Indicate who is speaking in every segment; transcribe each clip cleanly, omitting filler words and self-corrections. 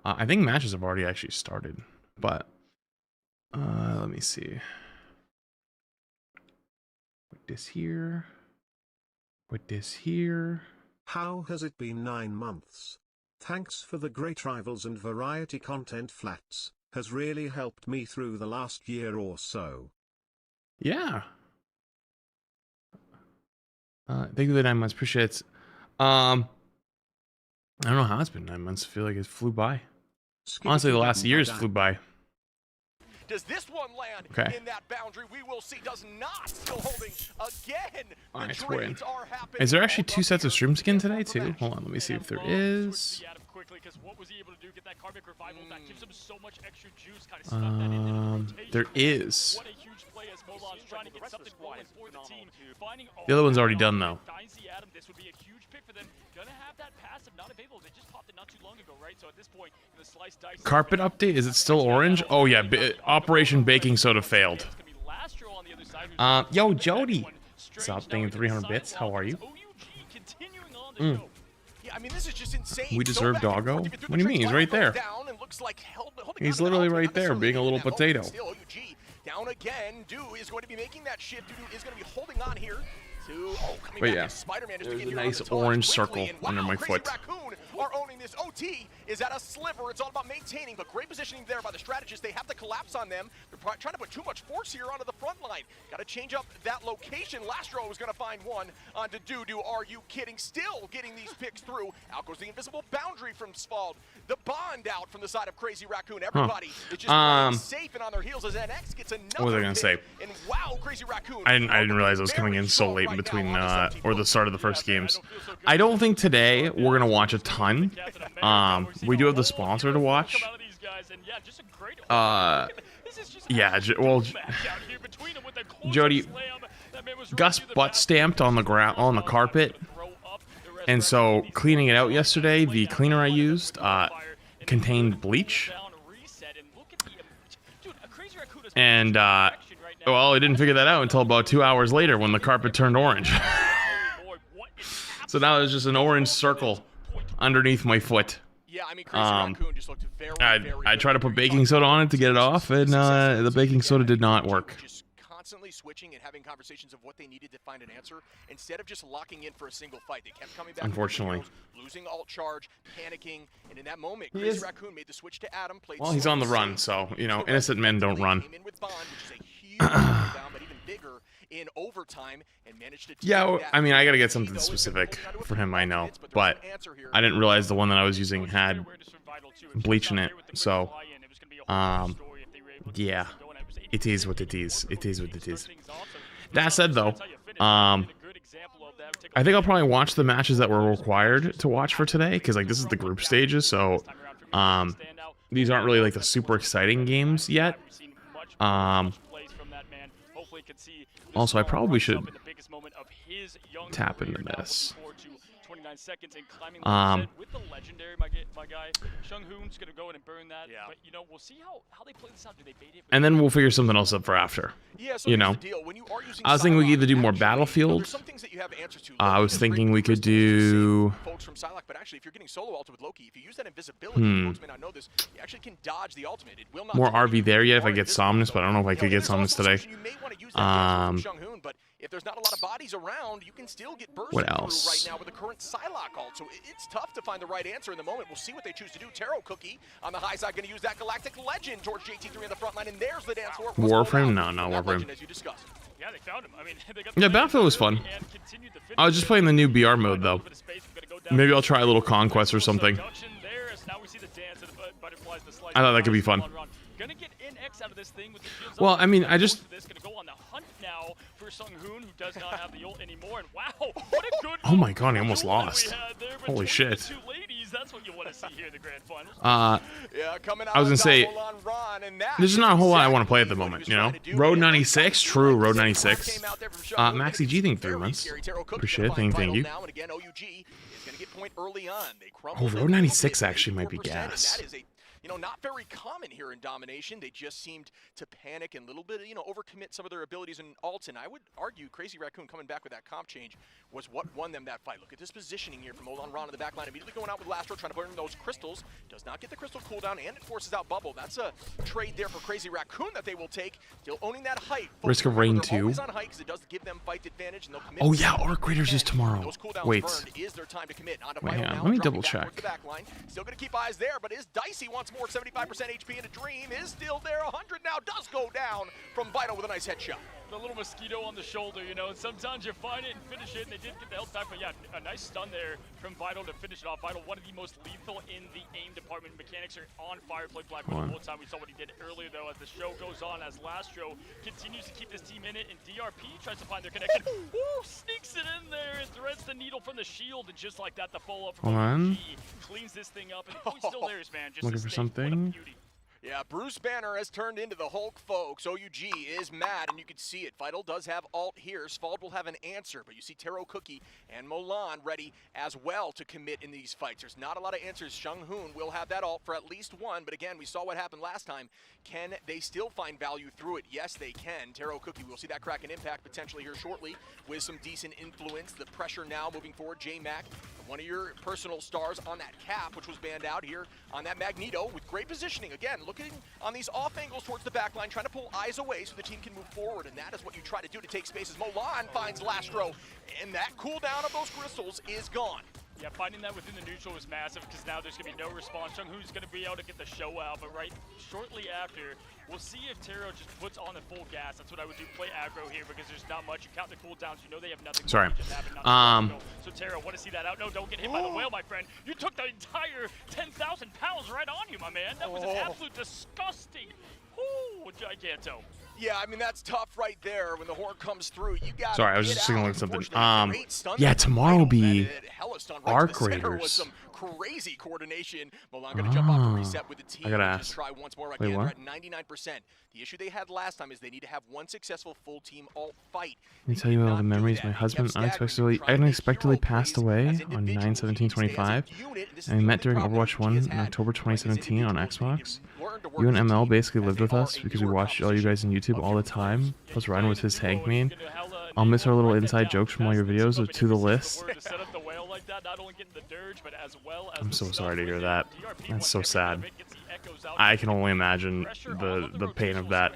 Speaker 1: I think matches have already actually started, but let me see. Put this here. Put this here.
Speaker 2: How has it been 9 months? Thanks for the great rivals and variety content. Flats has really helped me through the last year or so.
Speaker 1: Yeah. Thank you for the 9 months. Appreciate it. I don't know how it's been 9 months. I feel like it flew by. Honestly, the last years flew by.
Speaker 3: Does this one land in that boundary? We will see. Does not. Still holding again.
Speaker 1: All right, we're in. Is there actually 2 sets of stream skin today too? Hold on, let me see if there is. There is. The other one's already done though. Carpet update? Is it still orange? Oh yeah, Operation Baking Soda failed. Yo, Jody. What's up? Thank you 300 bits. How are you?
Speaker 3: Yeah, I mean, this is just insane.
Speaker 1: We deserve doggo? What do you mean? He's right there. He's literally right there, being a little potato.
Speaker 3: Down again. Do is going to be making that shift. Do is going to be holding on here.
Speaker 1: But yeah, there's a nice orange circle under my foot.
Speaker 3: Are owning this. OT is at a sliver. It's all about maintaining, but great positioning there by the strategists. They have the collapse on them. They're trying to put too much force here onto the front line. Got to change up that location. Lastro is going to find one onto Dudu. Are you kidding? Still getting these picks through. Out goes the invisible boundary from Svald. The bond out from the side of Crazy Raccoon. Everybody is just safe and on their heels as NX gets another.
Speaker 1: What was I gonna say?
Speaker 3: And wow, Crazy Raccoon.
Speaker 1: I didn't realize I was coming in so late in between or the start of the first games. I don't think today we're gonna watch a ton. We do have the sponsor to watch. Yeah, well, Jody, Gus butt stamped on the ground on the carpet, and so cleaning it out yesterday, the cleaner I used contained bleach, and well, I didn't figure that out until about 2 hours later when the carpet turned orange. So now there's just an orange circle underneath my foot.
Speaker 3: Yeah, I mean, Crazy Raccoon just looked very,
Speaker 1: I tried to put baking soda on it to get it off, and the baking soda did not work.
Speaker 3: Just constantly switching and having conversations of what they needed to find an answer instead of just locking in for a single fight. They kept coming back.
Speaker 1: Unfortunately,
Speaker 3: losing alt charge, panicking, and in that moment, Crazy Raccoon made the switch to Adam.
Speaker 1: Well, he's on the run, so you know, innocent men don't run.
Speaker 3: Came in with Bond, which is a huge down, but even bigger in overtime, and managed to.
Speaker 1: Yeah, I mean, I gotta get something specific for him, I know, but I didn't realize the one that I was using had bleach in it, so yeah, it is what it is. It is what it is. That said, though, I think I'll probably watch the matches that were required to watch for today, because like this is the group stages, so these aren't really like the super exciting games yet. Also, I probably should tap into this. And then we'll figure something else up for after. You know, I was thinking we could either do more Battlefield. I was thinking we could do. More RV there yet if I get Somnus, but I don't know if I could get Somnus today.
Speaker 3: If there's not a lot of bodies around, you can still get burst
Speaker 1: what else?
Speaker 3: right now with the current Psylocke ult. So it's tough to find the right answer in the moment. We'll see what they choose to do. Taro Cookie on the high side going to use that Galactic Legend towards JT3 in the front line, and there's the dance floor.
Speaker 1: Warframe? No, not Warframe.
Speaker 3: As you discussed.
Speaker 4: Yeah, they found him. I mean,
Speaker 1: yeah, Battlefield was fun. I was just playing the new BR mode though. Maybe I'll try a little Conquest or something. I thought that could be fun. Well, I mean, I just. Oh my god, he almost lost. Holy shit. I was gonna say, there's not a whole lot I want to play at the moment, you know? Road 96, true, Road 96. Maxi G, thank 3 months. Appreciate it, thank you. Oh, Road 96 actually might be gas.
Speaker 3: you know, not very common here in Domination. They just seemed to panic and a little bit, you know, overcommit some of their abilities in ults. And I would argue Crazy Raccoon coming back with that comp change was what won them that fight. Look at this positioning here from Olan Ron in the back line. Immediately going out with Lastro, trying to burn those crystals. Does not get the crystal cooldown, and it forces out Bubble. That's a trade there for Crazy Raccoon that they will take. Still owning that height.
Speaker 1: Risk of rain too.
Speaker 3: On height because it does give them fight advantage, and they'll commit.
Speaker 1: Oh yeah, Arc Raiders is tomorrow. Wait.
Speaker 3: Is their time to commit.
Speaker 1: Wait, hang on. Let me double check.
Speaker 3: Still going to keep eyes there, but is Dicey once more 75% HP in a Dream is still there. 100 now does go down from Vital with a nice headshot.
Speaker 4: The little mosquito on the shoulder, you know, and sometimes you find it and finish it, and they did get the health back, but yeah, a nice stun there from Vital to finish it off. Vital, one of the most lethal in the aim department. Mechanics are on fire, play Black Widow the whole time. We saw what he did earlier, though, as the show goes on, as Lastro continues to keep this team in it, and DRP tries to find their connection. Ooh, sneaks it in there and threads the needle from the shield, and just like that, the follow-up from OG cleans this thing up, and the point's still theirs, man. Just
Speaker 1: looking for something.
Speaker 3: Yeah, Bruce Banner has turned into the Hulk, folks. OUG is mad, and you can see it. Vital does have ult here. Svald will have an answer, but you see Taro Cookie and Molan ready as well to commit in these fights. There's not a lot of answers. Shung Hoon will have that ult for at least one, but again, we saw what happened last time. Can they still find value through it? Yes, they can. Taro Cookie, we'll see that crack and impact potentially here shortly with some decent influence. The pressure now moving forward. J-Mac, one of your personal stars on that cap, which was banned out here on that Magneto with great positioning. Again, looking on these off angles towards the back line, trying to pull eyes away so the team can move forward, and that is what you try to do to take spaces. Molan finds Lastro, and that cooldown of those crystals is gone.
Speaker 4: Yeah, finding that within the neutral is massive because now there's going to be no response. Chung Hoo's going to be able to get the show out, but right shortly after, we'll see if Taro just puts on the full gas. That's what I would do, play aggro here because there's not much. You count the cooldowns, you know they have nothing.
Speaker 1: Sorry.
Speaker 4: So Taro, want to see that out? No, don't get hit by the whale, my friend. You took the entire 10,000 pounds right on you, my man. That was an absolute disgusting. Ooh, giganto.
Speaker 3: Yeah, I mean, that's tough right there when the horn comes through. You got.
Speaker 1: Sorry, I was just signaling something. Yeah, tomorrow will be Arc Raiders.
Speaker 3: Crazy coordination. Molan gonna jump off and reset with the team.
Speaker 1: I gotta ask.
Speaker 3: Try once more.
Speaker 1: Wait,
Speaker 3: Again,
Speaker 1: what?
Speaker 3: they're at 99%. The issue they had last time is they need to have one successful full team ult fight.
Speaker 1: Let me tell you all the memories. My husband unexpectedly passed away on 9/17/25, and we met during Overwatch 1 in October 2017 on Xbox. You and ML basically lived with us because we watched all you guys on YouTube all the time. Plus Ryan was his tank main. I'll miss our little inside jokes from all your videos to the list. I'm so sorry to hear that. That's so sad. I can only imagine the pain of that.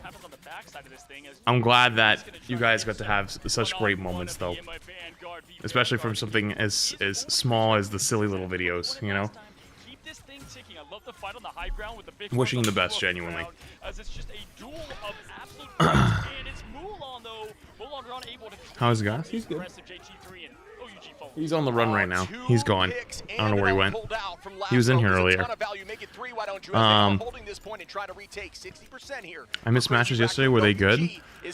Speaker 1: I'm glad that you guys got to have such great moments, though. Especially from something as small as the silly little videos, you know? Wishing him the best, genuinely. How's Goss? He's good. He's on the run right now. He's gone. I don't know where he went. He was in here earlier. I missed matches yesterday. Were they good?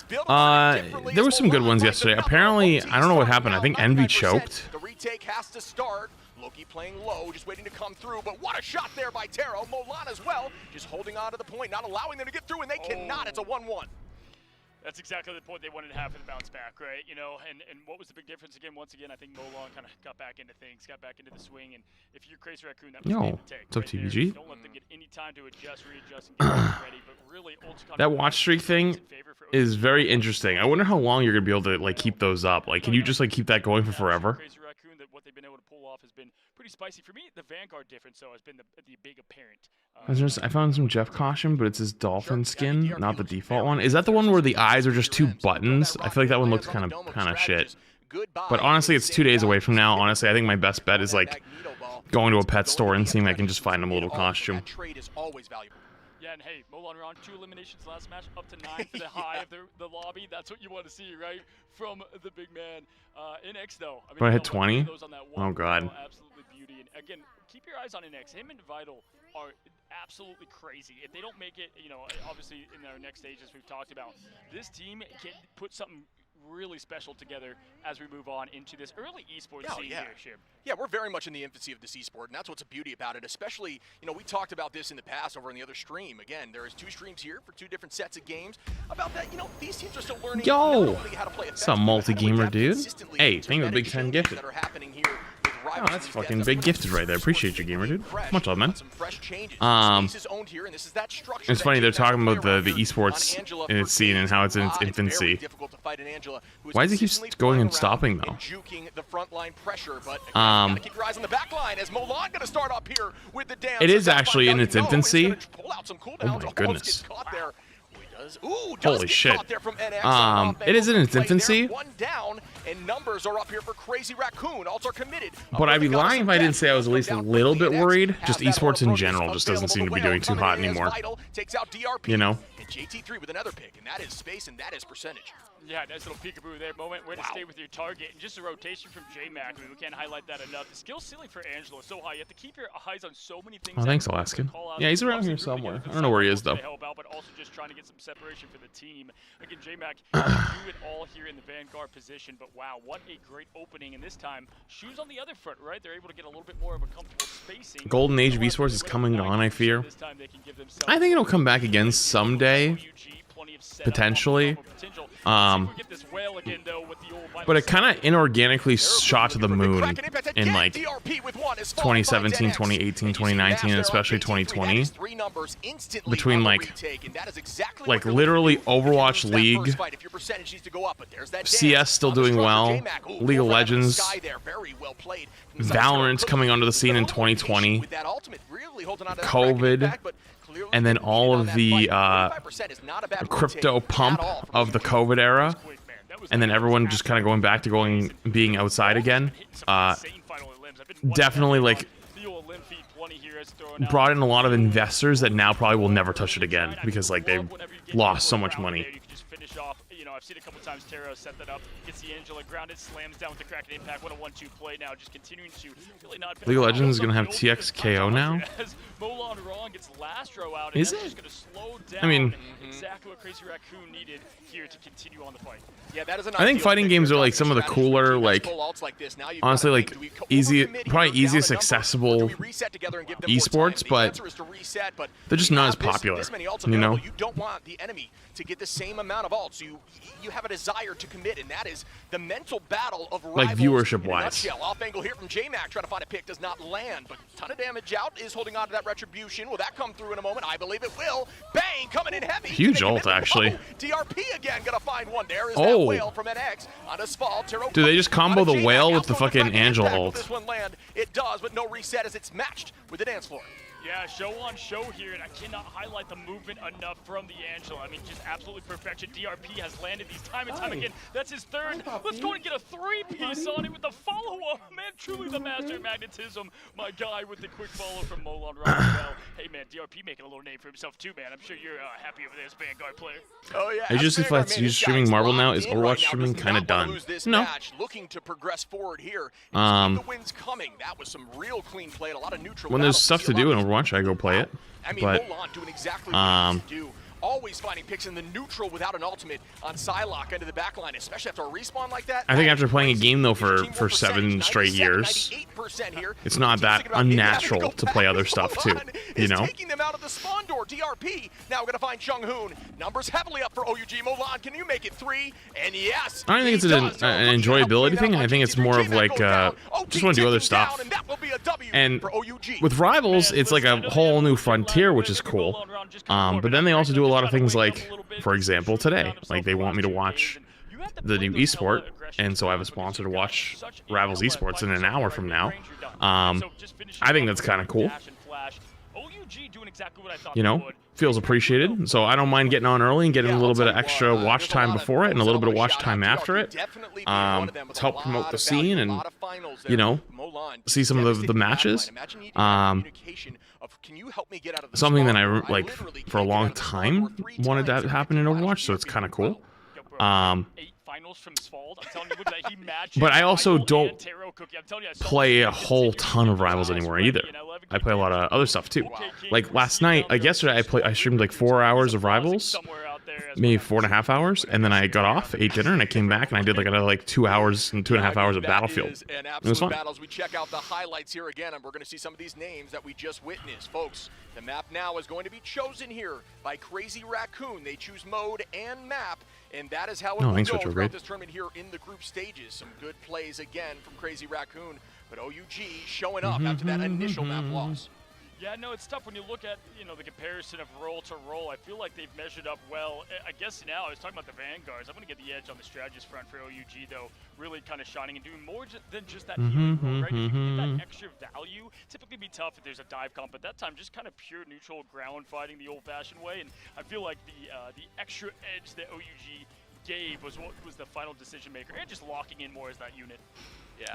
Speaker 1: There were some good ones yesterday. Apparently, I don't know what happened. I think Envy choked.
Speaker 3: The retake has to start. Loki playing low, just waiting to come through, but what a shot there by Taro. Molan as well, just holding on to the point, not allowing them to get through, and they cannot. It's a 1-1.
Speaker 4: That's exactly the point they wanted to have for the bounce back, right? You know, and what was the big difference again? Once again, I think Molan kind of got back into things, got back into the swing, and if you're Crazy Raccoon, that was the game to take.
Speaker 1: What's up, TBG?
Speaker 4: Don't let them get any time to adjust, readjust, and get ready, but really,
Speaker 1: that watch streak thing is very interesting. I wonder how long you're gonna be able to like keep those up. Like, can you just like keep that going for forever?
Speaker 4: Crazy Raccoon, that what they've been able to pull off has been pretty spicy. For me, the Vanguard difference though has been the big apparent.
Speaker 1: I found some Jeff caution, but it's his dolphin skin, not the default one. Is that the one where the eyes are just two buttons? I feel like that one looks kind of shit. But honestly, it's 2 days away from now. Honestly, I think my best bet is like going to a pet store and seeing if I can just find him a little costume.
Speaker 4: Yeah, and hey, Molan around 2 eliminations last match, up to 9 for the high of the lobby. That's what you want to see, right? From the big man. NX though. I mean,
Speaker 1: but I hit 20? Oh god.
Speaker 4: Absolutely beauty. And again, keep your eyes on NX. Him and Vital are absolutely crazy. If they don't make it, you know, obviously in our next stages we've talked about, this team can put something really special together as we move on into this early esports scene here, Shib.
Speaker 3: Yeah, we're very much in the infancy of this esport, and that's what's a beauty about it, especially, you know, we talked about this in the past over on the other stream. Again, there is 2 streams here for 2 different sets of games. About that, you know, these teams are still learning
Speaker 1: how to play. Some multi-gamer dude. Hey, thank you for the Big 10 gifted.
Speaker 3: That are happening here with rivals.
Speaker 1: that's fucking big gifted right there. Appreciate you, gamer dude. Much love, man.
Speaker 3: Some fresh changes.
Speaker 1: Um,
Speaker 3: Space is owned here, and this is that structure
Speaker 1: It's
Speaker 3: that
Speaker 1: funny they're
Speaker 3: Jake has to
Speaker 1: talking about
Speaker 3: play around
Speaker 1: the
Speaker 3: here
Speaker 1: esports
Speaker 3: on Angela
Speaker 1: in its
Speaker 3: for
Speaker 1: scene and how it's in its
Speaker 3: very
Speaker 1: infancy.
Speaker 3: difficult to fight an Angela who is
Speaker 1: Why does he keep
Speaker 3: consistently
Speaker 1: going and
Speaker 3: flying
Speaker 1: stopping,
Speaker 3: around
Speaker 1: though?
Speaker 3: and juking the front line pressure, but again, gotta keep your eyes on the back line as Molan gonna start up here with the dance.
Speaker 1: It is
Speaker 3: Gotta
Speaker 1: actually
Speaker 3: find
Speaker 1: in
Speaker 3: out,
Speaker 1: its
Speaker 3: no, he's
Speaker 1: infancy.
Speaker 3: gonna pull out some cooldowns,
Speaker 1: Oh my
Speaker 3: almost
Speaker 1: goodness.
Speaker 3: gets caught there. Does
Speaker 1: Holy
Speaker 3: get
Speaker 1: shit.
Speaker 3: caught there from NX on
Speaker 1: It is in its
Speaker 3: play there.
Speaker 1: infancy.
Speaker 3: One down, and numbers are up here for Crazy Raccoon. Also committed.
Speaker 1: But I'd be lying if I didn't say I was at least a little bit worried. Just esports in general just doesn't seem to be doing too hot anymore.
Speaker 3: Takes out DRP,
Speaker 1: You know?
Speaker 3: And JT3 with another pick, and that is space and that is percentage.
Speaker 4: Yeah, nice little peekaboo there. Moment where to stay with your target. And just a rotation from J-Mac. I mean, we can't highlight that enough. The skill ceiling for Angelo is so high. You have to keep your eyes on so many things.
Speaker 1: Oh, thanks, Alaskan. Yeah, he's around here somewhere. I don't know where he is, though.
Speaker 4: But also just trying to get some separation for the team. Again, J-Mac do it all here in the Vanguard position. But wow, what a great opening. And this time, Shoes on the other front, right? They're able to get a little bit more of a comfortable spacing.
Speaker 1: Golden age of esports is coming on, I fear. I think it'll come back again someday. Potentially. But it kind of inorganically shot to the moon in like 2017, 2018, 2019, and especially 2020. Between like literally Overwatch League, CS still doing well, League of Legends, Valorant's coming onto the scene in 2020, COVID, and then all of the crypto pump of the COVID era, and then everyone just kind of going back to being outside again. Definitely like brought in a lot of investors that now probably will never touch it again because like they've lost so much money.
Speaker 4: I've seen a couple times Taro set that up, gets the Angela grounded, slams down with the Kraken impact. What a 1-2 play now, just continuing to really not.
Speaker 1: League of Legends is gonna have TXKO now. Is it?
Speaker 4: Just gonna slow down
Speaker 1: I mean,
Speaker 4: exactly what Crazy Raccoon needed here to continue on the fight.
Speaker 3: Yeah, that is
Speaker 1: I think fighting games are like some of the cooler, like honestly, like probably easiest accessible esports, but they're just not as popular, you know?
Speaker 3: You don't want the enemy to get the same amount of ults. You have a desire to commit, and that is the mental battle of rivals.
Speaker 1: Like viewership-wise.
Speaker 3: Off angle here from J-Mac, trying to find a pick, does not land, but ton of damage out, is holding on to that retribution. Will that come through in a moment? I believe it will. Bang, coming in heavy.
Speaker 1: Huge ult, actually.
Speaker 3: DRP again, gonna find one. There is that whale from NX on Asphalt.
Speaker 1: Do they just combo the whale with the fucking Angel ult?
Speaker 3: This one land. It does, but no reset as it's matched with the dance floor.
Speaker 4: Yeah, show on show here, and I cannot highlight the movement enough from the Angela. I mean, just absolutely perfection. DRP has landed these time and time again. That's his third. Let's go and get a three-piece on it with the follow-up. Man, truly the master of magnetism. My guy with the quick follow from Molan well. Hey, man, DRP making a little name for himself too, man. I'm sure you're happy over there as Vanguard player.
Speaker 3: Oh, yeah.
Speaker 1: It's just if let's use streaming Marvel now, is Overwatch streaming kind of done? No.
Speaker 3: Looking to progress forward here. The wins coming. That was some real clean play and a lot of neutral.
Speaker 1: When there's stuff to do in Overwatch, I go play it.
Speaker 3: I mean,
Speaker 1: But
Speaker 3: Molan doing exactly what he needs to do. Always finding picks in the neutral without an ultimate on Psylocke into the backline, especially after a respawn like that.
Speaker 1: I think after playing a game though for 7 straight years, it's not that unnatural to play other stuff too, you know?
Speaker 3: Taking them out of the spawn door. DRP now going to find Chung Hoon. Numbers heavily up for OUG. Molan, can you make it 3? And yes,
Speaker 1: I don't think it's an enjoyability thing. I think it's more of like just want to do other stuff. And with Rivals, it's like a whole new frontier, which is cool. But then they also do a lot of things like, for example, today, like they want me to watch the new esport, and so I have a sponsor to watch Rivals Esports in an hour from now. I think that's kind of cool. You know, feels appreciated. So I don't mind getting on early and getting a little bit of extra watch time before it and a little bit of watch time after it. To help promote the scene and, you know, see some of the matches. Something that I like for a long time wanted to happen in Overwatch, so it's kind of cool. But I also don't play a whole ton of Rivals anymore either. I play a lot of other stuff too. Like last night, like yesterday, I streamed like 4 hours of Rivals, maybe 4.5 hours, and then I got off, ate dinner, and I came back and I did like another like 2 hours and 2.5 hours of Battlefield. It was fun.
Speaker 3: We check out the highlights here again, and we're going to see some of these names that we just witnessed, folks. The map now is going to be chosen here by Crazy Raccoon. They choose mode and map, and that is how it will go throughout this tournament here in the group stages. Some good plays again from Crazy Raccoon but OUG showing up after that initial map loss.
Speaker 4: Yeah, no, it's tough when you look at, you know, the comparison of role to role. I feel like they've measured up well. I guess now, I was talking about the Vanguards. I'm going to get the edge on the strategist front for OUG, though, really kind of shining and doing more than just that healing role, right? If you can get that extra value, typically be tough if there's a dive comp, but that time just kind of pure neutral ground fighting the old-fashioned way, and I feel like the extra edge that OUG gave was what was the final decision maker, and just locking in more as that unit.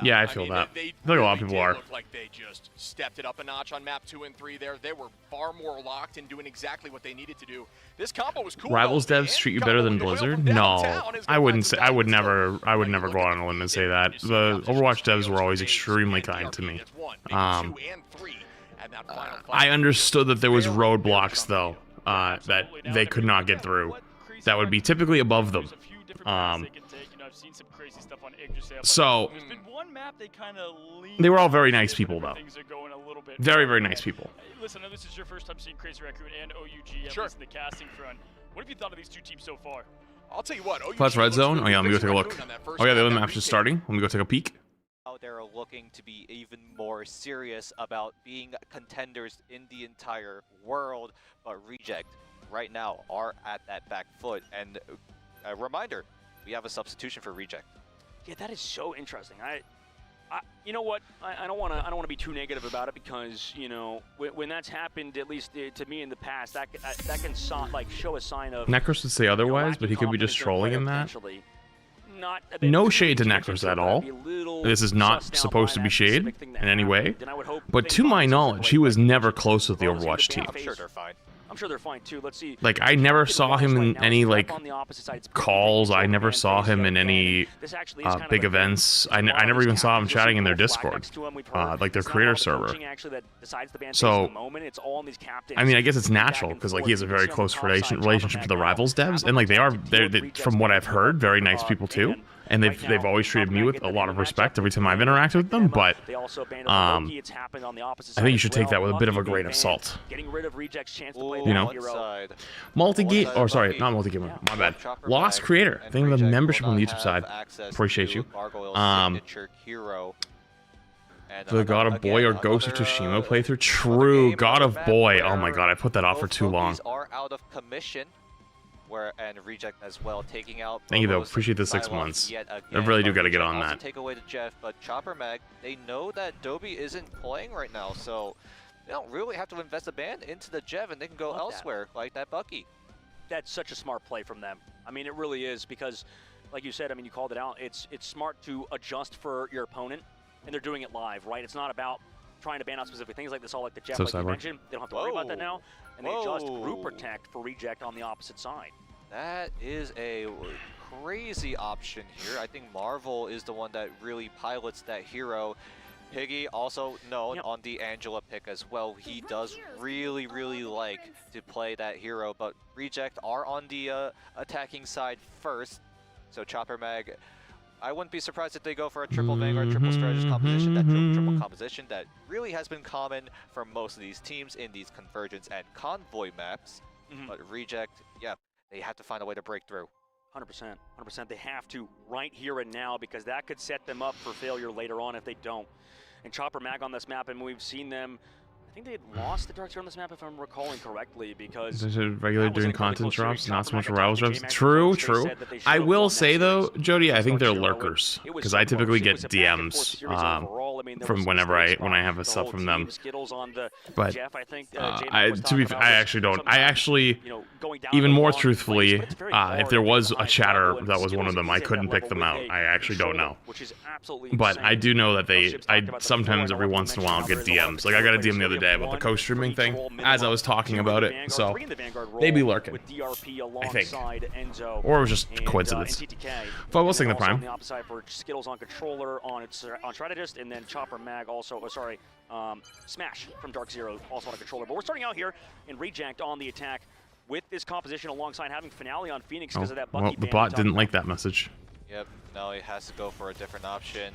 Speaker 1: Yeah, I feel that. I think a lot of people are.
Speaker 3: Look like they just stepped it up a notch on map 2 and 3 there. They were far more locked in doing exactly what they needed to do. This combo was cool.
Speaker 1: Rivals devs treat you better than Blizzard? No, I wouldn't say. I would never go out on a limb and say that. The Overwatch devs were always extremely kind to me. I understood that there was roadblocks though that they could not get through. That would be typically above them. So they were all very nice people, though. Very, very nice people.
Speaker 4: Listen, I know this is your first time seeing Crazy Raccoon and OUG at least in the casting front. What have you thought of these two teams so far?
Speaker 3: I'll tell you what.
Speaker 1: Plus Red Zone. Oh yeah, let me go take a look. Oh yeah, the other map's just starting. Let me go take a peek.
Speaker 5: They're looking to be even more serious about being contenders in the entire world, but Reject right now are at that back foot. And a reminder, we have a substitution for Reject.
Speaker 6: Yeah, that is so interesting. You know what? I don't want to be too negative about it because, you know, when that's happened, at least to me in the past, that can show a sign of.
Speaker 1: Necros would say otherwise, but he could be just trolling in that. No shade to Necros at all. This is not supposed to be shade in any way. But to my knowledge, he was never close with the Overwatch team.
Speaker 5: I'm sure they're fine.
Speaker 6: I'm sure they're fine too. Let's see.
Speaker 1: Like, I never saw him in any like calls. I never saw him in any big events. I never even saw him chatting in their Discord, like their creator server. So, I mean, I guess it's natural because like he has a very close relationship to the Rivals devs, and like they're from what I've heard, very nice people too. And they've always treated me with a lot of respect every time I've interacted with them, but I think you should take that with a bit of a grain of salt. You know? Multi-game, or sorry, not multi-game, my bad. Lost Creator, thank you for the membership on the YouTube side. Appreciate you. The God of Boy or Ghost of Tsushima playthrough? True, God of Boy. Oh my god, I put that off for too long.
Speaker 5: And Reject as well, taking out.
Speaker 1: Thank you though, appreciate the 6 months. I really do got to get on that.
Speaker 5: Take away to Jeff, but Chopper Mag, they know that Dobie isn't playing right now, so they don't really have to invest a ban into the Jeff, and they can go elsewhere like that Bucky.
Speaker 6: That's such a smart play from them. I mean, it really is because, like you said, I mean, you called it out. It's smart to adjust for your opponent, and they're doing it live, right? It's not about trying to ban out specific things like this, all like the Jeff, like you mentioned. They don't have to worry about that now. And they adjust group protect for Reject on the opposite side.
Speaker 5: That is a crazy option here. I think Marvel is the one that really pilots that hero. Piggy also known on the Angela pick as well. He does really, really like to play that hero, but Reject are on the attacking side first. So Chopper Mag, I wouldn't be surprised if they go for a triple Vanguard, triple strategist composition, that triple composition that really has been common for most of these teams in these Convergence and Convoy maps. But Reject, yeah, they have to find a way to break through.
Speaker 6: 100%, 100%. They have to right here and now because that could set them up for failure later on if they don't. And Chopper Mag on this map, and we've seen them. I think they had lost the Dark Zero on this map, if I'm recalling correctly, because
Speaker 1: this is regular doing content drops, not so much Rivals drops. True, true. I will say though, Jody, I think they're lurkers because I typically get DMs from whenever I have a sub from them. But I actually don't. I actually, even more truthfully, if there was a chatter that was one of them, I couldn't pick them out. I actually don't know. But I do know that I sometimes every once in a while get DMs. Like I got a DM the other day about the co-streaming thing as I was talking about it, so they be lurking, I think, or it was just coincidence. But we'll sing the prime.
Speaker 6: On the opposite for Skittles on controller on strategist, and then Chopper Mag also. Smash from Dark Zero also on a controller. But we're starting out here in Reject on the attack with this composition alongside having Finale on Phoenix because of that Bucky.
Speaker 1: Well, the bot didn't like that message.
Speaker 5: Yep. No, he has to go for a different option.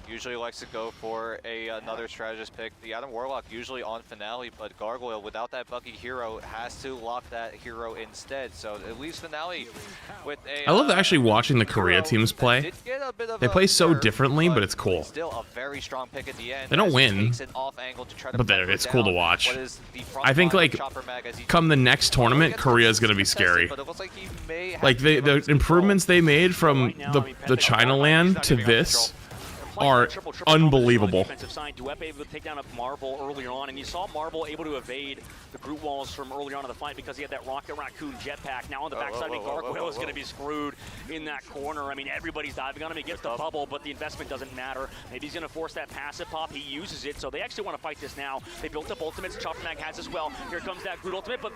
Speaker 5: Usually likes to go for another strategist pick. The Adam Warlock usually on Finale, but Gargoyle, without that Bucky hero, has to lock that hero instead. So it leaves Finale with a...
Speaker 1: I love actually watching the Korea teams play. They play so differently, but it's cool.
Speaker 5: Still a very strong pick at the end.
Speaker 1: They don't win, but it's cool to watch. I think, like, come the next tournament, Korea is going to be scary. Like, the improvements they made from the China land to this are unbelievable.
Speaker 6: Duep able to take down a Marvel earlier on, and you saw Marvel able to evade the group walls from earlier on in the fight because he had that Rocket Raccoon jetpack. Now on the backside, I mean, Gargoyle is going to be screwed in that corner. I mean, everybody's diving on him. He gets the bubble, but the investment doesn't matter. Maybe he's going to force that passive pop. He uses it, so they actually want to fight this now. They built up ultimates. Chopper Mag has as well. Here comes that Groot ultimate, but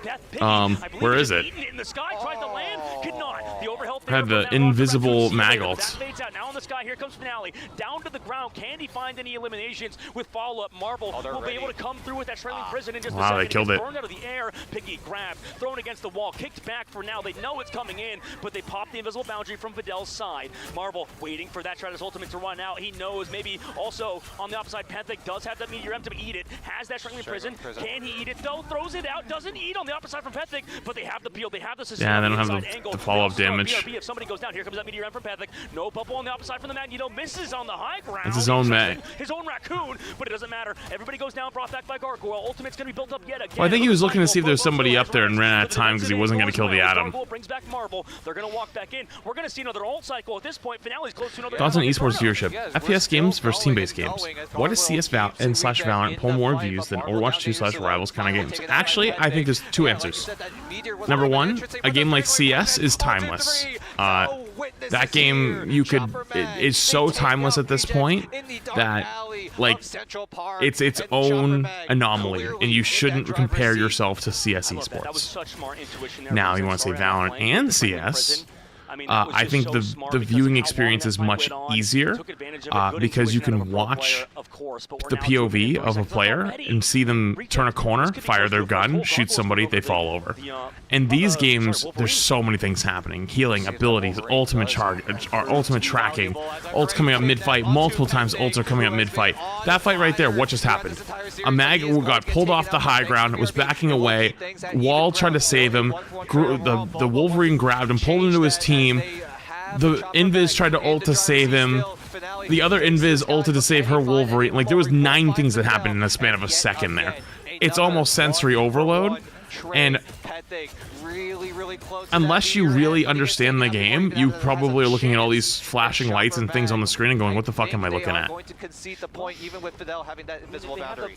Speaker 1: where is it?
Speaker 6: In the sky, tries to land, could not. The overhealth
Speaker 1: had the invisible mag ults.
Speaker 6: That fades out. Now in the sky, here comes Finale. Down to the ground. Can he find any eliminations with follow-up? Marvel will be able to come through with that trailing prison in just a second.
Speaker 1: They killed it.
Speaker 6: Burned out of the air. Piggy grabbed, thrown against the wall, kicked back for now. They know it's coming in, but they pop the invisible boundary from Fidel's side. Marvel waiting for that Stratus ultimate to run out. He knows maybe also on the opposite side, Panthic does have that Meteor M to eat it. Has that trailing prison. Can he eat it though? Throws it out. Doesn't eat on the opposite side from Panthic, but they have the peel. They have the sustain.
Speaker 1: Yeah, they don't have the follow-up damage.
Speaker 6: BRB, if somebody goes down, here comes that Meteor M from Panthic. No bubble on the opposite side from the Magneto. Misses on the high ground.
Speaker 1: It's his own mag.
Speaker 6: His own raccoon, but it doesn't matter. Everybody goes down, brought back by Gargoyle. Ultimate's going to be built up yet again.
Speaker 1: Well, I think he was looking to see if there was somebody up there and ran out of time because he wasn't going to kill the Atom.
Speaker 6: Gargoyle brings back Marvel. They're going to walk back in. We're going to see another ult cycle at this point. Finale's close to another.
Speaker 1: Thoughts on esports viewership? FPS games versus team-based games. Why does CS and slash Valorant pull more views than Overwatch 2 slash Rivals kind of games? Actually, I think there's two answers. Number one, a game like CS is timeless. That game, it's so timeless at this point that, like, it's its own anomaly, and you shouldn't compare yourself to CS esports. Now, you want to say Valorant and CS? I think the viewing experience is much easier because you can watch the POV of a player and see them turn a corner, fire their gun, shoot somebody, they fall over. In these games, there's so many things happening. Healing, abilities, ultimate tracking, ults coming up mid-fight. Multiple times ults are coming up mid-fight. That fight right there, what just happened? A mag got pulled off the high ground, was backing away, Wall tried to save him, the Wolverine grabbed him, pulled him into his team. The Invis tried to ult to save him. The other Invis ulted to save her Wolverine. Like, there was 9 things that happened in the span of a second there. It's almost sensory overload. And unless you really understand the game, you probably are looking at all these flashing lights and things on the screen and going, what the fuck am I looking at?
Speaker 6: They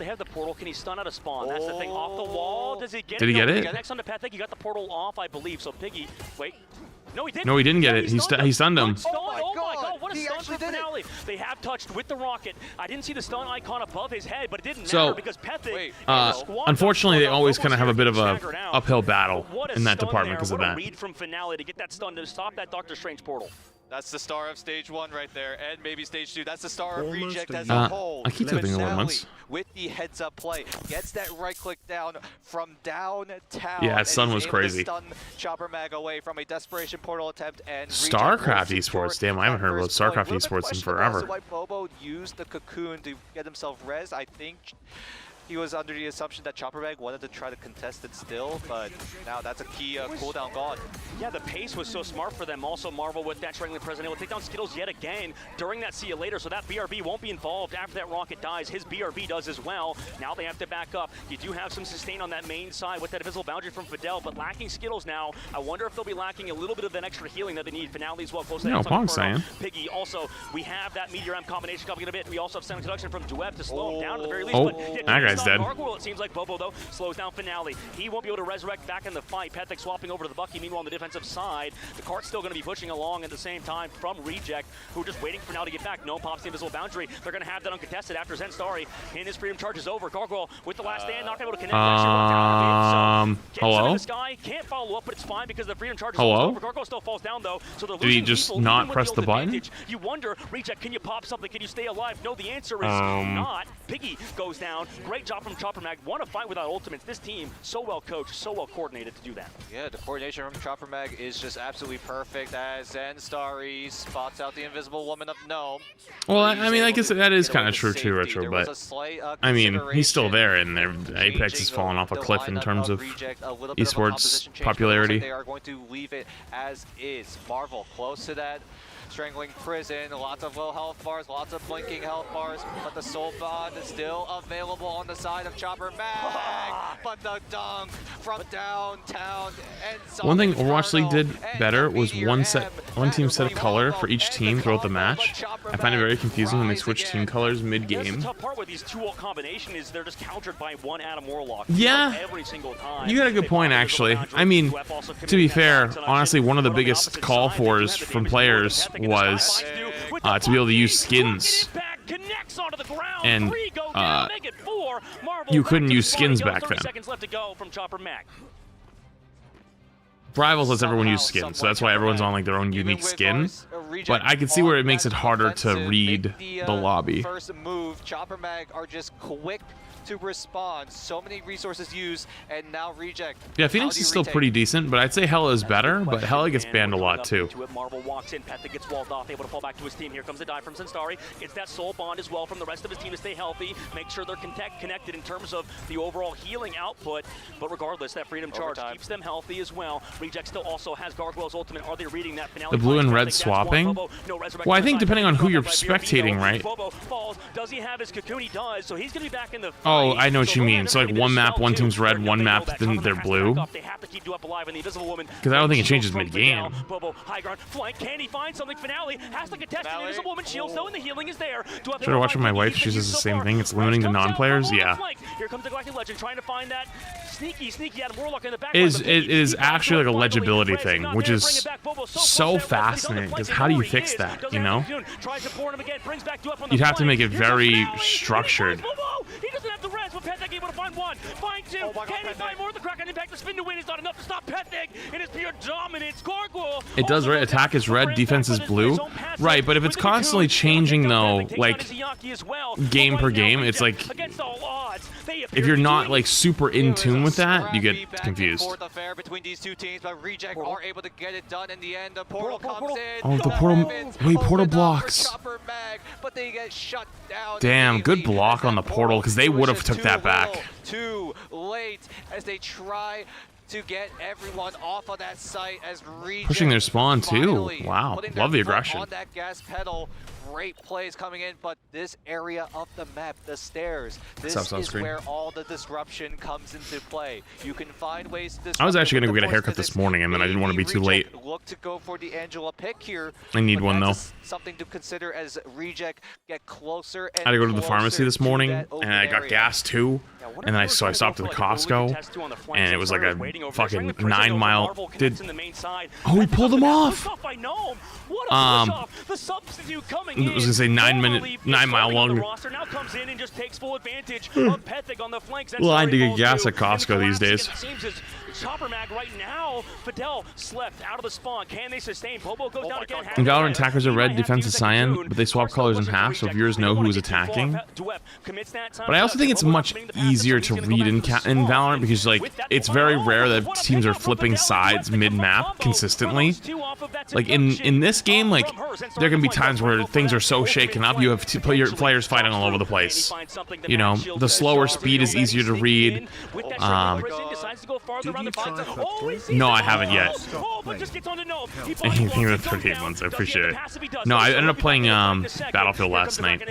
Speaker 6: have the portal. Can he stun out a spawn? That's the thing. Off the wall. Does he get it?
Speaker 1: Did he get it?
Speaker 6: Next on to Panthic, he got the portal off, I believe. So Piggy, wait. No, he didn't.
Speaker 1: No, he didn't get it. He stunned him.
Speaker 6: Oh my god, what a stun for Finale. They have touched with the rocket. I didn't see the stun icon above his head, but it didn't matter because Panthic
Speaker 1: unfortunately, they always kind of have a bit of a uphill battle in that department because of that.
Speaker 6: What a read from Finale to get that stun to stop that Doctor Strange portal.
Speaker 5: That's the star of stage 1 right there, and maybe stage 2. That's the star of Reject as a whole.
Speaker 1: I keep thinking of once.
Speaker 5: With the heads-up play, gets that right-click down from downtown.
Speaker 1: Yeah, Sun was crazy.
Speaker 5: Stun Chopper Mag away from a desperation portal attempt and
Speaker 1: StarCraft Esports. Damn, I haven't heard about StarCraft Esports in forever.
Speaker 5: Why Bobo used the cocoon to get himself res. I think he was under the assumption that Chopper Mag wanted to try to contest it still, but now that's a key cooldown gone.
Speaker 6: Yeah, the pace was so smart for them. Also, Marvel with that trailing president will take down Skittles yet again during that see you later, so that BRB won't be involved after that rocket dies. His BRB does as well. Now they have to back up. You do have some sustain on that main side with that invisible boundary from Fidel, but lacking Skittles now. I wonder if they'll be lacking a little bit of that extra healing that they need. Finale's well close to that.
Speaker 1: Pong's saying.
Speaker 6: Piggy also, we have that Meteor M combination coming in a bit. We also have some introduction from Duep to slow him down at the very least. But
Speaker 1: that guy's dead.
Speaker 6: Gargoyle, it seems like Bobo, though, slows down Finale. He won't be able to resurrect back in the fight. Panthic swapping over to the Bucky. Meanwhile, on the defensive side, the cart's still going to be pushing along at the same time from Reject, who are just waiting for now to get back. No pops the invisible boundary. They're going to have that uncontested after Zen Starry. And his freedom charge is over. Gargoyle with the last stand, not able to connect.
Speaker 1: Hello?
Speaker 6: In the sky, can't follow up, but it's fine because the freedom charge is
Speaker 1: Hello?
Speaker 6: over. Gargoyle still falls down though, so they're
Speaker 1: Did he
Speaker 6: losing
Speaker 1: just
Speaker 6: people,
Speaker 1: not
Speaker 6: even with
Speaker 1: press
Speaker 6: the
Speaker 1: the
Speaker 6: ult
Speaker 1: button?
Speaker 6: advantage. You wonder, Reject, can you pop something? Can you stay alive? No, the answer is not. Piggy goes down. Great job from Chopper Mag. Want to fight without ultimates. This team, so well coached, so well coordinated to do that.
Speaker 5: Yeah, the coordination from Chopper Mag is just absolutely perfect as Zen Starry spots out the invisible woman up. No.
Speaker 1: Well, I mean, I guess that is kind of true too, Retro, but I mean, he's still there, and Apex has fallen off a cliff in terms of esports popularity.
Speaker 5: They are going to leave it as is. Marvel close to that strangling prison, lots of low health bars, lots of blinking health bars, but the soul bond is still available on the side of Chopper Mag. But the dunk from downtown ends.
Speaker 1: One thing Overwatch League did better was one team set a color for each team throughout the match. I find it very confusing when they switch team colors mid-game.
Speaker 6: The tough part with these two ult combination is they're just countered by one Adam Warlock.
Speaker 1: Yeah,
Speaker 6: every single time.
Speaker 1: you got a good point actually. I mean, to be fair, honestly, one of the biggest call fors from players was to be able to use skins, and you couldn't use skins back then. Rivals lets everyone use skins, so that's why everyone's on like their own unique skin. But I can see where it makes it harder to read the lobby.
Speaker 5: First move, Chopper Mag are just quick to respond. So many resources used, and now Reject.
Speaker 1: Yeah, Phoenix is still pretty decent, but I'd say Hella is better, but Hella gets banned a lot too.
Speaker 6: Marvel walks in, Petha gets walled off, able to fall back to his team. Here comes a dive from Senstari. Gets that soul bond as well from the rest of his team to stay healthy, make sure they're connected in terms of the overall healing output. But regardless, that freedom charge keeps them healthy as well. Reject still also has Gargoyle's ultimate. Are they reading that finale?
Speaker 1: The blue and red swapping? Well, I think depending on who you're spectating, right?
Speaker 6: Bobo falls. Does he have his cocoon? He does, so he's going to be back in the fight.
Speaker 1: Oh, I know what you mean. So like one map, one team's red, one map, then they're blue. Because I don't think it changes mid-game.
Speaker 6: Bobo, high ground, flank. Can he find something? Finale has to contest the invisible woman shields, though, and the healing is there.
Speaker 1: Should I watch with my wife? She says the same thing. It's limiting to non-players. Yeah.
Speaker 6: Here comes the Galactic Legend trying to find that sneaky Adam Warlock in the back.
Speaker 1: It is actually like a legibility thing, which is so fascinating. Because how do you fix that? You know, you'd have to make it very structured.
Speaker 6: He doesn't have the rest, but Petheg able to find one, find two. Can he find more? The crack on impact, the spin to win is not enough to stop Petheg in his pure dominance. Gargoyle.
Speaker 1: It does, right? Attack is red, defense is blue. Right, but if it's constantly changing though, like game per game, it's like if you're not like super in tune with that, you get confused. Oh, the portal. Wait, portal blocks. Damn, good block on the portal because they would have took that back.
Speaker 5: Too late as they try to get everyone off of that site as
Speaker 1: pushing their spawn too. Wow, love the aggression.
Speaker 5: On that gas pedal. Great plays coming in, but this area of the map, the stairs, this is where all the disruption comes into play. You can find ways to.
Speaker 1: I was actually gonna go get a haircut this morning, and then I didn't want to be too late.
Speaker 5: Look to go for the Angela pick here.
Speaker 1: I need one though.
Speaker 5: Something to consider as Reject get closer. And
Speaker 1: I had to go to the pharmacy this morning, and I got gas too. And then I stopped at the Costco, and it was like a fucking 9-mile. Oh, he pulled him off. I was gonna say 9 mile long. Well, I had to get gas at Costco these days.
Speaker 6: Chopper Mag right now. Fidel slept out of the spawn. Can they sustain? Bobo goes down again.
Speaker 1: In Valorant, attackers are red, defense is cyan, but they swap colors in half, so viewers know who is attacking. But I also think it's much easier to read in Valorant because like it's very rare that teams are flipping sides mid-map consistently. Like in this game, like there can be times where things are so shaken up, you have players fighting all over the place. You know, the slower speed is easier to read. No, I haven't yet. Anything with 38 months, I appreciate it. No, I ended up playing Battlefield last night.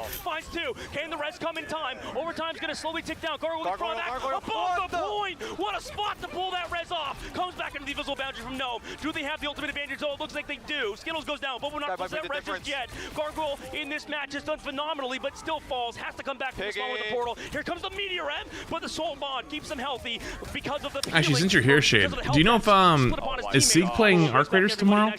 Speaker 6: Finds two. Can the rest come in time? Overtime's gonna slowly tick down. Gargoyle above the point. What What a spot to pull that res off. Comes back into the invisible boundary from Gnome. Do they have the ultimate advantage? Oh, it looks like they do. Skittles goes down, but we're not that res just yet. Gargoyle in this match has done phenomenally, but still falls. Has to come back from the spawn with the portal. Here comes the Meteor M, but the Soul Bond keeps him healthy because of the
Speaker 1: Actually, since you're here, Shade, do you know if is Sieg playing Arc Raiders tomorrow?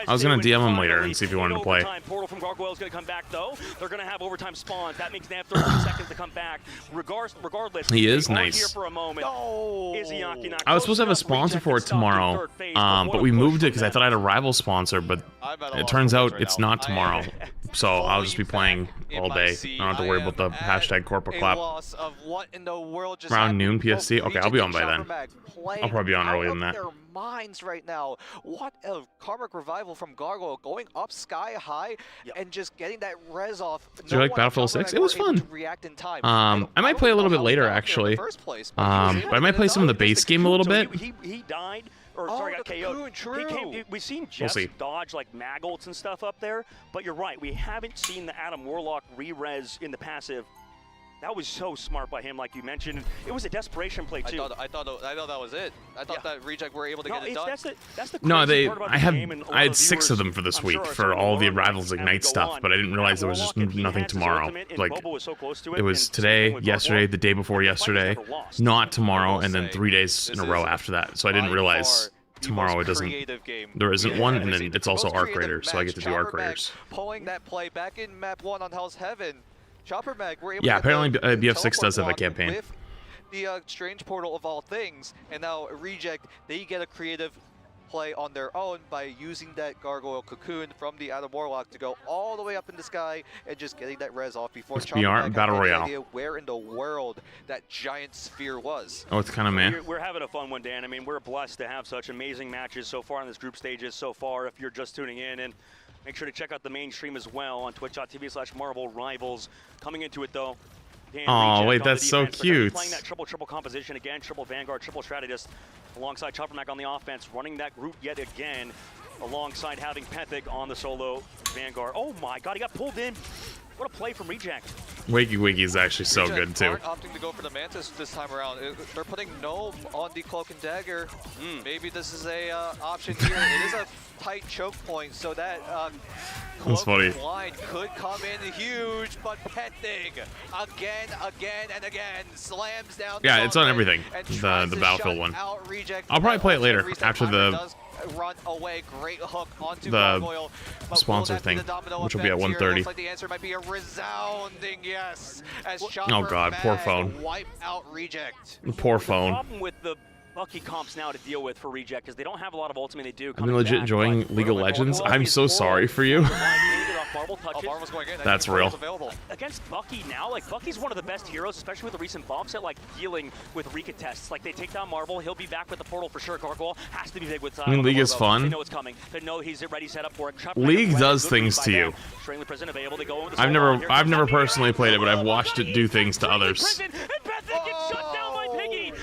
Speaker 1: I was gonna DM him later and see if he wanted to play.
Speaker 6: Portal from Gargoyle is gonna come back though. They're gonna have overtime spawns. That makes them have 30 seconds to come back. Regardless,
Speaker 1: he is
Speaker 6: here
Speaker 1: nice.
Speaker 6: for a moment.
Speaker 1: I was supposed to have a sponsor for it tomorrow, but we moved it because I thought I had a rival sponsor, but it turns out it's not tomorrow. So I'll just be playing all day. I don't have to worry about the hashtag corporate clap. Around noon PST? Okay, I'll be on by then. I'll probably be on earlier than that.
Speaker 5: Minds right now. What a karmic revival from Gargoyle, going up sky high and just getting that res off.
Speaker 1: Did you like Battlefield 6? It was fun. I might play a little bit later actually. But I might play some of the base game a little bit.
Speaker 6: He died. Or sorry, got KO'd. We've seen Jess dodge like mag ults and stuff up there, but you're right. We haven't seen the Adam Warlock re-res in the passive. That was so smart by him, like you mentioned. It was a desperation play too.
Speaker 5: I thought that was it. I thought that Reject were able to get it done.
Speaker 6: That's the
Speaker 1: no,
Speaker 6: part about
Speaker 1: I had 6 of them for this week for all the Rivals Ignite stuff, but I didn't realize there was just nothing tomorrow. Like it was today, yesterday, the day before yesterday, not tomorrow, and then 3 days in a row after that. So I didn't realize tomorrow there isn't one, and then it's also Arc Raiders, so I get to do Arc Raiders.
Speaker 5: Pulling that play back in map 1 on Hell's Heaven. Chopper Mag, we're able
Speaker 1: yeah,
Speaker 5: to
Speaker 1: apparently BF6 does have a campaign.
Speaker 5: With the Strange Portal of all things, and now Reject, they get a creative play on their own by using that Gargoyle Cocoon from the Adam Warlock to go all the way up in the sky and just getting that res off before Chopper Mag
Speaker 1: Battle
Speaker 5: had
Speaker 1: Royale.
Speaker 5: any idea where in the world that giant sphere was.
Speaker 1: Oh, it's kind of man.
Speaker 6: We're having a fun one, Dan. I mean, we're blessed to have such amazing matches so far in this group stages so far. If you're just tuning in, and make sure to check out the main stream as well on twitch.tv/Marvel Rivals. Coming into it though.
Speaker 1: Oh wait, that's so cute.
Speaker 6: Playing that triple composition again, triple Vanguard, triple Strategist, alongside Chopper Mac on the offense, running that group yet again, alongside having Pethic on the solo Vanguard. Oh my God, he got pulled in. What a play from Reject.
Speaker 1: Wiggy Wiggy is actually so good too.
Speaker 5: Opting to go for the Mantis this time around. They're putting Gnome on the Cloak and Dagger. Maybe this is a option here. It is a tight choke point, so that
Speaker 1: that's funny.
Speaker 5: Blind could come in huge, but Pethic again and again slams down.
Speaker 1: Yeah, it's on everything. The Battlefield one. I'll probably play it later after the
Speaker 5: run away. Great hook onto
Speaker 1: the sponsor thing, which will be at 1:30.
Speaker 5: Looks like the answer might be a resounding yes. As
Speaker 1: oh God, poor phone.
Speaker 5: Wipe out Reject.
Speaker 1: Poor phone.
Speaker 6: The problem with the Bucky comps now to deal with for Reject is they don't have a lot of ultimate. They do.
Speaker 1: I'm legit enjoying League of Legends. I'm so sorry for you. That's real.
Speaker 6: Against Bucky now, like Bucky's one of the best heroes, especially with the recent buffs at like dealing with recontests. Like they take down Marvel, he'll be back with the portal for sure. Gargoyle has to be big with
Speaker 1: I mean, League is fun.
Speaker 6: They know it's coming. They know he's ready, set up for it.
Speaker 1: League does things to you. I've never personally played it, but I've watched it do things to others.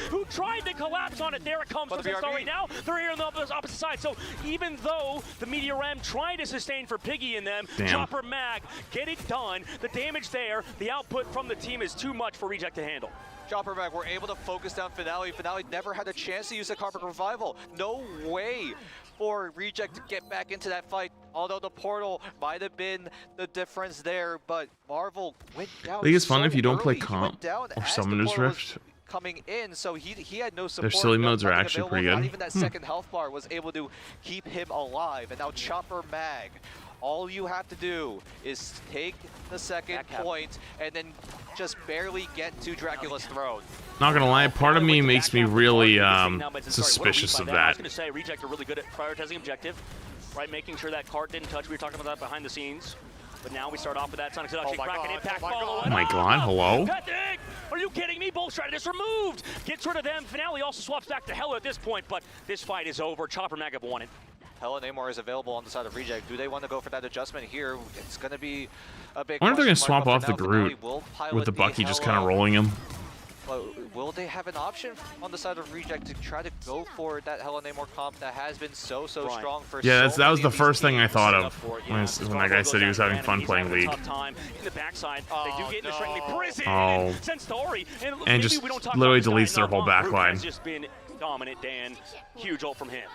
Speaker 6: Who tried to collapse on it. There it comes. Sorry, now they're here on the opposite side. So even though the Meteor M tried to sustain for Piggy in them, Chopper Mag get it done. The damage there, the output from the team is too much for Reject to handle.
Speaker 5: Chopper Mag were able to focus down Finale. Finale never had a chance to use the Karmic Revival. No way for Reject to get back into that fight. Although the portal might have been the difference there, but Marvel went down.
Speaker 1: League is fun if you don't
Speaker 5: early.
Speaker 1: play comp or Summoner's Rift.
Speaker 5: Coming in, so he had no support.
Speaker 1: Their silly modes are actually pretty good.
Speaker 5: Not even that second health bar was able to keep him alive. And now Chopper Mag, all you have to do is take the second point and then just barely get to Dracula's throne.
Speaker 1: Not gonna lie, part of me makes me really suspicious of that.
Speaker 6: I was gonna say Reject are really good at prioritizing objective, right? Making sure that cart didn't touch. We were talking about that behind the scenes. But now we start off with that Sonic Seduction, Kraken Impact follow.
Speaker 1: Oh my God, hello?
Speaker 6: Pethic! Are you kidding me? Both Strategists removed! Gets rid of them. Finale also swaps back to Hella at this point, but this fight is over. Chopper Mag have won it.
Speaker 5: Hella Namor is available on the side of Reject. Do they want to go for that adjustment here? It's going to be a big
Speaker 1: I wonder if they're going to swap off the Groot with the Bucky just kind of rolling him.
Speaker 5: But will they have an option on the side of Reject to try to go for that Hella Namor comp that has been so strong for
Speaker 1: Yeah,
Speaker 5: so
Speaker 1: that was
Speaker 5: many
Speaker 1: the
Speaker 5: of these
Speaker 1: first thing I
Speaker 5: teams?
Speaker 1: thought of when that guy said he was having fun playing League.
Speaker 6: Tough time in the backside. They do get in the friendly prison.
Speaker 1: Oh.
Speaker 6: Centauri,
Speaker 1: And just literally deletes their whole back line.
Speaker 6: Has just been dominant, Dan. Huge ult from him.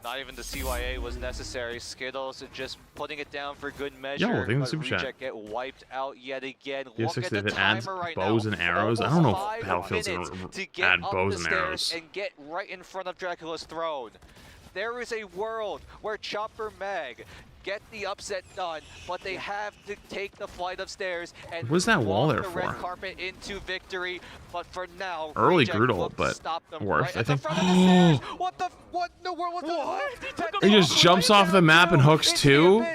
Speaker 5: Not even the CYA was necessary. Skittles just putting it down for good measure.
Speaker 1: Yo, thank you
Speaker 5: but
Speaker 1: super chat.
Speaker 5: Reject get wiped out yet again.
Speaker 1: Tier
Speaker 5: Look
Speaker 1: 6
Speaker 5: at the
Speaker 1: if it adds
Speaker 5: timer right
Speaker 1: bows
Speaker 5: now.
Speaker 1: and arrows. I
Speaker 5: Almost
Speaker 1: don't know if
Speaker 5: 5
Speaker 1: Battlefield's
Speaker 5: minutes
Speaker 1: gonna
Speaker 5: to get
Speaker 1: add
Speaker 5: up
Speaker 1: bows
Speaker 5: the
Speaker 1: and
Speaker 5: stairs
Speaker 1: arrows.
Speaker 5: and get right in front of Dracula's throne. There is a world where Chopper Mag get the upset done, but they have to take the flight of stairs and
Speaker 1: What is that wall
Speaker 5: walk
Speaker 1: there
Speaker 5: the
Speaker 1: for?
Speaker 5: red carpet into victory. But for now,
Speaker 1: Early
Speaker 5: Reject
Speaker 1: Groodle,
Speaker 5: look to
Speaker 1: but
Speaker 5: stop them
Speaker 1: worth,
Speaker 5: right
Speaker 1: I
Speaker 5: at the
Speaker 1: think.
Speaker 5: front of the stairs. What in the world was that?
Speaker 1: He just jumps off the map and hooks two?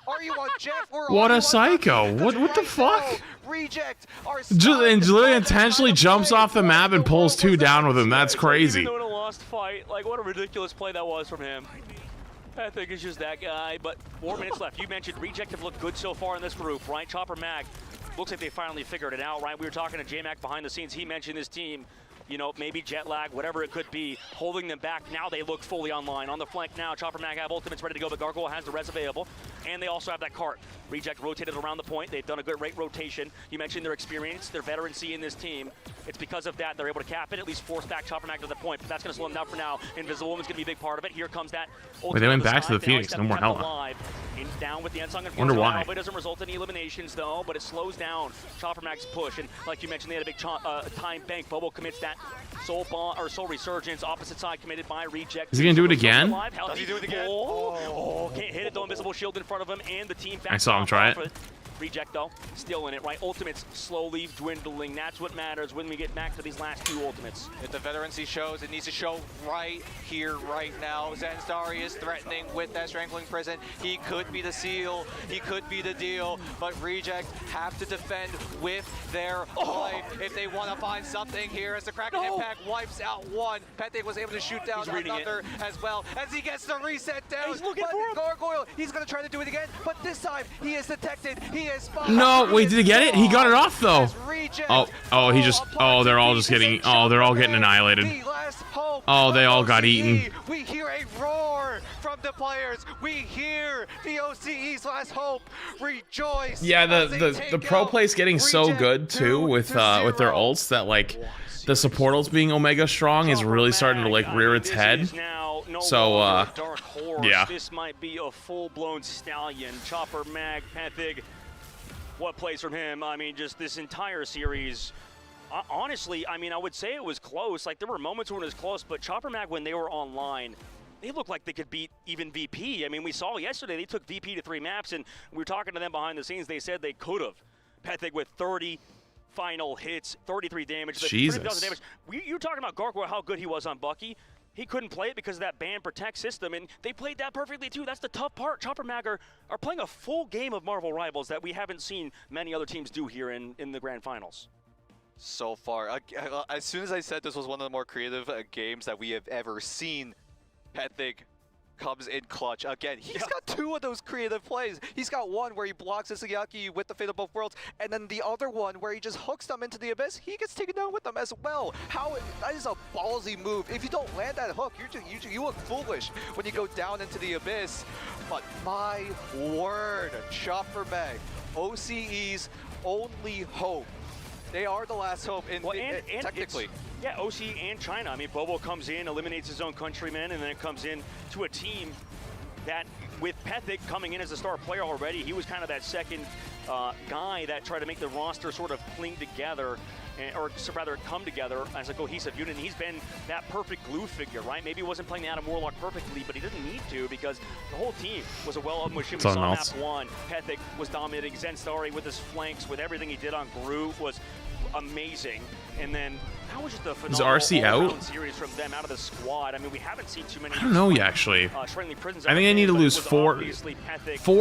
Speaker 5: Are you on Jeff or
Speaker 1: What
Speaker 5: are
Speaker 1: a
Speaker 5: you on
Speaker 1: psycho.
Speaker 5: Bucky?
Speaker 1: What the
Speaker 5: Right
Speaker 1: fuck?
Speaker 5: now, Reject are
Speaker 1: And literally intentionally jumps off the map and pulls two down with him. That's crazy.
Speaker 6: Even though in a lost fight, like what a ridiculous play that was from him. I think it's just that guy, but 4 minutes left. You mentioned Reject have looked good so far in this group, right? Chopper Mag, looks like they finally figured it out, right? We were talking to J-Mac behind the scenes. He mentioned his team, you know, maybe jet lag, whatever it could be, holding them back. Now they look fully online. On the flank now, Chopper Mag have ultimates ready to go, but Gargoyle has the res available, and they also have that cart. Reject rotated around the point. They've done a good rate rotation. You mentioned their experience, their veterancy in this team. It's because of that they're able to cap it, at least force back Chopper Mag to the point, but that's going to slow them down for now. Invisible Woman's going to be a big part of it. Here comes that.
Speaker 1: Wait, they went back to the
Speaker 6: They
Speaker 1: Phoenix. No more Hella.
Speaker 6: Down with the Unsung.
Speaker 1: Wonder why.
Speaker 6: It doesn't result in any eliminations though, but it slows down Chopper Mag's push. And like you mentioned, they had a big time bank. Bobo commits that soul bomb or soul resurgence. Opposite side committed by Reject.
Speaker 1: Is he gonna do it again?
Speaker 5: Does he do it again?
Speaker 6: Oh, can't hit it though. Invisible shield in front of him, and the team back.
Speaker 1: I saw him try it.
Speaker 6: Reject though, still in it, right? Ultimates slowly dwindling. That's what matters when we get back to these last two ultimates.
Speaker 5: If the veterancy shows, it needs to show right here, right now. Zanzari is threatening with that strangling prison. He could be the seal, he could be the deal, but Reject have to defend with their life if they want to find something here as the Kraken Impact wipes out one. Pete was able to shoot down another as well as he gets the reset down.
Speaker 6: He's looking for him.
Speaker 5: Gargoyle, he's going to try to do it again, but this time he is detected. He is spotted.
Speaker 1: No, wait, did he get it? He got it off though.
Speaker 5: As Reject
Speaker 1: He just, they're all just getting, they're all getting annihilated.
Speaker 5: The last hope
Speaker 1: Oh, they all got
Speaker 5: OCE.
Speaker 1: eaten.
Speaker 5: We hear a roar from the players. We hear the OCE's last hope. Rejoice.
Speaker 1: Yeah,
Speaker 5: as they
Speaker 1: the
Speaker 5: take
Speaker 1: pro
Speaker 5: out
Speaker 1: play's getting so
Speaker 5: Reject
Speaker 1: good too with their
Speaker 5: 2-0.
Speaker 1: ults that like the support ults being Omega strong is really starting to like rear its head. So
Speaker 6: Dark Horse.
Speaker 1: yeah.
Speaker 6: This might be a full-blown stallion. Chopper Mag, Panthig. What plays from him? I mean, just this entire series. Honestly, I mean, I would say it was close. Like, there were moments when it was close, but Chopper Mag, when they were online, they looked like they could beat even VP. I mean, we saw yesterday they took VP to 3 maps, and we were talking to them behind the scenes. They said they could have. Panthig with 30 final hits, 33 damage.
Speaker 1: Jesus.
Speaker 6: 30,000 damage. You're talking about Gargoyle, how good he was on Bucky. He couldn't play it because of that ban protect system, and they played that perfectly too. That's the tough part. Chopper Mag are playing a full game of Marvel Rivals that we haven't seen many other teams do here in the Grand Finals.
Speaker 5: So far, as soon as I said this was one of the more creative games that we have ever seen, Panthig comes in clutch again. He's got 2 of those creative plays. He's got one where he blocks Isayaki with the Fate of Both Worlds, and then the other one where he just hooks them into the abyss. He gets taken down with them as well. That is a ballsy move. If you don't land that hook, you look foolish when you go down into the abyss. But my word, Chopper Mag, OCE's only hope. They are the last hope, technically.
Speaker 6: Yeah, OC and China. I mean, Bobo comes in, eliminates his own countrymen, and then it comes in to a team that, with Panthig coming in as a star player already, he was kind of that second guy that tried to make the roster sort of cling together, or rather come together as a cohesive unit. And he's been that perfect glue figure, right? Maybe he wasn't playing the Adam Warlock perfectly, but he didn't need to because the whole team was a well-oiled machine. We saw map 1. Panthig was dominating. Zenstari with his flanks, with everything he did on Groot was amazing. And then that was just a phenomenal
Speaker 1: RC out?
Speaker 6: series from them out of the squad. I mean, we haven't seen too many.
Speaker 1: I don't know yet, actually.
Speaker 6: Friendly prisons.
Speaker 1: I think I need to lose four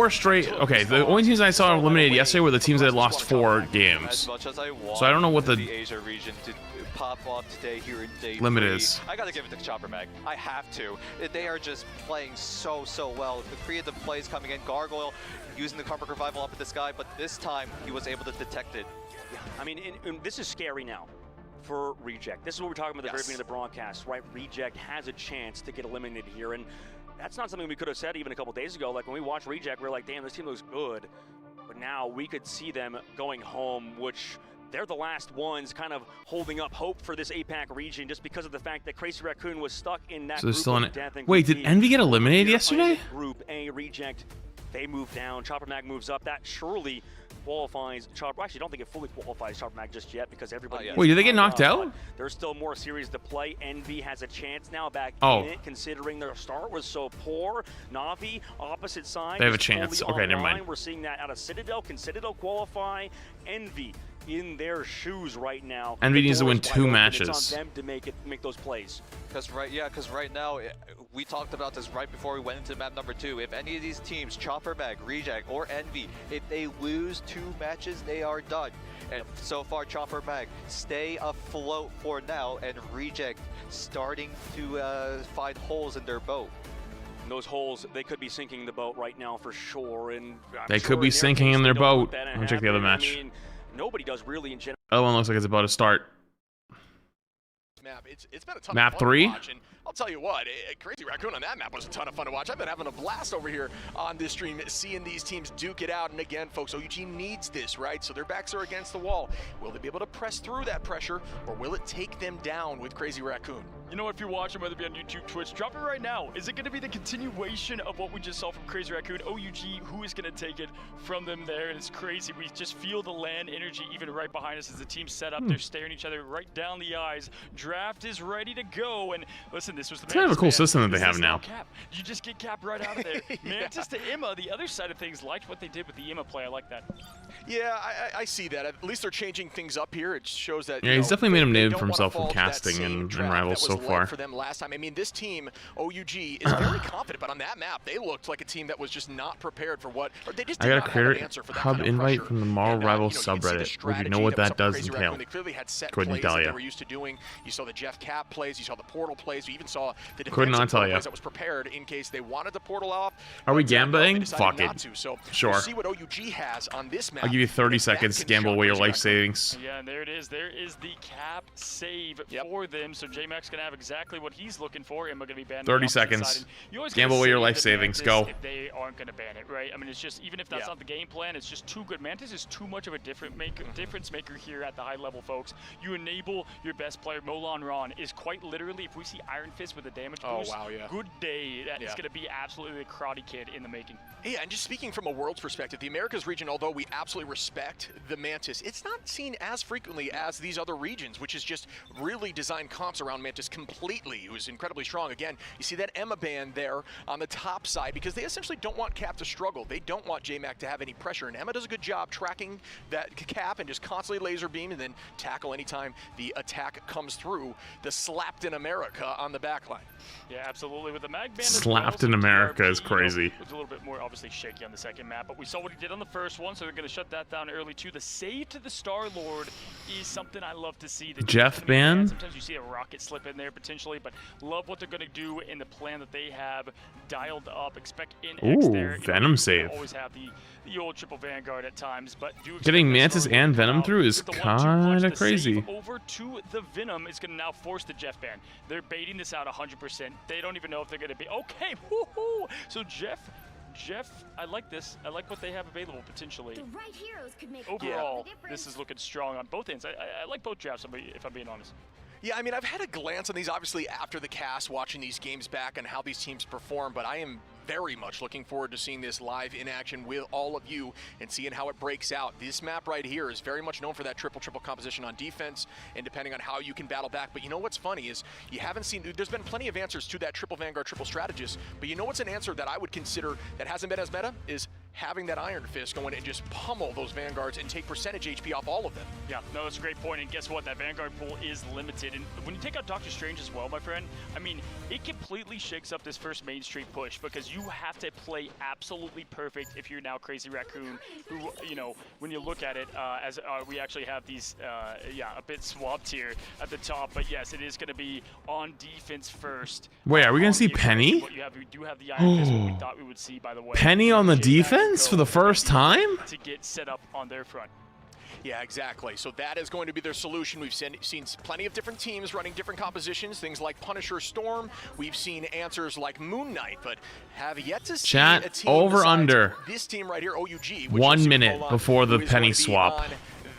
Speaker 1: straight. Okay, the only teams I saw eliminated yesterday were the teams that had lost 4 games.
Speaker 5: As much as I want
Speaker 1: So I don't know what the
Speaker 5: Asia region to pop off today here in day
Speaker 1: limit
Speaker 5: 3.
Speaker 1: is.
Speaker 5: I gotta give it to Chopper Mag. I have to. They are just playing so well. The creative plays coming in. Gargoyle using the Karmic Revival up at the sky, but this time he was able to detect it.
Speaker 6: I mean, and this is scary now. for Reject. This is what we're talking about at the very
Speaker 3: Yes.
Speaker 6: beginning of the broadcast, right? Reject has a chance to get eliminated here, and that's not something we could have said even a couple days ago. Like when we watched Reject, we were like, damn, this team looks good. But now we could see them going home, which they're the last ones kind of holding up hope for this APAC region just because of the fact that Crazy Raccoon was stuck in that
Speaker 1: So they're
Speaker 6: group
Speaker 1: still in
Speaker 6: of
Speaker 1: it.
Speaker 6: death and
Speaker 1: Wait,
Speaker 6: group
Speaker 1: did
Speaker 6: B.
Speaker 1: Envy get eliminated
Speaker 6: Here
Speaker 1: yesterday?
Speaker 6: in Group A, Reject, they move down. Chopper Mag moves up. That surely qualifies Chopper. Well, actually, I don't think it fully qualifies Chopper Mag just yet because everybody.
Speaker 5: yet.
Speaker 6: is
Speaker 1: Wait, did they get
Speaker 6: knocked
Speaker 1: knocked
Speaker 6: off,
Speaker 1: out?
Speaker 6: but there's still more series to play. Envy has a chance now back
Speaker 1: Oh.
Speaker 6: in it, considering their start was so poor. Navi, opposite side.
Speaker 1: They have a
Speaker 6: is fully
Speaker 1: chance. Okay, never
Speaker 6: online.
Speaker 1: mind.
Speaker 6: We're seeing that out of Citadel. Can Citadel qualify? Envy in their shoes right now.
Speaker 1: Envy
Speaker 6: The
Speaker 1: needs to
Speaker 6: door
Speaker 1: win
Speaker 6: is wide
Speaker 1: 2
Speaker 6: open.
Speaker 1: matches.
Speaker 6: It's on them to make those plays.
Speaker 5: Because right now, we talked about this right before we went into map number 2. If any of these teams, Chopper Mag, Reject, or Envy, if they lose 2 matches, they are done. And so far, Chopper Mag stay afloat for now, and Reject starting to find holes in their boat.
Speaker 6: And those holes, they could be sinking the boat right now for sure. And I'm
Speaker 1: They
Speaker 6: sure
Speaker 1: could be
Speaker 6: in
Speaker 1: sinking
Speaker 6: case
Speaker 1: in
Speaker 6: they
Speaker 1: their
Speaker 6: don't want
Speaker 1: boat.
Speaker 6: that to
Speaker 1: Let me check the other
Speaker 6: happen.
Speaker 1: match.
Speaker 6: I mean, nobody does really in general.
Speaker 1: Other one looks like it's about to start.
Speaker 3: Map. It's been a ton
Speaker 1: Map
Speaker 3: of fun
Speaker 1: 3?
Speaker 3: to watch, and I'll tell you what, Crazy Raccoon on that map was a ton of fun to watch. I've been having a blast over here on this stream, seeing these teams duke it out. And again, folks, OUG needs this, right? So their backs are against the wall. Will they be able to press through that pressure, or will it take them down with Crazy Raccoon?
Speaker 4: You know, if you're watching, whether it be on YouTube, Twitch, drop it right now. Is it going to be the continuation of what we just saw from Crazy Raccoon? OUG, who is going to take it from them there? And it's crazy. We just feel the land energy even right behind us as the team set up. They're staring each other right down the eyes. Draft is ready to go. And listen, this was the
Speaker 1: It's kind of a cool system that they have now.
Speaker 4: Cap. You just get Cap right out of there. Mantis to Imma, the other side of things, liked what they did with the Imma play. I like that.
Speaker 3: Yeah, I see that. At least they're changing things up here. It shows that.
Speaker 1: Yeah,
Speaker 3: you
Speaker 1: he's
Speaker 3: know,
Speaker 1: definitely made him
Speaker 3: they
Speaker 1: named
Speaker 3: don't
Speaker 1: for
Speaker 3: wanna
Speaker 1: himself
Speaker 3: fall
Speaker 1: in
Speaker 3: to that
Speaker 1: casting
Speaker 3: same
Speaker 1: and
Speaker 3: trap
Speaker 1: Rivals
Speaker 3: that
Speaker 1: so
Speaker 3: was led
Speaker 1: far.
Speaker 3: for them last time. I mean, this team, OUG, is very confident, but on that map, they looked like a team that was just not prepared for what. Or they just
Speaker 1: I
Speaker 3: did
Speaker 1: got a
Speaker 3: not have an
Speaker 1: creator
Speaker 3: answer for that
Speaker 1: hub
Speaker 3: kind of
Speaker 1: invite
Speaker 3: pressure.
Speaker 1: from the Marvel
Speaker 3: And,
Speaker 1: Rivals
Speaker 3: you can see the
Speaker 1: subreddit. Would you
Speaker 3: strategy
Speaker 1: know what
Speaker 3: was
Speaker 1: that
Speaker 3: up for
Speaker 1: does
Speaker 3: Crazy
Speaker 1: entail?
Speaker 3: Raccoon. They clearly had set
Speaker 1: Couldn't
Speaker 3: plays
Speaker 1: tell
Speaker 3: that
Speaker 1: ya.
Speaker 3: they were used to doing. You saw the Jeff Cap plays, you saw the portal plays, you even saw the
Speaker 1: Could not
Speaker 3: defensive
Speaker 1: tell
Speaker 3: plays
Speaker 1: ya.
Speaker 3: that was prepared in case they wanted the portal off.
Speaker 1: Are we
Speaker 3: but, they
Speaker 1: gambling?
Speaker 3: decided
Speaker 1: Fuck
Speaker 3: not
Speaker 1: it.
Speaker 3: to. So
Speaker 1: Sure.
Speaker 3: we'll see what OUG has on this map.
Speaker 1: I'll give you 30
Speaker 3: If that
Speaker 1: seconds to
Speaker 3: can
Speaker 1: gamble
Speaker 3: shock
Speaker 1: away your
Speaker 3: Crazy
Speaker 1: life
Speaker 3: Raccoon.
Speaker 1: savings.
Speaker 4: Yeah, and there it is. There is the Cap save for them. So J-Max going to have exactly what he's looking for. Emma going to be banned.
Speaker 1: 30
Speaker 4: on the opposite
Speaker 1: seconds.
Speaker 4: side. And you always
Speaker 1: Gamble
Speaker 4: gotta
Speaker 1: away your
Speaker 4: save
Speaker 1: life
Speaker 4: the
Speaker 1: savings.
Speaker 4: Mantis
Speaker 1: Go.
Speaker 4: If they aren't going to ban it, right? I mean, it's just, even if that's not the game plan, it's just too good. Mantis is too much of a difference maker here at the high level, folks. You enable your best player. Molan Ron is quite literally, if we see Iron Fist with a damage boost,
Speaker 3: wow, yeah.
Speaker 4: good day. That is going to be absolutely a Karate Kid in the making.
Speaker 3: Yeah, and just speaking from a world's perspective, the Americas region, although we absolutely respect the Mantis, it's not seen as frequently as these other regions, which is just really designed comps around Mantis completely. It was incredibly strong. Again, you see that Emma band there on the top side because they essentially don't want Cap to struggle. They don't want J-Mac to have any pressure, and Emma does a good job tracking that Cap and just constantly laser beam and then tackle anytime the attack comes through. The slapped in America on the backline.
Speaker 4: Yeah, absolutely. With the mag ban as
Speaker 1: Slapped
Speaker 4: well,
Speaker 1: in
Speaker 4: so
Speaker 1: America
Speaker 4: TRP,
Speaker 1: is crazy.
Speaker 4: You know, was a little bit more obviously shaky on the second map, but we saw what he did on the first one, so they're going to shut that down early too. The save to the Star-Lord is something I love to see. The
Speaker 1: Jeff ban?
Speaker 4: Sometimes you see a rocket slip in there potentially, but love what they're going to do in the plan that they have dialed up. Expect in X
Speaker 1: Ooh,
Speaker 4: there.
Speaker 1: Venom
Speaker 4: You
Speaker 1: save.
Speaker 4: always have the old triple Vanguard at times, but do expect
Speaker 1: Getting
Speaker 4: that
Speaker 1: Mantis
Speaker 4: Star-Lord
Speaker 1: and
Speaker 4: to come
Speaker 1: Venom
Speaker 4: out
Speaker 1: through is
Speaker 4: with the 1-2 punch.
Speaker 1: kinda
Speaker 4: The
Speaker 1: crazy.
Speaker 4: save over to the Venom is going to now force the Jeff ban. They're baiting this out 100%. They don't even know if they're going to be okay. Woohoo! So Jeff, I like this. I like what they have available potentially.
Speaker 7: The right heroes could make
Speaker 4: Overall,
Speaker 7: the difference.
Speaker 4: this is looking strong on both ends. I like both drafts, if I'm being honest.
Speaker 3: Yeah, I mean, I've had a glance on these, obviously, after the cast, watching these games back and how these teams perform, but I am very much looking forward to seeing this live in action with all of you and seeing how it breaks out. This map right here is very much known for that triple composition on defense and depending on how you can battle back. But you know what's funny is you haven't seen, there's been plenty of answers to that triple Vanguard, triple strategist, but you know what's an answer that I would consider that hasn't been as meta is having that Iron Fist go in and just pummel those Vanguards and take percentage HP off all of them.
Speaker 4: Yeah, no, that's a great point. And guess what? That Vanguard pool is limited. And when you take out Doctor Strange as well, my friend, I mean, it completely shakes up this first Main Street push because you have to play absolutely perfect if you're now Crazy Raccoon, who, you know, when you look at it, as we actually have these, a bit swapped here at the top. But yes, it is going to be on defense first.
Speaker 1: Wait, are we going to see
Speaker 4: The
Speaker 1: Penny?
Speaker 4: what you have, we do have the Iron Fist, what we thought we would see, by the way.
Speaker 1: Penny on the
Speaker 4: J-Mac
Speaker 1: defense
Speaker 4: go
Speaker 1: for the first time?
Speaker 4: to get set up on their front.
Speaker 3: Yeah, exactly. So that is going to be their solution. We've seen plenty of different teams running different compositions, things like Punisher Storm. We've seen answers like Moon Knight, but have yet to see
Speaker 1: Chat,
Speaker 3: a team
Speaker 1: over
Speaker 3: besides
Speaker 1: under.
Speaker 3: this team right here, OUG.
Speaker 1: 1 minute before the penny swap.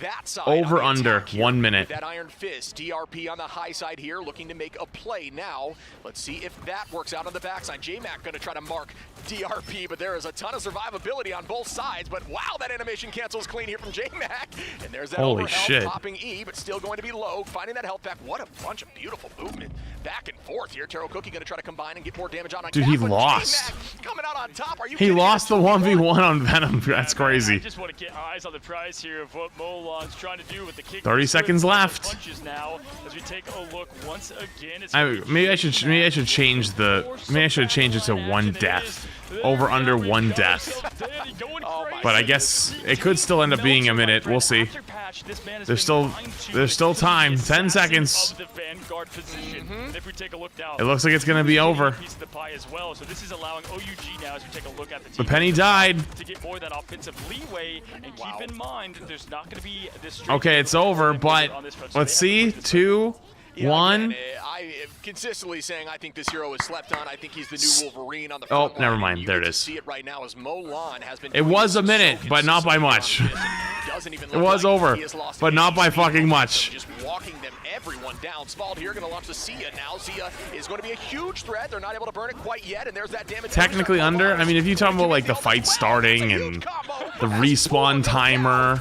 Speaker 3: That side,
Speaker 1: Over under 1 minute.
Speaker 3: That Iron Fist, DRP on the high side here, looking to make a play now. Let's see if that works out on the backside. J-Mac going to try to mark DRP, but there is a ton of survivability on both sides. But wow, that animation cancels clean here from J-Mac. And there's that
Speaker 1: Holy
Speaker 3: overhealth,
Speaker 1: shit.
Speaker 3: popping E, but still going to be low. Finding that health pack. What a bunch of beautiful movement back and forth here. Taro Cookie going to try to combine and get more damage on
Speaker 1: Dude, he
Speaker 3: Cap, but
Speaker 1: lost.
Speaker 3: J-Mac coming out on top. Are you
Speaker 1: He
Speaker 3: kidding me?
Speaker 1: lost the 1v1 on Venom. That's
Speaker 4: I
Speaker 1: crazy.
Speaker 4: just want to get eyes on the prize here of what Molan's trying to do with the kick.
Speaker 1: 30 seconds left.
Speaker 4: Punches now as we take a look once again. It's
Speaker 1: Maybe I should change it to 1 death. Over under 1 death. But I guess it could still end up being a minute. We'll see. There's still time. 10 seconds.
Speaker 4: If we take a look now,
Speaker 1: It looks like it's gonna be over.
Speaker 4: piece of the pie as well. So this is allowing OUG now as we take a look at the
Speaker 1: The
Speaker 4: team
Speaker 1: penny died.
Speaker 4: to get more of that offensive leeway, and keep in mind that there's not going to be this.
Speaker 1: Okay, it's over, but let's see. 2,
Speaker 3: Yeah,
Speaker 1: 1.
Speaker 3: again, I am consistently saying I think this hero is slept on. I think he's the new Wolverine on the
Speaker 1: Oh,
Speaker 3: front
Speaker 1: never
Speaker 3: line.
Speaker 1: mind.
Speaker 3: You
Speaker 1: There
Speaker 3: get
Speaker 1: it
Speaker 3: to
Speaker 1: is.
Speaker 3: See it right now as Molan has been.
Speaker 1: It was a
Speaker 3: doing
Speaker 1: minute,
Speaker 3: so
Speaker 1: but not by much.
Speaker 3: consistently on this. Doesn't even
Speaker 1: It
Speaker 3: look
Speaker 1: was
Speaker 3: like
Speaker 1: over,
Speaker 3: he has lost
Speaker 1: but
Speaker 3: any
Speaker 1: not by
Speaker 3: speed.
Speaker 1: fucking much.
Speaker 3: Just walking them everyone down. Spald here going to launch the Sia now. Sia is going to be a huge threat. They're not able to burn it quite yet, and there's that damage.
Speaker 1: Technically under. I mean, if you talk about like the fight starting and the respawn timer,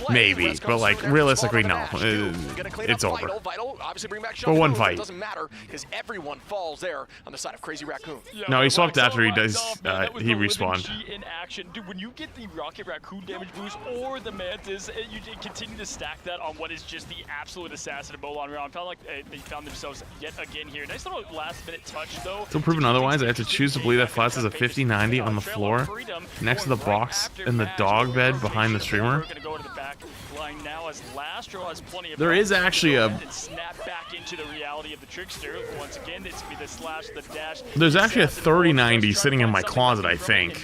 Speaker 1: maybe, but like realistically, no. It's over.
Speaker 3: Vital, obviously bring back
Speaker 1: For one
Speaker 3: Sean Moon, but
Speaker 1: fight.
Speaker 3: It doesn't matter because everyone falls there on the side of Crazy Raccoon.
Speaker 1: No, he swapped after he does.
Speaker 4: That was
Speaker 1: He
Speaker 4: the living
Speaker 1: respawned.
Speaker 4: G in action, dude. When you get the Rocket Raccoon damage boost or the Mantis, you continue to stack that on what is just the absolute assassin of Molan round. Felt like they found themselves yet again here. Nice little last-minute touch though.
Speaker 1: Until proven otherwise, I have to choose to believe that Flats has a 50-90 on the floor next to the box in the dog bed behind the streamer.
Speaker 4: We're gonna go to the back line now as Lastro has plenty of.
Speaker 1: There is actually a.
Speaker 4: And snap back into the reality of the trickster. Once again, it's gonna be the slash, the dash.
Speaker 1: There's actually a 3090 sitting in my closet, I think.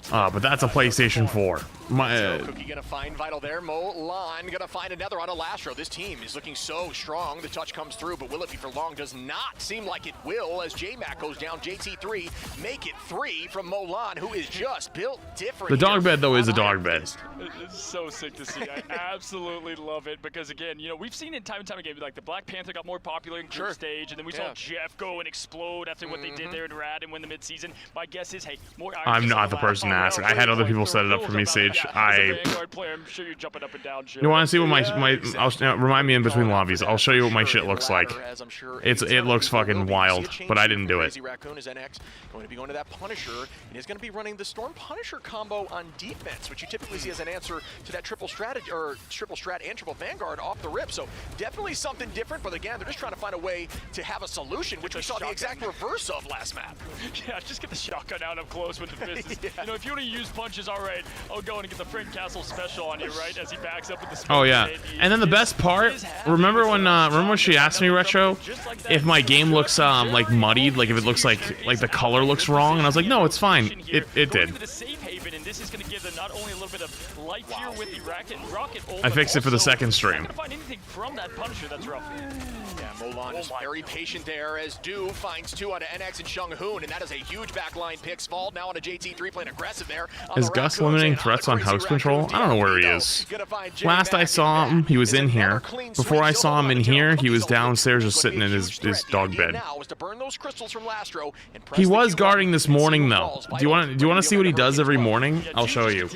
Speaker 1: But that's a PlayStation 4.
Speaker 3: Cookie gonna find Vital there. Molan gonna find another on a Lastro. This team is looking so strong. The touch comes through, but will it be for long? Does not seem like it will as J-Mac goes down. JT3 make it 3 from Molan, who is just built different.
Speaker 1: The dog
Speaker 3: here
Speaker 1: bed though is a
Speaker 3: on
Speaker 1: dog
Speaker 3: Iron
Speaker 1: bed.
Speaker 3: Fist.
Speaker 4: It's so sick to see. I absolutely love it because again, you know, we've seen it time and time again. Like the Black Panther got more popular in group stage, and then we saw Jeff go and explode after what they did there in Rad and win the midseason. My guess is, hey, more.
Speaker 1: I'm not the person to ask. I had other people set it up for me, Sage.
Speaker 4: Player, I'm sure you're jumping up and down.
Speaker 1: You want to see what my remind me in between lobbies? I'll show you what my shit looks like. It looks fucking wild, but I didn't do it.
Speaker 3: Crazy Raccoon is NX going to be going to that Punisher, and he's going to be running the Storm Punisher combo on defense, which you typically see as an answer to that triple strategy or triple strat and triple Vanguard off the rip. So definitely something different. But again, they're just trying to find a way to have a solution, which we saw the exact reverse of last map.
Speaker 4: Yeah, just get the shotgun out up close with the fists. You know, if you want to use punches, all right, I'll go and get the Friend Castle special on you, right? As he backs up with the.
Speaker 1: Oh yeah, and then the best part, remember when she asked me, Retro, if my game looks like muddied, like if it looks like the color looks wrong, and I was like, no, it's fine. It did. I fixed it for the second stream.
Speaker 3: Yeah, Molan is very patient there as Do finds 2 onto NX and Shung Hoon, and that is a huge backline pick. Spald now onto JT3 playing aggressive there.
Speaker 1: Is Gus limiting threats on house control? I don't know where he is. Last I saw him, he was in here. Before I saw him in here, he was downstairs just sitting in his dog bed. He was guarding this morning though. Do you want to see what he does every morning? I'll show you.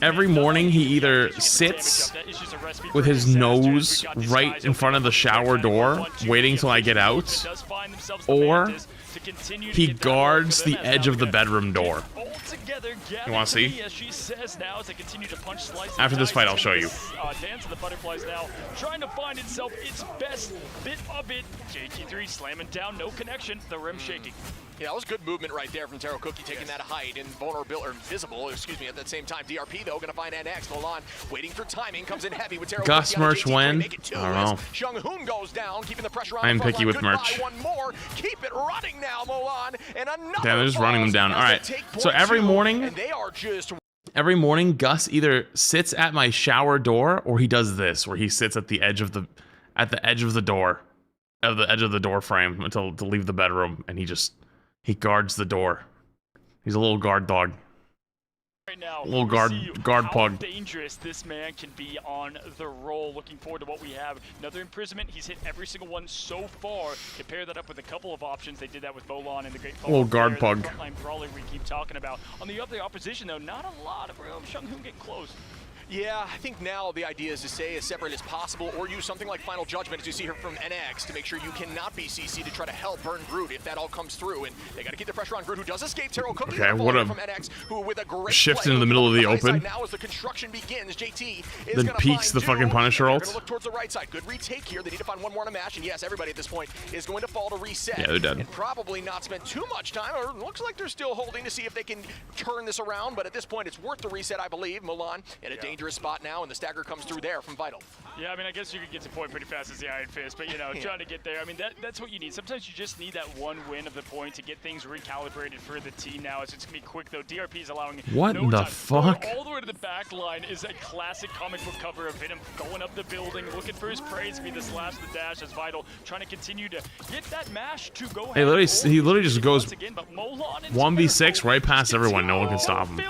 Speaker 1: Every morning he either sits with his nose right in front of the shower door, waiting till I get out, or he guards the edge of the bedroom door. You want to see? After this fight, I'll show you.
Speaker 4: Dance of the Butterflies now, trying to find itself its best bit of it. JT3 slamming down, no connection, the rim shaking.
Speaker 3: Yeah, that was good movement right there from Taro Cookie, taking that height and vulnerable or invisible, excuse me, at that same time. DRP though gonna find NX. Molan waiting for timing, comes in heavy with Taro
Speaker 1: Gus
Speaker 3: Cookie.
Speaker 1: merch when? I don't know.
Speaker 3: Shung Hoon goes down, keeping the pressure on.
Speaker 1: I'm picky with merch.
Speaker 3: One more, keep it running now, Molan, and another.
Speaker 1: Damn, they're just running them down. All right. So every morning,
Speaker 3: and they are just
Speaker 1: Every morning, Gus either sits at my shower door or he does this, where he sits at the edge of the door, frame until to leave the bedroom, and he guards the door. He's a little guard dog.
Speaker 4: Right now,
Speaker 1: little guard
Speaker 4: how
Speaker 1: pug.
Speaker 4: dangerous this man can be on the roll. Looking forward to what we have. Another imprisonment. He's hit every single one so far. Compare that up with a couple of options. They did that with Molan and the great
Speaker 1: little guard pug.
Speaker 4: Frontline brawler we keep talking about. On the other opposition, though, not a lot of room. Shunghoon getting close.
Speaker 3: Yeah, I think now the idea is to stay as separate as possible or use something like Final Judgment, as you see here from NX, to make sure you cannot be CC to try to help burn Groot if that all comes through. And they got to keep the pressure on Groot, who does escape. Taro cooking
Speaker 1: okay, what a
Speaker 3: from NX, who with a great
Speaker 1: shift into the middle of the open.
Speaker 3: Now as the construction begins, JT is
Speaker 1: then
Speaker 3: gonna
Speaker 1: peeks the fucking Punisher ult.
Speaker 3: Look towards the right side. Good retake here. They need to find one more on a match, and yes, everybody at this point is going to fall to reset.
Speaker 1: Yeah, they're dead.
Speaker 3: And probably not spend too much time, or it looks like they're still holding to see if they can turn this around, but at this point it's worth the reset, I believe. Molan in a dangerous spot now, and the stagger comes through there from Vital.
Speaker 4: Yeah, I mean, I guess you could get to point pretty fast as the Iron Fist, but, you know, trying to get there. I mean, that's what you need. Sometimes you just need that one win of the point to get things recalibrated for the team now. It's just going to be quick, though. DRP is allowing
Speaker 1: what
Speaker 4: no
Speaker 1: the
Speaker 4: time.
Speaker 1: fuck?
Speaker 4: All the way to the back line is a classic comic book cover of Venom going up the building, looking for his prey to be the slash, the dash as Vital, trying to continue to get that mash to go ahead.
Speaker 1: He literally just goes
Speaker 4: again, but Molan
Speaker 1: 1v6 right past everyone. No one can stop him.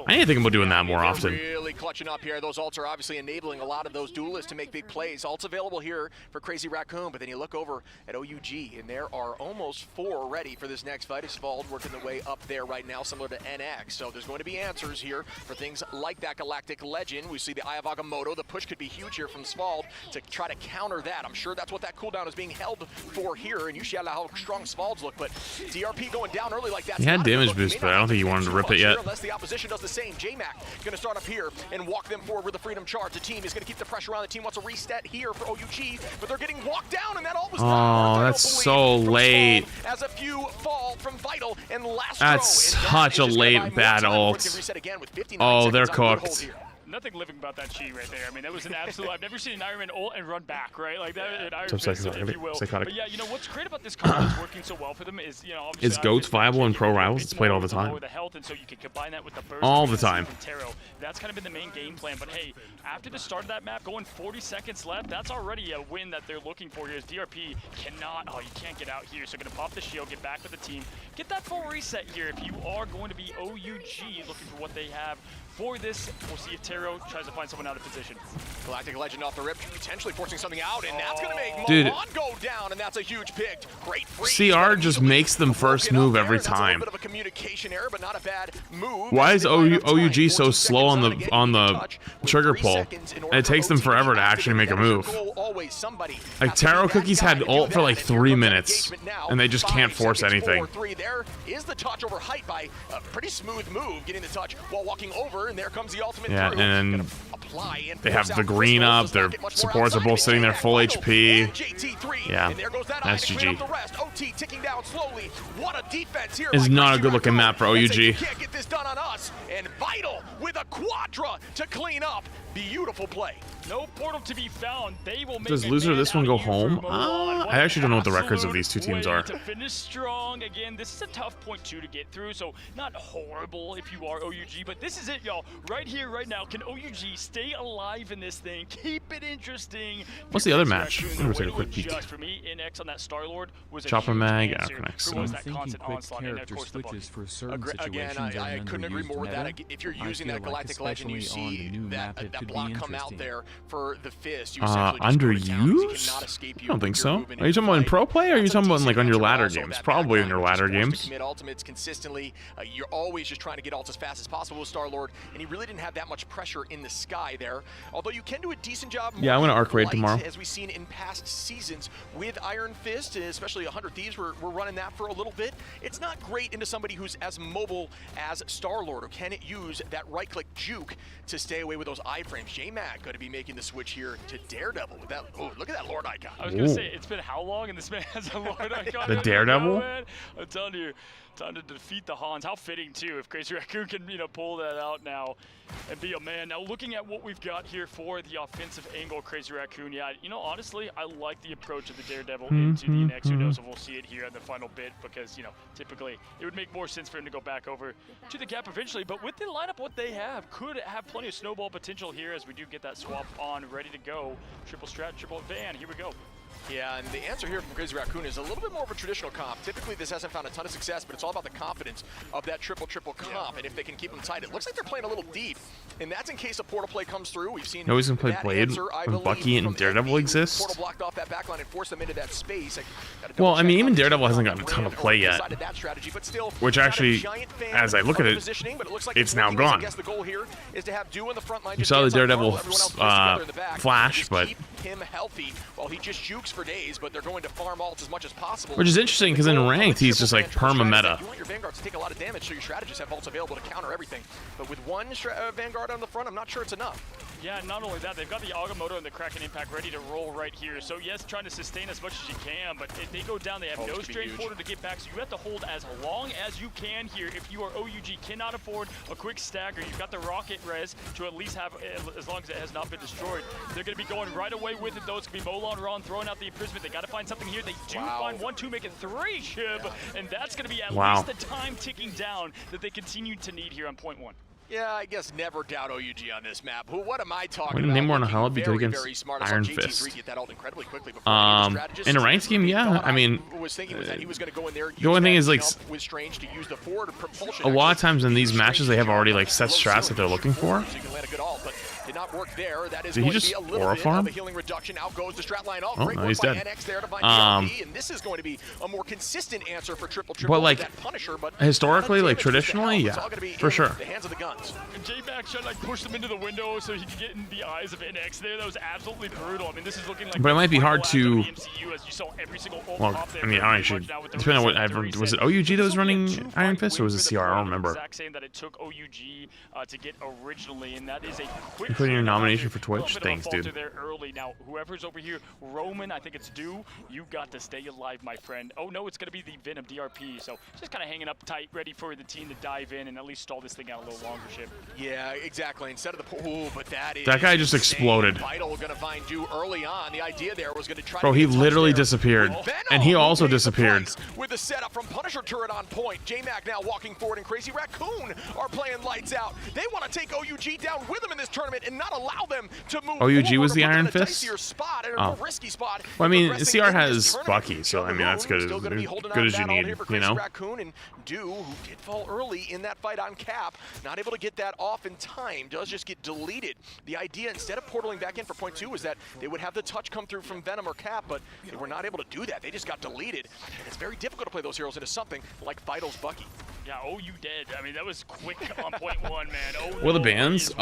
Speaker 1: I need to think about doing that more often.
Speaker 3: Really clutching up here. Those ults are obviously enabling a lot of those duelists to make big plays. Ults available here for Crazy Raccoon, but then you look over at OUG, and there are almost 4 ready for this next fight. Svald working the way up there right now, similar to NX. So there's going to be answers here for things like that Galactic Legend. We see the Eye of Agamotto. The push could be huge here from Svald to try to counter that. I'm sure that's what that cooldown is being held for here, and you see how strong Svald's look, but DRP going down early like that.
Speaker 1: He had damage boost, but I don't think he wanted to rip it yet.
Speaker 3: Unless the opposition does the same. J-Mac going to start up here and walk them forward with the Freedom Charge. The team is going to keep the pressure on. The team wants a reset here for OUG, but they're getting walked down, and that all was
Speaker 1: oh, that's so late.
Speaker 3: As a few fall from Vital and Lastro.
Speaker 1: That's such a late bad ult. Oh, they're cooked.
Speaker 4: Nothing living about that chi right there. I mean, that was an absolute. I've never seen an Iron Man ult and run back, right? Like that, an Iron Fist, if you will. But yeah, you know what's great about this combo that's working so well for them is, you know,
Speaker 1: is Goats viable in pro rivals? It's played all the time.
Speaker 4: The health, and so you can combine that with the burst
Speaker 1: all the time.
Speaker 4: That's kind of been the main game plan. But hey, after the start of that map, going 40 seconds left, that's already a win that they're looking for here. As DRP cannot. Oh, you can't get out here. So gonna pop the shield, get back with the team, get that full reset here. If you are going to be OUG looking for what they have for this, we'll see if Taro tries to find someone out of position.
Speaker 3: Galactic Legend off the rip, potentially forcing something out, and that's gonna make
Speaker 1: Molan
Speaker 3: go down, and that's a huge pick. Great
Speaker 1: CR just makes them first move every time.
Speaker 3: That's a bit of a communication error, but not a bad move.
Speaker 1: Why is OUG so slow on the trigger pull? And it takes them forever to actually make a move. Like Taro Cookies had ult for like 3 minutes, and they just can't force anything.
Speaker 3: There is the touch over height by a pretty smooth move, getting the touch while walking over, and there comes the ultimate.
Speaker 1: Yeah, and they have the green up. Their supports are both sitting there full HP. Yeah, that's GG. It's not a good looking map for OUG.
Speaker 3: Can't get this done on us, and Vital with a quadra to clean up. Beautiful play.
Speaker 4: No portal to be found. They will make
Speaker 1: Does loser this one go home? I actually don't know what the records of these two teams are.
Speaker 4: To finish strong again. This is a tough point 2 to get through, so not horrible if you are OUG, but this is it, y'all. Right here, right now. Can OUG stay alive in this thing? Keep it interesting.
Speaker 1: What's the other match? I'm gonna take a quick peek.
Speaker 4: For me, NX on that Star-Lord was
Speaker 1: Chopper Mag, yeah, connects.
Speaker 3: Again, I couldn't agree more with that. If you're using that Galactic Legend, you see that block come out there for the fist.
Speaker 1: Underused? I don't think so. Are you talking about in pro play, or are you talking about like on your ladder games? Probably in your ladder games.
Speaker 3: Commit ultimates consistently. You're always just trying to get ults as fast as possible with Star-Lord, and he really didn't have that much pressure in the sky there. Although you can do a decent job.
Speaker 1: Yeah, I'm gonna arc raid tomorrow.
Speaker 3: As we've seen in past seasons with Iron Fist, especially 100 Thieves, we're running that for a little bit. It's not great into somebody who's as mobile as Star-Lord, or can it use that right-click juke to stay away with those iframes? J-Mac going to be making the switch here to Daredevil with that. Oh, look at that Lord icon.
Speaker 4: I was going to say, it's been how long, and this man has a Lord icon?
Speaker 1: The Daredevil?
Speaker 4: I'm telling you, time to defeat the Hans. How fitting too, if Crazy Raccoon can, pull that out now and be a man. Now looking at what we've got here for the offensive angle, Crazy Raccoon, yeah, honestly, I like the approach of the Daredevil into the next. Who knows if we'll see it here in the final bit, because, typically it would make more sense for him to go back over to the gap eventually. But with the lineup, what they have could have plenty of snowball potential here as we do get that swap on, ready to go. Triple strat, triple van, here we go.
Speaker 3: Yeah, and the answer here from Crazy Raccoon is a little bit more of a traditional comp. Typically, this hasn't found a ton of success, but it's all about the confidence of that triple comp, and if they can keep them tight. It looks like they're playing a little deep, and that's in case a portal play comes through. We've seen
Speaker 1: Nobody's gonna play Blade when Bucky and Daredevil exist.
Speaker 3: Portal blocked off that backline and forced them into that space.
Speaker 1: Well, I mean, even Daredevil hasn't gotten a ton of play yet, which actually, as I look at it, it's now gone. You saw the Daredevil flash, but
Speaker 3: him healthy while he just jukes for days, but they're going to farm ults as much as possible.
Speaker 1: Which is interesting because in ranked he's just like perma meta.
Speaker 3: You want your Vanguards to take a lot of damage, so your strategists have ults available to counter everything. But with one Vanguard on the front, I'm not sure it's enough.
Speaker 4: Yeah, not only that, they've got the Agamotto and the Kraken Impact ready to roll right here. So yes, trying to sustain as much as you can, but if they go down, they have no straight portal to get back, so you have to hold as long as you can here. If you are OUG, cannot afford a quick stagger. You've got the rocket res to at least have, as long as it has not been destroyed. They're going to be going right away with it, though. It's going to be Molon Ron throwing out the imprisonment. They got to find something here. They do find 1-2, make it 3, Shib, and that's going to be at least the time ticking down that they continue to need here on point 1.
Speaker 3: Yeah, I guess never doubt OUG on this map. What am I talking
Speaker 1: about? Name more on how it'd be good against Iron Fist. In a ranked game, yeah. I mean, the only thing is, like, a lot of times in these matches, they have already like set strats that they're looking for.
Speaker 3: Did not work there. That is
Speaker 1: Did he just aura farm? Oh, no, he's dead.
Speaker 3: And this is going to be a more consistent answer for triple
Speaker 1: but like
Speaker 3: Punisher, but
Speaker 1: historically, like traditionally, yeah, for sure.
Speaker 3: The hands of the guns.
Speaker 4: J-Mac tried to like push them into the window so he could get in the eyes of NX there. That was absolutely brutal. I mean, this is looking like.
Speaker 1: But it might be hard to.
Speaker 4: Well,
Speaker 1: I mean, I should. Depending on what. Was it OUG that was running Iron Fist, or was it CR? I don't remember.
Speaker 4: Saying that it took OUG to get originally, and that is a quick.
Speaker 1: You put in your nomination for Twitch. Thanks, dude.
Speaker 4: There early. Now, whoever's over here, Roman, I think it's due. You got to stay alive, my friend. Oh no, it's gonna be the Venom DRP. So just kind of hanging up tight, ready for the team to dive in and at least stall this thing out a little longer. Ship.
Speaker 3: Yeah, exactly. Instead of the pool, but that
Speaker 1: guy just exploded.
Speaker 3: Vital gonna find you early on. The idea there was gonna try.
Speaker 1: Bro, he literally disappeared, and he also disappeared.
Speaker 3: With the setup from Punisher turret on point. J-Mac now walking forward, and Crazy Raccoon are playing lights out. They want to take OUG down with them in this tournament and not allow them to move.
Speaker 1: OUG was the Iron Fist.
Speaker 3: Oh. Risky spot.
Speaker 1: Well, I mean, CR has Bucky, so I mean that's good as you need, you know.
Speaker 3: Raccoon and who did fall early in that fight on Cap, not able to get that off in time, does just get deleted. The idea, instead of portaling back in for point 2, was that they would have the touch come through from Venom or Cap, but they were not able to do that. They just got deleted. And it's very difficult to play those heroes into something like Vital's Bucky.
Speaker 4: Yeah, you dead. I mean, that was quick on point 1, man.
Speaker 1: Well, the bans, there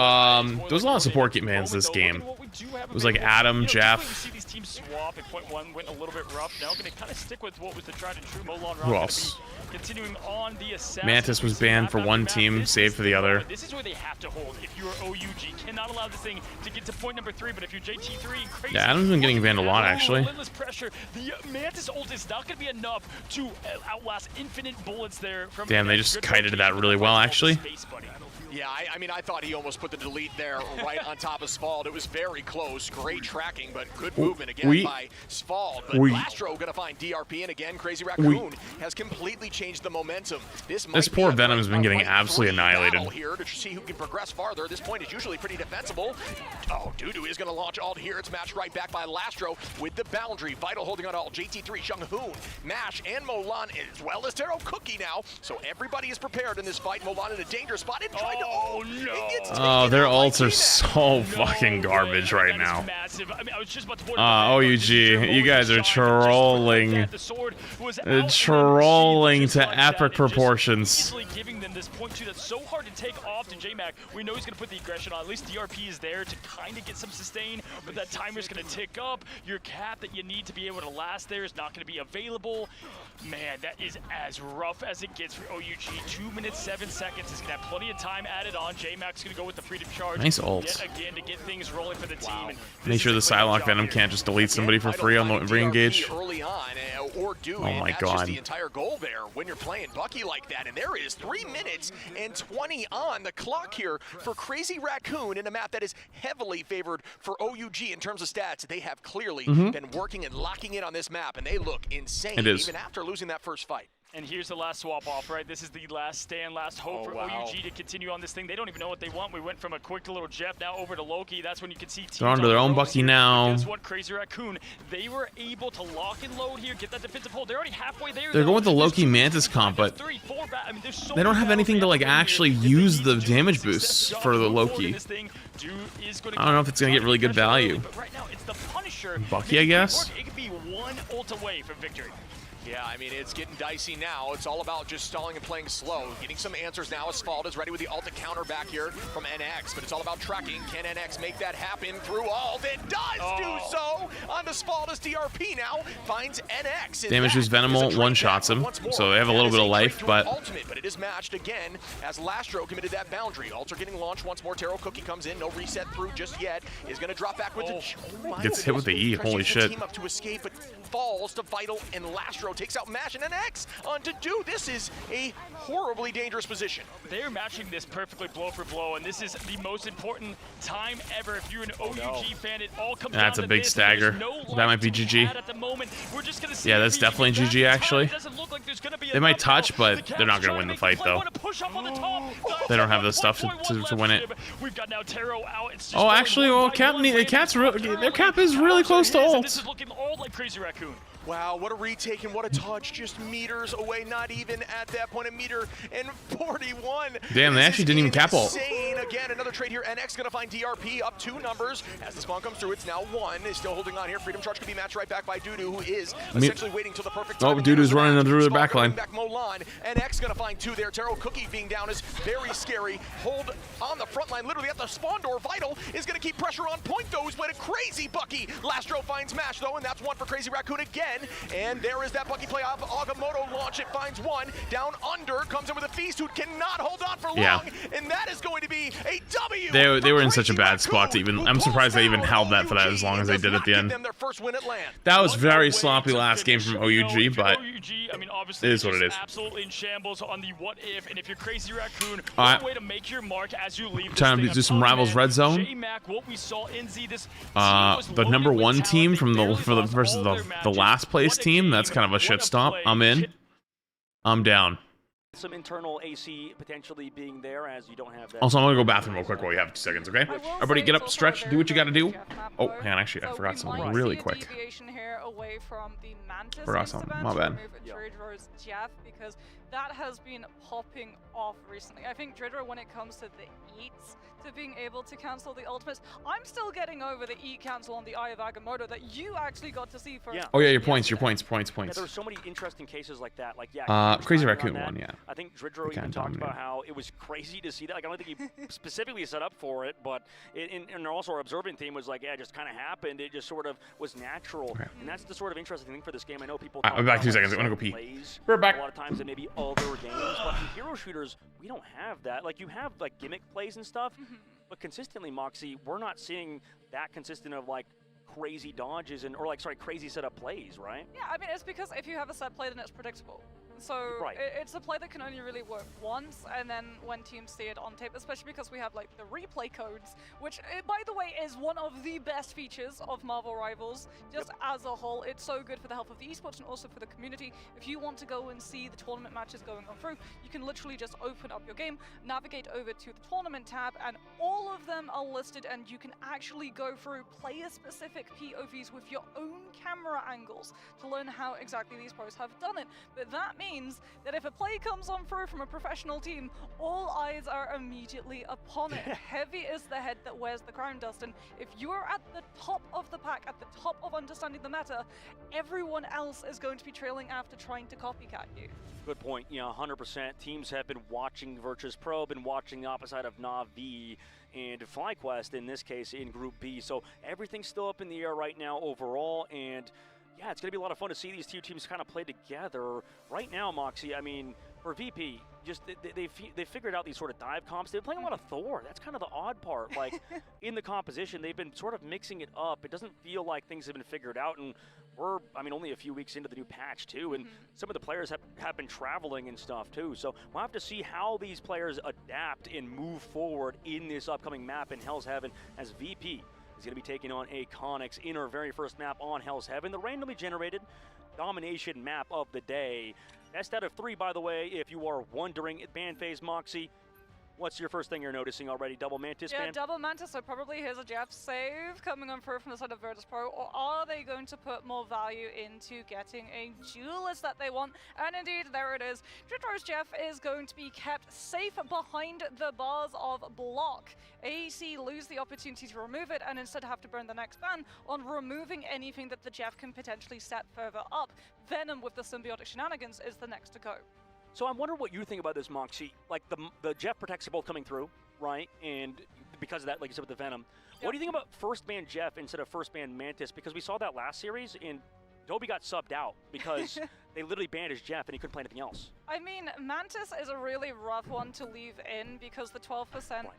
Speaker 1: was a lot of support bans this game. It was like Adam, Jeff.
Speaker 4: You see these teams swap, and point 1 went a little bit rough. Now going to kind of stick with what was the tried and true. Molon
Speaker 1: Who else?
Speaker 4: Continuing on the assassin.
Speaker 1: Mantis was banned for one team, saved for the other.
Speaker 4: This is where they have to hold. If you are OUG, cannot allow this thing to get to point number 3. But if you're JT3, crazy.
Speaker 1: Yeah, Adam's been getting banned a lot, actually.
Speaker 4: Relentless pressure. The Mantis ult is not going to be enough to outlast infinite bullets there. From
Speaker 1: damn, they just kited that really well, actually.
Speaker 3: Yeah, I mean, I thought he almost put the delete there right on top of Svald. It was very close. Great tracking, but good movement again by Svald. But Lastro going to find DRP, and again, Crazy Raccoon has completely changed the momentum. This
Speaker 1: poor Venom has been getting absolutely annihilated.
Speaker 3: Here to see who can progress farther. This point is usually pretty defensible. Oh, Dudu is going to launch ult here. It's matched right back by Lastro with the boundary. Vital holding on ult. JT3, Shung-Hoon, Mash, and Molan, as well as Taro Cookie now. So everybody is prepared in this fight. Molan in a dangerous spot. It tried
Speaker 4: Oh no!
Speaker 1: Oh, their ults are so fucking garbage right now.
Speaker 4: I mean, I was just about to
Speaker 1: OUG, you guys are trolling. Trolling to epic proportions.
Speaker 4: Giving them this point 2 that's so hard to take off to J-Mac. We know he's going to put the aggression on. At least DRP is there to kind of get some sustain, but that timer's going to tick up. Your cap that you need to be able to last there is not going to be available. Man, that is as rough as it gets for OUG. 2 minutes, 7 seconds. He's going to have plenty of time added on. J-Mac's going to go with the freedom charge.
Speaker 1: Nice ult.
Speaker 4: Yet again to get things rolling for the team. And
Speaker 1: make sure the Psylocke Venom can't just delete somebody for free on the re-engage.
Speaker 3: Early on, or do.
Speaker 1: Oh
Speaker 3: And
Speaker 1: my
Speaker 3: that's just
Speaker 1: God.
Speaker 3: the entire goal there when you're playing Bucky like that. And there is 3 minutes and 20 on the clock here for Crazy Raccoon in a map that is heavily favored for OUG in terms of stats. They have clearly been working and locking in on this map, and they look insane
Speaker 1: It is.
Speaker 3: even after losing that first fight.
Speaker 4: And here's the last swap off, right? This is the last stand, last hope for OUG to continue on this thing. They don't even know what they want. We went from a quick little Jeff now over to Loki. That's when you can see teams
Speaker 1: They're onto their own Bucky now.
Speaker 4: Guess what? Crazy Raccoon, they were able to lock and load here, get that defensive hold. They're already halfway there.
Speaker 1: They're going with the Loki Mantis comp, but they don't have anything to like actually use the damage boosts for the Loki. I don't know if it's gonna get really good value.
Speaker 4: But right now, it's the Punisher.
Speaker 1: Bucky, I guess.
Speaker 4: It could be one ult away from victory.
Speaker 3: Yeah, I mean, it's getting dicey now. It's all about just stalling and playing slow. Getting some answers now. Asphalt is ready with the ult to counter back here from NX, but it's all about tracking. Can NX make that happen through ult? It does do so on Asphalt as DRP now finds NX.
Speaker 1: Damages Venomal, one-shots him, so they have a little bit of life, but...
Speaker 3: Ultimate, but it is matched again as Lastro committed that boundary. Ults are getting launched once more. Taro Cookie comes in. No reset through just yet. Is going to drop back with the...
Speaker 1: Gets hit with the E, holy shit.
Speaker 3: Team up to escape, but falls to Vital, and Lastro takes out Mash and NX on to do. This is a horribly dangerous position.
Speaker 4: They're matching this perfectly blow for blow, and this is the most important time ever. If you're an OUG fan, it all comes down
Speaker 1: That's a
Speaker 4: to
Speaker 1: big
Speaker 4: this.
Speaker 1: stagger.
Speaker 4: No
Speaker 1: That might be GG.
Speaker 4: at the moment. We're just gonna see
Speaker 1: Yeah, that's definitely GG, actually.
Speaker 4: It doesn't look like there's gonna be
Speaker 1: They might
Speaker 4: enough
Speaker 1: touch,
Speaker 4: now.
Speaker 1: but
Speaker 4: The
Speaker 1: they're not
Speaker 4: Caps
Speaker 1: gonna
Speaker 4: trying
Speaker 1: win the
Speaker 4: make
Speaker 1: fight,
Speaker 4: play,
Speaker 1: though.
Speaker 4: wanna push up on the top.
Speaker 1: They don't have the stuff to
Speaker 4: 1.1
Speaker 1: win
Speaker 4: left
Speaker 1: it.
Speaker 4: here. We've got now Taro out. It's just
Speaker 1: Oh,
Speaker 4: going
Speaker 1: actually,
Speaker 4: one
Speaker 1: well,
Speaker 4: by
Speaker 1: Cap,
Speaker 4: one.
Speaker 1: their cap is really close to
Speaker 4: And
Speaker 1: ult.
Speaker 4: This is looking all like Crazy Raccoon.
Speaker 3: Wow, what a retake and what a touch. Just meters away, not even at that point, a meter and 41.
Speaker 1: Damn, they
Speaker 3: This
Speaker 1: actually
Speaker 3: is
Speaker 1: didn't even cap ult.
Speaker 3: insane. Again, another trade here. NX gonna find DRP up 2 numbers. As the spawn comes through, it's now 1. Is still holding on here. Freedom Charge could be matched right back by Dudu, who is essentially waiting till the perfect time.
Speaker 1: Oh, Dudu's running through the
Speaker 3: Spawn
Speaker 1: back line.
Speaker 3: coming back Molan. NX gonna find 2 there. Taro Cookie being down is very scary. Hold on the front line, literally at the spawn door. Vital is gonna keep pressure on point, though. He's playing a crazy Bucky. Lastro finds Mash, though, and that's 1 for Crazy Raccoon again. And there is that Bucky play off. Agamotto launch, it finds 1. Down under, comes in with a feast who cannot hold on for long. And that is going to be a W.
Speaker 1: They were in such a bad spot to even... I'm surprised they even held that for that as long as they did at the end.
Speaker 3: Their first win at land.
Speaker 1: That was very sloppy last game from OUG, but
Speaker 4: I mean, obviously,
Speaker 1: it is what it is.
Speaker 4: Absolutely in shambles on the what if, and if you're Crazy Raccoon,
Speaker 1: Alright.
Speaker 4: one way to make your mark as you leave.
Speaker 1: Trying to do some Rivals Red Zone.
Speaker 4: J-Mac, what we saw in Z, this
Speaker 1: The number 1 team from versus the last place team. That's kind of a shit stomp. I'm in. I'm down.
Speaker 6: Some internal AC potentially being there as you don't have that.
Speaker 1: Also, I'm gonna go bathroom real quick while you have 2 seconds, okay? Everybody get up, stretch, do what you gotta do. Oh, hang on, actually, I forgot something really quick.
Speaker 7: Away from the Mantis
Speaker 1: Forgot something, my bad.
Speaker 7: Jeff, because that has been popping off recently. I think Dridro, when it comes to the eats, to being able to cancel the ultimates, I'm still getting over the eat cancel on the Eye of Agamotto that you actually got to see first.
Speaker 6: Yeah.
Speaker 1: Oh yeah, your points.
Speaker 6: Yeah, there were so many interesting cases like that. Like, yeah,
Speaker 1: Crazy Raccoon won, yeah.
Speaker 6: I think Dridro even talked about how it was crazy to see that. Like, I don't think he specifically set up for it, but and also our observant theme was like, yeah, it just kind of happened. It just sort of was natural,
Speaker 1: Okay.
Speaker 6: and that's the sort of interesting thing for this game. I know people.
Speaker 1: I'm back 2 seconds. I'm gonna go pee. We're back.
Speaker 6: A lot of times in maybe other games, but in hero shooters, we don't have that. Like, you have like gimmick plays and stuff, but consistently, Moxie, we're not seeing that consistent of like crazy dodges and crazy setup plays, right?
Speaker 7: Yeah, I mean, it's because if you have a set play, then it's predictable. So
Speaker 6: Right.
Speaker 7: it's a play that can only really work once, and then when teams see it on tape, especially because we have like the replay codes, which by the way is one of the best features of Marvel Rivals, just as a whole. It's so good for the health of the esports and also for the community. If you want to go and see the tournament matches going on through, you can literally just open up your game, navigate over to the tournament tab, and all of them are listed, and you can actually go through player-specific POVs with your own camera angles to learn how exactly these pros have done it. But that means that if a play comes on through from a professional team, all eyes are immediately upon it. Heavy is the head that wears the crown, Dustin. If you're at the top of the pack, at the top of understanding the meta, everyone else is going to be trailing after trying to copycat you.
Speaker 6: Good point. You know, 100%. Teams have been watching Virtus Pro, been watching the opposite of Na'Vi and FlyQuest in this case in Group B. So everything's still up in the air right now overall, and yeah, it's going to be a lot of fun to see these two teams kind of play together. Right now, Moxie, I mean, for VP, just they figured out these sort of dive comps. They're playing a lot of Thor. That's kind of the odd part. Like in the composition, they've been sort of mixing it up. It doesn't feel like things have been figured out, and we're, I mean, only a few weeks into the new patch too, and some of the players have been traveling and stuff too. So we'll have to see how these players adapt and move forward in this upcoming map in Hell's Heaven, as VP is going to be taking on Iconics in our very first map on Hell's Heaven, the randomly generated domination map of the day. Best out of 3, by the way, if you are wondering. Ban phase, Moxie, what's your first thing you're noticing already? Double Mantis ban?
Speaker 7: Yeah, double Mantis, so probably here's a Jeff save coming on through from the side of Virtus Pro, or are they going to put more value into getting a duelist that they want? And indeed, there it is. Dritro's Jeff is going to be kept safe behind the bars of block. AEC lose the opportunity to remove it and instead have to burn the next ban on removing anything that the Jeff can potentially set further up. Venom with the symbiotic shenanigans is the next to go.
Speaker 6: So I wonder what you think about this, Moxie. Like the Jeff protects are both coming through, right? And because of that, like you said with the Venom. Yep. What do you think about first ban Jeff instead of first ban Mantis? Because we saw that last series and Dobie got subbed out because they literally banned his Jeff and he couldn't play anything else.
Speaker 7: I mean, Mantis is a really rough one to leave in because the 12%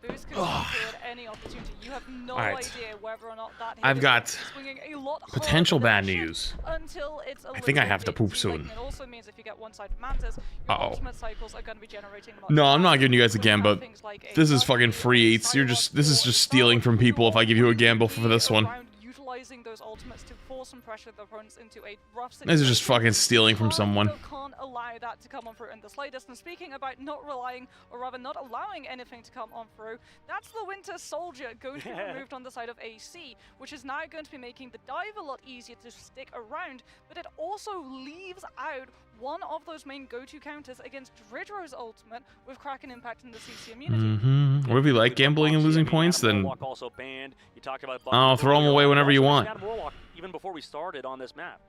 Speaker 7: boost could include any opportunity. You have no idea whether or not that
Speaker 1: I've got
Speaker 7: swinging a lot
Speaker 1: potential bad news.
Speaker 7: Until it's
Speaker 1: I think I have to poop soon.
Speaker 7: It also means if you get one-sided Mantis, your ultimate cycles are going to be generating much.
Speaker 1: No, I'm not giving you guys a gamble. This is fucking free eats. This is just stealing from people if I give you a gamble for this one.
Speaker 7: Utilizing those ultimates to force and pressure the opponents into a rough situation.
Speaker 1: This is just fucking stealing from someone.
Speaker 7: Can't allow that to come on through in the slightest. And speaking about not relying, or rather not allowing anything to come on through, that's the Winter Soldier going to be removed on the side of AC, which is now going to be making the dive a lot easier to stick around, but it also leaves out one of those main go-to counters against Dridro's ultimate with Kraken Impact in the CC immunity.
Speaker 1: What if you like gambling and losing points, then
Speaker 6: also banned. You talked about
Speaker 1: I'll throw them away whenever you want.
Speaker 6: Even before we started on this map.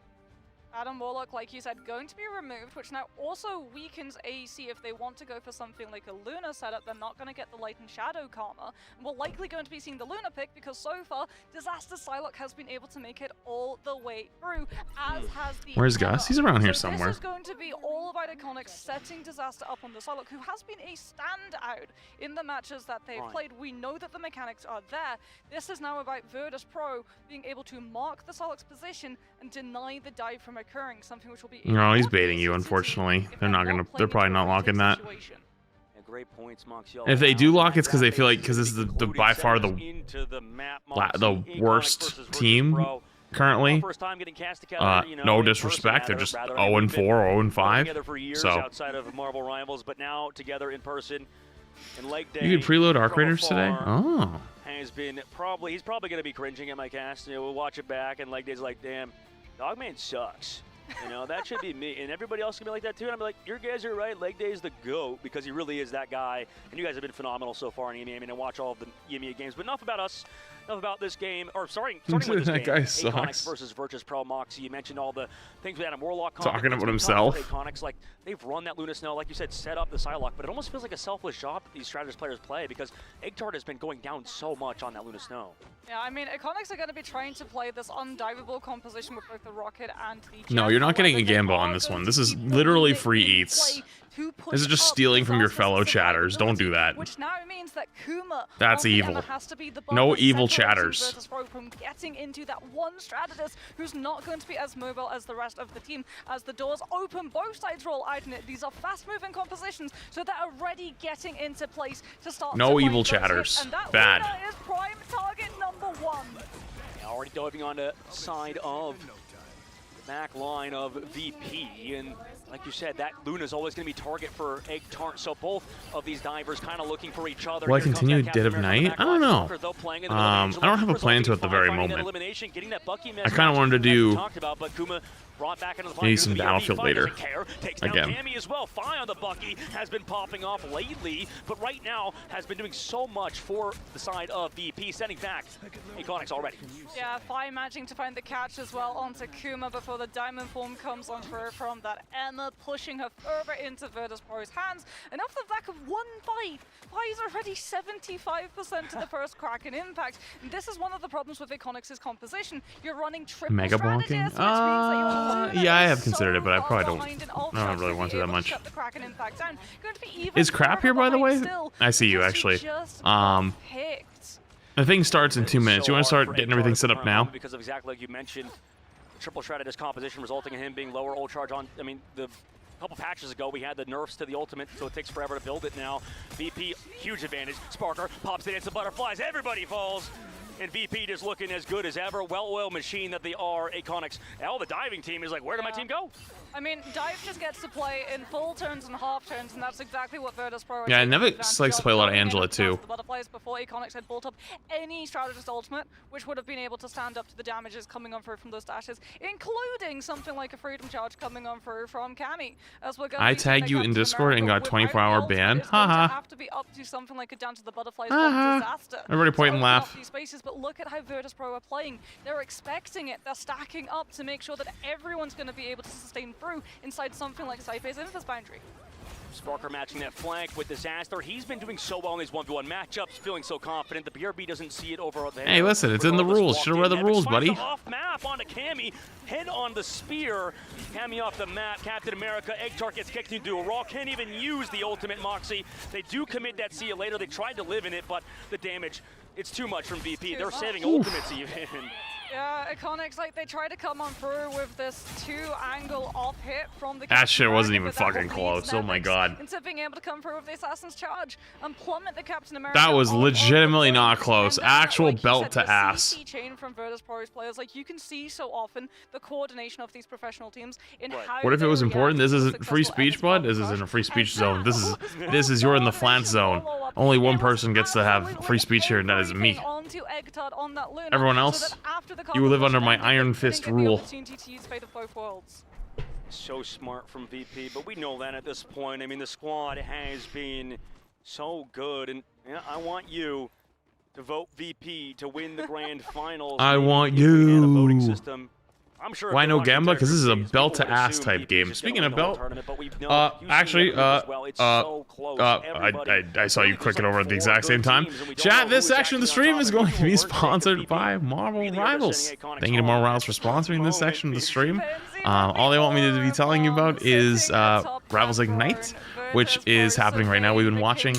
Speaker 7: Adam Warlock, like you said, going to be removed, which now also weakens AEC if they want to go for something like a Luna setup. They're not going to get the Light and Shadow Karma. And we're likely going to be seeing the Luna pick because so far, Disaster Psylocke has been able to make it all the way through, as has the
Speaker 1: Where's Gus? He's around here
Speaker 7: so
Speaker 1: somewhere.
Speaker 7: This is going to be all about Iconics setting Disaster up on the Psylocke, who has been a standout in the matches that they've played. We know that the mechanics are there. This is now about Virtus Pro being able to mark the Psylocke's position and deny the dive from occurring, something which will be
Speaker 1: no, he's baiting you, unfortunately. They're probably not locking that.
Speaker 6: Great points, Moxie.
Speaker 1: If they do lock, it's because they feel like, because this is the by far the worst team currently. No disrespect, they're just 0-4, 0-5. So
Speaker 6: outside of Marvel Rivals, but now together in person. And Leg Day,
Speaker 1: you could preload Arc Raiders today. Oh,
Speaker 6: he's probably going to be cringing at my cast. You know, we'll watch it back, and Leg Day's like, damn, Dogman sucks. You know, that should be me. And everybody else can be like that too. And I'm like, your guys are right. Leg Day is the GOAT because he really is that guy. And you guys have been phenomenal so far in EMEA. I mean, I watch all of the EMEA games. But enough about us. Enough about this game. Or starting with this
Speaker 1: that
Speaker 6: game.
Speaker 1: Guy sucks.
Speaker 6: Iconics versus Virtus Pro. Moxie, you mentioned all the things with Adam Warlock.
Speaker 1: Talking about himself.
Speaker 6: Iconics, like, they've run that Luna Snow, like you said, set up the Psylocke. But it almost feels like a selfless job that these strategist players play because Eggtard has been going down so much on that Luna Snow.
Speaker 7: Yeah, I mean, Iconics are going to be trying to play this undivable composition with both the Rocket and the
Speaker 1: No, you're not getting a gamble on this one. This is literally free eats. This is just stealing from your fellow chatters. Don't do that.
Speaker 7: Which now means that Kuma
Speaker 1: That's evil.
Speaker 7: has to be the
Speaker 1: No evil chatters.
Speaker 7: From getting into that one strategist who's not going to be as mobile as the rest of the team. As the doors open, both sides roll out in it. These are fast-moving compositions, so they're already getting into place to start.
Speaker 1: No evil chatters.
Speaker 7: And that
Speaker 1: bad.
Speaker 7: is prime target number 1.
Speaker 6: Already diving on the side of the back line of VP, and like you said, that Luna's always going to be target for Eggtart, so both of these divers kind of looking for each other.
Speaker 1: Will I continue Dead of Night? I don't know. I don't have a plan to at the very moment. I kind of wanted to do maybe some Battlefield later. Again.
Speaker 6: As well. Fi on the Bucky has been popping off lately, but right now has been doing so much for the side of VP, sending back Iconics already.
Speaker 7: Yeah, Fi managing to find the catch as well onto Kuma before the Diamond Form comes on through from that Emma, pushing her further into Virtus Pro's hands. And off the back of one fight, Fi's already 75% to the first Kraken Impact. And this is one of the problems with Iconics' composition. You're running triple
Speaker 1: Mega
Speaker 7: strategies,
Speaker 1: blocking?
Speaker 7: which means that you're
Speaker 1: Yeah, I have considered it, but I probably don't really want to that much. Is Crap here, by the way? I see you, actually. The thing starts in 2 minutes. You want to start getting everything set up now?
Speaker 6: Because of exactly like you mentioned, triple shred at his composition resulting in him being lower ult charge on. I mean, a couple patches ago we had the nerfs to the ultimate, so it takes forever to build it now. VP, huge advantage. Sparker pops it into butterflies. Everybody falls. And VP just looking as good as ever. Well-oiled machine that they are. Iconics. Now the diving team is like, where did my team go?
Speaker 7: I mean, Dive just gets to play in full turns and half turns, and that's exactly what Virtus Pro.
Speaker 1: Yeah, Nevix likes to play a lot of Angela too.
Speaker 7: The butterflies before Iconics had built up any strategist ultimate, which would have been able to stand up to the damages coming on through from those dashes, including something like a freedom charge coming on through from Cammy. As we're
Speaker 1: I tagged you in Discord and got 24-hour ban. Haha.
Speaker 7: Have to be up to something like a Dance of the Butterflies disaster.
Speaker 1: Everybody point and laugh.
Speaker 7: These spaces, but look at how Virtus Pro are playing. They're expecting it. They're stacking up to make sure that everyone's going to be able to sustain through inside something like Cypher's Infest boundary.
Speaker 6: Sparker matching that flank with Disaster. He's been doing so well in these 1v1 matchups, feeling so confident. The BRB doesn't see it over there.
Speaker 1: Hey, listen, it's in the rules. Should've read the rules, buddy.
Speaker 6: Off map onto Cammy, head on the spear. Cammy off the map. Captain America, Egg Tart gets kicked into a Raw. Can't even use the ultimate Moxie. They do commit that see you later. They tried to live in it, but the damage, it's too much from VP. They're saving ultimates even.
Speaker 7: Yeah, Iconics, like, they try to come on through with this 2-angle off hit from the...
Speaker 1: That shit wasn't even fucking close. Oh my god.
Speaker 7: Instead of being able to come through with the Assassin's Charge and plummet the Captain America...
Speaker 1: That was legitimately not close. Actual belt to ass.
Speaker 7: Chain from Virtus Pro's players, like, you can see so often the coordination of these professional teams in how...
Speaker 1: What if it was important? This isn't free speech, bud? This isn't a free speech zone. This is you're in the flat zone. Only one person gets to have free speech here, and that is me. Everyone else, you live under my iron fist rule.
Speaker 6: So smart from VP, but we know that at this point. I mean, the squad has been so good, and yeah, I want you to vote VP to win the grand finals.
Speaker 1: I want you.
Speaker 6: I'm sure
Speaker 1: why no Gamba? Because this is a belt to ass type game. Speaking of belt, actually, I saw you click it over at the exact same time. Chat, this section of the stream is going to be sponsored by Marvel Rivals. Thank you to Marvel Rivals for sponsoring this section of the stream. All they want me to be telling you about is Rivals Ignite, which is happening right now. We've been watching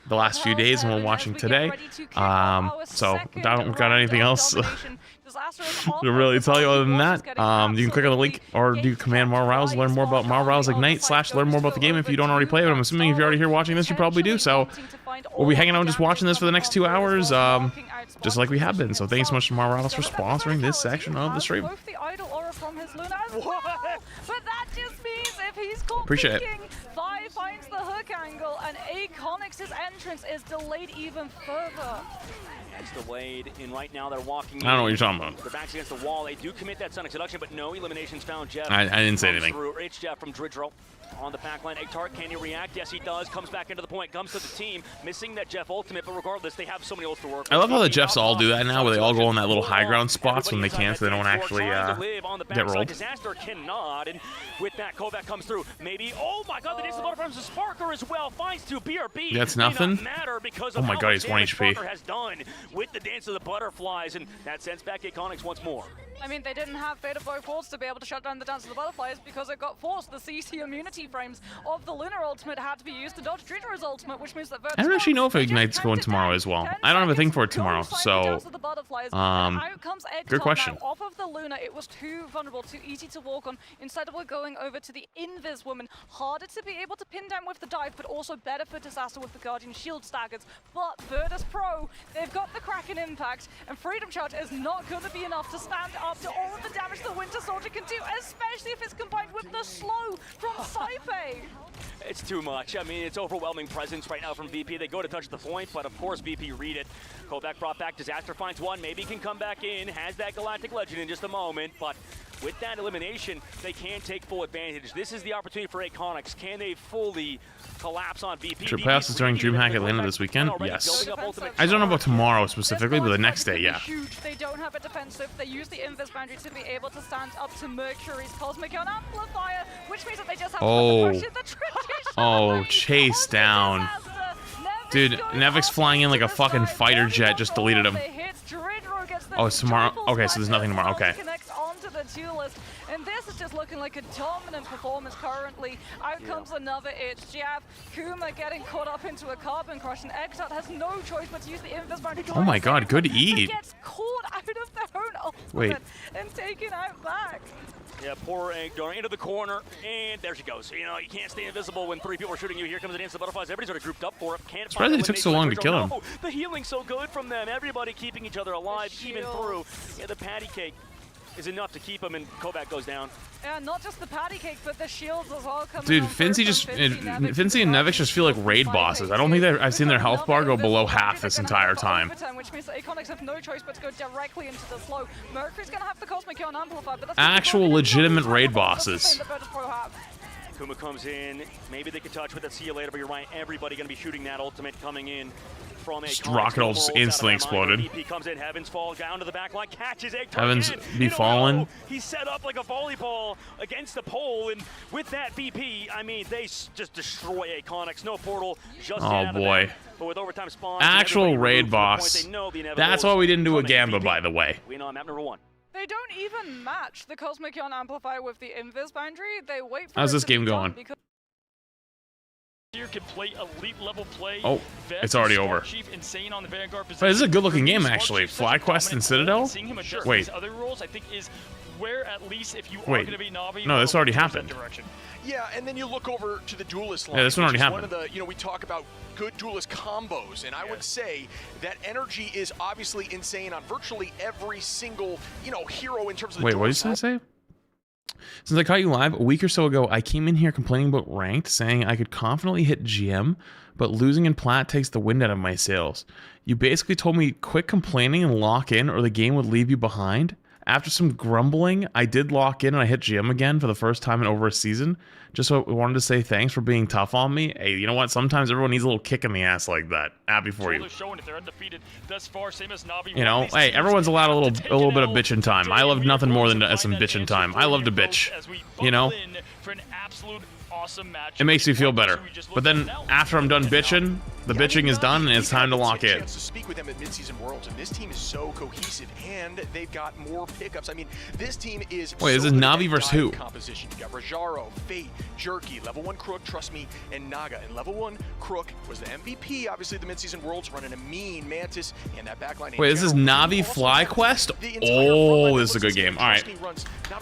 Speaker 1: the last few days, and we're watching today. So I don't got anything else to really tell you other than that. You can click on the link or do command Marvel Rivals, learn more about Marvel Rivals Ignite / learn more about the game if you don't already play it. But I'm assuming if you're already here watching this, you probably do. So we'll be hanging out just watching this for the next 2 hours, just like we have been. So thanks so much to Marvel Rivals for sponsoring this section of the stream.
Speaker 7: But that just means if he's caught
Speaker 1: appreciate it.
Speaker 7: Vi finds the hook angle, and Iconics' entrance is delayed even further.
Speaker 6: It's delayed, and right now they're walking.
Speaker 1: I don't know what you're talking about.
Speaker 6: Their backs against the wall. They do commit that Sonic Seduction, but no eliminations found. Jeff.
Speaker 1: I didn't say anything.
Speaker 6: It's Jeff from Dridro on the back line. Egg-Tart, can he react? Yes, he does. Comes back into the point, comes to the team, missing that Jeff ultimate, but regardless, they have so many ults to work with.
Speaker 1: I love how the Jeffs all do that now, where they all go on that little high ground spots when they can't, so they don't actually get rolled.
Speaker 6: Disaster cannot, and with that, Kovac comes through. Maybe, oh my god, the Dance of the Butterflies is Sparker as well. Finds to BRB.
Speaker 1: That's nothing.
Speaker 6: Because
Speaker 1: oh my god, he's 1 HP.
Speaker 6: Sparker has done with the Dance of the Butterflies, and that sends back Iconics once more.
Speaker 7: I mean, they didn't have Beta Bow Force to be able to shut down the Dance of the Butterflies because it got forced. The CC immunity frames of the Lunar ultimate had to be used to dodge Dridro's ultimate, which means that Virtus
Speaker 1: I don't actually know if Ignite's going tomorrow as well. I don't have a thing for it tomorrow, so good question.
Speaker 7: Off of the Luna, it was too vulnerable, too easy to walk on. Instead, we're going over to the Invis woman. Harder to be able to pin down with the dive, but also better for Disaster with the Guardian Shield staggers. But Virtus Pro, they've got the Kraken impact, and Freedom Charge is not going to be enough to stand up to all of the damage the Winter Soldier can do, especially if it's combined with the slow from Saipe.
Speaker 6: It's too much. I mean, it's overwhelming presence right now from VP. They go to touch the point, but of course VP read it. Kovac brought back. Disaster finds one. Maybe he can come back in. Has that Galactic Legend in just a moment, but with that elimination, they can take full advantage. This is the opportunity for Iconics. Can they fully collapse on VP?
Speaker 1: Should playoffs is during DreamHack Atlanta this weekend? Yes. I don't know about tomorrow specifically, but the next day, yeah.
Speaker 7: Huge. They don't have a defensive. They use the Invis boundary to be able to stand up to Mercury's Cosmic Ion Amplifier, which means that they just have to push it.
Speaker 1: Oh, chase down. Dude, Nevix flying in like a fucking fighter jet just deleted him. Oh, it's tomorrow? Okay, so there's nothing tomorrow. Okay.
Speaker 7: duelist. And this is just looking like a dominant performance currently. Out comes another itch jab. Kuma getting caught up into a carbon crush, and Exot has no choice but to use the invis boundary.
Speaker 1: Oh my god, good eat.
Speaker 7: Gets caught out of their own ultimate
Speaker 1: Wait.
Speaker 7: and taken out back.
Speaker 6: Yeah, poor Egg going into the corner, and there she goes. You know, you can't stay invisible when 3 people are shooting you. Here comes the dance of the butterflies. Everybody's already grouped up for it. Can't
Speaker 1: Surprised it took so long to kill him.
Speaker 6: No, the healing's so good from them. Everybody keeping each other alive, even through. Yeah, the patty cake is enough to keep him, and Kovac goes down.
Speaker 7: Yeah, not just the patty cake, but the shields as well coming.
Speaker 1: Dude, Finzi and Nevix just feel like raid bosses. I don't think that I've seen their health bar go below half this entire time.
Speaker 7: Which means that Iconics have no choice but to go directly into the slow. Mercury's gonna have the Cosmic Yawn Amplifier, but that's
Speaker 1: Actual legitimate raid bosses.
Speaker 6: Kuma comes in. Maybe they can touch with it. See you later, but you're right. Everybody going to be shooting that ultimate coming in from a
Speaker 1: rocket almost instantly exploded.
Speaker 6: VP comes in. Heavens fall down to the back line. Catches Egg.
Speaker 1: Heavens be fallen.
Speaker 6: He's set up like a volleyball against the pole, and with that VP, I mean, they just destroy Iconics. No portal. Just
Speaker 1: oh boy.
Speaker 6: But with overtime spawns,
Speaker 1: actual raid boss. That's why we didn't do a Gamba, by the way.
Speaker 6: We know map number 1.
Speaker 7: They don't even match the Cosmic Yawn Amplifier with the Invis boundary. They wait for
Speaker 1: How's this game going?
Speaker 4: Here can play elite level play.
Speaker 1: Oh, it's already over.
Speaker 4: Chief, insane on the Vanguard
Speaker 1: but this is a good looking game actually. Fly Quest and Citadel? Wait.
Speaker 4: Other roles, I think, is where at least if you are
Speaker 1: Wait.
Speaker 4: going to be Navi,
Speaker 1: No, this already happened.
Speaker 3: Yeah, and then you look over to the duelist line.
Speaker 1: Yeah, this one already happened.
Speaker 3: One of the, you know, we talk about good duelist combos, and I would say that energy is obviously insane on virtually every single, you know, hero in terms of the
Speaker 1: Wait, what did you say? Since I caught you live a week or so ago, I came in here complaining about ranked, saying I could confidently hit GM, but losing in plat takes the wind out of my sails. You basically told me quit complaining and lock in or the game would leave you behind. After some grumbling, I did lock in and I hit GM again for the first time in over a season. Just so I wanted to say thanks for being tough on me. Hey, you know what? Sometimes everyone needs a little kick in the ass like that. Happy for you. You know, hey, everyone's allowed a little bit of bitchin' time. I love nothing more than some bitchin' time. I love to bitch. You know? It makes me feel better. But then after I'm done bitching, the bitching is done and it's time to lock in.
Speaker 3: To speak with them at Mid-Season Worlds, and this team is so cohesive, and they've got more pickups. I mean, this team is.
Speaker 1: Wait, is this Navi versus who?
Speaker 3: Composition. You got Rajaro, Fate, Jerky, Level 1 Crook, Trust Me, and Naga. And Level 1 Crook was the MVP, obviously the Mid-Season Worlds, running a mean Mantis and that backline.
Speaker 1: Wait, this is Navi Fly Quest? Oh, this is a good game. All right,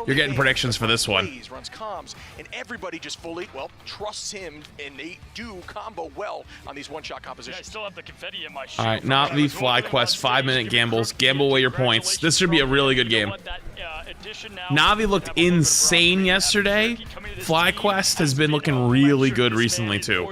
Speaker 1: you're getting predictions for this one.
Speaker 3: Runs comms, and everybody just fully, well, trusts him, and they do combo well on these one-shot compositions.
Speaker 4: I still have the confetti in my shoe.
Speaker 1: All right, Navi Fly Quest, 5-minute gambles. Gamble away your points. This should be a really good game. Navi looked insane yesterday. Fly Quest has been looking really good recently too.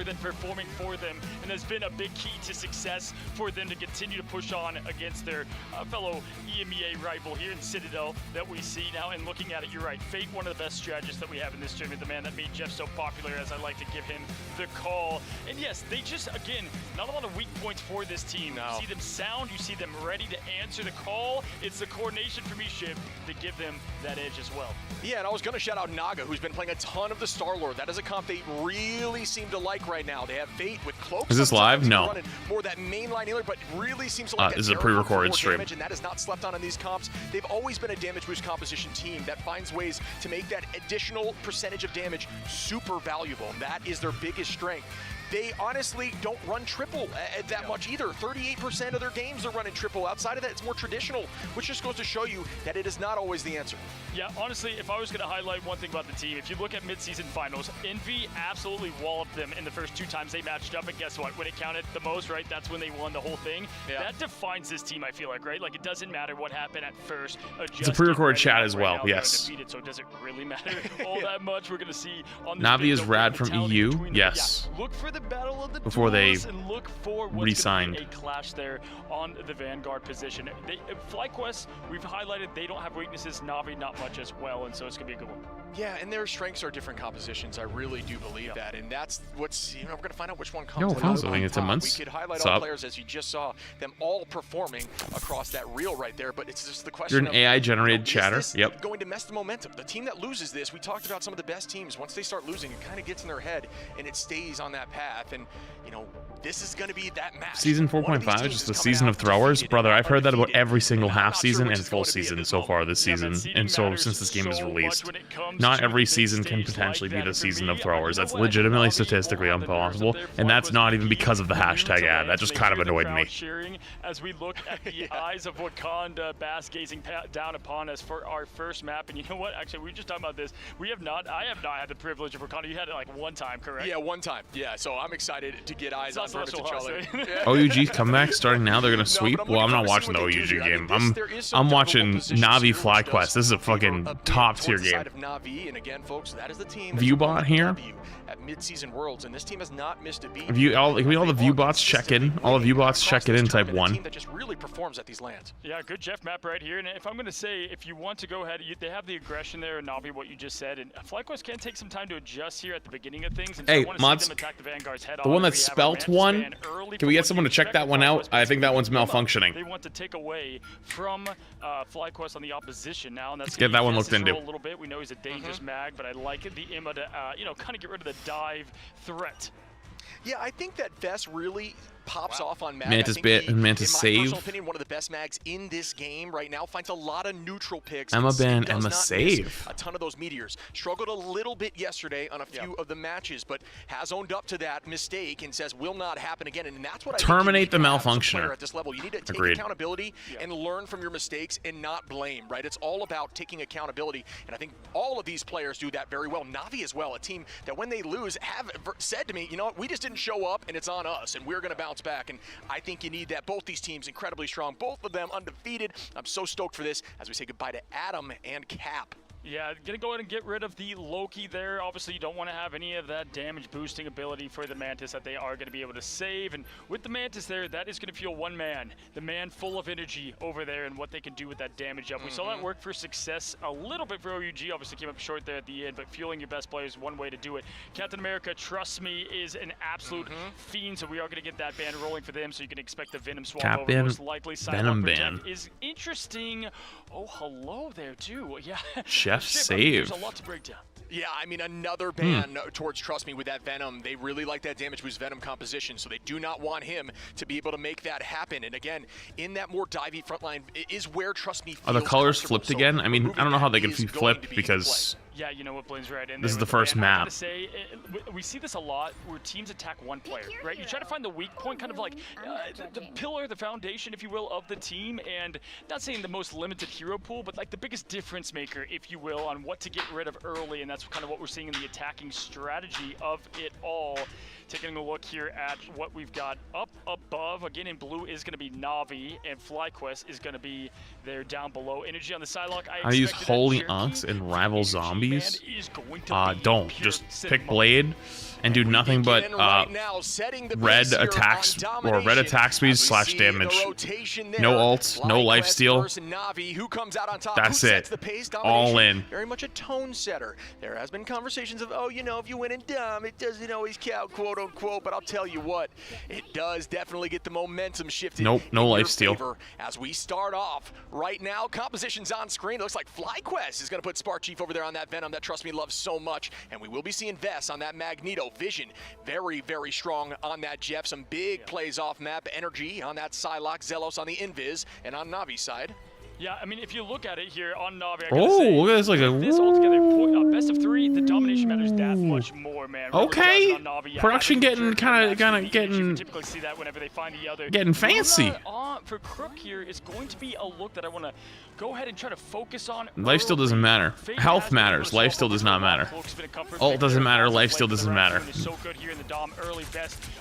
Speaker 4: And has been a big key to success for them to continue to push on against their fellow EMEA rival here in Citadel that we see now. And looking at it, you're right. Fate, one of the best strategists that we have in this tournament, the man that made Jeff so popular, as I like to give him the call. And yes, they just, again, not a lot of weak points for this team. No. You see them sound, you see them ready to answer the call. It's the coordination for me, Shib, to give them that edge as well.
Speaker 3: Yeah, and I was going to shout out Naga, who's been playing a ton of the Star-Lord. That is a comp they really seem to like right now. They have Fate with Cloak.
Speaker 1: Is this live? No.
Speaker 3: More that mainline healer, but really seems to like
Speaker 1: this is a pre-recorded stream.
Speaker 3: Damage, and that is not slept on in these comps. They've always been a damage boost composition team that finds ways to make that additional percentage of damage super valuable. That is their biggest strength. They honestly don't run triple that much either. 38% of their games are running triple. Outside of that, it's more traditional, which just goes to show you that it is not always the answer.
Speaker 4: Yeah, honestly, if I was going to highlight one thing about the team, if you look at mid-season finals, Envy absolutely walloped them in the first 2 times they matched up, and guess what? When it counted the most, right, that's when they won the whole thing. Yeah. That defines this team, I feel like, right? Like, it doesn't matter what happened at first.
Speaker 1: It's a pre-recorded chat as well, yes.
Speaker 4: Defeated, so does it really matter all that much? We're going to see on this
Speaker 1: Navi is rad from EU, yes.
Speaker 4: Yeah, look for the battle of the
Speaker 1: before they
Speaker 4: and look for
Speaker 1: re-signed.
Speaker 4: A clash there on the Vanguard position. FlyQuest, we've highlighted they don't have weaknesses. Navi not much as well, and so it's gonna be a good one.
Speaker 3: Yeah, and their strengths are different compositions. I really do believe that, and that's what's, you know, we're gonna find out which one comes.
Speaker 1: Yo, Fonzo, it's a month.
Speaker 3: We could highlight all players as you just saw them all performing across that reel right there, but it's just the question.
Speaker 1: You're an AI-generated chatter. Yep.
Speaker 3: Going to mess the momentum. The team that loses this, we talked about some of the best teams. Once they start losing, it kind of gets in their head, and it stays on that path. path, and you know, this is going to be that match.
Speaker 1: Season 4.5 is just a season of throwers? Brother, I've heard that about every single half season and full season so far this season, and so since this game is released. Not every season can potentially be the season of throwers. That's legitimately statistically impossible, and that's not even because of the hashtag ad. That just kind of annoyed me.
Speaker 4: As we look at the eyes of Wakanda Bass gazing down upon us for our first map, and you know what? Actually, we were just talking about this. I have not had the privilege of Wakanda. You had it like one time, correct?
Speaker 3: Yeah, one time. Yeah, so I'm excited to get eyes on Purpose and Charlie.
Speaker 1: OUG comeback starting now. They're gonna sweep. Well, I'm not watching the OUG game. I'm watching Navi FlyQuest. This is a fucking top tier game. Viewbot here.
Speaker 3: At mid-season Worlds, and this team has not missed a beat.
Speaker 1: Can we all the viewbots check in? All the viewbots check it in type 1.
Speaker 3: That just really performs at these lands.
Speaker 4: Yeah, good Jeff map right here. And if I'm going to say, if you want to go ahead, they have the aggression there, Navi, what you just said. And FlyQuest can take some time to adjust here at the beginning of things. And
Speaker 1: hey,
Speaker 4: so
Speaker 1: mods, the one that's spelt one, can we get someone to check that one out? I think that one's malfunctioning.
Speaker 4: They want to take away from FlyQuest on the opposition now. And that's
Speaker 1: get that one looked into.
Speaker 4: A little bit. We know he's a dangerous mag, but I like the Imma to, you know, kind of get rid of the dive threat.
Speaker 3: Yeah, I think that Vest really pops off on Mag.
Speaker 1: Mantis bit and Mantis save.
Speaker 3: In my personal opinion, one of the best mags in this game right now. Finds a lot of neutral picks.
Speaker 1: Emma ban, Emma save.
Speaker 3: A ton of those meteors. Struggled a little bit yesterday on a few of the matches, but has owned up to that mistake and says will not happen again. And that's what
Speaker 1: terminate the malfunctioner.
Speaker 3: At this level, you need to take accountability and learn from your mistakes and not blame. Right? It's all about taking accountability, and I think all of these players do that very well. Navi as well, a team that when they lose have said to me, you know what, we just didn't show up, and it's on us, and we're going to bounce back. And I think you need that. Both these teams incredibly strong. Both of them undefeated. I'm so stoked for this as we say goodbye to Adam and Cap.
Speaker 4: Yeah, gonna go ahead and get rid of the Loki there. Obviously, you don't want to have any of that damage boosting ability for the Mantis that they are going to be able to save. And with the Mantis there, that is going to fuel one man, the man full of energy over there, and what they can do with that damage up. We saw that work for success a little bit for OUG. Obviously, came up short there at the end, but fueling your best players is one way to do it. Captain America, trust me, is an absolute fiend, so we are going to get that ban rolling for them. So you can expect the Venom swap over. Most likely,
Speaker 1: Venom ban
Speaker 4: is interesting. Oh, hello there too. Yeah.
Speaker 1: Chef save.
Speaker 4: There's a lot to break down.
Speaker 3: Yeah, I mean, another ban towards Trust Me with that Venom. They really like that damage boost Venom composition, so they do not want him to be able to make that happen. And again, in that more divey front line is where Trust Me feels
Speaker 1: are the colors flipped
Speaker 3: so
Speaker 1: again? I mean, I don't know how they can be flipped because...
Speaker 4: Yeah, you know what, Blaine's right. And
Speaker 1: this is the first map.
Speaker 4: Say, we see this a lot where teams attack one player, right? You try to find the weak point, kind of like the pillar, the foundation, if you will, of the team. And not saying the most limited hero pool, but like the biggest difference maker, if you will, on what to get rid of early. And that's kind of what we're seeing in the attacking strategy of it all. Taking a look here at what we've got up above. Again, in blue is going to be Navi, and FlyQuest is going to be there down below. Energy on the Psylocke.
Speaker 1: I use Holy Ox and Rival Zombies. Don't. Just pick Blade and do nothing but red attack speed / damage. No ult, no lifesteal. That's it. All in.
Speaker 3: Very much a tone setter. There has been conversations of, oh, you know, if you win in dumb, it doesn't always count, quote unquote. But I'll tell you what, it does definitely get the momentum shifted.
Speaker 1: Nope, no lifesteal.
Speaker 3: As we start off right now, composition's on screen. It looks like FlyQuest is going to put Spark Chief over there on that Venom that Trust Me loves so much, and we will be seeing Vess on that Magneto. Vision very, very strong on that Jeff. Some big plays off map. Energy on that Psylocke. Zelos on the Invis, and on Navi's side.
Speaker 4: Yeah, I mean, if you look at it here on Navi,
Speaker 1: look at this, like
Speaker 4: this altogether, best of 3, the domination matters that much more, man.
Speaker 1: Okay, production getting kind of getting.
Speaker 4: Typically see that whenever they find the other.
Speaker 1: Getting fancy.
Speaker 4: For Crook here is going to be a look that I want to go ahead and try to focus on.
Speaker 1: Life still doesn't matter. Health matters. Life still does not matter. Ult doesn't matter. Life still doesn't matter.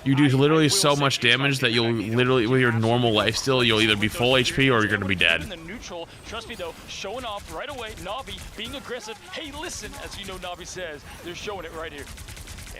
Speaker 1: You do literally so much damage that you'll literally, with your normal life steal, you'll either be full HP or you're gonna be dead.
Speaker 4: Trust me though, showing off right away. Navi being aggressive. Hey, listen, as you know, Navi says, they're showing it right here.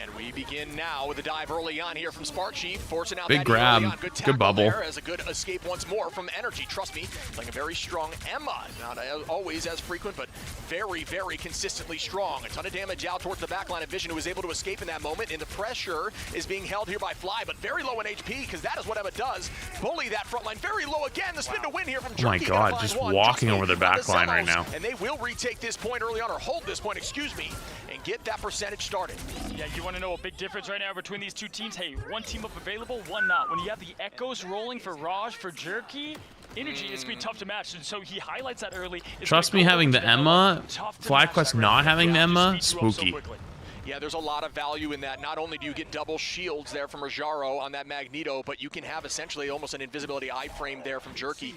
Speaker 3: And we begin now with a dive early on here from Spark Chief, forcing out
Speaker 1: big
Speaker 3: that
Speaker 1: grab,
Speaker 3: good
Speaker 1: bubble.
Speaker 3: There as a good escape once more from Energy. Trust me, like a very strong Emma, not always as frequent, but very, very consistently strong. A ton of damage out towards the backline of Vision, who was able to escape in that moment, and the pressure is being held here by Fly, but very low in HP, because that is what Emma does. Bully that front line, very low again. The spin to win here from Jerky.
Speaker 1: Oh my God, just walking over their backline right now.
Speaker 3: And they will retake this point early on, or hold this point, excuse me, and get that percentage started.
Speaker 4: Yeah, you want to know a big difference right now between these two teams? Hey, one team up available, one not. When you have the Echoes rolling for Raj, for Jerky, Energy, it's going to be tough to match. And so he highlights that early.
Speaker 1: Trust me, having the Emma, FlyQuest not having the Emma, spooky.
Speaker 3: Yeah, there's a lot of value in that. Not only do you get double shields there from Rajaro on that Magneto, but you can have essentially almost an invisibility iframe there from Jerky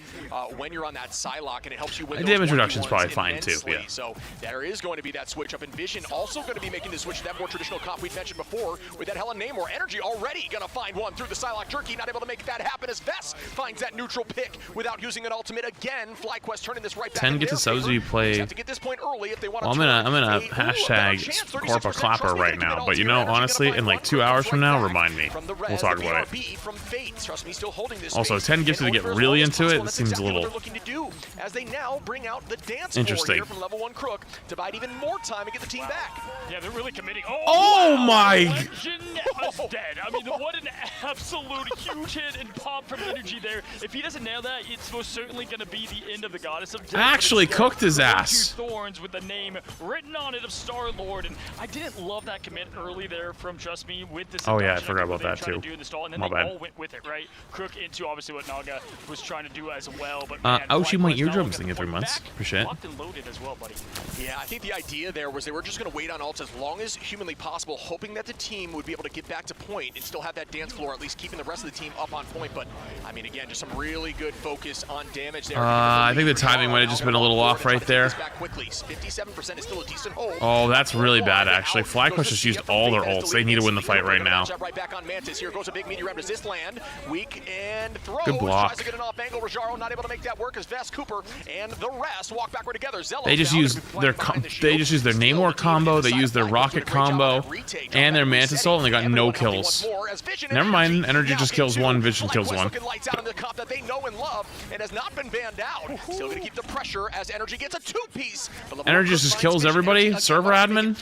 Speaker 3: when you're on that Psylocke, and it helps you win those
Speaker 1: damage reduction's probably fine
Speaker 3: immensely.
Speaker 1: too, yeah.
Speaker 3: So there is going to be that switch up, and Vision also going to be making the switch to that more traditional comp we mentioned before with that Helen Namor. Energy already going to find one through the Psylocke. Jerky not able to make that happen as Vess finds that neutral pick without using an ultimate again. FlyQuest turning this right back
Speaker 1: 10
Speaker 3: in
Speaker 1: get to
Speaker 3: their
Speaker 1: subs
Speaker 3: favor.
Speaker 1: you play.
Speaker 3: Have to get this point early if they want
Speaker 1: Well, I'm gonna hashtag Corpa Clapper right now, but you know, honestly, in like 2 hours from now, remind me. We'll talk about it. Also, 10 gifted to get really into it. It seems a little interesting.
Speaker 3: From level 1 Crook to bide even more time and get the team back.
Speaker 4: Yeah, they're really committing.
Speaker 1: Oh
Speaker 4: wow.
Speaker 1: my!
Speaker 4: Legend is dead. I mean, what an absolute huge hit and pop from Energy there. If he doesn't nail that, it's most certainly going to be the end of the Goddess of Death.
Speaker 1: Actually cooked his ass.
Speaker 4: Thorns with the name written on it of Star-Lord, and I didn't love that commit early there from Trust Me with this.
Speaker 1: Oh yeah, I forgot about that too.
Speaker 4: And then
Speaker 1: My
Speaker 4: they
Speaker 1: bad.
Speaker 4: all went with it, right? Crook into obviously what Naga was trying to do as well, but
Speaker 1: oh, shoot, my eardrums thing in 3 months. Appreciate it.
Speaker 4: Locked and loaded as well, buddy.
Speaker 3: Yeah, I think the idea there was they were just going to wait on ults as long as humanly possible, hoping that the team would be able to get back to point and still have that dance floor, at least keeping the rest of the team up on point. But, I mean, again, just some really good focus on damage there.
Speaker 1: I think the timing might have just been a little off right there.
Speaker 3: 57% is still a decent hold.
Speaker 1: Oh, that's really bad, actually. FlyQuest just used all their ults. They need to win the fight right now.
Speaker 3: Right back on Mantis. Here goes a big meteor resist land. Weak and throws.
Speaker 1: Good block.
Speaker 3: Tries to get an off angle. Rajaro not able to make that work as Vess, Cooper, and the rest walk backward together. Zello
Speaker 1: They just use their Namor combo. They use their Rocket combo and their Mantis ult, and they got no kills. Never mind. Energy just kills one. Vision kills one.
Speaker 3: Lights out in the comp that they know and love and has not been banned out. Still going to keep the pressure as Energy gets a two-piece.
Speaker 1: Energy just kills everybody. Server admin.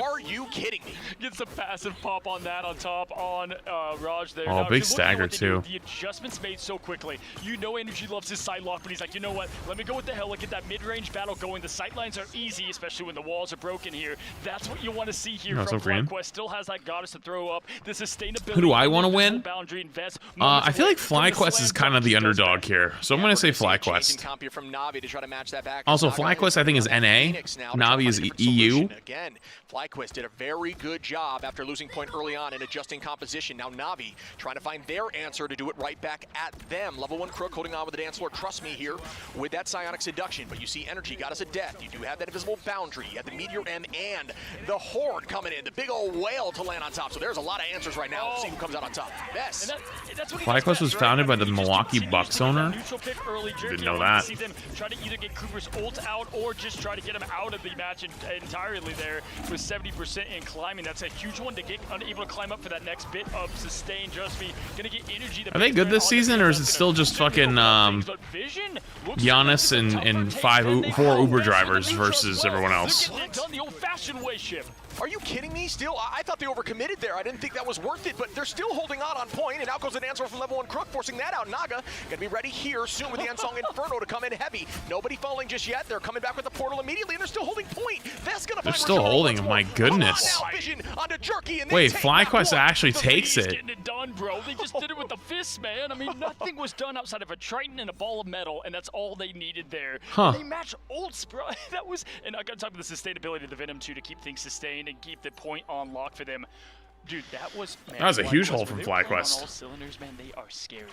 Speaker 3: Are you kidding me?
Speaker 4: Gets a passive pop on that on top on Raj there.
Speaker 1: Oh,
Speaker 4: now,
Speaker 1: big stagger too.
Speaker 4: The adjustments made so quickly. You know Energy loves his side lock, but he's like, you know what? Let me go with the Hella, get that mid-range battle going. The sight lines are easy, especially when the walls are broken here. That's what you want to see here from FlyQuest. Still has that Goddess to throw up. The sustainability.
Speaker 1: Who do I want to win? I feel like
Speaker 4: FlyQuest
Speaker 1: FlyQuest is kind of the underdog here, so I'm going to say FlyQuest. Also, FlyQuest I think is NA. Navi is EU.
Speaker 3: Again, FlyQuest did a very good job after losing point early on in adjusting composition. Now Navi trying to find their answer to do it right back at them. Level 1 Crook holding on with the dance floor. Trust me here with that psionic seduction. But you see Energy, Goddess of Death. You do have that invisible boundary. You have the Meteor M and the Horde coming in. The big old whale to land on top. So there's a lot of answers right now. Let's see who comes out on top. Best.
Speaker 1: FlyQuest was founded by the Milwaukee Bucks owner. Didn't know that.
Speaker 4: See them try to either get Cooper's ult out or just try to get him out of the match entirely there with 70% and climbing. That's a huge one to get unable to climb up for that next bit of sustain. Just be gonna get energy.
Speaker 1: Are they good this season, or is it still just fucking Giannis and 4 Uber drivers versus everyone else?
Speaker 4: Done the old-fashioned way, Ship.
Speaker 3: Are you kidding me? Still, I thought they overcommitted there. I didn't think that was worth it, but they're still holding on point, and out goes an answer from level 1 Crook, forcing that out. Naga gonna be ready here soon with the Ensong Inferno to come in heavy. Nobody falling just yet. They're coming back with the portal immediately, and they're still holding point. They're
Speaker 1: still holding. My goodness. Wait, FlyQuest actually takes it.
Speaker 4: Getting it done, bro. They just did it with the fist, man. I mean, nothing was done outside of a Triton and a ball of metal, and that's all they needed there.
Speaker 1: Huh.
Speaker 4: They match ults, bro. That was, and I gotta talk about the sustainability of the Venom too to keep things sustained and keep the point on lock for them. Dude, that was, man,
Speaker 1: that was a huge hole from FlyQuest.
Speaker 4: All cylinders, man, they are scary.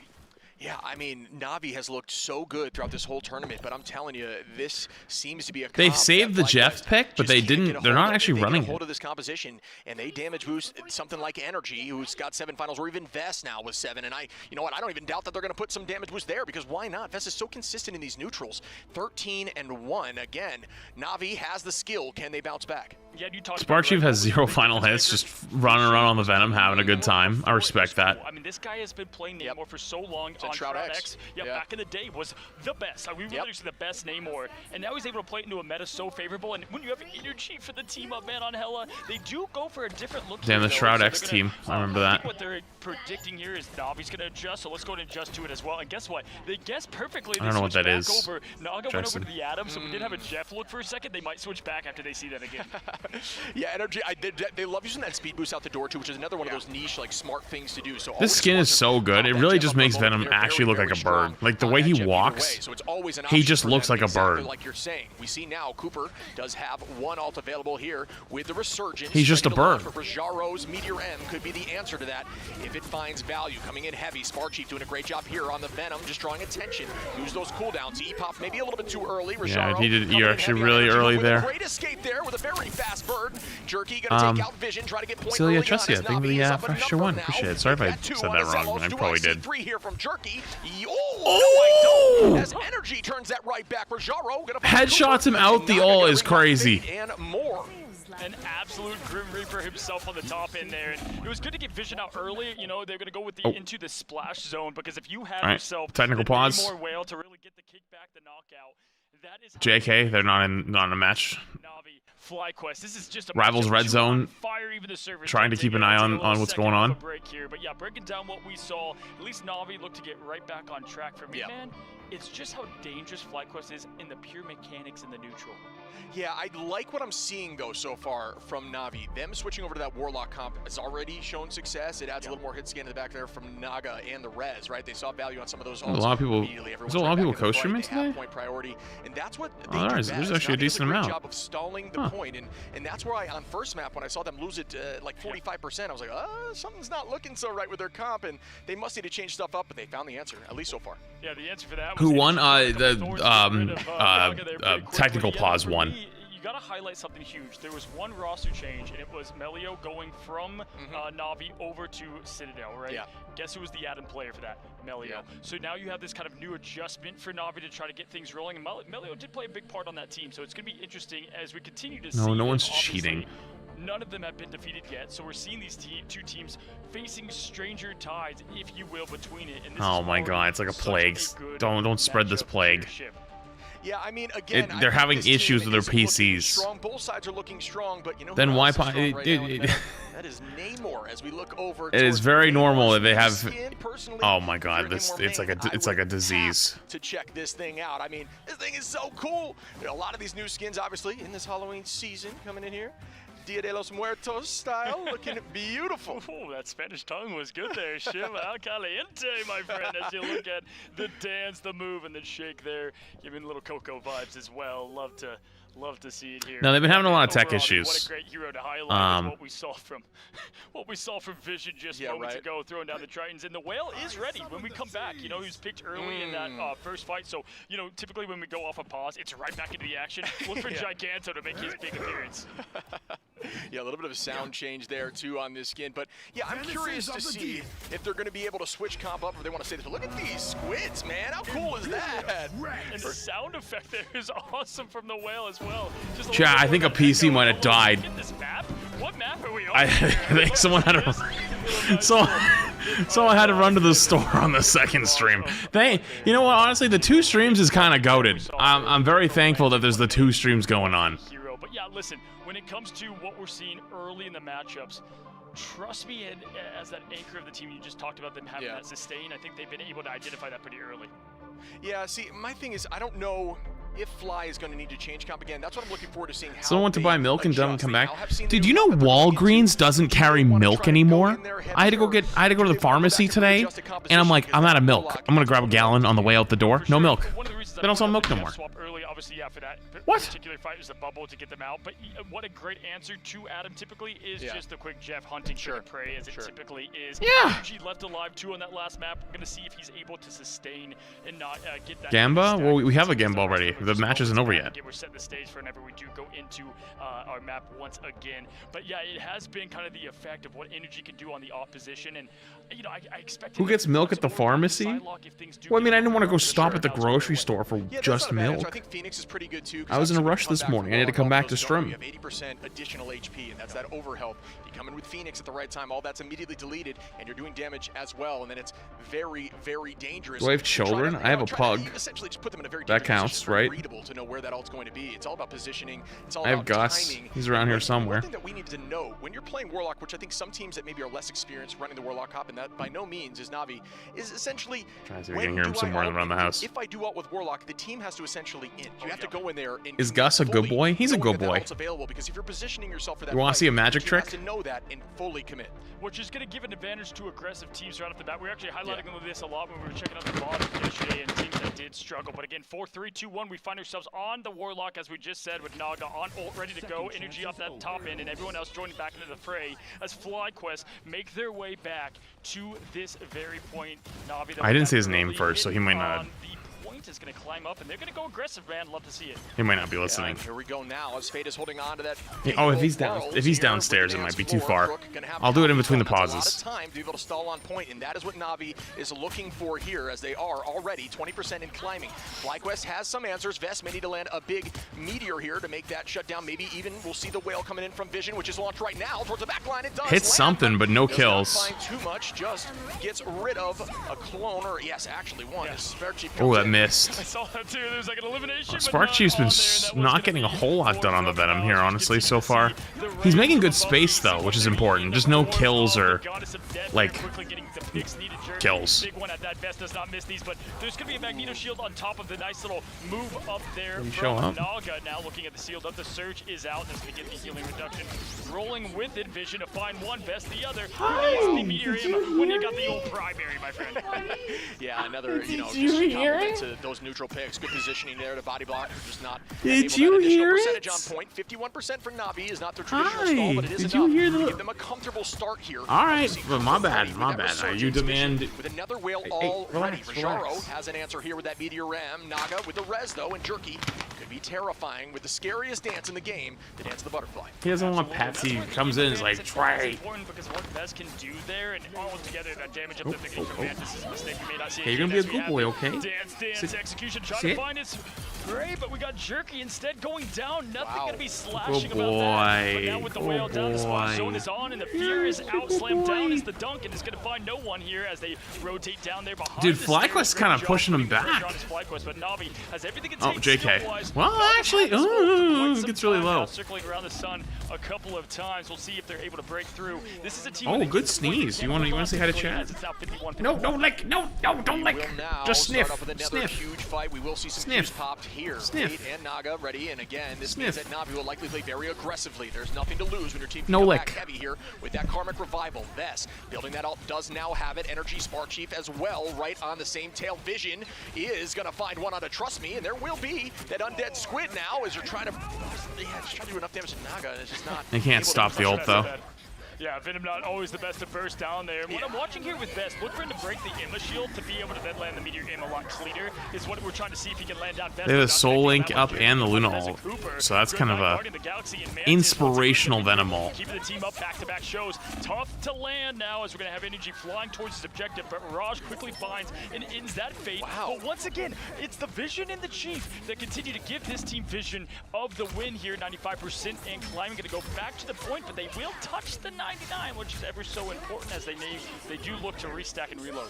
Speaker 3: Yeah, I mean, Navi has looked so good throughout this whole tournament, but I'm telling you, this seems to be a
Speaker 1: They've saved the Jeff pick, but they didn't. They're not actually running
Speaker 3: hold of this composition, and they damage boost something like Energy, who's got 7 finals, or even Vess now with 7. And you know what? I don't even doubt that they're going to put some damage boost there, because why not? Vess is so consistent in these neutrals. 13-1 again. Navi has the skill. Can they bounce back?
Speaker 4: Yeah, you talked
Speaker 1: Spark Chief has 0 final hits, just running around on the Venom, having a good time. I respect that.
Speaker 4: I mean, this guy has been playing Namor for so long. on
Speaker 3: Shroud
Speaker 4: Shroud
Speaker 3: X.
Speaker 4: X. Yeah, back in the day was the best. We really used to the best Namor, and now he's able to play it into a meta so favorable. And when you have energy for the team up, man, on Hela, they do go for a different look.
Speaker 1: Damn,
Speaker 4: here,
Speaker 1: the
Speaker 4: though.
Speaker 1: Shroud
Speaker 4: So
Speaker 1: X
Speaker 4: they're gonna,
Speaker 1: team. I remember
Speaker 4: I
Speaker 1: that.
Speaker 4: think what they're predicting here is Navi's going to adjust, so let's go ahead and adjust to it as well. And guess what? They guessed perfectly.
Speaker 1: I don't know what that is.
Speaker 4: Over. Naga went over
Speaker 1: Jackson.
Speaker 4: to the Atom, so we did have a Jeff look for a second. They might switch back after they see that again.
Speaker 3: Yeah, energy. They love using that speed boost out the door too, which is another one of those niche, like, smart things to do. So
Speaker 1: This skin is so good. It really just makes Venom actually look like a bird. Like the way he walks,
Speaker 3: so it's always an
Speaker 1: he just
Speaker 3: option for
Speaker 1: looks
Speaker 3: them,
Speaker 1: like a
Speaker 3: exactly
Speaker 1: bird.
Speaker 3: Like you're saying, we see now Cooper does have one ult available here with the Resurgence.
Speaker 1: He's just a bird.
Speaker 3: For Jaro's Meteor M could be the answer to that if it finds value. Coming in heavy, Smart Chief doing a great job here on the Venom, just drawing attention. Use those cooldowns. E-pop maybe a little bit too early.
Speaker 1: Yeah,
Speaker 3: Rajaro
Speaker 1: he did.
Speaker 3: coming
Speaker 1: You're
Speaker 3: in
Speaker 1: actually
Speaker 3: heavy on
Speaker 1: really
Speaker 3: energy,
Speaker 1: early
Speaker 3: with a
Speaker 1: there.
Speaker 3: Great escape there with a very fast bird. Jerky gonna take out Vision, try to get point
Speaker 1: Celia,
Speaker 3: early
Speaker 1: trust
Speaker 3: on
Speaker 1: you.
Speaker 3: as
Speaker 1: Thank you for
Speaker 3: Navi
Speaker 1: the
Speaker 3: is up a
Speaker 1: extra
Speaker 3: number
Speaker 1: one.
Speaker 3: now.
Speaker 1: Appreciate it. Sorry if I
Speaker 3: Got two
Speaker 1: said
Speaker 3: on
Speaker 1: that
Speaker 3: the
Speaker 1: wrong.
Speaker 3: Zelos.
Speaker 1: I
Speaker 3: Do
Speaker 1: probably
Speaker 3: see
Speaker 1: did.
Speaker 3: 3 here from Jerky. Oh, no, I don't. As energy turns that right back. Rajaro gonna find
Speaker 1: Headshots him
Speaker 3: Cooper,
Speaker 1: out
Speaker 3: and
Speaker 1: the
Speaker 3: Naga
Speaker 1: ult
Speaker 3: gonna
Speaker 1: is
Speaker 3: bring out
Speaker 1: crazy.
Speaker 3: Fate and more.
Speaker 4: An absolute Grim Reaper himself on the top end there. And it was good to get Vision out early. You know, they're going to go with the into the splash zone, because if you have
Speaker 1: All right,
Speaker 4: yourself
Speaker 1: technical
Speaker 4: the
Speaker 1: pause.
Speaker 4: Namor whale to really get the kickback, the knockout, that is how
Speaker 1: JK, they're not in a match.
Speaker 4: Navi FlyQuest. This is just a
Speaker 1: Rivals
Speaker 4: matchup
Speaker 1: Red
Speaker 4: two
Speaker 1: Zone,
Speaker 4: on fire, even the servers
Speaker 1: trying to keep an eye on what's
Speaker 4: second
Speaker 1: going
Speaker 4: of
Speaker 1: on.
Speaker 4: a break here. But yeah, breaking down what we saw, at least Navi looked to get right back on track. For me, man, it's just how dangerous FlyQuest is in the pure mechanics in the neutral.
Speaker 3: Yeah, I like what I'm seeing, though, so far from Navi. Them switching over to that Warlock comp has already shown success. It adds a little more hit scan to the back there from Naga and the Rez, right? They saw value on some of those.
Speaker 1: A lot of people. There's a lot of people co-streaming today.
Speaker 3: Point priority, and that's what they
Speaker 1: Oh,
Speaker 3: do
Speaker 1: there's
Speaker 3: best.
Speaker 1: actually a
Speaker 3: Navi does
Speaker 1: decent
Speaker 3: great
Speaker 1: amount.
Speaker 3: job of stalling the point, and that's where on first map, when I saw them lose it like 45%, I was like, something's not looking so right with their comp, and they must need to change stuff up, but they found the answer, at least so far.
Speaker 4: Yeah, the answer for that was
Speaker 1: Who won?
Speaker 4: The
Speaker 1: Tactical Pause won.
Speaker 4: You gotta highlight something huge. There was one roster change, and it was Melio going from Navi over to Citadel, right?
Speaker 3: Yeah.
Speaker 4: Guess who was the add-in player for that? Melio.
Speaker 3: Yeah.
Speaker 4: So now you have this kind of new adjustment for Navi to try to get things rolling, and Melio did play a big part on that team, so it's gonna be interesting as we continue to see.
Speaker 1: No one's
Speaker 4: them. Obviously,
Speaker 1: cheating.
Speaker 4: none of them have been defeated yet, so we're seeing these two teams facing stranger tides, if you will, between it. And this
Speaker 1: Oh
Speaker 4: is
Speaker 1: my God, it's like a
Speaker 4: such
Speaker 1: plague.
Speaker 4: good
Speaker 1: Don't spread this
Speaker 4: matchup
Speaker 1: plague.
Speaker 4: leadership.
Speaker 3: Yeah, I mean, again,
Speaker 1: They're
Speaker 3: I think
Speaker 1: having
Speaker 3: this team
Speaker 1: issues with their
Speaker 3: is looking
Speaker 1: PCs.
Speaker 3: Strong. Both sides are looking strong, but you know
Speaker 1: Then
Speaker 3: who
Speaker 1: why
Speaker 3: else is
Speaker 1: po-
Speaker 3: strong right now in
Speaker 1: it-
Speaker 3: Venom? That is Namor. As we look over,
Speaker 1: It is
Speaker 3: towards
Speaker 1: very normal that they have.
Speaker 3: skin, personally,
Speaker 1: Oh my
Speaker 3: if
Speaker 1: God,
Speaker 3: you're a
Speaker 1: this
Speaker 3: Namor
Speaker 1: it's like
Speaker 3: main, I
Speaker 1: a
Speaker 3: would
Speaker 1: disease.
Speaker 3: have to check this thing out. I mean, this thing is so cool. You know, a lot of these new skins, obviously, in this Halloween season coming in here. Dia de los Muertos style, looking beautiful.
Speaker 4: Oh, that Spanish tongue was good there, Shim. Al caliente, my friend, as you look at the dance, the move, and the shake there, giving little Coco vibes as well. Love to see it here.
Speaker 1: No, they've been having a lot of tech
Speaker 4: Overall,
Speaker 1: issues.
Speaker 4: What a great hero to highlight is what we saw from Vision just moments ago, throwing down the Tritons. And the Whale is ready when we come back. You know, he was picked early in that first fight. So, you know, typically when we go off a pause, it's right back into the action. Look for Giganto to make his big appearance.
Speaker 3: Yeah, a little bit of a sound change there too on this skin, but yeah, I'm curious to see if they're going to be able to switch comp up, or they want to say this. Look at these squids, man! How cool is that?
Speaker 4: And the sound effect there is awesome from the Whale as well.
Speaker 1: Yeah, I think a PC might have died.
Speaker 4: This map? What map are we on?
Speaker 1: I think someone had to. Someone had to run to the store on the second stream. You know what? Honestly, the 2 streams is kind of goated. I'm very thankful that there's the 2 streams going on.
Speaker 4: But yeah, listen, when it comes to what we're seeing early in the matchups, trust me, and as that anchor of the team, you just talked about them having that sustain. I think they've been able to identify that pretty early.
Speaker 3: Yeah, see, my thing is, I don't know if Fly is going to need to change comp again. That's what I'm looking forward to seeing. How
Speaker 1: Someone went to buy milk and doesn't
Speaker 3: adjust.
Speaker 1: come
Speaker 3: They
Speaker 1: back.
Speaker 3: now have seen the
Speaker 1: Dude,
Speaker 3: new
Speaker 1: you know
Speaker 3: comp, but they're looking
Speaker 1: Walgreens
Speaker 3: to-
Speaker 1: doesn't
Speaker 3: they
Speaker 1: carry
Speaker 3: wanna
Speaker 1: milk
Speaker 3: try to go
Speaker 1: anymore?
Speaker 3: in there head
Speaker 1: I had to go
Speaker 3: first.
Speaker 1: to the
Speaker 3: They wanna
Speaker 1: pharmacy
Speaker 3: go back and
Speaker 1: today,
Speaker 3: adjust the
Speaker 1: and I'm like,
Speaker 3: composition
Speaker 1: I'm out of
Speaker 3: because
Speaker 1: milk.
Speaker 3: that's
Speaker 1: I'm gonna grab a gallon on the way out the door. No milk.
Speaker 4: One of the reasons
Speaker 1: They don't sell milk no more.
Speaker 4: Swap early, obviously, for that
Speaker 1: What?
Speaker 4: particular fight was the bubble to get them out. But what a great answer to Adam typically is just the quick Jeff hunting for the prey, as it typically is.
Speaker 1: Yeah.
Speaker 4: He left alive 2 on that last map. We're gonna see if he's able to sustain and not get that.
Speaker 1: Gamba?
Speaker 4: stack.
Speaker 1: Well, we have a Gamba already. The match isn't over yet.
Speaker 4: We're setting the stage for whenever we do go into our map once again. But yeah, it has been kind of the effect of what energy can do on the opposition, and you know, I expect.
Speaker 1: Who gets milk at the pharmacy? Well, I mean, I didn't want to go stop at the grocery store for just milk.
Speaker 3: I think Phoenix Phoenix is pretty good too.
Speaker 1: I was in a
Speaker 3: obviously
Speaker 1: rush
Speaker 3: when you
Speaker 1: this
Speaker 3: come back
Speaker 1: morning.
Speaker 3: from
Speaker 1: I had to come back
Speaker 3: Warlock,
Speaker 1: to
Speaker 3: those don't,
Speaker 1: Strum.
Speaker 3: You have 80% additional HP, and that's that overhelp. You come in with Phoenix at the right time, all that's immediately deleted, and you're doing damage as well, and then it's very, very dangerous.
Speaker 1: Do I have
Speaker 3: Try to,
Speaker 1: children? I have a
Speaker 3: try to
Speaker 1: pug.
Speaker 3: essentially just put them in a very
Speaker 1: That
Speaker 3: dangerous
Speaker 1: counts,
Speaker 3: position. It's very
Speaker 1: right?
Speaker 3: readable to know where that ult's going to be. It's all about positioning. It's all
Speaker 1: I have
Speaker 3: about
Speaker 1: Gus.
Speaker 3: timing.
Speaker 1: He's around here somewhere.
Speaker 3: One thing that we need to know when you're playing Warlock, which I think some teams that maybe are less experienced running the Warlock hop, and that by no means is Na'Vi, is essentially
Speaker 1: Trying to see if we can hear him somewhere around the house.
Speaker 3: if I do ult with Warlock, the team has to essentially end. You have to go in there and
Speaker 1: Is Gus a good boy? He's a good boy.
Speaker 3: Available because if you're positioning yourself for that
Speaker 1: You want
Speaker 3: fight,
Speaker 1: to see a magic
Speaker 3: the team
Speaker 1: trick?
Speaker 3: has to know that and fully commit.
Speaker 4: Which is going to give an advantage to aggressive teams right off the bat. We were actually highlighting this a lot when we were checking out the bottom yesterday and teams that did struggle. But again, 4-3-2-1, we find ourselves on the Warlock, as we just said, with Naga on ult, ready to go. Energy off that top end, and everyone else joining back into the fray as FlyQuest make their way back to this very point. Na'Vi,
Speaker 1: I didn't say his name first, so he might not.
Speaker 4: The point is going to climb up, and they're going to go aggressive, man. Love to see it.
Speaker 1: He might not be listening.
Speaker 3: Here we go now as Fate is holding on to that.
Speaker 1: Oh, if he's downstairs, it might be too far. I'll do it in between the pauses.
Speaker 3: A lot of time to be able to stall on point, and that is what Na'Vi is looking for here, as they are already 20% in climbing. FlyQuest has some answers. Vest may need to land a big meteor here to make that shut down. Maybe even we'll see the whale coming in from Vision, which is launched right now towards the back line. It does
Speaker 1: Hit
Speaker 3: land,
Speaker 1: something, but no
Speaker 3: does
Speaker 1: kills.
Speaker 3: not find too much, just gets rid of a clone, or yes, actually one.
Speaker 4: Yeah.
Speaker 1: Oh, that missed.
Speaker 4: I saw that too. There's like an elimination. but
Speaker 1: Spark
Speaker 4: not
Speaker 1: Chief's been
Speaker 4: on there, and that was
Speaker 1: not
Speaker 4: gonna
Speaker 1: getting a
Speaker 4: be
Speaker 1: whole lot done on the
Speaker 4: four
Speaker 1: Venom
Speaker 4: from
Speaker 1: here,
Speaker 4: Miles.
Speaker 1: honestly,
Speaker 4: Just
Speaker 1: so
Speaker 4: get to
Speaker 1: far.
Speaker 4: see the
Speaker 1: He's
Speaker 4: red
Speaker 1: making good
Speaker 4: above
Speaker 1: space,
Speaker 4: the
Speaker 1: though, which is
Speaker 4: C4
Speaker 1: important. Just no
Speaker 4: the
Speaker 1: kills or,
Speaker 4: Goddess of Death
Speaker 1: like,
Speaker 4: quickly getting the picks needed. Jerky,
Speaker 1: kills.
Speaker 4: Big one at that. Best does not miss these, but there's going to be a Magneto shield on top of the nice little move up there
Speaker 1: Did he
Speaker 4: from
Speaker 1: show up?
Speaker 4: Naga. Now looking at the shield up, the Surge is out. That's going to get the healing reduction. Rolling with it, Vision to find one, Best the other. Who needs the meteor aim when you got the old primary, my friend?
Speaker 3: Yeah, another, you know,
Speaker 1: Did you
Speaker 3: just
Speaker 1: hear
Speaker 3: compliment
Speaker 1: it?
Speaker 3: to those neutral picks. Good positioning there to body block. Just not
Speaker 1: Did
Speaker 3: able
Speaker 1: you
Speaker 3: that additional
Speaker 1: hear
Speaker 3: percentage
Speaker 1: it?
Speaker 3: on point. 51% for Na'Vi is not their traditional
Speaker 1: Hi,
Speaker 3: stall, but it is
Speaker 1: did
Speaker 3: enough
Speaker 1: you hear
Speaker 3: to
Speaker 1: the-
Speaker 3: give them a comfortable start here.
Speaker 1: All right,
Speaker 3: Obviously,
Speaker 1: but my
Speaker 3: already
Speaker 1: bad,
Speaker 3: with
Speaker 1: my
Speaker 3: that
Speaker 1: bad. You
Speaker 3: resurgence
Speaker 1: demand.
Speaker 3: vision with another whale
Speaker 1: Hey,
Speaker 3: already.
Speaker 1: relax,
Speaker 3: Rajaro
Speaker 1: relax.
Speaker 3: has an answer here with that meteor ram. Naga with the res though, and Jerky could be terrifying with the scariest dance in the game, the dance of the butterfly.
Speaker 1: He doesn't want Patsy. He comes in and is like,
Speaker 4: It's
Speaker 1: try.
Speaker 4: important because what Vez can do there, and all together that damage up there, thinking
Speaker 1: oh.
Speaker 4: Mantis is a mistake we may not see.
Speaker 1: Hey, you're
Speaker 4: again
Speaker 1: gonna be a
Speaker 4: as we
Speaker 1: good
Speaker 4: have
Speaker 1: boy,
Speaker 4: it.
Speaker 1: okay?
Speaker 4: Dance,
Speaker 1: Sit.
Speaker 4: execution, trying
Speaker 1: Sit.
Speaker 4: to find its prey, but we got Jerky instead going down. Nothing
Speaker 3: Wow.
Speaker 4: gonna be slashing
Speaker 1: Good
Speaker 4: about that. But now
Speaker 1: boy.
Speaker 4: with the
Speaker 1: Good
Speaker 4: whale down, the spot
Speaker 1: boy.
Speaker 4: zone is on, and the fear is out. Slammed down is the dunk, and it's gonna find no one here as they rotate down there behind.
Speaker 1: Dude,
Speaker 4: the
Speaker 1: FlyQuest's
Speaker 4: stairs.
Speaker 1: kinda
Speaker 4: Good job
Speaker 1: pushing him
Speaker 4: putting pressure
Speaker 1: back.
Speaker 4: on his FlyQuest, but Na'Vi has everything it
Speaker 1: Oh,
Speaker 4: takes
Speaker 1: JK.
Speaker 4: skill-wise.
Speaker 1: Well,
Speaker 4: Na'Vi
Speaker 1: actually,
Speaker 4: has this ult for quite
Speaker 1: it
Speaker 4: some
Speaker 1: gets really
Speaker 4: time
Speaker 1: low.
Speaker 4: now, circling around the sun a couple of times. We'll see if they're able to break through. This is a team.
Speaker 1: Oh,
Speaker 4: with a
Speaker 1: good sneeze. You wanna say hi to Chad?
Speaker 4: It's now 51,
Speaker 1: No, don't lick. No, don't lick.
Speaker 3: Will now
Speaker 1: Just
Speaker 3: start
Speaker 1: sniff.
Speaker 3: off with another
Speaker 1: Sniff.
Speaker 3: huge fight. We will see some
Speaker 1: Sniff.
Speaker 3: cues popped here.
Speaker 1: Sniff.
Speaker 3: Fate and Naga ready, and again, this
Speaker 1: Sniff.
Speaker 3: means that Na'Vi will likely play very aggressively. There's nothing to lose when your team can
Speaker 1: No
Speaker 3: come
Speaker 1: lick.
Speaker 3: back heavy here with that Karmic Revival. Vest building that ult does now have it. Energy Spark Chief as well, right on the same tail. Vision is gonna find one on to Trust Me, and there will be that undead squid now as you're trying to, just trying to do enough damage to Naga, and it's just not.
Speaker 1: They can't
Speaker 3: able to
Speaker 1: stop the
Speaker 3: crush
Speaker 1: ult,
Speaker 3: that.
Speaker 1: though.
Speaker 4: Yeah, Venom not always the best to burst down there. What I'm watching here with Vest, look for him to break the Imma shield to be able to then land the Meteor Imma a lot cleaner, is what we're trying to see if he can land down Vest.
Speaker 1: They have a
Speaker 4: Not
Speaker 1: Soul
Speaker 4: connecting
Speaker 1: Link
Speaker 4: that
Speaker 1: up
Speaker 4: one.
Speaker 1: and the Luna
Speaker 4: As a
Speaker 1: ult,
Speaker 4: Cooper,
Speaker 1: so that's
Speaker 4: good
Speaker 1: kind of
Speaker 4: night
Speaker 1: a
Speaker 4: guarding the Galaxy and Mantis.
Speaker 1: inspirational
Speaker 4: Once again,
Speaker 1: Venom ult.
Speaker 4: keeping the team up back-to-back shows. Tough to land now as we're going to have Energy flying towards his objective, but Raj quickly finds and ends that fate.
Speaker 3: Wow.
Speaker 4: But once again, it's the Vision and the Chief that continue to give this team vision of the win here. 95% and climbing, going to go back to the point, but they will touch the 99, which is ever so important as they do look to restack and reload.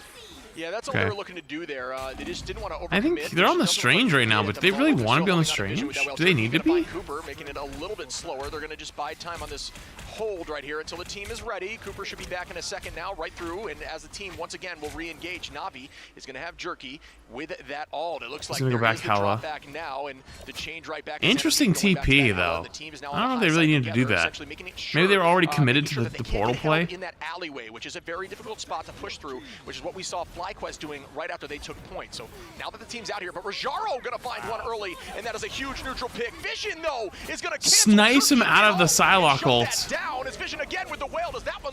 Speaker 3: Yeah, that's all
Speaker 1: Okay.
Speaker 3: they were looking to do there. They just didn't want to overcommit.
Speaker 1: I think they're on the Strange right now, but they really want to be on the Strange? Do they need to be?
Speaker 3: Cooper making it a little bit slower. They're going to just buy time on this hold right here until the team is ready. Cooper should be back in a second now, right through, and as the team once again will re-engage, Na'Vi is going to have Jerky with that ult. It looks like
Speaker 1: gonna go
Speaker 3: there
Speaker 1: back
Speaker 3: is the
Speaker 1: hella.
Speaker 3: drop back now, and the change right back. is
Speaker 1: Interesting
Speaker 3: Energy going back to
Speaker 1: TP,
Speaker 3: that ult.
Speaker 1: though.
Speaker 3: The team is now
Speaker 1: I
Speaker 3: on
Speaker 1: don't know
Speaker 3: the
Speaker 1: if they
Speaker 3: high
Speaker 1: really
Speaker 3: side
Speaker 1: need to do
Speaker 3: together,
Speaker 1: that.
Speaker 3: essentially making it
Speaker 1: Maybe they were already
Speaker 3: sure,
Speaker 1: committed
Speaker 3: making
Speaker 1: to
Speaker 3: sure
Speaker 1: the
Speaker 3: that they
Speaker 1: portal
Speaker 3: can't get held
Speaker 1: play.
Speaker 3: in that alleyway, which is a very difficult spot to push through, which is what we saw FlyQuest doing right after they took point. So now that the team's out here, but Rajaro gonna find one early, and that is a huge neutral pick. Vision though is gonna cancel
Speaker 1: Snice him
Speaker 3: Jerky
Speaker 1: out of the
Speaker 3: out and
Speaker 1: Psylocke
Speaker 3: shut
Speaker 1: ult.
Speaker 3: that down. As Vision again with the whale, does that one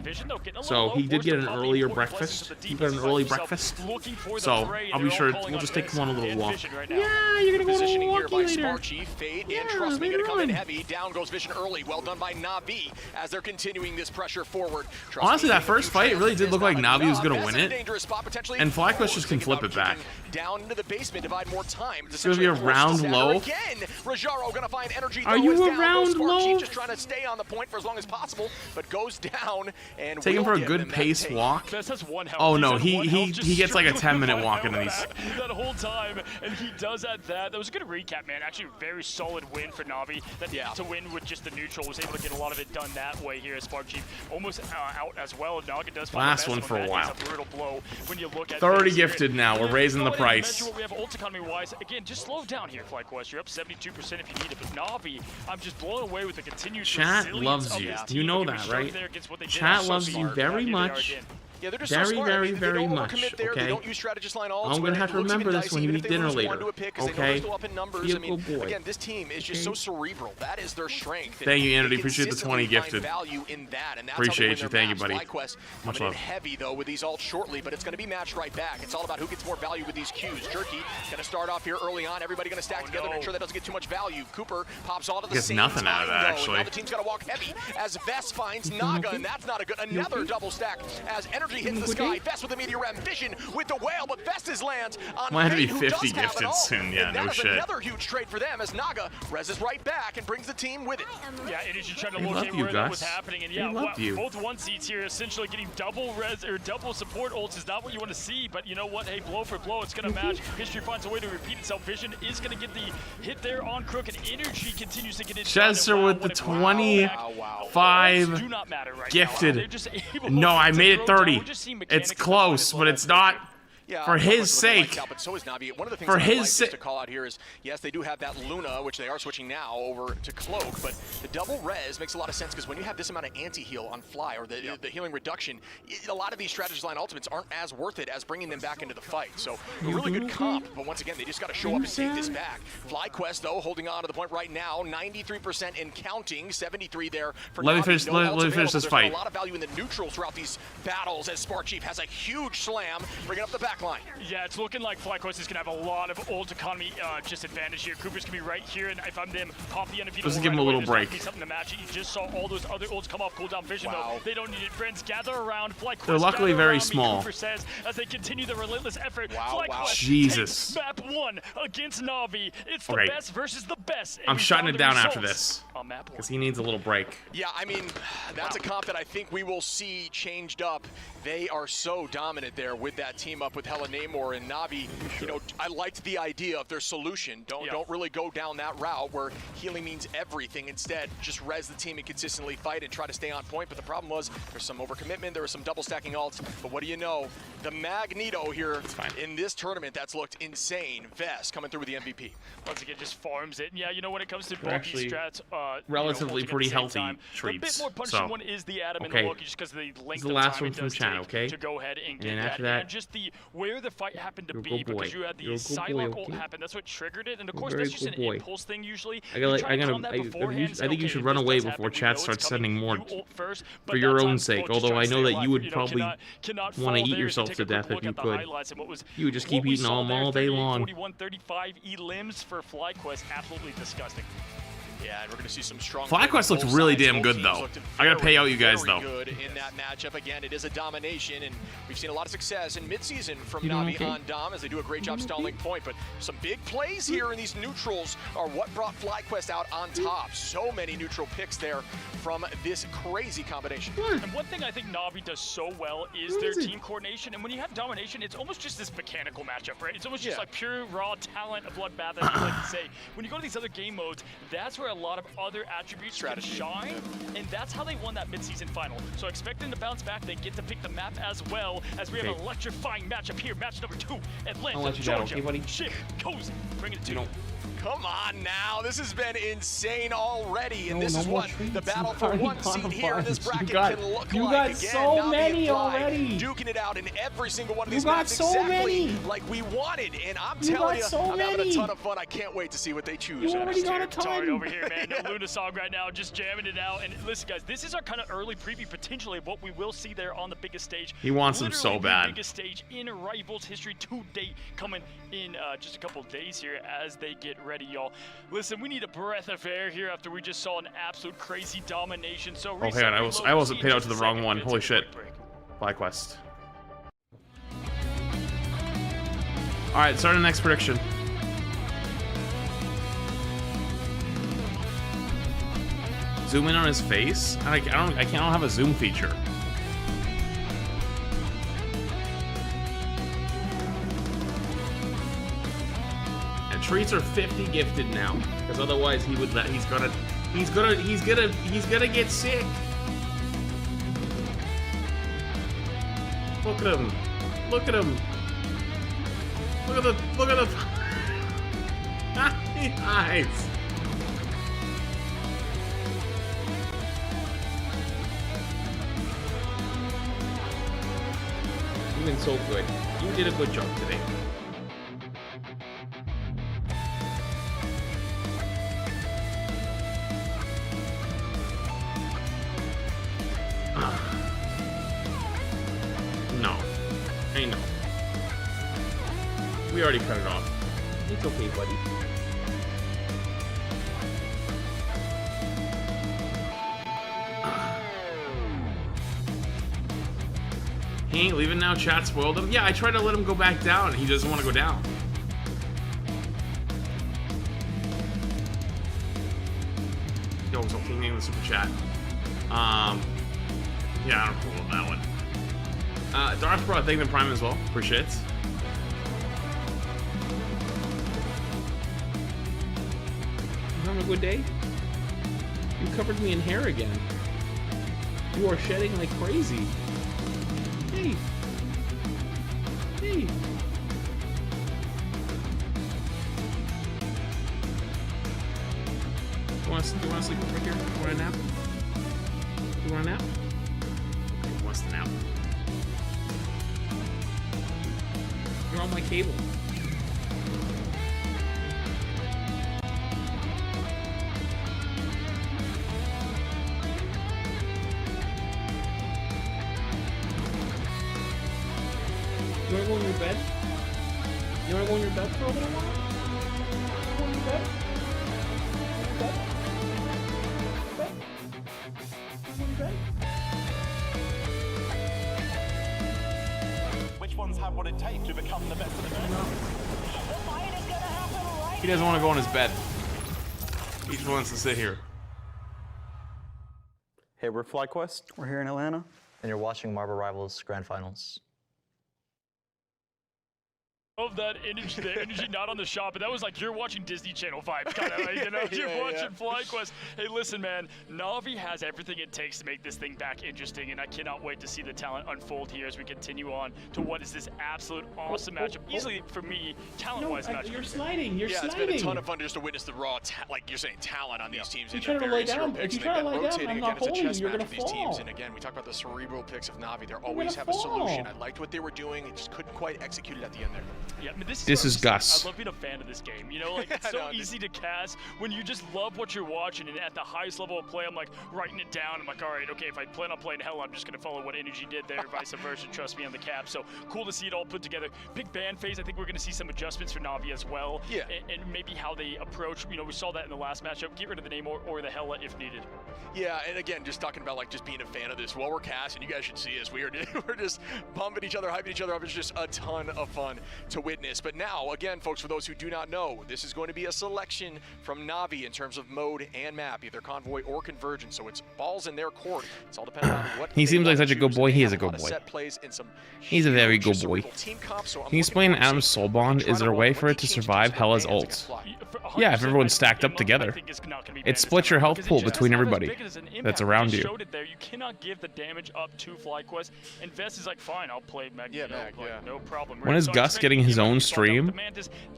Speaker 4: Envision, though, getting a
Speaker 1: So
Speaker 4: little
Speaker 1: he
Speaker 4: low,
Speaker 1: did get
Speaker 4: forced
Speaker 1: an
Speaker 4: to pop the
Speaker 1: earlier
Speaker 4: important
Speaker 1: breakfast.
Speaker 4: places of the
Speaker 1: He got an
Speaker 4: defensive
Speaker 1: early
Speaker 4: side.
Speaker 1: breakfast.
Speaker 4: Looking for the
Speaker 1: So
Speaker 4: fray,
Speaker 1: I'll be
Speaker 4: they're
Speaker 1: sure
Speaker 4: calling
Speaker 1: we'll
Speaker 4: on
Speaker 1: just take him on a little
Speaker 4: and
Speaker 1: walk.
Speaker 4: Vision right now.
Speaker 1: Yeah, you're gonna go on a
Speaker 3: Positioning
Speaker 1: little
Speaker 3: here
Speaker 1: walkie
Speaker 3: by
Speaker 1: later.
Speaker 3: Sparchi, Fade,
Speaker 1: Yeah,
Speaker 3: and Trust Me
Speaker 1: later
Speaker 3: gonna come in
Speaker 1: on.
Speaker 3: heavy. Down goes Vision early. Well done by Na'Vi as they're continuing this pressure forward. Trust
Speaker 1: Honestly,
Speaker 3: Me
Speaker 1: that
Speaker 3: taking
Speaker 1: first
Speaker 3: a few
Speaker 1: fight, it really
Speaker 3: chances.
Speaker 1: did look like
Speaker 3: Not
Speaker 1: Na'Vi was gonna
Speaker 3: enough.
Speaker 1: win
Speaker 3: That's a
Speaker 1: it.
Speaker 3: dangerous spot, potentially.
Speaker 1: And FlyQuest just can
Speaker 3: Thinking
Speaker 1: flip
Speaker 3: about
Speaker 1: it back.
Speaker 3: chipping down into the basement, divide more time.
Speaker 1: It's gonna be a round low.
Speaker 3: Again, Rajaro gonna find energy.
Speaker 1: Are
Speaker 3: though,
Speaker 1: you
Speaker 3: as
Speaker 1: a
Speaker 3: down goes
Speaker 1: round
Speaker 3: Sparchi,
Speaker 1: low?
Speaker 3: just trying to stay on the point for as long as possible, but goes down and
Speaker 1: Taking
Speaker 3: will
Speaker 1: for a
Speaker 3: give
Speaker 1: good
Speaker 3: them that
Speaker 1: pace
Speaker 3: take.
Speaker 1: walk.
Speaker 4: Best has 1 health.
Speaker 1: Oh
Speaker 4: He's
Speaker 1: no,
Speaker 4: at 1
Speaker 1: he
Speaker 4: health, just
Speaker 1: gets like a
Speaker 4: struggling
Speaker 1: 10-minute
Speaker 4: to
Speaker 1: walk
Speaker 4: find
Speaker 1: into these.
Speaker 4: health back that whole time, and he does at that. That was a good recap, man. Actually, a very solid win for Navi. That to win with just the neutral, was able to get a lot of it done that way here. As Spark Chief almost out as well. Naga does find
Speaker 1: Last
Speaker 4: the
Speaker 1: one
Speaker 4: best
Speaker 1: for a
Speaker 4: That
Speaker 1: while.
Speaker 4: is a brutal blow when you look at
Speaker 1: 30
Speaker 4: this here.
Speaker 1: gifted now.
Speaker 4: And
Speaker 1: We're
Speaker 4: then
Speaker 1: raising the
Speaker 4: go ahead and
Speaker 1: price.
Speaker 4: measure what we have ult economy-wise. Again, just slow down here, FlyQuest. You're up 72% if you need it, but Navi, I'm just blown away with the continued
Speaker 1: Chat
Speaker 4: resilience
Speaker 1: loves
Speaker 4: of
Speaker 1: you.
Speaker 4: this
Speaker 1: You
Speaker 4: team.
Speaker 1: know
Speaker 4: Again, we
Speaker 1: that,
Speaker 4: struggled
Speaker 1: right?
Speaker 4: there against what they did.
Speaker 1: Chat
Speaker 4: So
Speaker 1: loves you
Speaker 4: smart.
Speaker 1: very
Speaker 4: Here they are
Speaker 1: much.
Speaker 4: again.
Speaker 3: Yeah, they're just
Speaker 1: Very,
Speaker 3: so smart.
Speaker 1: very,
Speaker 3: I mean,
Speaker 1: very
Speaker 3: they don't
Speaker 1: much,
Speaker 3: overcommit there.
Speaker 1: okay?
Speaker 3: They don't use strategist line ults.
Speaker 1: I'm gonna
Speaker 3: when
Speaker 1: have
Speaker 3: it
Speaker 1: to
Speaker 3: looks even
Speaker 1: remember this
Speaker 3: dicey,
Speaker 1: when you
Speaker 3: even
Speaker 1: eat
Speaker 3: if they
Speaker 1: dinner
Speaker 3: lose one
Speaker 1: later,
Speaker 3: to a pick, 'cause they know
Speaker 1: okay?
Speaker 3: they're still up in numbers.
Speaker 1: Be a
Speaker 3: I mean,
Speaker 1: good boy.
Speaker 3: again, this team is just so cerebral. That is their strength.
Speaker 1: Thank you,
Speaker 3: And
Speaker 1: Andy.
Speaker 3: they
Speaker 1: Appreciate the 20
Speaker 3: consistently find
Speaker 1: gifted.
Speaker 3: value in that, and that's
Speaker 1: Appreciate
Speaker 3: how they
Speaker 1: you.
Speaker 3: win
Speaker 1: Thank you,
Speaker 3: their
Speaker 1: buddy.
Speaker 3: maps. FlyQuest
Speaker 1: Much
Speaker 3: coming in
Speaker 1: love.
Speaker 3: heavy though with these ults shortly, but it's going to be matched right back. It's all about who gets more value with these Qs. Jerky going to start off here early on. Everybody going to stack together to make sure that doesn't get too much value. Cooper pops all to the
Speaker 1: Gets
Speaker 3: same
Speaker 1: nothing out of
Speaker 3: time,
Speaker 1: that,
Speaker 3: though, and
Speaker 1: actually.
Speaker 3: now the team's got to walk heavy as Vest finds Naga, and that's not a good. Another double stack as energy hits the sky. Vest with the meteor ram vision with the whale, but Vest lands on
Speaker 1: Might have to be
Speaker 3: Fate, who
Speaker 1: 50
Speaker 3: does have it
Speaker 1: gifted
Speaker 3: all.
Speaker 1: soon, yeah,
Speaker 3: And
Speaker 1: no
Speaker 3: that is
Speaker 1: shit.
Speaker 3: another huge trade for them as Naga reses right back and brings the team with it.
Speaker 4: Yeah, it is just trying to
Speaker 1: They love
Speaker 4: locate
Speaker 1: you,
Speaker 4: where that was
Speaker 1: Gus.
Speaker 4: happening, and
Speaker 1: They
Speaker 4: yeah,
Speaker 1: love you.
Speaker 4: both one seats here essentially getting double res or double support ults is not what you want to see, but you know what? Hey, blow for blow, it's gonna match. History finds a way to repeat itself. Vision is gonna get the hit there on Crook, and energy continues to get it.
Speaker 1: Chester with the 25
Speaker 4: do not matter right
Speaker 1: gifted.
Speaker 4: Now. They're just able
Speaker 1: No, I
Speaker 4: to
Speaker 1: made
Speaker 4: throw
Speaker 1: it
Speaker 4: down.
Speaker 1: 30.
Speaker 4: We're just seeing
Speaker 1: It's
Speaker 4: mechanics
Speaker 1: close, but it's not.
Speaker 3: Yeah,
Speaker 1: For
Speaker 3: FlyQuest
Speaker 1: his
Speaker 3: was really
Speaker 1: sake.
Speaker 3: lights out, but so is Navi. One of the things
Speaker 1: For
Speaker 3: that
Speaker 1: his
Speaker 3: I like just
Speaker 1: sake.
Speaker 3: to call out here is, yes, they do have that Luna, which they are switching now over to Cloak, but the double res makes a lot of sense because when you have this amount of anti-heal on Fly, or the healing reduction, a lot of these strategist line ultimates aren't as worth it as bringing them back into the fight. So a really good comp, but once again, they just got to show up and take this back. FlyQuest, though, holding on to the point right now, 93% in counting, 73 there for
Speaker 1: Let me
Speaker 3: Navi.
Speaker 1: finish-
Speaker 3: No
Speaker 1: let
Speaker 3: ults
Speaker 1: me finish
Speaker 3: available.
Speaker 1: this
Speaker 3: There's been
Speaker 1: fight.
Speaker 3: a lot of value in the neutrals throughout these battles as Spark Chief has a huge slam, bringing up the back line.
Speaker 4: Yeah, it's looking like FlyQuest is going to have a lot of ult economy just advantage here. Cooper's going to be right here, and if I'm them, pop the enemy.
Speaker 1: Let's give him a little break.
Speaker 4: Something to match it. You just saw all those other ults come off cooldown vision, though. They don't need it. Friends, gather around. FlyQuest,
Speaker 1: They're luckily
Speaker 4: gather
Speaker 1: very
Speaker 4: around me,
Speaker 1: small.
Speaker 4: Cooper says, as they continue the relentless effort. FlyQuest
Speaker 1: Jesus.
Speaker 4: takes map 1 against Navi. It's the
Speaker 1: Okay.
Speaker 4: best versus the best. and
Speaker 1: I'm
Speaker 4: we
Speaker 1: shutting
Speaker 4: saw
Speaker 1: it
Speaker 4: the
Speaker 1: down after
Speaker 4: results
Speaker 1: this.
Speaker 4: on map 1.
Speaker 1: Because he needs a little break.
Speaker 3: Yeah, I mean, that's a comp that I think we will see changed up. They are so dominant there with that team up with Hella Namor and Navi. You know, I liked the idea of their solution. Don't really go down that route where healing means everything. Instead, just res the team and consistently fight and try to stay on point. But the problem was there's some overcommitment, there was some double stacking ults. But what do you know? The Magneto here in this tournament that's looked insane. Vest coming through with the MVP.
Speaker 4: Once again, just farms it. And yeah, you know, when it comes to
Speaker 1: They're
Speaker 4: bulky
Speaker 1: actually
Speaker 4: strats,
Speaker 1: relatively
Speaker 4: you know,
Speaker 1: pretty
Speaker 4: at the same
Speaker 1: healthy
Speaker 4: time,
Speaker 1: treats.
Speaker 4: The bit more punishing
Speaker 1: So,
Speaker 4: one is the Adam and
Speaker 1: okay.
Speaker 4: the Loki, just because of the length
Speaker 1: the
Speaker 4: of
Speaker 1: last
Speaker 4: time
Speaker 1: one
Speaker 4: it
Speaker 1: from
Speaker 4: does
Speaker 1: chat,
Speaker 4: take
Speaker 1: okay?
Speaker 4: to go ahead and get
Speaker 1: then
Speaker 4: that.
Speaker 1: after that,
Speaker 4: And just the where the fight happened to
Speaker 1: you're a
Speaker 4: be,
Speaker 1: good boy.
Speaker 4: because you had the
Speaker 1: You're a good boy,
Speaker 4: Psylocke ult
Speaker 1: okay?
Speaker 4: happen. That's what triggered it. And of
Speaker 1: You're a
Speaker 4: course,
Speaker 1: very
Speaker 4: that's just
Speaker 1: good
Speaker 4: an
Speaker 1: boy.
Speaker 4: impulse thing usually.
Speaker 1: I
Speaker 4: You
Speaker 1: gotta,
Speaker 4: try
Speaker 1: I
Speaker 4: to
Speaker 1: gotta,
Speaker 4: calm that
Speaker 1: I
Speaker 4: beforehand and say,
Speaker 1: think you
Speaker 4: okay,
Speaker 1: should
Speaker 4: if
Speaker 1: run
Speaker 4: this
Speaker 1: away
Speaker 4: does
Speaker 1: before
Speaker 4: happen, we
Speaker 1: chat
Speaker 4: know
Speaker 1: starts
Speaker 4: it's coming.
Speaker 1: sending more
Speaker 4: You ult first, but
Speaker 1: for your
Speaker 4: that
Speaker 1: own
Speaker 4: time,
Speaker 1: sake.
Speaker 4: folks, just
Speaker 1: Although
Speaker 4: try
Speaker 1: I
Speaker 4: to
Speaker 1: know
Speaker 4: stay
Speaker 1: that
Speaker 4: alive.
Speaker 1: you would
Speaker 4: know,
Speaker 1: probably
Speaker 4: cannot
Speaker 1: want to
Speaker 4: fall
Speaker 1: eat
Speaker 4: there.
Speaker 1: yourself
Speaker 4: Take
Speaker 1: to
Speaker 4: a quick
Speaker 1: death if
Speaker 4: look
Speaker 1: you
Speaker 4: at the
Speaker 1: could.
Speaker 4: highlights and what was
Speaker 1: You would just
Speaker 4: what
Speaker 1: keep
Speaker 4: we
Speaker 1: eating
Speaker 4: saw
Speaker 1: them
Speaker 4: there,
Speaker 1: all day
Speaker 4: 38,
Speaker 1: long.
Speaker 4: 41, 35 limbs for FlyQuest, absolutely disgusting.
Speaker 3: Yeah, and we're going to see some strong.
Speaker 1: FlyQuest looked
Speaker 3: both
Speaker 1: really
Speaker 3: sides.
Speaker 1: damn
Speaker 3: Both
Speaker 1: good,
Speaker 3: teams
Speaker 1: though.
Speaker 3: looked
Speaker 1: I gotta pay out you guys,
Speaker 3: very
Speaker 1: though.
Speaker 3: Good in that matchup. Again, it is a domination, and we've seen a lot of success in midseason from
Speaker 1: You doing
Speaker 3: Navi
Speaker 1: okay?
Speaker 3: on Dom as they do a great job stalling point. But some big plays here in these neutrals are what brought FlyQuest out on top. So many neutral picks there from this crazy combination.
Speaker 4: And one thing I think Navi does so well is their team coordination. And when you have domination, it's almost just this mechanical matchup, right? It's almost just like pure raw talent, a bloodbath, as you like to say. When you go to these other game modes, that's where a lot of other attributes can shine, and that's how they won that midseason final. So expect them to bounce back. They get to pick the map as well, as we have an electrifying matchup here. Match number 2, Atlanta,
Speaker 1: I'll let you down,
Speaker 4: Georgia.
Speaker 1: okay, buddy?
Speaker 4: Shit, cozy. Bring it to you.
Speaker 3: Come on now, this has been insane already, and
Speaker 1: No,
Speaker 3: this
Speaker 1: no
Speaker 3: is
Speaker 1: more
Speaker 3: what
Speaker 1: treats.
Speaker 3: the battle
Speaker 1: You
Speaker 3: for
Speaker 1: already
Speaker 3: one
Speaker 1: got
Speaker 3: seed
Speaker 1: a
Speaker 3: here in this
Speaker 1: bunch.
Speaker 3: bracket
Speaker 1: You got-
Speaker 3: can look
Speaker 1: you
Speaker 3: like.
Speaker 1: got
Speaker 3: Again,
Speaker 1: so
Speaker 3: Navi
Speaker 1: many
Speaker 3: and Fly
Speaker 1: already.
Speaker 3: duking it out in every single one of
Speaker 1: You
Speaker 3: these
Speaker 1: got
Speaker 3: maps
Speaker 1: so
Speaker 3: exactly
Speaker 1: many.
Speaker 3: like we wanted, and I'm
Speaker 1: You
Speaker 3: telling
Speaker 1: got
Speaker 3: you,
Speaker 1: so
Speaker 3: I'm having a
Speaker 1: many.
Speaker 3: ton of fun. I can't wait to see what they choose.
Speaker 1: You already got a
Speaker 4: Target
Speaker 1: ton.
Speaker 4: over here, man. No Luna song right now, just jamming it out. And listen, guys, this is our kind of early preview potentially of what we will see there on the biggest stage.
Speaker 1: He wants them
Speaker 4: Literally
Speaker 1: so bad.
Speaker 4: The biggest stage in Rivals history to date, coming in just a couple days here as they get ready, y'all. Listen, we need a breath of air here after we just saw an absolute crazy domination. So
Speaker 1: Oh, hang on, I wasn't paid out to the wrong one. Holy shit. FlyQuest. Alright, start the next prediction. Zoom in on his face? I don't have a zoom feature. treats are 50 gifted now, because otherwise he would let. He's gonna get sick. Look at him. Look at him. Look at the eyes. You've been so good. You did a good job today. No. I know. We already cut it off. It's okay, buddy. He ain't leaving now, chat spoiled him. Yeah, I tried to let him go back down. He doesn't want to go down. Yo, so King name the super chat. Yeah, I don't know about that one. Darth Bro, thank you for Prime as well. Appreciate it. You having a good day? You covered me in hair again. You are shedding like crazy. Hey. Hey. You want to sleep over here? You want a nap? You want a nap? Okay, he wants to nap. You're on my cable. You wanna go in your bed? You wanna go in your bed for a little while? Go in your bed?
Speaker 8: Which ones have what it takes to become the best of the best?
Speaker 1: He doesn't want to go in his bed. He just wants to sit here.
Speaker 9: Hey, we're FlyQuest.
Speaker 10: We're here in Atlanta.
Speaker 11: And you're watching Marvel Rivals Grand Finals.
Speaker 4: Of that energy, the energy not on the shop, but that was like you're watching Disney Channel vibes, kind of like, you know, you're watching FlyQuest. Hey, listen, man, Na'Vi has everything it takes to make this thing back interesting, and I cannot wait to see the talent unfold here as we continue on to what is this absolute awesome matchup. Easily, for me, talent-wise, matchup.
Speaker 1: You're sliding. You're sliding.
Speaker 3: Yeah, it's been a ton of fun just to witness the raw, like you're saying, talent on these teams.
Speaker 1: You try to lay down. If you try to lay down, I'm not holding you. You're gonna
Speaker 3: these teams. And again, we talk about the cerebral picks of Na'Vi. They always have a solution. I liked what they were doing. It just couldn't quite execute it at the end there.
Speaker 4: Yeah, I mean, this
Speaker 1: is Gus.
Speaker 4: I love being a fan of this game. You know, like it's so easy to cast when you just love what you're watching, and at the highest level of play, I'm like writing it down. I'm like, all right, okay, if I plan on playing Hell, I'm just gonna follow what Energy did there, vice versa. Trust me on the cap. So cool to see it all put together. Big ban phase. I think we're gonna see some adjustments for Na'Vi as well.
Speaker 3: Yeah.
Speaker 4: And maybe how they approach. You know, we saw that in the last matchup. Get rid of the name or the Hella if needed.
Speaker 3: Yeah, and again, just talking about like just being a fan of this. While we're casting, you guys should see us. We're just pumping each other, hyping each other up. It's just a ton of fun to witness. But now, again, folks, for those who do not know, this is going to be a selection from Na'Vi in terms of mode and map, either Convoy or Convergence. So it's balls in their court. It's all dependent on what
Speaker 1: he seems like such a good boy. He is a good boy. He's a very good boy. Can you explain Adam's soul bond? Is there a way for it to survive Hella's ult? Yeah, if everyone's stacked up together. It splits your health pool between everybody that's around you.
Speaker 4: You cannot give the damage up to FlyQuest, and Vest is like, fine, I'll play Mag. No problem.
Speaker 1: When is Gus getting his own stream?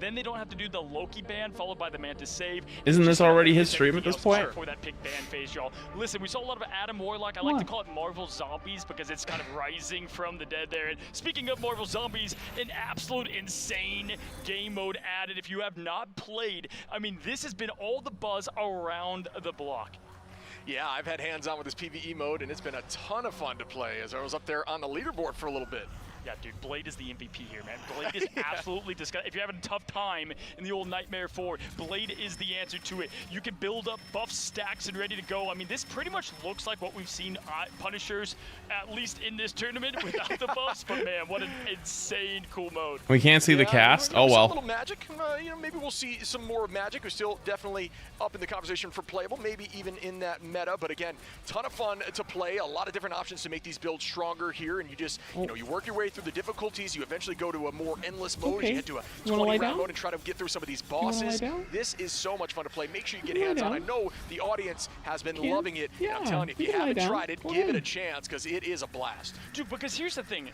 Speaker 4: Then they don't have to do the Loki ban followed by the Mantis save.
Speaker 1: Isn't this already his stream at this point?
Speaker 4: For that pick ban phase, y'all. Listen, we saw a lot of Adam Warlock. I like to call it Marvel Zombies because it's kind of rising from the dead there. And speaking of Marvel Zombies, an absolute insane game mode added. If you have not played, I mean, this has been all the buzz around the block.
Speaker 3: Yeah, I've had hands-on with this PvE mode, and it's been a ton of fun to play as I was up there on the leaderboard for a little bit.
Speaker 4: Yeah, dude, Blade is the MVP here, man. Blade is absolutely disgusting. If you're having a tough time in the old Nightmare 4, Blade is the answer to it. You can build up buff stacks and ready to go. I mean, this pretty much looks like what we've seen Punishers, at least in this tournament, without the buffs. But man, what an insane cool mode.
Speaker 1: We can't see the cast. Oh well.
Speaker 3: A little magic. You know, maybe we'll see some more magic. We're still definitely up in the conversation for playable, maybe even in that meta. But again, ton of fun to play. A lot of different options to make these builds stronger here, and you just, you know, you work your way through the difficulties. You eventually go to a more endless mode.
Speaker 1: Okay.
Speaker 3: You head to a
Speaker 1: You wanna lie
Speaker 3: 20-round
Speaker 1: down?
Speaker 3: mode and try to get through some of these
Speaker 1: wanna lie
Speaker 3: bosses.
Speaker 1: down?
Speaker 3: This is so much fun to play. Make sure you get
Speaker 1: You lie
Speaker 3: hands on. I
Speaker 1: down?
Speaker 3: know the audience has been
Speaker 1: Can?
Speaker 3: loving it. And I'm
Speaker 1: Yeah,
Speaker 3: telling you, if
Speaker 1: you
Speaker 3: you
Speaker 1: can lie
Speaker 3: haven't
Speaker 1: down.
Speaker 3: tried it,
Speaker 1: Go
Speaker 3: give it a
Speaker 1: ahead.
Speaker 3: chance because it is a blast.
Speaker 4: Dude, because here's the thing,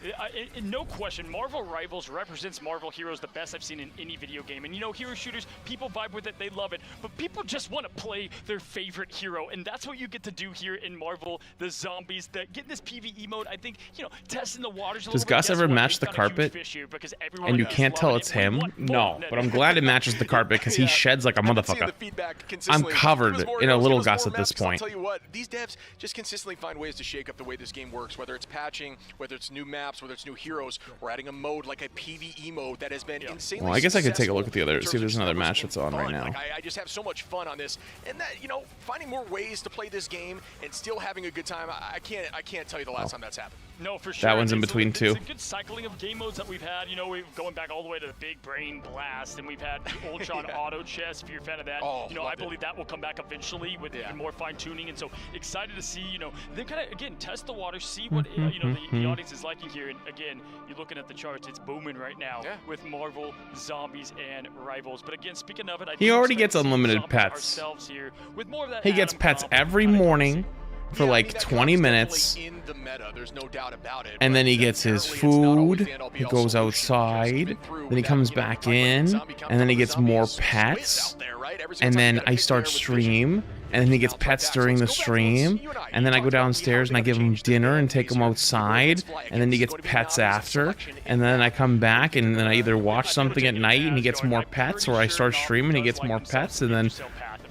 Speaker 4: no question, Marvel Rivals represents Marvel Heroes the best I've seen in any video game. And you know, hero shooters, people vibe with it, they love it, but people just want to play their favorite hero, and that's what you get to do here in Marvel, the zombies, getting this PvE mode. I think, you know, testing the waters a
Speaker 1: Does
Speaker 4: little bit.
Speaker 1: Gus
Speaker 4: Guess
Speaker 1: ever
Speaker 4: what?
Speaker 1: match
Speaker 4: We've
Speaker 1: the
Speaker 4: got a huge
Speaker 1: carpet?
Speaker 4: fish here because everyone
Speaker 1: And you
Speaker 4: is
Speaker 1: can't tell
Speaker 4: loving
Speaker 1: it's
Speaker 4: it. We
Speaker 1: him?
Speaker 4: want more.
Speaker 1: No, but I'm glad it matches the carpet because he sheds like a
Speaker 3: I've been seeing
Speaker 1: motherfucker.
Speaker 3: the feedback
Speaker 1: I'm
Speaker 3: consistently.
Speaker 1: covered
Speaker 3: Give us more
Speaker 1: in a
Speaker 3: heroes,
Speaker 1: little
Speaker 3: give us
Speaker 1: Gus
Speaker 3: more
Speaker 1: at this
Speaker 3: maps, 'cause
Speaker 1: point.
Speaker 3: I'll tell you what, these devs just consistently find ways to shake up the way this game works, whether it's patching, whether it's new maps, whether it's new heroes, or adding a mode like a PvE mode that has been insanely
Speaker 1: Well, I guess I could take a look
Speaker 3: successful
Speaker 1: at the other,
Speaker 3: in
Speaker 1: see if
Speaker 3: terms
Speaker 1: there's
Speaker 3: of
Speaker 1: another
Speaker 3: numbers
Speaker 1: match
Speaker 3: and
Speaker 1: that's on right
Speaker 3: fun.
Speaker 1: now.
Speaker 3: Like, I just have so much fun on this, and that, you know, finding more ways to play this game and still having a good time. I can't tell you the last time that's happened.
Speaker 4: No, for sure.
Speaker 1: That one's in
Speaker 4: It's
Speaker 1: between,
Speaker 4: it's
Speaker 1: too.
Speaker 4: a good cycling of game modes that we've had. You know, we've going back all the way to the Big Brain Blast, and we've had the Ultron Auto Chess, if you're a fan of that.
Speaker 3: Oh,
Speaker 4: you know, I
Speaker 3: loved it.
Speaker 4: believe that will come back eventually with even more fine-tuning, and so excited to see, you know, they kind of, again, test the water, see what, you know, the audience is liking here, and again, you're looking at the charts, it's booming right now with Marvel, Zombies, and Rivals. But again, speaking of it, I
Speaker 1: He
Speaker 4: do
Speaker 1: already
Speaker 4: expect
Speaker 1: gets
Speaker 4: to see
Speaker 1: unlimited
Speaker 4: Zombies
Speaker 1: pets.
Speaker 4: ourselves here with more of that
Speaker 1: He gets
Speaker 4: Adam
Speaker 1: pets
Speaker 4: Comp
Speaker 1: every
Speaker 4: kind of
Speaker 1: morning for
Speaker 3: Yeah, I
Speaker 1: like
Speaker 3: mean, that
Speaker 1: 20
Speaker 3: card's
Speaker 1: minutes.
Speaker 3: definitely in the meta, there's no doubt about it,
Speaker 1: And
Speaker 3: but
Speaker 1: then he gets his
Speaker 3: apparently it's not always
Speaker 1: food,
Speaker 3: the end-all
Speaker 1: he
Speaker 3: be-all
Speaker 1: goes
Speaker 3: solution, because
Speaker 1: outside,
Speaker 3: he's been through
Speaker 1: then he
Speaker 3: that,
Speaker 1: comes
Speaker 3: you know,
Speaker 1: back
Speaker 3: fight with
Speaker 1: in,
Speaker 3: zombie count
Speaker 1: and then he
Speaker 3: from
Speaker 1: gets
Speaker 3: zombies,
Speaker 1: more
Speaker 3: Swiss
Speaker 1: pets,
Speaker 3: out there, right? Every single
Speaker 1: and
Speaker 3: time you
Speaker 1: then
Speaker 3: gotta
Speaker 1: I
Speaker 3: pick
Speaker 1: start
Speaker 3: there with
Speaker 1: stream, and then he gets pets during the stream, and then I go downstairs and I give him dinner and take him outside, and then he gets pets after, and then I come back and then I either watch something at night and he gets more pets, or I start streaming and he gets more pets, and then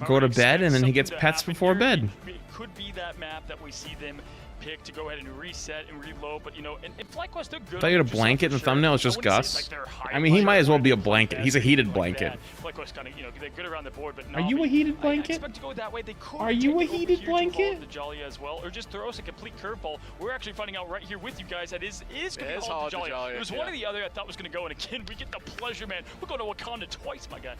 Speaker 1: go to bed and then he gets pets before bed.
Speaker 4: It could be that map that we see them pick to go ahead and reset and reload, but you know, and FlyQuest, they're good.
Speaker 1: I thought you had a blanket in the thumbnail, it's just Gus. I mean, he might as well be a blanket. He's a heated blanket.
Speaker 4: FlyQuest kind of, you know, they're good around the board, but
Speaker 1: Are you a heated blanket?
Speaker 4: I expect to go that way. They could
Speaker 1: Are you
Speaker 4: take
Speaker 1: a
Speaker 4: it over
Speaker 1: heated
Speaker 4: here to
Speaker 1: blanket?
Speaker 4: the Jalia as well, or just throw us a complete curveball. We're actually finding out right here with you guys that is going to be Hall of the Jalia. It was one or the other I thought was going to go, and again, we get the pleasure, man. We're going to Wakanda twice, my guy.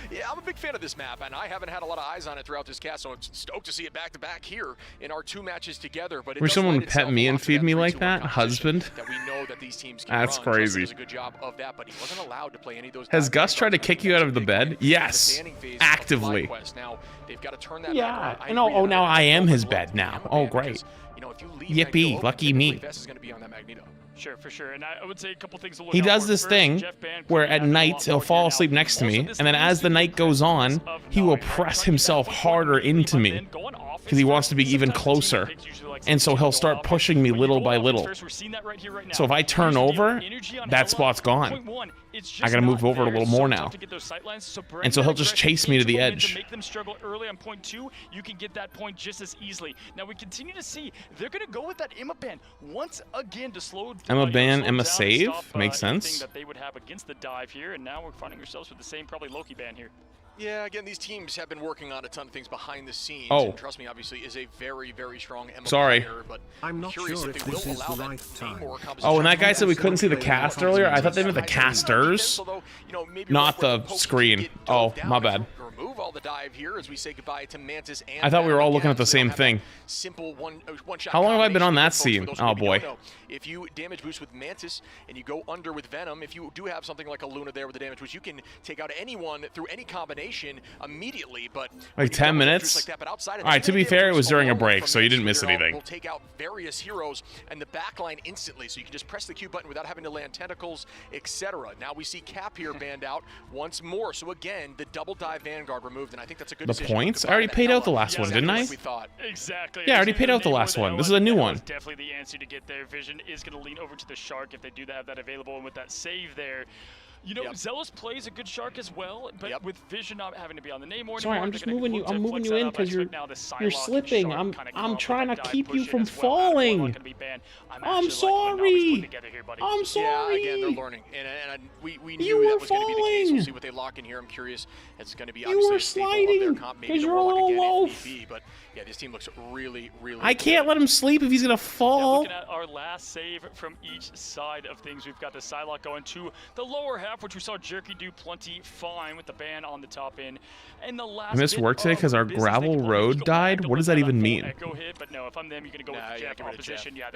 Speaker 3: Yeah, I'm a big fan of this map, and I haven't had a lot of eyes on it throughout this cast, so I'm stoked to see it back-to-back here in our 2 matches together. But it
Speaker 1: Where
Speaker 3: does
Speaker 1: someone
Speaker 3: lend
Speaker 1: would pet
Speaker 3: itself
Speaker 1: me
Speaker 3: a
Speaker 1: and
Speaker 3: lot to
Speaker 1: feed me
Speaker 3: 3-2-1
Speaker 1: like that?
Speaker 3: competition
Speaker 1: Husband?
Speaker 3: that we know that these teams can
Speaker 1: That's
Speaker 3: run. Justin
Speaker 1: crazy.
Speaker 3: does a good job of that, but he wasn't allowed to play any of those.
Speaker 1: Has
Speaker 3: dive
Speaker 1: Gus tried to
Speaker 3: games.
Speaker 1: kick you out of the bed? Yes,
Speaker 3: The banning phase of
Speaker 1: actively.
Speaker 3: FlyQuest. Now, they've got to turn that
Speaker 1: Yeah,
Speaker 3: back on. I
Speaker 1: and oh,
Speaker 3: agree,
Speaker 1: oh,
Speaker 3: and
Speaker 1: now I am
Speaker 3: would
Speaker 1: his
Speaker 3: love
Speaker 1: bed
Speaker 3: to
Speaker 1: now.
Speaker 3: have a
Speaker 1: Oh,
Speaker 3: ban
Speaker 1: great.
Speaker 3: because, you know, if you leave
Speaker 1: Yippee,
Speaker 3: Magneto open,
Speaker 1: lucky
Speaker 3: typically
Speaker 1: me.
Speaker 3: Vest is going to be on that Magneto.
Speaker 4: Sure, for sure. And I would say a couple things to look
Speaker 1: He
Speaker 4: out
Speaker 1: does
Speaker 4: for.
Speaker 1: this
Speaker 4: First,
Speaker 1: thing
Speaker 4: Jeff Band
Speaker 1: where
Speaker 4: could
Speaker 1: at
Speaker 4: have a
Speaker 1: night
Speaker 4: lot
Speaker 1: he'll
Speaker 4: more
Speaker 1: fall
Speaker 4: here
Speaker 1: asleep
Speaker 4: now.
Speaker 1: next to
Speaker 4: Also,
Speaker 1: me,
Speaker 4: this
Speaker 1: and then
Speaker 4: team
Speaker 1: as the
Speaker 4: is
Speaker 1: night goes on,
Speaker 4: of
Speaker 1: he will
Speaker 4: 9, right?
Speaker 1: press
Speaker 4: Trying to get
Speaker 1: himself
Speaker 4: that
Speaker 1: harder
Speaker 4: point
Speaker 1: into
Speaker 4: but
Speaker 1: me
Speaker 4: then going offense
Speaker 1: because he wants
Speaker 4: first.
Speaker 1: to be even
Speaker 4: Sometimes the team
Speaker 1: closer,
Speaker 4: picks usually likes
Speaker 1: and
Speaker 4: to
Speaker 1: so
Speaker 4: go
Speaker 1: he'll
Speaker 4: offense.
Speaker 1: start pushing me
Speaker 4: When you
Speaker 1: little
Speaker 4: go
Speaker 1: by
Speaker 4: offense
Speaker 1: little.
Speaker 4: first, we're seeing that right here, right now.
Speaker 1: So if I turn
Speaker 4: Here's the deal.
Speaker 1: over,
Speaker 4: Energy on
Speaker 1: that
Speaker 4: Hella,
Speaker 1: spot's gone.
Speaker 4: point one, it's
Speaker 1: I
Speaker 4: just
Speaker 1: gotta move
Speaker 4: not
Speaker 1: over a
Speaker 4: there.
Speaker 1: little
Speaker 4: So
Speaker 1: more
Speaker 4: tough
Speaker 1: now.
Speaker 4: to get those sight lines. So bring
Speaker 1: And so
Speaker 4: that
Speaker 1: he'll just
Speaker 4: aggression
Speaker 1: chase me to
Speaker 4: into
Speaker 1: the
Speaker 4: moments and
Speaker 1: edge.
Speaker 4: make them struggle early on point 2. You can get that point just as easily. Now we continue to see they're going to go with that Emma ban once again to slow
Speaker 1: Emma ban,
Speaker 4: slow
Speaker 1: Emma
Speaker 4: down and
Speaker 1: save?
Speaker 4: stop,
Speaker 1: Makes
Speaker 4: anything
Speaker 1: sense.
Speaker 4: that they would have against the dive here, and now we're finding ourselves with the same probably Loki ban here.
Speaker 3: Yeah, again, these teams have been working on a ton of things behind the scenes.
Speaker 1: Oh.
Speaker 3: And trust me, obviously, is a very, very strong Emma
Speaker 1: Sorry.
Speaker 3: player, but
Speaker 2: I'm not
Speaker 3: curious
Speaker 2: sure
Speaker 3: if
Speaker 2: if
Speaker 3: they
Speaker 2: this
Speaker 3: will
Speaker 2: is
Speaker 3: allow
Speaker 2: the
Speaker 3: that
Speaker 2: right time.
Speaker 3: Namor composition.
Speaker 1: Oh, and that guy said we couldn't see the cast earlier? I thought they meant the casters, not the screen. Oh, my bad.
Speaker 3: Remove all the dive here as we say goodbye to Mantis and
Speaker 1: I thought we were all looking at the
Speaker 3: Again,
Speaker 1: same
Speaker 3: so they don't
Speaker 1: thing.
Speaker 3: have that simple one-shot
Speaker 1: How long have I been on
Speaker 3: combination
Speaker 1: that
Speaker 3: for
Speaker 1: scene?
Speaker 3: those who
Speaker 1: Oh,
Speaker 3: maybe
Speaker 1: boy.
Speaker 3: don't know. If you damage boost with Mantis and you go under with Venom, if you do have something like a Luna there with the damage boost, you can take out anyone through any combination immediately. But when
Speaker 1: Like
Speaker 3: you
Speaker 1: 10
Speaker 3: double
Speaker 1: minutes?
Speaker 3: boost like that, but outside of
Speaker 1: All right,
Speaker 3: that,
Speaker 1: to be
Speaker 3: any
Speaker 1: fair, it
Speaker 3: damage
Speaker 1: was during a
Speaker 3: alone
Speaker 1: break,
Speaker 3: from
Speaker 1: so you didn't
Speaker 3: Mantis
Speaker 1: miss
Speaker 3: here
Speaker 1: anything.
Speaker 3: will take out various heroes and the backline instantly, so you can just press the Q button without having to land tentacles, etc. Now we see Cap here banned out once more. So again, the double dive Vanguard removed, and I think that's a good
Speaker 1: The
Speaker 3: decision.
Speaker 1: points? I
Speaker 3: Goodbye
Speaker 1: already
Speaker 3: to
Speaker 1: paid out the
Speaker 3: Hela.
Speaker 1: last one, didn't I?
Speaker 3: Like we thought.
Speaker 4: Exactly.
Speaker 1: Yeah, I already
Speaker 4: It's
Speaker 1: paid
Speaker 4: either
Speaker 1: out the
Speaker 4: Namor or
Speaker 1: last one.
Speaker 4: Hela.
Speaker 1: This is a new
Speaker 4: Hela
Speaker 1: one.
Speaker 4: is definitely the answer to get there. Vision is going to lean over to the Shark if they do have that available, and with that save there. You know,
Speaker 3: Yep.
Speaker 4: Zealous plays a good Shark as well, but
Speaker 3: Yep.
Speaker 4: with Vision not having to be on the Namor
Speaker 1: Sorry,
Speaker 4: anymore,
Speaker 1: I'm
Speaker 4: they're
Speaker 1: just
Speaker 4: gonna
Speaker 1: moving you.
Speaker 4: look to
Speaker 1: I'm moving
Speaker 4: flex
Speaker 1: you
Speaker 4: that
Speaker 1: in
Speaker 4: up. I
Speaker 1: because
Speaker 4: expect now the
Speaker 1: you're
Speaker 4: Psylocke and
Speaker 1: slipping.
Speaker 4: Shark
Speaker 1: I'm
Speaker 4: kinda come up
Speaker 1: trying
Speaker 4: with
Speaker 1: to
Speaker 4: that
Speaker 1: keep
Speaker 4: dive
Speaker 1: you
Speaker 4: push
Speaker 1: from
Speaker 4: as well. Warlock
Speaker 1: falling.
Speaker 4: gonna be banned.
Speaker 1: I'm
Speaker 4: actually liking what Navi's
Speaker 1: sorry.
Speaker 4: putting together here, buddy.
Speaker 1: I'm
Speaker 3: Yeah,
Speaker 1: sorry.
Speaker 3: again, they're learning, and we knew
Speaker 1: You were
Speaker 3: that was going to be the case. We'll
Speaker 1: falling.
Speaker 3: see what they lock in here. I'm curious. It's going to be
Speaker 1: You
Speaker 3: obviously
Speaker 1: were
Speaker 3: a staple of their
Speaker 1: sliding
Speaker 3: comp, maybe
Speaker 1: 'cause
Speaker 3: the
Speaker 1: you're a
Speaker 3: Warlock
Speaker 1: little
Speaker 3: again
Speaker 1: loaf.
Speaker 3: if need be, but yeah, this team looks really, really
Speaker 1: I can't
Speaker 3: good.
Speaker 1: let him sleep if he's gonna
Speaker 4: Yeah,
Speaker 1: fall.
Speaker 4: looking at our last save from each side of things, we've got the Psylocke going to the lower half. half, which we saw Jerky do plenty fine with the ban on the top end. And the last
Speaker 1: I missed work today because our gravel road died. What does that even mean?
Speaker 4: Echo hit, but no, if I'm them, you're gonna go with the Jeff opposition. Yeah,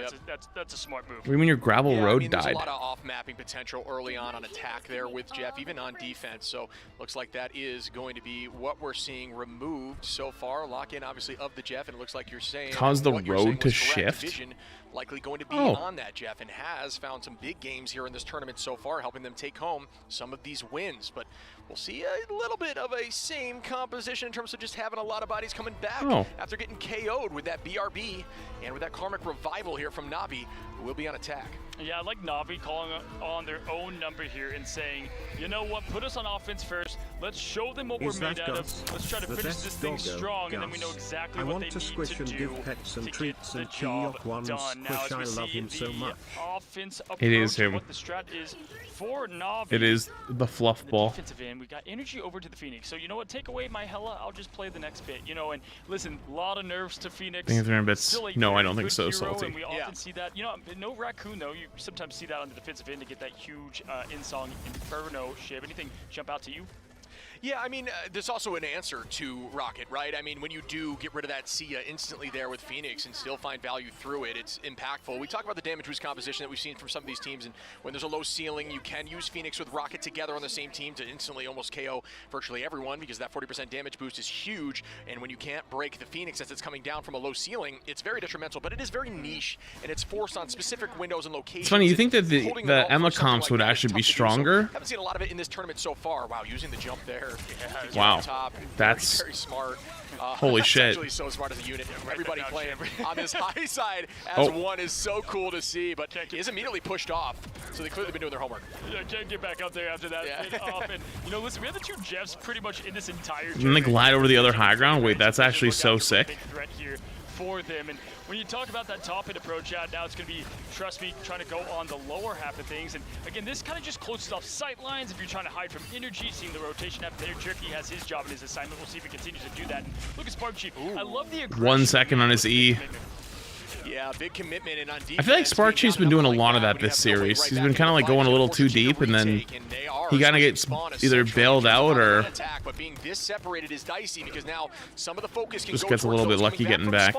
Speaker 4: that's a smart move.
Speaker 1: What do you mean your gravel road
Speaker 3: there's
Speaker 1: died?
Speaker 3: a lot of off-mapping potential early on attack there with Jeff, even on defense. So looks like that is going to be what we're seeing removed so far. Lock in, obviously, of the Jeff, and it looks like you're saying
Speaker 1: Cause the
Speaker 3: what you're saying
Speaker 1: road to
Speaker 3: was correct.
Speaker 1: shift?
Speaker 3: Vision likely going to be on that Jeff, and has found some big games here in this tournament so far, helping them take home some of these wins. But we'll see a little bit of a same composition in terms of just having a lot of bodies coming back after getting KO'd with that BRB and with that Karmic Revival here from Navi, who will be on attack.
Speaker 4: Yeah, I like Navi calling on their own number here and saying, you know what, put us on offense first. Let's show them what we're made out of. Let's try to finish this thing strong, and then we know exactly what they need to do to get the job done. Now, as we see the offense approach and what the strat is for Navi.
Speaker 1: It is the fluff ball.
Speaker 4: Defensive end, we got energy over to the Phoenix. So you know what, take away my Hella, I'll just play the next bit. You know, and listen, a lot of nerves to Phoenix.
Speaker 1: No, I don't think so, Salty.
Speaker 4: And we often see that. You know, no Raccoon though. You sometimes see that on the defensive end to get that huge in-song Inferno ship. Anything jump out to you?
Speaker 3: Yeah, I mean, there's also an answer to Rocket, right? I mean, when you do get rid of that Sia instantly there with Phoenix and still find value through it, it's impactful. We talk about the damage boost composition that we've seen from some of these teams, and when there's a low ceiling, you can use Phoenix with Rocket together on the same team to instantly almost KO virtually everyone, because that 40% damage boost is huge, and when you can't break the Phoenix as it's coming down from a low ceiling, it's very detrimental, but it is very niche, and it's forced on specific windows and locations.
Speaker 1: It's funny, you think that the Emma comps would actually be stronger?
Speaker 3: Haven't seen a lot of it in this tournament so far. Wow, using the jump there.
Speaker 1: Wow,
Speaker 3: top.
Speaker 1: that's
Speaker 3: very smart.
Speaker 1: holy
Speaker 3: that's
Speaker 1: shit.
Speaker 3: Actually so smart as a unit. Everybody playing on this high side as one is so cool to see, but is immediately pushed off. So they clearly been doing their homework.
Speaker 4: Yeah, can't get back up there after that. And, you know, listen, we have the two Jeffs pretty much in this entire.
Speaker 1: And they glide over the other high ground. Wait, that's actually so sick.
Speaker 4: Big threat here for them. And when you talk about that top hit approach, now it's going to be, trust me, trying to go on the lower half of things. And again, this kind of just closes off sight lines. If you're trying to hide from energy, seeing the rotation happen there, Jerky has his job and his assignment. We'll see if he continues to do that. And look at Spark Chief. I love the aggression.
Speaker 1: 1 second on his E.
Speaker 3: Yeah, big commitment, and on defense,
Speaker 1: I feel like Spark Chief's been doing a lot of that this series. He's been kind of like going a little too deep, and then he kind of gets either bailed out or
Speaker 3: but being this separated is dicey, because now some of the focus can
Speaker 1: just
Speaker 3: go
Speaker 1: gets a little bit lucky getting back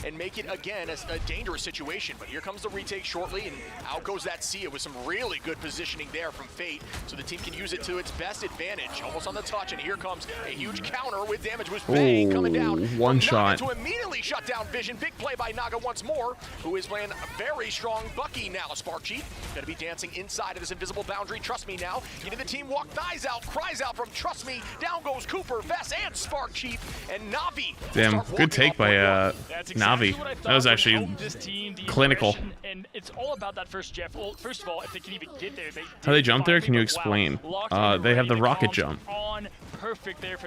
Speaker 3: and make it again a dangerous situation. But here comes the retake shortly, and out goes that Sia with some really good positioning there from Fate, so the team can use it to its best advantage, almost on the touch. And here comes a huge counter with damage with Faye coming down.
Speaker 1: One shot
Speaker 3: to immediately shut down Vision. Big play by Naga once more, who is playing a very strong Bucky now. Spark Chief gonna be dancing inside of this invisible boundary. Trust me now. Into the team walk, thighs out, cries out from Trust Me. Down goes Cooper, Vess, and Spark Chief, and Navi.
Speaker 1: Damn, good take by Navi. That was actually clinical.
Speaker 4: And it's all about that first Jeff. Well, first of all, if they can even get there,
Speaker 1: how they jump there? Can you explain? They have the rocket jump.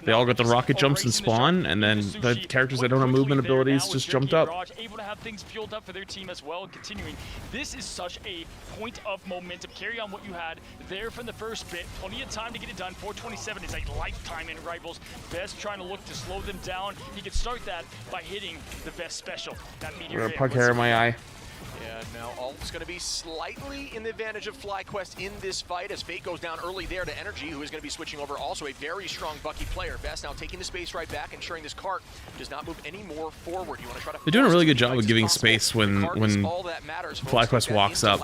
Speaker 1: They all got the rocket jumps and spawn, and then the characters that don't have movement abilities just jumped up.
Speaker 4: Able to have things fueled up for their team as well, and continuing. This is such a point of momentum. Carry on what you had there from the first bit. Plenty of time to get it done. 427 is a lifetime in Rivals. Best trying to look to slow them down. He could start that by hitting the best special. That meteor hit.
Speaker 1: Puck hair in my eye.
Speaker 3: Yeah, now Alt's going to be slightly in the advantage of FlyQuest in this fight, as Fate goes down early there to Energy, who is going to be switching over, also a very strong Bucky player. Vess now taking the space right back, ensuring this cart does not move any more forward. You want to try to
Speaker 1: They're doing a really good job of giving space when FlyQuest walks up.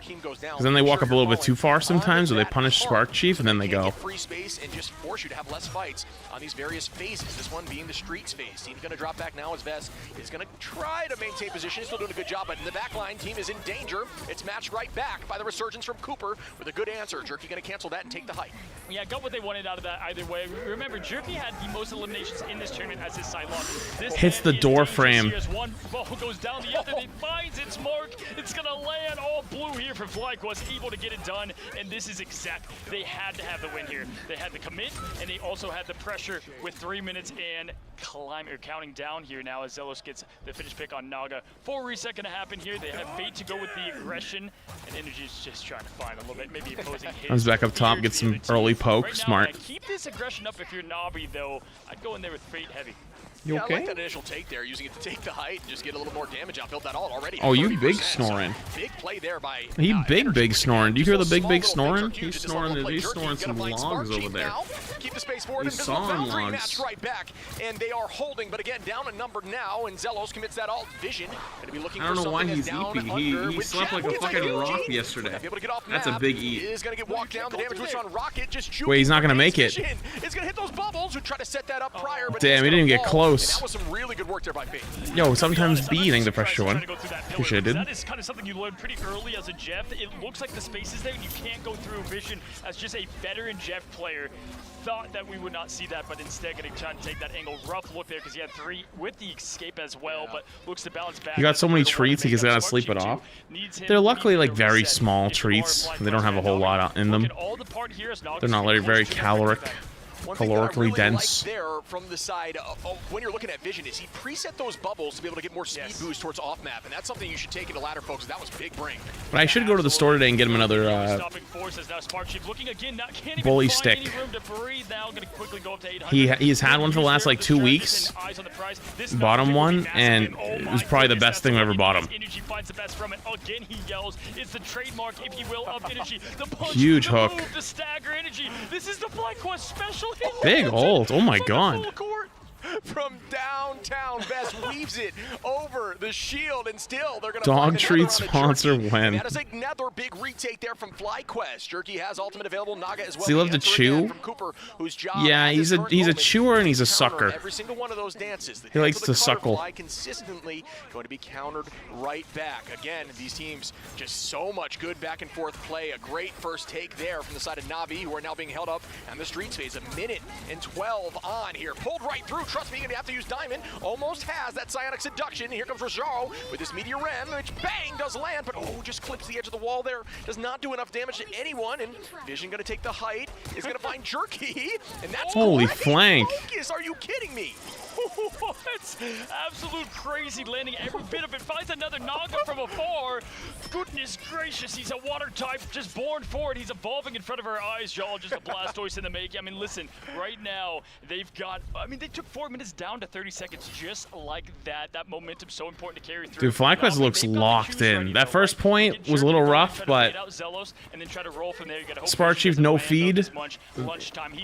Speaker 1: Because then they walk up a little bit too far sometimes, or they punish Spark Chief, and then they go.
Speaker 3: Free space and just force you to have less fights on these various phases. This one being the streets phase. Team's going to drop back now as Vess is going to try to maintain position. He's still doing a good job, but in the back line, team is in danger. It's matched right back by the resurgence from Cooper with a good answer. Jerky going to cancel that and take the height.
Speaker 4: Yeah, got what they wanted out of that either way. Remember, Jerky had the most eliminations in this tournament as his sidelock. This
Speaker 1: hits the door frame.
Speaker 4: As one ball goes down the other, it finds its mark. It's going to land all blue here for FlyQuest, able to get it done. And this is exact. They had to have the win here. They had the commit, and they also had the pressure with 3 minutes and counting down here now as Zelos gets the finish pick on Naga. 4 reset going to happen here. They have Fate to go with the aggression, and Energy's just trying to find a little bit, maybe opposing hits.
Speaker 1: Comes back up top, gets some early poke,
Speaker 4: right
Speaker 1: smart.
Speaker 4: Now, keep this aggression up if you're Navi, though. I'd go in there with Fate heavy.
Speaker 1: You
Speaker 3: Yeah, I
Speaker 1: okay?
Speaker 3: like that initial take there, using it to take the height and just get a little more damage out. Built that all already.
Speaker 1: Oh, you
Speaker 3: 30%,
Speaker 1: big
Speaker 3: so
Speaker 1: snoring.
Speaker 3: big play there by.
Speaker 1: He big
Speaker 3: Energy.
Speaker 1: snoring. Do you hear the
Speaker 3: Just
Speaker 1: big
Speaker 3: those
Speaker 1: big
Speaker 3: small little
Speaker 1: snoring?
Speaker 3: things are huge
Speaker 1: He's
Speaker 3: at this level of
Speaker 1: snoring.
Speaker 3: play.
Speaker 1: He's
Speaker 3: Jerky
Speaker 1: snoring
Speaker 3: gonna
Speaker 1: some
Speaker 3: find
Speaker 1: logs
Speaker 3: Smart
Speaker 1: over
Speaker 3: Chief
Speaker 1: there.
Speaker 3: now. Keep the space forward.
Speaker 1: He's
Speaker 3: Invisible
Speaker 1: sawing
Speaker 3: Foundry
Speaker 1: logs.
Speaker 3: matched right back, and they are holding. But again, down a number now, and Zelos commits that alt vision. Gonna be looking
Speaker 1: I don't
Speaker 3: for
Speaker 1: know why
Speaker 3: something
Speaker 1: he's
Speaker 3: that's down
Speaker 1: eepy.
Speaker 3: under
Speaker 1: He
Speaker 3: with
Speaker 1: slept
Speaker 3: Jeff.
Speaker 1: like a
Speaker 3: Gets
Speaker 1: fucking
Speaker 3: huge
Speaker 1: rock
Speaker 3: eat.
Speaker 1: yesterday.
Speaker 3: Be able to get off
Speaker 1: That's a
Speaker 3: map.
Speaker 1: big eat.
Speaker 3: Is gonna get walked down. The damage boost on Rocket just juking.
Speaker 1: Wait, he's not gonna make it.
Speaker 3: Vision. It's gonna hit those bubbles who try to set that up prior. But
Speaker 1: Damn,
Speaker 3: it's
Speaker 1: he didn't
Speaker 3: gonna
Speaker 1: get
Speaker 3: fall.
Speaker 1: close.
Speaker 3: And that was some really good work there by Faith.
Speaker 1: Yo, sometimes B ain't the pressure one. Appreciated.
Speaker 4: That is kind of something you learn pretty early as a Jeff. It looks like the space is there and you can't go through vision. As just a veteran Jeff player, thought that we would not see that, but instead going to try to take that angle. Rough look there because he had 3 with the escape as well, but looks to balance back.
Speaker 1: He got so many treats, he's gotta sleep it off. They're luckily like very small treats. They don't have a whole lot in them. They're not like very caloric.
Speaker 3: One thing that I
Speaker 1: Calorically
Speaker 3: really
Speaker 1: dense.
Speaker 3: like there from the side when you're looking at vision is he preset those bubbles to be able to get more speed boost towards off map, and that's something you should take into ladder, folks. That was big brain.
Speaker 1: But I should go to the store today and get him another bully stick. He's had one for the last like 2 weeks. Bought him one, and it was probably the best thing I ever bought him.
Speaker 4: Energy finds the best from it. Again, he yells. It's the trademark, if you will, of Energy. The punch,
Speaker 1: Huge
Speaker 4: the
Speaker 1: hook.
Speaker 4: move, the stagger Energy. This is the Black Quest special.
Speaker 1: Big ult. Oh my god.
Speaker 3: From downtown, Best weaves it over the shield, and still they're going to
Speaker 1: Dog treat sponsor win.
Speaker 3: That is another big retake there from FlyQuest. Jerky has ultimate available. Naga as well.
Speaker 1: Does he love to chew?
Speaker 3: From Cooper, whose job
Speaker 1: Yeah,
Speaker 3: at
Speaker 1: he's
Speaker 3: this
Speaker 1: a
Speaker 3: current
Speaker 1: chewer and he's a
Speaker 3: moment, counter
Speaker 1: sucker.
Speaker 3: Every single one of those dances.
Speaker 1: He likes to suckle.
Speaker 3: Consistently going to be countered right back. Again, these teams just so much good back and forth play. A great first take there from the side of Navi, who are now being held up on the streets phase. 1:12 on here. Pulled right through. Trust me, you're going to have to use Diamond. Almost has that Psionic Seduction. Here comes Rojaro with his Meteor Ram, which bang does land, but just clips the edge of the wall there. Does not do enough damage to anyone, and Vision gonna take the height. Is gonna find Jerky, and that's
Speaker 1: Holy
Speaker 3: great
Speaker 1: flank.
Speaker 3: focus. Are you kidding me?
Speaker 4: It's absolute crazy, landing every bit of it. Finds another Naga from afar. Goodness gracious, he's a water type, just born for it. He's evolving in front of our eyes, y'all. Just a Blastoise in the making. I mean, listen, right now, they've got, I mean, they took 4 minutes down to 30 seconds just like that. That momentum's so important to carry through.
Speaker 1: Dude, FlyQuest looks locked in. That first point was a little rough, but Spark Chief no feed,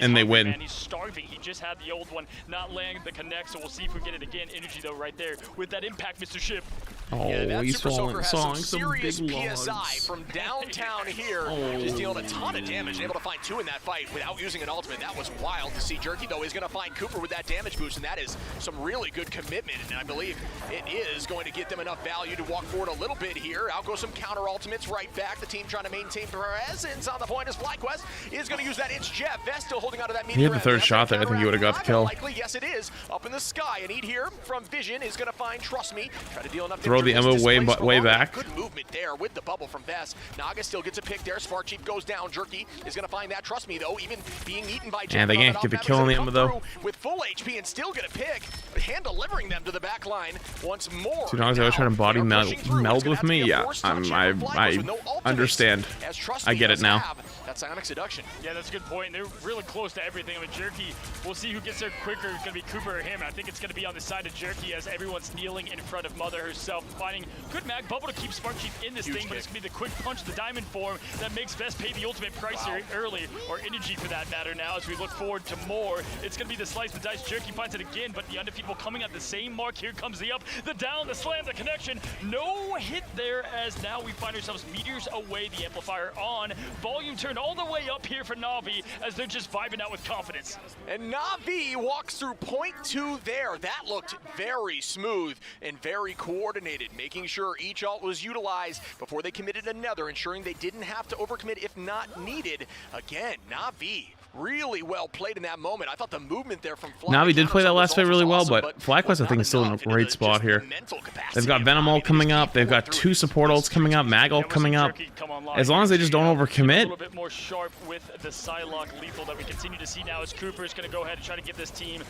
Speaker 1: and they win.
Speaker 4: He's starving. He just had the old one not land the connect, so we'll see if we get it again. Energy, though, right there with that impact, Mr. Ship.
Speaker 1: Oh,
Speaker 3: that
Speaker 1: he's
Speaker 3: Super Soaker has
Speaker 1: sawing
Speaker 3: some
Speaker 1: some
Speaker 3: serious
Speaker 1: big
Speaker 3: PSI
Speaker 1: logs.
Speaker 3: from downtown here. Just dealing a ton of damage and able to find 2 in that fight without using an ultimate. That was wild to see. Jerky, though, is going to find Cooper with that damage boost, and that is some really good commitment, and I believe it is going to get them enough value to walk forward a little bit here. Out goes some counter ultimates right back. The team trying to maintain presence on the point as FlyQuest is going to use that. It's Jeff. Vest still holding on to that meteor.
Speaker 1: He had the third shot there. I think he would have got the kill.
Speaker 3: Likely, yes, it is. Up in the sky. A need here from Vision is going to find Trust Me. Try to deal enough
Speaker 1: Throw the
Speaker 3: damage.
Speaker 1: ammo way back.
Speaker 3: Good movement there with the bubble from Vest. Naga still gets a pick there. Spark Chief goes down. Jerky is going to find that. Trust Me, though, even being eaten by Jeff.
Speaker 1: And they can't get the kill on the ammo, though.
Speaker 3: With full HP and still get a pick. Hand delivering them to the back line once more.
Speaker 1: Dude, honestly, I was trying to body meld with me. Yeah, I understand. I get it now.
Speaker 3: That Psionic Seduction.
Speaker 4: Yeah, that's a good point. They're really close to everything. I mean, Jerky, we'll see who gets there quicker. It's going to be Cooper or him. I think it's going to be on the side of Jerky as everyone's kneeling in front of Mother herself, finding good mag bubble to keep Spark Chief in this thing, but it's going to be the quick punch of the diamond form that makes Vest pay the ultimate price here early, or Energy for that matter now, as we look forward to more. It's going to be the slice, the dice. Jerky finds it again, but the undefeatable coming at the same mark. Here comes the up, the down, the slam, the connection. No hit there, as now we find ourselves meters away, the amplifier on. Volume turned all the way up here for Na'Vi as they're just vibing out with confidence.
Speaker 3: And Na'Vi walks through point 2 there. That looked very smooth and very coordinated, making sure each ult was utilized before they committed another, ensuring they didn't have to overcommit if not needed. Again, Na'Vi really well played in that moment. I thought the movement there from Fly
Speaker 1: Navi did play that last fight really well, but FlyQuest I think is still in a great spot here. They've got Venom ult coming up. They've got 2 support ults coming up, Mag ult coming up. As long as they just don't overcommit.
Speaker 4: A little bit more sharp with the Psylocke lethal that we continue to see now as Cooper is going to go ahead and try to give this team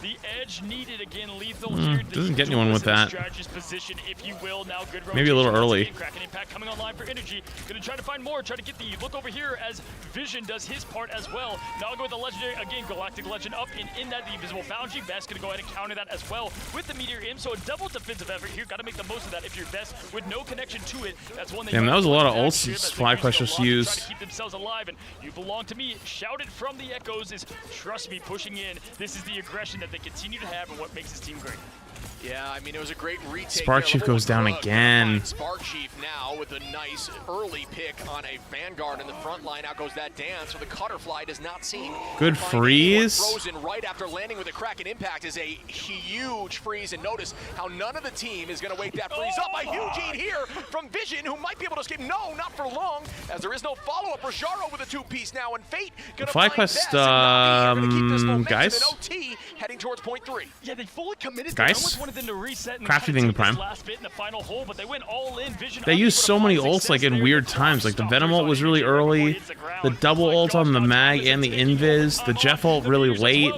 Speaker 4: The edge needed again, lethal here.
Speaker 1: Doesn't get anyone with that.
Speaker 4: Strategist position, if you will. Now good
Speaker 1: Maybe a little
Speaker 4: rotation.
Speaker 1: early.
Speaker 4: Kraken Impact coming online for Energy. Gonna try to find more, try to get the look over here as Vision does his part as well. Naga with the legendary, again, Galactic Legend up and in that, the Invisible Foundry. Best gonna go ahead and counter that as well with the Meteor Imp, so a double defensive effort here. Gotta make the most of that if you're Best with no connection to it. That's one thing.
Speaker 1: Damn, that was a lot of ults FlyQuest just used.
Speaker 4: Try to keep themselves alive, and you belong to me. Shouted from the echoes is, trust me, pushing in. This is the aggression that they continue to have and what makes this team great.
Speaker 3: Yeah, I mean, it was a great retake.
Speaker 1: Spark Chief goes down again.
Speaker 3: Spark Chief now with a nice early pick on a Vanguard in the front line. Out goes that dance, so the Cutterfly does not seem
Speaker 1: good freeze.
Speaker 3: Frozen right after landing with a Kraken Impact is a huge freeze, and notice how none of the team is going to wake that freeze up. A huge eat here from Vision, who might be able to escape. No, not for long, as there is no follow-up. Rojaro with a two-piece now, and Fate going to
Speaker 1: FlyQuest, guys.
Speaker 3: OT heading towards point 3.
Speaker 4: Yeah, they fully committed.
Speaker 1: Guys,
Speaker 4: wanted them to reset and
Speaker 1: crafting the prime.
Speaker 4: Last bit in the final hole, but they went all in. Vision
Speaker 1: they used so many ults like in weird times. Like the Venom ult was really early, the double ult on the Mag and the Invis, the Jeff ult really late.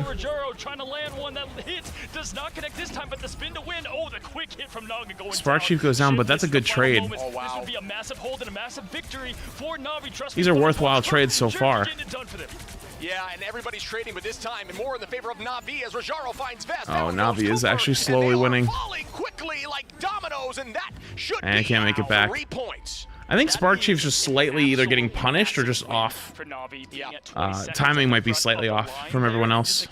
Speaker 4: Trying to land one that hits, does not connect this time, but the spin to win. Oh, the quick hit from Naga going
Speaker 1: Spark
Speaker 4: down.
Speaker 1: Chief goes down, but that's a good trade.
Speaker 3: Oh, wow.
Speaker 4: This would be a massive hold and a massive victory for Navi. Trust
Speaker 1: These
Speaker 4: me,
Speaker 1: are worthwhile trades so far.
Speaker 3: Yeah, and everybody's trading, but this time and more in the favor of Navi as Rojaro finds Vest.
Speaker 1: Oh, Navi is actually slowly winning.
Speaker 3: Falling quickly like dominoes, and that should
Speaker 1: and I can't make it back.
Speaker 3: 3 points.
Speaker 1: I think Spark Chief's just slightly either getting punished or just off. Timing might be slightly off from everyone else.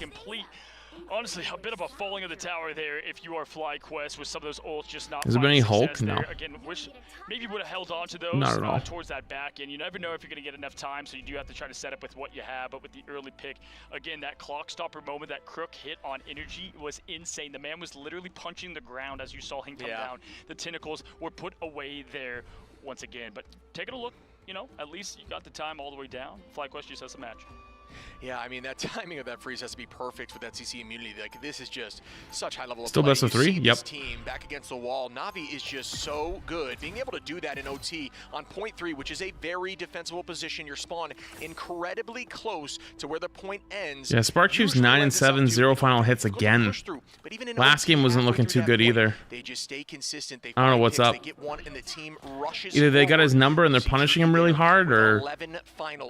Speaker 4: Honestly, a bit of a falling of the tower there if you are FlyQuest with some of those ults just not.
Speaker 1: Has there been any Hulk? No.
Speaker 4: Again, wish maybe would have held on to those
Speaker 1: not at all.
Speaker 4: Towards that back end. You never know if you're going to get enough time, so you do have to try to set up with what you have. But with the early pick, again, that clock stopper moment, that Crook hit on Energy was insane. The man was literally punching the ground as you saw him come down. The tentacles were put away there once again. But taking a look, you know, at least you got the time all the way down. FlyQuest just has a match.
Speaker 3: Yeah, I mean, that timing of that freeze has to be perfect with that CC immunity. Like, this is just such high level of
Speaker 1: still
Speaker 3: play.
Speaker 1: best of 3. Yep.
Speaker 3: This team back against the wall. Navi is just so good. Being able to do that in OT on point 3, which is a very defensible position. Your spawn incredibly close to where the point ends.
Speaker 1: Yeah, Spark Chief's 9 and 7, 0 final hits again. Last game wasn't looking too good either.
Speaker 3: They just stay consistent. They
Speaker 1: I don't know what's up.
Speaker 3: They get one, and the team rushes
Speaker 1: either they got his number and they're punishing him really hard, or
Speaker 3: 11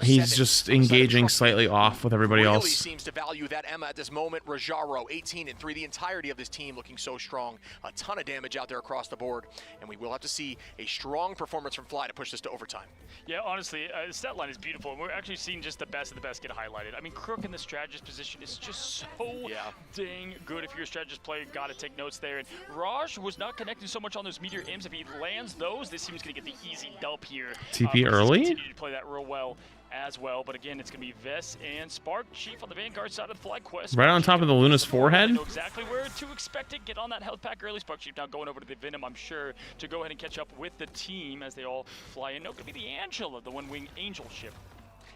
Speaker 1: he's just engaging slightly off with everybody
Speaker 3: really
Speaker 1: else.
Speaker 3: Seems to value that Emma at this moment. Rojaro, 18 and 3. The entirety of this team looking so strong. A ton of damage out there across the board, and we will have to see a strong performance from Fly to push this to overtime.
Speaker 4: Yeah, honestly, the stat line is beautiful, and we're actually seeing just the best of the best get highlighted. I mean, Crook in the strategist position is just so dang good. If you're a strategist player, got to take notes there. And Raj was not connecting so much on those Meteor Imps. If he lands those, this team's going to get the easy dub here.
Speaker 1: TP early?
Speaker 4: Continue to play that real well as well, but again, it's going to be Vest and Spark Chief on the Vanguard side of the FlyQuest.
Speaker 1: Right on top of the Luna's forehead.
Speaker 4: Know exactly where to expect it. Get on that health pack early. Spark Chief now going over to the Venom, I'm sure, to go ahead and catch up with the team as they all fly in. No, going to be the Angela, the one-wing Angel ship.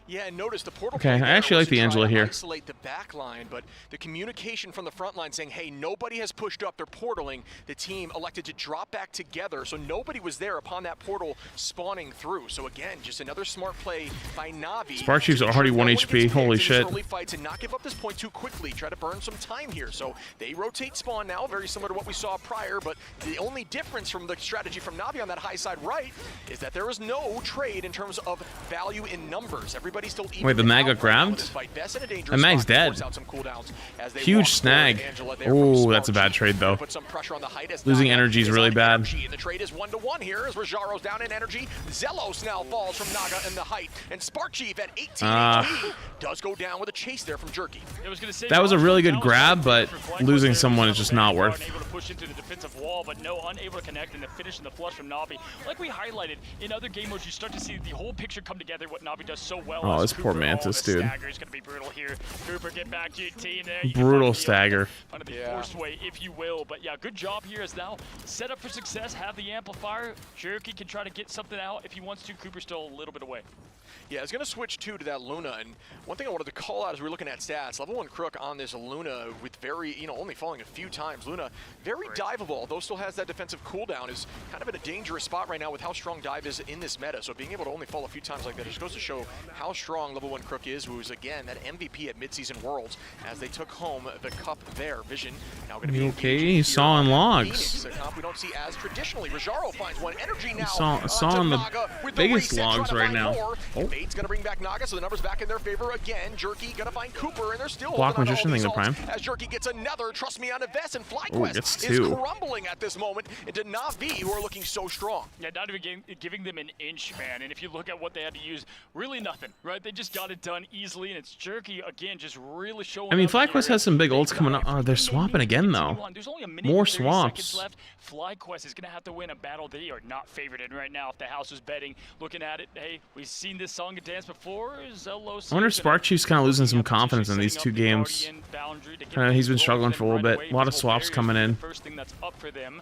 Speaker 3: Yeah, and notice the portal.
Speaker 1: Okay, I actually like the Angela here.
Speaker 3: Isolate the back line, but the communication from the front line saying, hey, nobody has pushed up, they're portaling. The team elected to drop back together, so nobody was there upon that portal spawning through. So again, just another smart play by Navi.
Speaker 1: Spark Chief's already 1 HP, holy shit.
Speaker 3: Early fight to not give up this point too quickly, try to burn some time here. So they rotate spawn now, very similar to what we saw prior, but the only difference from the strategy from Navi on that high side right is that there is no trade in terms of value in numbers. Everybody's still
Speaker 1: wait, the Mag got grabbed? The Mag's dead. Huge snag. Oh, that's a bad trade though. Losing energy is really bad.
Speaker 3: The trade is 1-to-1 here as Rojaro's down in energy. Zelos now falls from Naga in the height, and Spark Chief at 18 HP does go down with a chase there from Jerky.
Speaker 1: That was a really good grab, but losing someone is just not worth.
Speaker 4: Unable to push into the defensive wall, but no, unable to connect, and the finish in the flush from Navi. Like we highlighted in other game modes, you start to see the whole picture come together. What Navi does so well.
Speaker 1: Oh, this poor Mantis, dude.
Speaker 4: Stagger's gonna be brutal here. Cooper, get back to your team there.
Speaker 1: Brutal stagger.
Speaker 4: Under the forced way, if you will. But yeah, good job here as now set up for success. Have the amplifier. Jerky can try to get something out if he wants to. Cooper's still a little bit away.
Speaker 3: Yeah, it's going to switch to that Luna, and one thing I wanted to call out as we're looking at stats, level 1 Crook on this Luna with very, only falling a few times. Luna, very diveable, although still has that defensive cooldown, is kind of in a dangerous spot right now with how strong dive is in this meta, so being able to only fall a few times like that just goes to show how strong Level 1 Crook is, who's again that MVP at midseason Worlds as they took home the cup there. Vision now going to be
Speaker 1: okay. He's sawing logs.
Speaker 3: Phoenix, a comp we don't see as traditionally. Rajaro finds one. Energy now.
Speaker 1: Sawing the biggest logs right now.
Speaker 3: Bait's going to bring back Naga, so the numbers back in their favor again. Jerky going to find Cooper, and they're still
Speaker 1: Block Magician thing, the prime.
Speaker 3: as Jerky gets another. Trust me on a vest, and FlyQuest is crumbling at this moment into Na'Vi, who are looking so strong.
Speaker 4: Yeah, not even giving them an inch, man. And if you look at what they had to use, really nothing, right? They just got it done easily, and it's Jerky again, just really showing.
Speaker 1: I mean, FlyQuest has some big ults coming up. Oh, they're swapping again though.
Speaker 4: There's only a minute
Speaker 1: More
Speaker 4: and 30
Speaker 1: swaps.
Speaker 4: seconds left. FlyQuest is gonna have to win a battle they are not favored in right now. If the house was betting, looking at it, hey, we've seen this song and dance before. Zelos.
Speaker 1: I wonder if Sparkchief's kind of losing some confidence in these 2 games. He's been struggling for a little bit. A lot of swaps coming in.
Speaker 4: First thing that's up for them.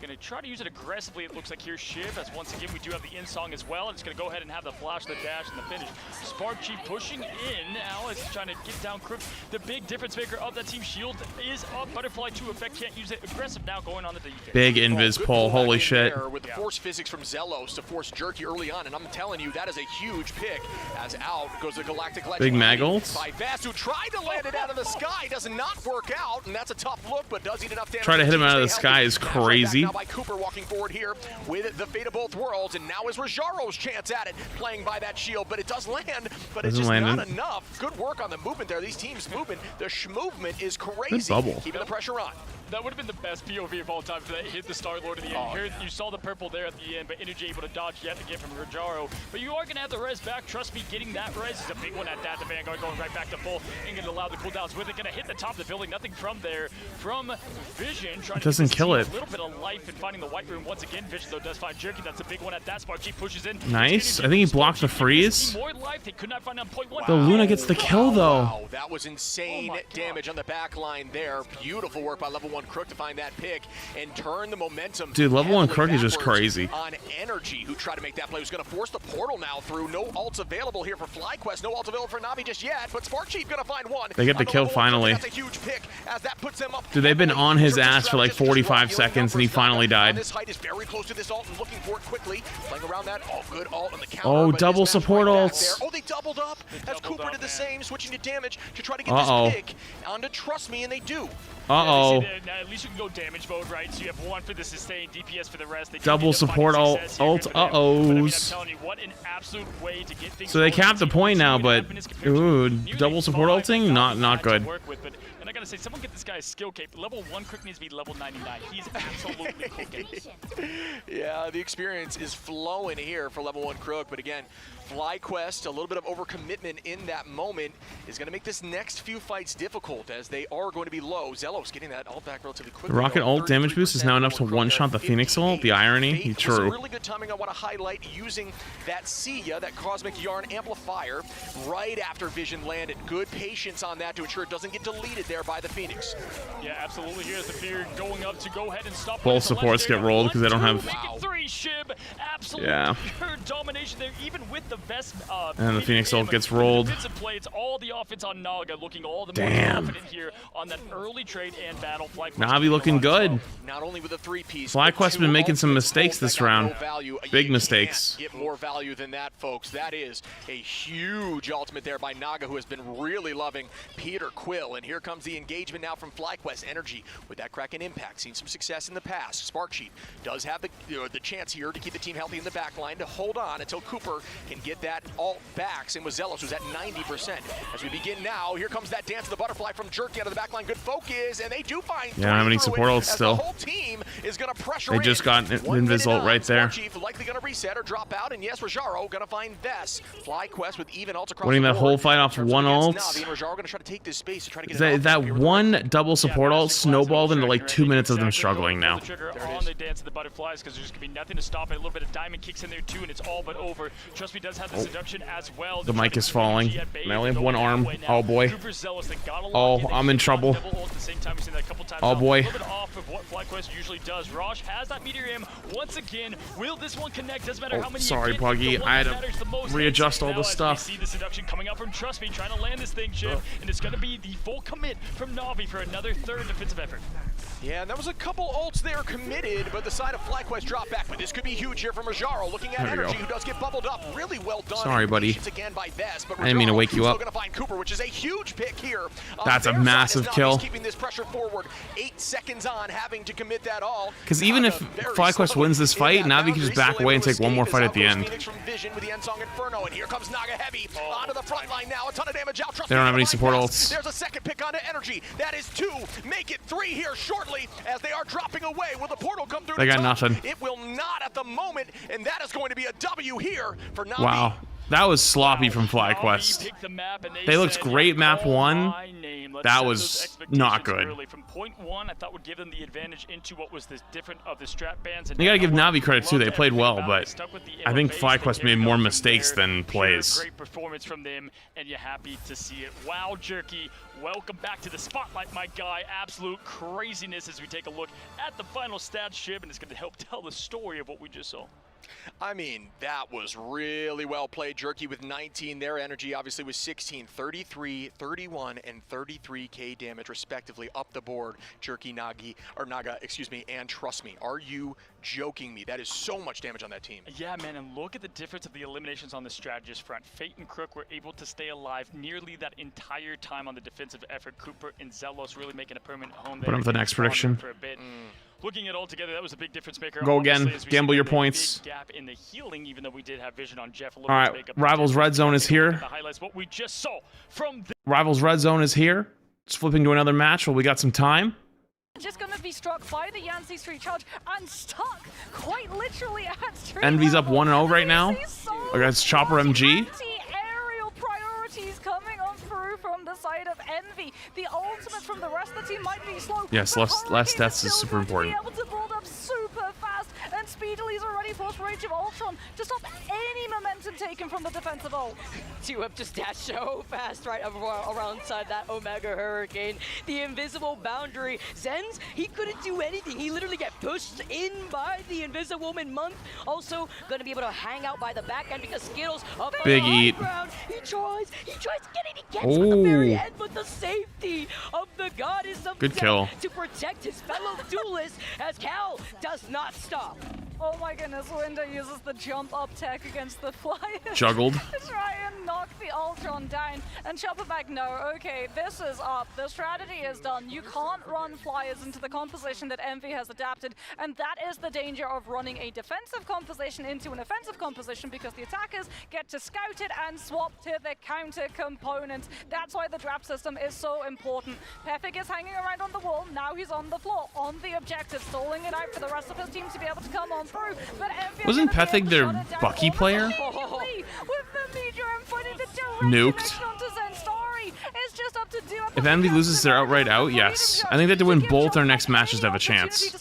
Speaker 4: Going to try to use it aggressively, it looks like here's Shiv, as once again we do have the in-song as well, and it's going to go ahead and have the flash, the dash, and the finish. Sparkchief pushing in now as he's trying to get down Crook. The big difference maker of that team, Shield is up. Butterfly 2 effect, can't use it. Aggressive now going on to the defense.
Speaker 1: Big invis pull, holy shit.
Speaker 3: With the force physics from Zelos to force Jerky early on, and I'm telling you, that is a huge pick, as out goes the Galactic Legend.
Speaker 1: Big mag ults.
Speaker 3: By Vast, who tried to land it out of the sky, does not work out, and that's a tough look, but does eat enough damage.
Speaker 1: Try to hit him out of the sky is crazy.
Speaker 3: Now by Cooper walking forward here with the fate of both worlds, and now is Rajaro's chance at it, playing by that shield, but it does land, but it's just not enough. Good work on the movement there. These teams movement, the movement is crazy.
Speaker 1: Bubble.
Speaker 3: Keeping the pressure on.
Speaker 4: That would have been the best POV of all time if that hit the Star-Lord at the end. Here, you saw the purple there at the end, but Energy able to dodge yet again from Rajaro. But you are going to have the res back. Trust me, getting that res is a big one at that. The Vanguard going right back to full. Ain't going to allow the cooldowns with it. Going to hit the top of the building. Nothing from there. From Vision, trying to
Speaker 1: doesn't kill it.
Speaker 4: A little bit of life and finding the white room once again. Vision, though, does find Jerky. That's a big one at that. Sparkchief pushes in.
Speaker 1: Nice. I think he blocked the freeze.
Speaker 4: More life. They could not find on point one.
Speaker 1: The Luna gets the kill, though.
Speaker 3: Wow, that was insane damage on the back line there. Beautiful work by Level 1 Crook to find that pick and turn the momentum.
Speaker 1: Dude, Level 1 Crook is just crazy.
Speaker 3: On Energy, who tried to make that play, was going to force the portal now through. No ults available here for FlyQuest. No ults available for Na'Vi just yet, but Sparkchief going to find one.
Speaker 1: They get the kill finally.
Speaker 3: That's a huge pick as that puts them up.
Speaker 1: Dude, they've been on his ass for like 45 seconds, and he finally died.
Speaker 3: This height is very close to this ult and looking for it quickly. Playing around that. Oh, good ult on the counter.
Speaker 1: Oh, double support ults.
Speaker 3: Oh, they doubled up as Cooper did the same, switching to damage to try to get this pick onto Trust Me, and they do.
Speaker 1: Uh-oh.
Speaker 4: Yeah, at least you can go damage mode, right? So you have one for the sustain, DPS for the rest. They
Speaker 1: double support ult. Uh-ohs. So they capped the point now, but ooh, double support ulting, not good.
Speaker 4: And I gotta say, someone get this guy's skill cape. Level 1 Crook needs to be level 99. He's absolutely cooking.
Speaker 3: Yeah, the experience is flowing here for Level 1 Crook, but again, FlyQuest, a little bit of overcommitment in that moment is going to make this next few fights difficult as they are going to be low. Zelos getting that ult back relatively quickly.
Speaker 1: The rocket ult damage boost is now enough to one-shot the Phoenix ult. The irony, true.
Speaker 3: Really good timing I want to highlight using that Sia, that Cosmic Yarn amplifier, right after Vision landed. Good patience on that to ensure it doesn't get deleted there by the Phoenix.
Speaker 4: Yeah, absolutely. Here's the fear going up to go ahead and stop.
Speaker 1: Both supports get rolled because they don't have...
Speaker 4: Three Shib, absolute pure domination there, even with the best.
Speaker 1: And the Phoenix ult gets rolled.
Speaker 4: Play, it's all the offense on Naga, looking all the more confident here on that early trade and battle.
Speaker 1: Na'Vi looking good.
Speaker 3: Not only with a 3-piece.
Speaker 1: FlyQuest been making some mistakes this round. Big mistakes.
Speaker 3: Get more value than that, folks. That is a huge ultimate there by Naga, who has been really loving Peter Quill. And here comes the engagement now from FlyQuest. Energy with that Kraken impact, seen some success in the past. Sparkchief does have the chance here to keep the team healthy in the back line, to hold on until Cooper can get that ult back. Same with Zelos, who's at 90%. As we begin now, here comes that dance of the butterfly from Jerky out of the back line. Good focus, and they do find
Speaker 1: I don't have any support ults still.
Speaker 3: The whole team is going to pressure
Speaker 1: They just got an invis ult right there.
Speaker 3: Sparkchief likely going to reset or drop out, and yes, Rajaro going to find Vess. FlyQuest with even ults across
Speaker 1: winning
Speaker 3: the
Speaker 1: that
Speaker 3: board.
Speaker 1: whole fight off one ult.
Speaker 3: Navi and Rajaro going to try to take this space to try to get
Speaker 1: that one double support ult snowballed into like 2 minutes of them struggling now.
Speaker 4: On the dance of the butterflies, because there's going to be nothing to stop it. A little bit of diamond kicks in there too, and it's all but over. Trust Me does have the seduction as well.
Speaker 1: The mic is falling. I only have one arm. Oh boy. Oh, I'm in trouble. Oh boy.
Speaker 4: A little bit off of what FlyQuest usually does. Rosh has that meteor aim once again. Will this one connect? Doesn't matter how many.
Speaker 1: Sorry, Buggy. I had to readjust all the stuff.
Speaker 4: See the seduction coming out from Trust Me, trying to land this thing, Chip, and it's going to be the full commit from Na'Vi for another third defensive effort.
Speaker 3: Yeah, and there was a couple ults there committed, but the side of FlyQuest dropped back. But this could be huge here from Rajaro, looking at Energy, who does get bubbled up really well done.
Speaker 1: Sorry, buddy.
Speaker 3: Again by Vest, but
Speaker 1: I didn't mean to wake you up.
Speaker 3: Still gonna find Cooper, which is a huge pick here.
Speaker 1: That's a massive kill.
Speaker 3: Keeping this pressure forward. 8 seconds on, having to commit that all.
Speaker 1: Because even if FlyQuest wins this fight, Navi can just back away and take one more fight at the end.
Speaker 3: From Vision with the Endsong Inferno, and here comes Naga Heavy onto the front line now. A ton of damage out.
Speaker 1: They don't have any support ults.
Speaker 3: There's a second pick onto Energy. That is 2. Make it 3 here shortly as they are dropping away. Will the portal come through?
Speaker 1: They got nothing.
Speaker 3: It will not at the moment, and that is going to be a W here for Navi.
Speaker 1: Wow. That was sloppy from FlyQuest. They looked great map 1. That was not good.
Speaker 4: From point 1, I thought would give them the advantage into what was the different of the strap bands.
Speaker 1: You gotta give Navi credit too. They played well, but I think FlyQuest made more mistakes than plays.
Speaker 4: Great performance from them, and you're happy to see it. Wow, Jerky, welcome back to the spotlight, my guy. Absolute craziness as we take a look at the final stats chip, and it's going to help tell the story of what we just saw.
Speaker 3: I mean, that was really well played. Jerky with 19. Their Energy obviously was 16, 33, 31, and 33k damage respectively up the board. Jerky, Naga, excuse me, and trust me, are you joking me? That is so much damage on that team.
Speaker 4: Yeah, man, and look at the difference of the eliminations on the strategist front. Fate and Crook were able to stay alive nearly that entire time on the defensive effort. Cooper and Zelos really making a permanent home there.
Speaker 1: Put on the next prediction.
Speaker 4: For a bit. Looking at all together, that was a big difference maker.
Speaker 1: Go again. Gamble your points.
Speaker 4: Gap in the healing, even though we did have vision on Jeff.
Speaker 1: All right, Rivals Red Zone is here.
Speaker 4: The highlights, what we just saw from
Speaker 1: Rivals Red Zone is here. It's flipping to another match while we got some time.
Speaker 7: Just gonna be struck by the Yancy Street Charge and stuck quite literally at Street
Speaker 1: Envy's up
Speaker 7: level.
Speaker 1: 1-0 right now against Chopper MG.
Speaker 7: Anti-aerial priorities coming on through from the side of Envy. The ultimate from the rest of the team might be slow.
Speaker 1: Yes, less deaths is super important.
Speaker 7: Be able to build up super fast, and speedily is already forced range of Ultron to stop any momentum taken from the defensive ult.
Speaker 9: Two-up just dash so fast right around side that Omega Hurricane. The invisible boundary. Zenz, he couldn't do anything. He literally got pushed in by the Invisible Woman Month. Also going to be able to hang out by the back end because Skittles up
Speaker 1: Big
Speaker 9: on the
Speaker 1: eat.
Speaker 9: ground. He tries getting, he gets to the very end, but the safety of the goddess of
Speaker 1: Good
Speaker 9: death
Speaker 1: kill.
Speaker 9: to protect his fellow duelist as Cal does not stop.
Speaker 7: Oh my goodness, Window uses the jump up tech against the Flyers.
Speaker 1: Juggled.
Speaker 7: To try and knock the Ultron down. And Chopper back, no, okay, this is up. The strategy is done. You can't run Flyers into the composition that Envy has adapted, and that is the danger of running a defensive composition into an offensive composition because the attackers get to scout it and swap to the counter component. That's why the draft system is so important. Perfect is hanging around on the wall. Now he's on the floor, on the objective, stalling it out for the rest of his team to be able to come on through. But Envy
Speaker 1: Wasn't Pethig their Bucky player? Nuked.
Speaker 7: It's just up to
Speaker 1: If Envy loses their outright out, yes. I think they have to win both their next matches to have a chance.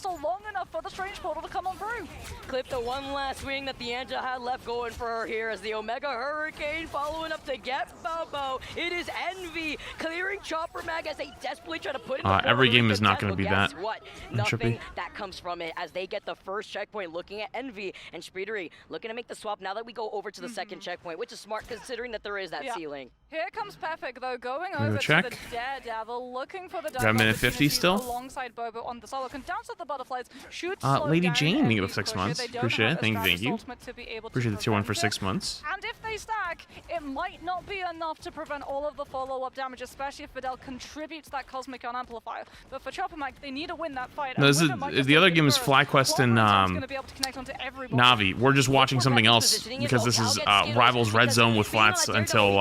Speaker 7: For the strange portal to come on through.
Speaker 9: Clip the one last swing that the Angel had left going for her here as the Omega Hurricane following up to get Bobo. It is Envy clearing Chopper Mag as they desperately try to put in the
Speaker 1: every game is not
Speaker 9: going to
Speaker 1: be that.
Speaker 9: What? Nothing that comes from it as they get the first checkpoint looking at Envy and Speedery looking to make the swap now that we go over to the second checkpoint, which is smart considering that there is that ceiling.
Speaker 7: Here comes Perfect though, going over to the Daredevil, looking for the
Speaker 1: Got a minute 50 still.
Speaker 7: Alongside Bobo on the solo, can dance with the butterflies.
Speaker 1: Lady Jane, thank you for 6 months. Appreciate it. Thank you. Appreciate the tier 1 for 6 months.
Speaker 7: And if they stack, it might not be enough to prevent all of the follow-up damage, especially if Fidel contributes that Cosmic Ion Amplifier. But for Chopper Mike, they need to win that fight.
Speaker 1: No, the other game is FlyQuest and Navi. We're just watching something else because this is Rivals Red Zone with Flats until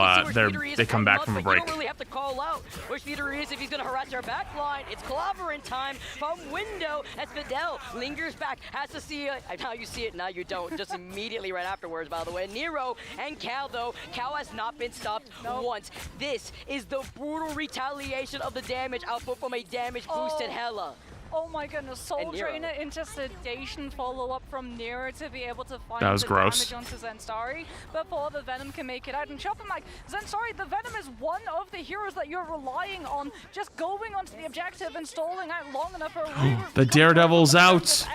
Speaker 1: they come back from a break.
Speaker 9: You don't really have to call out where Speedery is if he's going to harass our back line. It's clobbering time from Window as Fidel lingers back, has to see it. Now you see it, now you don't. Just immediately right afterwards, by the way. Nero and Cal, though. Cal has not been stopped once. This is the brutal retaliation of the damage output from a damage-boosted Hela.
Speaker 7: Oh my goodness, Soul Drainer into Sedation follow-up from Nero to be able to find
Speaker 1: the
Speaker 7: damage onto Zensari before the Venom can make it out. And Chopper Mike, Zensari, the Venom is one of the heroes that you're relying on, just going onto the objective and stalling out long enough for a
Speaker 1: The Daredevil's out.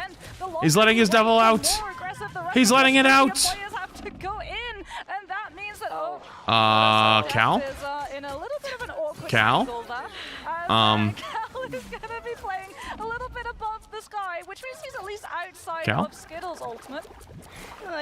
Speaker 1: He's letting his devil out. He's letting it out.
Speaker 7: Have to go in, and that means that
Speaker 1: Cal?
Speaker 7: is in a little bit of an awkward
Speaker 1: Cal?
Speaker 7: Cal is gonna be playing a little bit above the sky, which means he's at least outside of Skittles' ultimate.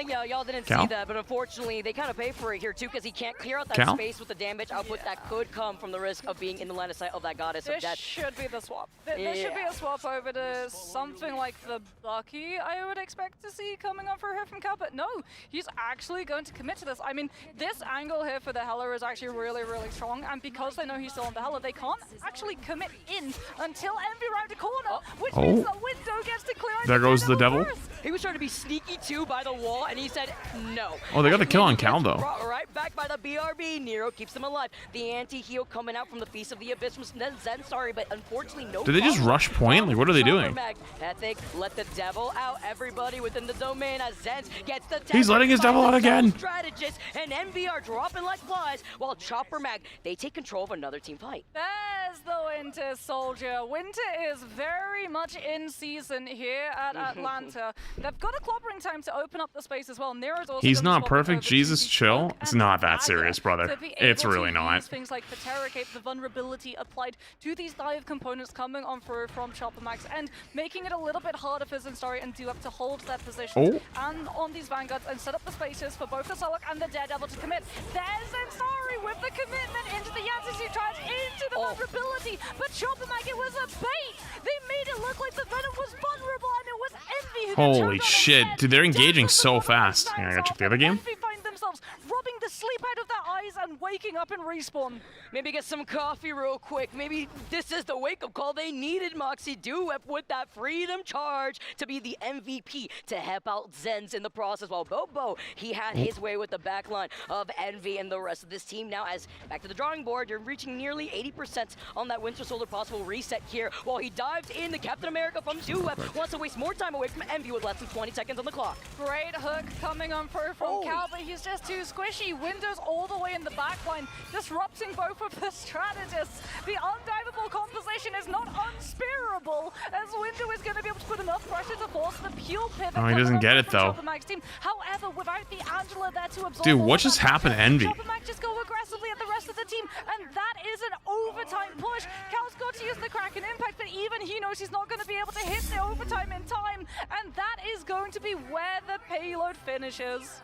Speaker 9: Yeah, y'all didn't
Speaker 1: Cal?
Speaker 9: see that, but unfortunately, they kind of pay for it here too, because he can't clear out that
Speaker 1: Cal?
Speaker 9: space with the damage output that could come from the risk of being in the line of sight of that goddess of
Speaker 7: This
Speaker 9: death.
Speaker 7: should be the swap. There should be a swap over to something like the Bucky I would expect to see coming up for her from Cal, but no, he's actually going to commit to this. I mean, this angle here for the Hela is actually really, really strong, and because they know he's still on the Hela, they can't actually commit in until Envy round the corner, which means the window gets to clear.
Speaker 1: There goes the devil.
Speaker 9: He was trying to be sneaky too by the wall, and he said no.
Speaker 1: Oh, they got the kill on Cal, though.
Speaker 9: Brought right back by the BRB. Nero keeps him alive. The anti-heal coming out from the Feast of the Abyss from Zen, sorry, but unfortunately no.
Speaker 1: Did they just rush point? Like, what are they doing?
Speaker 9: Ethic, let the devil out. Everybody within the domain as Zen gets the
Speaker 1: He's letting his devil out again.
Speaker 9: Strategist and MV are dropping like flies, while Chopper Mag, they take control of another team fight.
Speaker 7: There's the Winter Soldier. Winter is very much in season here at Atlanta. They've got a clobbering time to open up the space as well. Nero's also
Speaker 1: He's
Speaker 7: gonna
Speaker 1: not
Speaker 7: swap
Speaker 1: perfect.
Speaker 7: over to
Speaker 1: Jesus,
Speaker 7: the
Speaker 1: chill.
Speaker 7: Cloak
Speaker 1: It's
Speaker 7: and
Speaker 1: not that
Speaker 7: Dagger
Speaker 1: serious, brother.
Speaker 7: to be
Speaker 1: It's
Speaker 7: able
Speaker 1: really
Speaker 7: to
Speaker 1: not.
Speaker 7: use things like Patera Cape, the vulnerability applied to these dive components coming on through from Chopper Max, and making it a little bit harder for Zinstari and Duep to hold their position and on these Vanguards and set up the spaces for both the Solok and the Daredevil to commit. There's Zinstari with the commitment into the Yancy charge, into the vulnerability, but Chopper Max, it was a bait. They made it look like the Venom was vulnerable, and it was Envy who
Speaker 1: Holy shit. Dude, they're engaging so fast. Hang on, I gotta check the other game.
Speaker 7: Envy find themselves rubbing the sleep out of their eyes and waking up in respawn.
Speaker 9: Maybe get some coffee real quick. Maybe this is the wake-up call they needed. Moxie Duep with that freedom charge to be the MVP to help out Zens in the process. While Bobo, he had his way with the backline of Envy and the rest of this team. Now, as back to the drawing board, you're reaching nearly 80% on that Winter Soldier possible reset here. While he dives in, the Captain America from Duep wants to waste more time away from Envy with less than 20 seconds on the clock.
Speaker 7: Great hook coming on through from Cal, but he's just too squishy. Windows all the way in the backline, disrupting both of the strategists. The undiveable composition is not unspearable, as Window is going to be able to put enough pressure to force the pure pivot.
Speaker 1: Oh, he doesn't get it, though.
Speaker 7: Team. However, without the Angela there to absorb,
Speaker 1: dude, what just happened to Envy?
Speaker 7: Chopper Mac just go aggressively at the rest of the team, and that is an overtime push. Cal's got to use the Kraken Impact, but even he knows he's not going to be able to hit the overtime in time, and that is going to be where the payload finishes.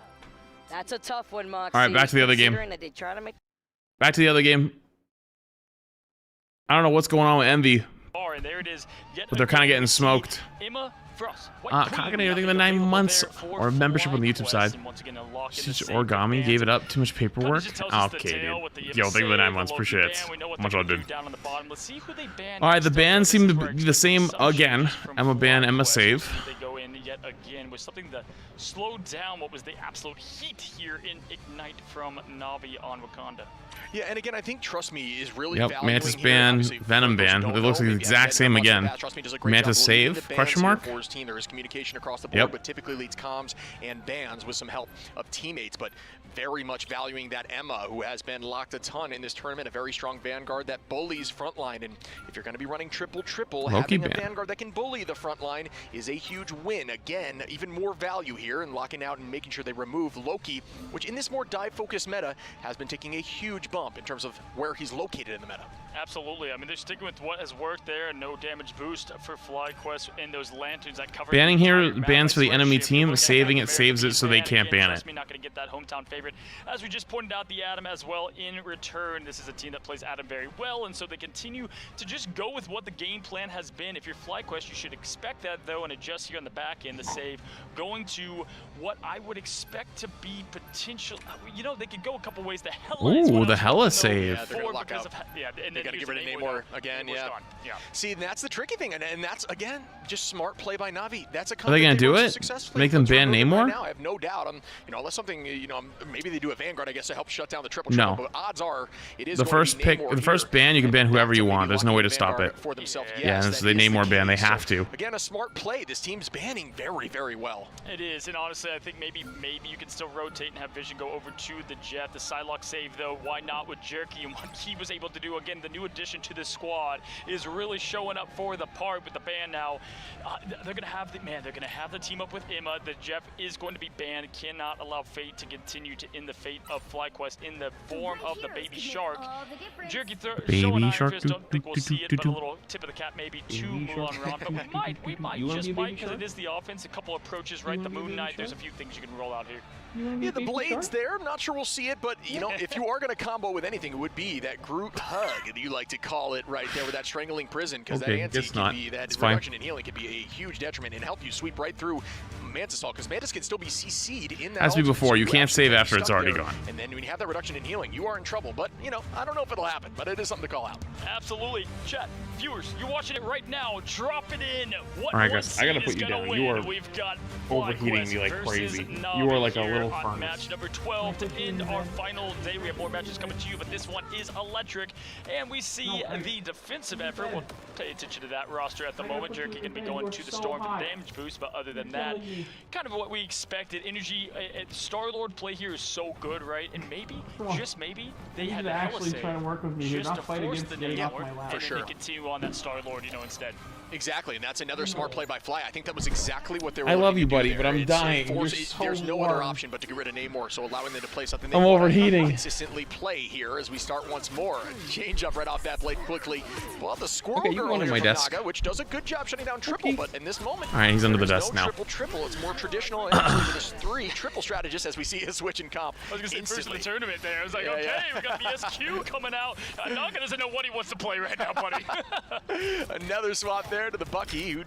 Speaker 9: That's a tough one, Moxie.
Speaker 1: All right, back to the other game.
Speaker 9: That they try to make
Speaker 1: Back to the other game. I don't know what's going on with Envy,
Speaker 4: And there it is.
Speaker 1: but they're kind of getting smoked.
Speaker 4: Emma Frost.
Speaker 1: Kind of getting the 9 months or membership on the YouTube side. Such origami gave it up. Too much paperwork. Okay, dude. Yo, thank you for the 9 months. Appreciate it. How much I did. All right, the bans seem to be the same again. Emma ban, Emma save.
Speaker 4: They go in yet again with something that slowed down what was the absolute heat here in Ignite from Navi on Wakanda.
Speaker 3: Yeah, and again, I think Trust Me is really
Speaker 1: Mantis ban, Venom ban. It looks like the exact same again. Mantis save, question mark?
Speaker 3: Team. There is communication across the board, but typically leads comms and bans with some help of teammates, but very much valuing that Emma, who has been locked a ton in this tournament, a very strong Vanguard that bullies frontline, and if you're going to be running triple, having a Vanguard that can bully the frontline is a huge win. Again, even more value here in locking out and making sure they remove Loki, which in this more dive-focused meta has been taking a huge bump in terms of where he's located in the meta.
Speaker 4: Absolutely. I mean, they're sticking with what has worked there, and no damage boost for FlyQuest and those lanterns that cover.
Speaker 1: Banning here bans for the enemy team, saving it saves it so they can't ban it.
Speaker 4: Not going to get that hometown favorite. As we just pointed out, the Atom as well in return. This is a team that plays Atom very well, and so they continue to just go with what the game plan has been. If you're FlyQuest, you should expect that though, and adjust here on the back end. The save going to what I would expect to be potential. You know, they could go a couple ways. The Hela.
Speaker 1: Ooh, the Hela save.
Speaker 3: Yeah, they're gonna lock out.
Speaker 4: And
Speaker 3: they got to get rid of Namor again. Yeah. See, and that's the tricky thing, and that's again just smart play by Navi. That's a.
Speaker 1: Are they gonna do it? Make them ban Namor?
Speaker 3: Now I have no doubt. You know, unless something, you know, maybe they do a Vanguard, I guess, to help shut down the triple.
Speaker 1: No.
Speaker 3: But odds are it is
Speaker 1: the first pick, the first ban, you can ban whoever you want. There's no way to stop it.
Speaker 3: For themselves.
Speaker 1: Yeah, and so they Namor ban. They have to.
Speaker 3: Again, a smart play. This team's banning very well.
Speaker 4: It is, and honestly, I think maybe you can still rotate and have Vision go over to the Jet. The Psylocke save, though, why not with Jerky and Monkey was able to do. Again, the new addition to this squad is really showing up for the part with the ban now. They're gonna have the team up with Emma. The Jeff is going to be banned. Cannot allow Fate to continue to end the fate of FlyQuest in the form of the baby shark. Jerky showing Iron Fist. Don't think we'll see it, but a little tip of the cap maybe to Mulan Ron. But we might just might, because it is the offense. A couple approaches, right? The Moon Knight. There's a few things you can roll out here.
Speaker 3: Yeah, the blades there, I'm not sure we'll see it, but you know, if you are going to combo with anything, it would be that group hug, you like to call it right there with that strangling prison, because that anti can be, that reduction in healing can be a huge detriment and help you sweep right through Mantis Assault, because Mantis can still be CC'd in that.
Speaker 1: As we before, you can't save after it's already gone.
Speaker 3: And then when you have that reduction in healing, you are in trouble, but you know, I don't know if it'll happen, but it is something to call out.
Speaker 4: Absolutely. Chat, viewers, you're watching it right now, drop it in. What
Speaker 1: all right, guys, I gotta put you down. You are
Speaker 4: We've got
Speaker 1: overheating me like crazy. You are like a little furnace.
Speaker 4: Match number 12 to end our final day. We have more matches coming to you, but this one is electric. And we see the defensive effort. We'll pay attention to that roster at the moment. Jerky can be going to the Storm for the damage boost, but other than that, kind of what we expected. Energy, Star-Lord play here is so good, right? And maybe, just maybe, they had to actually try to work with me here, just to force the network, and then they continue on that Star-Lord, you know, instead.
Speaker 3: Exactly, and that's another smart play by Fly. I think that was exactly what they were.
Speaker 1: I love you, buddy,
Speaker 3: there.
Speaker 1: but I'm dying.
Speaker 3: There's no other option but to get rid of Namor, so allowing them to play something they
Speaker 1: I'm overheating.
Speaker 3: Consistently play here as we start once more. Change up right off that blade quickly. Well, the Squirrel
Speaker 1: you
Speaker 3: Girl
Speaker 1: go
Speaker 3: here
Speaker 1: my
Speaker 3: from
Speaker 1: desk.
Speaker 3: Naga, which does a good job shutting down triple, but in this moment,
Speaker 1: all right, he's under the desk
Speaker 3: no
Speaker 1: now.
Speaker 3: Triple. It's more traditional. And actually, there's 3 triple strategists as we see a switch in comp.
Speaker 4: I was gonna say first of the tournament there. I was like, okay, we got the SQ coming out. Naga doesn't know what he wants to play right now, buddy.
Speaker 3: Another swap there to the Bucky, who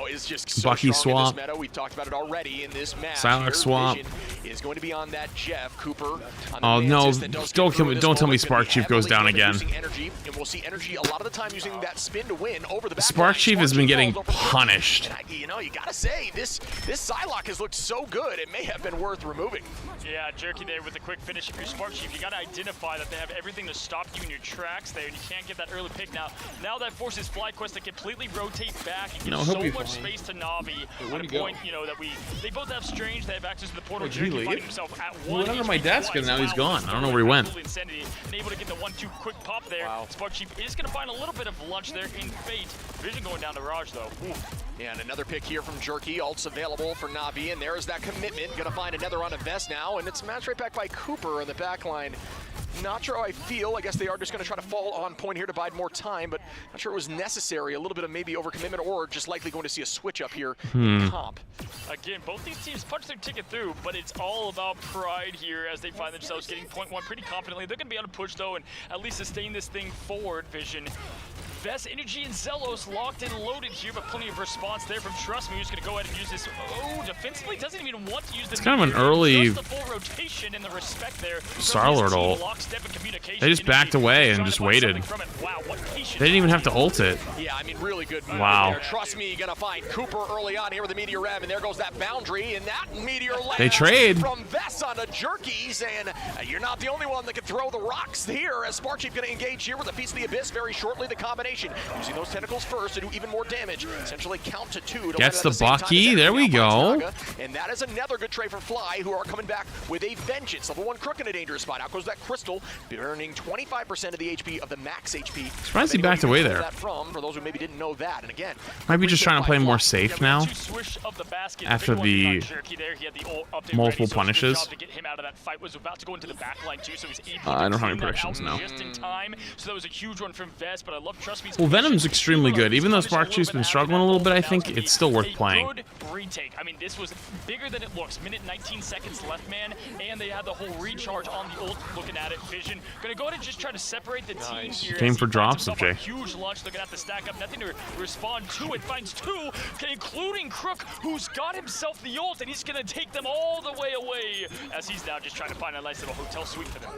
Speaker 3: is just so
Speaker 1: Bucky
Speaker 3: strong
Speaker 1: swap.
Speaker 3: in this meta. We've talked about it already in this match.
Speaker 1: Silent swap.
Speaker 3: Vision is going to be on that Jeff Cooper.
Speaker 1: Oh no! Don't tell me Spark Chief goes down again.
Speaker 3: Energy, and we'll see Energy a lot of the time using that spin to win over the back.
Speaker 1: Spark Chief has been getting punished.
Speaker 3: You gotta say this Psylocke has looked so good. It may have been worth removing.
Speaker 4: Yeah, Jerky there with a quick finish. If you're Spark Chief, you gotta identify that they have everything to stop you in your tracks there, and you can't get that early pick now. Now that forces FlyQuest to completely rotate back and give so much space to Navi at a point, that they both have Strange, they have access to the portal. Jerky finding himself at
Speaker 1: he went under my desk and now he's gone. I don't know where he went.
Speaker 4: Insanity, and able to get the 1-2 quick pop there. Spark Chief is gonna find a little bit of lunch there in Fate. Vision going down to Raj though. Ooh.
Speaker 3: And another pick here from Jerky. Ult's available for Navi, and there's that commitment. Gonna find another on a vest now, and it's matched right back by Cooper on the back line. Not sure how I feel. I guess they are just going to try to fall on point here to bide more time, but not sure it was necessary. A little bit of maybe overcommitment, or just likely going to see a switch up here in comp.
Speaker 4: Again, both these teams punch their ticket through, but it's all about pride here as they find themselves getting point 1 pretty confidently. They're going to be able to push, though, and at least sustain this thing forward, Vision. Best Energy and Zelos locked and loaded here, but plenty of response there from Trust Me, who's going to go ahead and use this. Oh, defensively doesn't even want to use the.
Speaker 1: It's kind of an early
Speaker 4: the full rotation and the respect there.
Speaker 1: Star-Lord ult. They just backed away and just waited.
Speaker 4: Wow,
Speaker 1: they didn't even have to ult it.
Speaker 3: Yeah, I mean, really good move
Speaker 1: wow.
Speaker 3: there. Trust Me, gonna find Cooper early on here with the Meteor Ram, and there goes that boundary, and that Meteor lands
Speaker 1: they trade
Speaker 3: from Vess onto Jerkies, and you're not the only one that can throw the rocks here, as Spark Chief gonna engage here with a Feast of the Abyss very shortly. The combination, using those tentacles first to do even more damage, essentially count to 2.
Speaker 1: Gets the Bucky, there we go.
Speaker 3: And that is another good trade for Fly, who are coming back with a vengeance. Level 1 Crook in a dangerous spot. Out goes that Crystal, burning 25% of the HP of the max HP.
Speaker 1: Surprised he backed away there.
Speaker 3: For those who maybe didn't know that, and again,
Speaker 1: might be just trying to play more safe now after the multiple punishes. I don't have any predictions now. Well, Venom's extremely good. Even though Spark Chief's been struggling a little bit, I think it's still worth playing.
Speaker 4: Retake. I mean, this was bigger than it looks. Minute 19 seconds left, man, and they had the whole recharge on the ult. Looking at it, Vision gonna go ahead and just try to separate the team here.
Speaker 1: Came for drops of Jay.
Speaker 4: Huge lunch. They're gonna have to stack up. Nothing to respond to it. Finds 2, including Crook, who's got himself the ult, and he's gonna take them all the way away as he's now just trying to find a nice little hotel suite for them.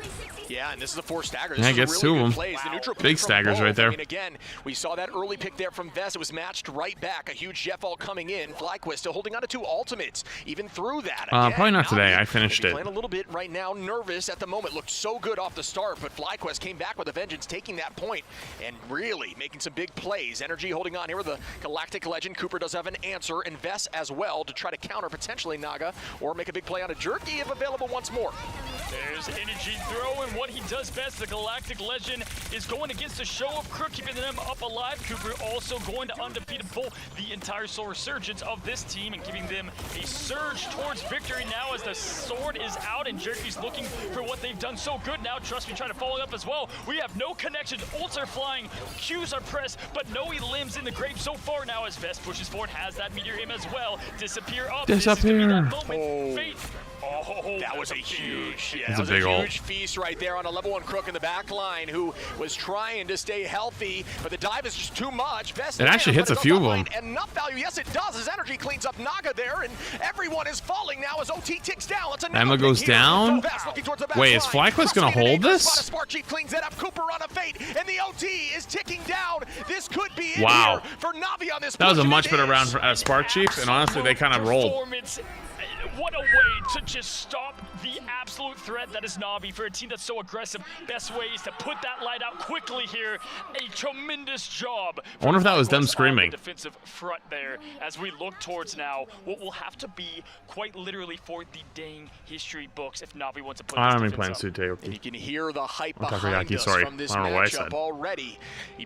Speaker 3: Yeah, and this is a 4 stagger.
Speaker 1: Yeah, gets
Speaker 3: really
Speaker 1: 2 of them.
Speaker 3: The
Speaker 1: big staggers right there.
Speaker 3: I mean, again, we saw that early pick there from Vess. It was matched right back. A huge Jeff ult coming in. FlyQuest still holding on to 2 ultimates, even through that. Again,
Speaker 1: probably not today. I finished it.
Speaker 3: Playing a little bit right now, nervous at the moment. Looked so good off the start, but FlyQuest came back with a vengeance, taking that point and really making some big plays. Energy holding on here with the Galactic Legend. Cooper does have an answer, and Vess as well to try to counter potentially Naga or make a big play on a Jerky if available once more.
Speaker 4: There's Energy throwing what he does best, the Galactic Legend. Vision is going against the show of Crook, keeping them up alive. Cooper also going to undefeated pull the entire soul resurgence of this team and giving them a surge towards victory now as the sword is out and Jerky's looking for what they've done so good now. Trust me, trying to follow up as well. We have no connections. Ults are flying, Qs are pressed, but no limbs in the grave so far now as Vest pushes forward, has that meteor aim as well. Disappear up.
Speaker 1: Disappear.
Speaker 4: Fate. Oh,
Speaker 3: that was a huge,
Speaker 1: That's a big
Speaker 3: huge feast right there on a level 1 Crook in the back line who was trying to stay healthy, but the dive is just too much. Vest
Speaker 1: It actually hits a few of them.
Speaker 3: Enough value, yes it does. His energy cleans up Naga there, and everyone is falling now as OT ticks down.
Speaker 1: Emma goes down. Wait, is FlyQuest gonna hold this?
Speaker 3: Spark Chief cleans that up. Cooper on a Fate, and the OT is ticking down. This could be it
Speaker 1: wow.
Speaker 3: here for Navi on this.
Speaker 1: That was a much better round for Spark Chief, and honestly, they kind of rolled.
Speaker 4: What a way to just stop the absolute threat that is Navi for a team that's so aggressive. Best way is to put that light out quickly here. A tremendous job.
Speaker 1: I wonder if that was them screaming.
Speaker 4: The defensive front there as we look towards now what will have to be quite literally for the dang history books if Navi wants to put
Speaker 1: I
Speaker 4: this
Speaker 1: don't mean
Speaker 4: defense
Speaker 1: playing
Speaker 4: up.
Speaker 1: Suiteo.
Speaker 3: And you can hear the hype
Speaker 1: Okay,
Speaker 3: behind us
Speaker 1: sorry.
Speaker 3: from this
Speaker 1: I don't know what I
Speaker 3: matchup
Speaker 1: said.
Speaker 3: already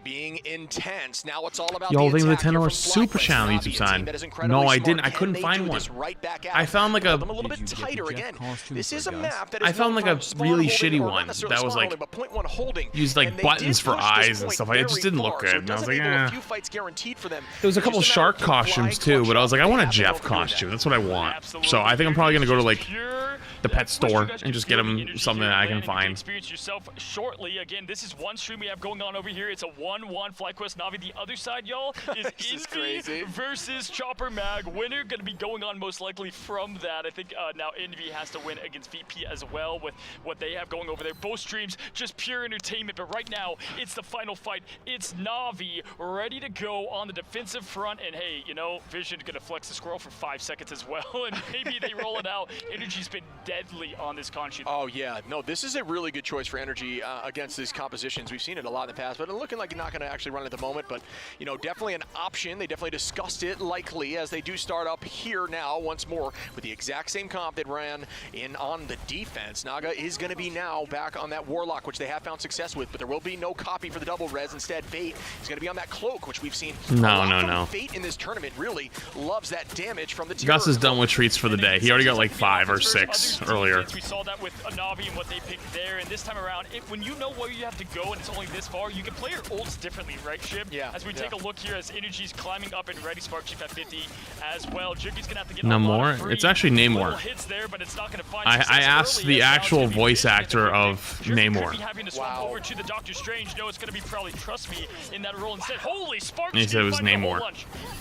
Speaker 3: being intense. Now it's all about
Speaker 1: Yo,
Speaker 3: the
Speaker 1: think of the
Speaker 3: attack here
Speaker 1: $10
Speaker 3: from
Speaker 1: super
Speaker 3: FlyQuest.
Speaker 1: channel
Speaker 3: Navi,
Speaker 1: YouTube
Speaker 3: a team
Speaker 1: sign.
Speaker 3: that is
Speaker 1: No,
Speaker 3: incredibly
Speaker 1: I
Speaker 3: smart.
Speaker 1: didn't. I
Speaker 3: Can
Speaker 1: couldn't
Speaker 3: they
Speaker 1: find
Speaker 3: do
Speaker 1: one.
Speaker 3: this right back
Speaker 1: I
Speaker 3: out?
Speaker 1: found like
Speaker 3: Hold
Speaker 1: a
Speaker 3: them a little bit tighter again. This is a map that is
Speaker 1: I found
Speaker 3: known
Speaker 1: like a
Speaker 3: for
Speaker 1: really
Speaker 3: spawn
Speaker 1: shitty
Speaker 3: holding, or
Speaker 1: one
Speaker 3: not necessarily
Speaker 1: that was
Speaker 3: spawn
Speaker 1: like
Speaker 3: holding, but point one holding.
Speaker 1: used like
Speaker 3: And they
Speaker 1: buttons
Speaker 3: did
Speaker 1: for
Speaker 3: push this
Speaker 1: eyes and
Speaker 3: point
Speaker 1: stuff. It just
Speaker 3: very
Speaker 1: didn't look
Speaker 3: far,
Speaker 1: good.
Speaker 3: so it
Speaker 1: And I was
Speaker 3: does
Speaker 1: like,
Speaker 3: enable a
Speaker 1: eh.
Speaker 3: few fights guaranteed for them.
Speaker 1: There was a
Speaker 3: It's
Speaker 1: couple
Speaker 3: just matter
Speaker 1: shark
Speaker 3: of comply,
Speaker 1: costumes too,
Speaker 3: clutch
Speaker 1: but I was
Speaker 3: up,
Speaker 1: like, I want a
Speaker 3: and
Speaker 1: Jeff
Speaker 3: have them doing
Speaker 1: costume.
Speaker 3: that.
Speaker 1: That's what I want.
Speaker 4: Absolutely.
Speaker 1: So I think I'm probably gonna go to like
Speaker 4: Pure,
Speaker 1: the pet
Speaker 4: wish you
Speaker 1: store
Speaker 4: guys
Speaker 1: and
Speaker 4: could
Speaker 1: just
Speaker 4: feel
Speaker 1: get
Speaker 4: the
Speaker 1: him
Speaker 4: energy
Speaker 1: something
Speaker 4: here
Speaker 1: that I
Speaker 4: and
Speaker 1: can
Speaker 4: get to
Speaker 1: find.
Speaker 4: experience yourself shortly. Again, this is one stream we have going on over here. It's a 1-1 FlyQuest Navi. The other side, y'all, is Envy versus Chopper Mag. Winner gonna be going on most likely from that. I think now Envy has to win against VP as well with what they have going over there. Both streams just pure entertainment, but right now it's the final fight. It's Navi ready to go on the defensive front, and hey, you know, Vision gonna flex the squirrel for 5 seconds as well, and maybe they roll it out. Energy's been deadly on this Conchi.
Speaker 3: Oh yeah, no, this is a really good choice for Energy against these compositions. We've seen it a lot in the past, but it's looking like you're not going to actually run it at the moment. But you know, definitely an option. They definitely discussed it likely as they do start up here now once more with the exact same comp that ran in on the defense. Naga is going to be now back on that Warlock, which they have found success with, but there will be no copy for the double res. Instead, Fate is going to be on that Cloak, which we've seen.
Speaker 1: No.
Speaker 3: Fate in this tournament really loves that damage from the
Speaker 1: Gus is done with treats for the day. He already got like 5 or 6 earlier.
Speaker 4: We saw that with Navi and what they picked there, and this time around, when you know where you have to go and it's only this far, you can play your ults differently, right, Shib?
Speaker 3: Yeah.
Speaker 4: As we take a look here, as Energy's climbing up and ready, Spark Chief at 50 as well. Jerky's gonna have to get
Speaker 1: Namor? It's actually Namor.
Speaker 4: hits there, but it's not gonna find
Speaker 1: I asked the actual voice actor of Namor.
Speaker 4: Having to swap over to the Doctor Strange. No, it's gonna be probably Trust Me in that role instead. Holy Spark!
Speaker 1: And he said it was Namor.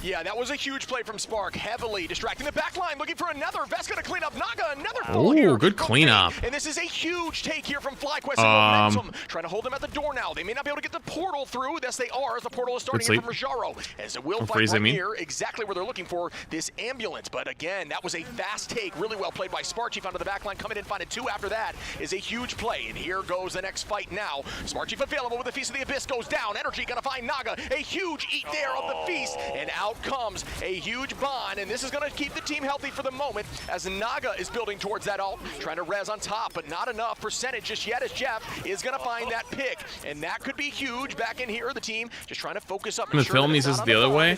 Speaker 3: Yeah, that was a huge play from Spark, heavily distracting the back line, looking for another. Vest gonna clean up Naga, another pull here.
Speaker 1: Ooh, good cleanup.
Speaker 3: And this is a huge take here from FlyQuest and Momentum, trying to hold them at the door now. They may not be able to get the portal through. Yes, they are, as the portal is starting in from Rajaro. As it will fight right here, exactly where they're looking for this ambulance. But again, that was a fast take, really well played by Spark Chief onto the back line, coming in, finding 2 after that is a huge play. And here goes the next fight now. Spark Chief available with the Feast of the Abyss goes down. Energy gonna find Naga, a huge eat there of the Feast, and out comes a huge bond, and this is gonna keep the team healthy for the moment as Naga is building towards that ult, trying to res on top, but not enough percentage just yet as Jeff is gonna find that pick, and that could be huge back in here. The team just trying to focus up.
Speaker 1: In the film, he says the other way.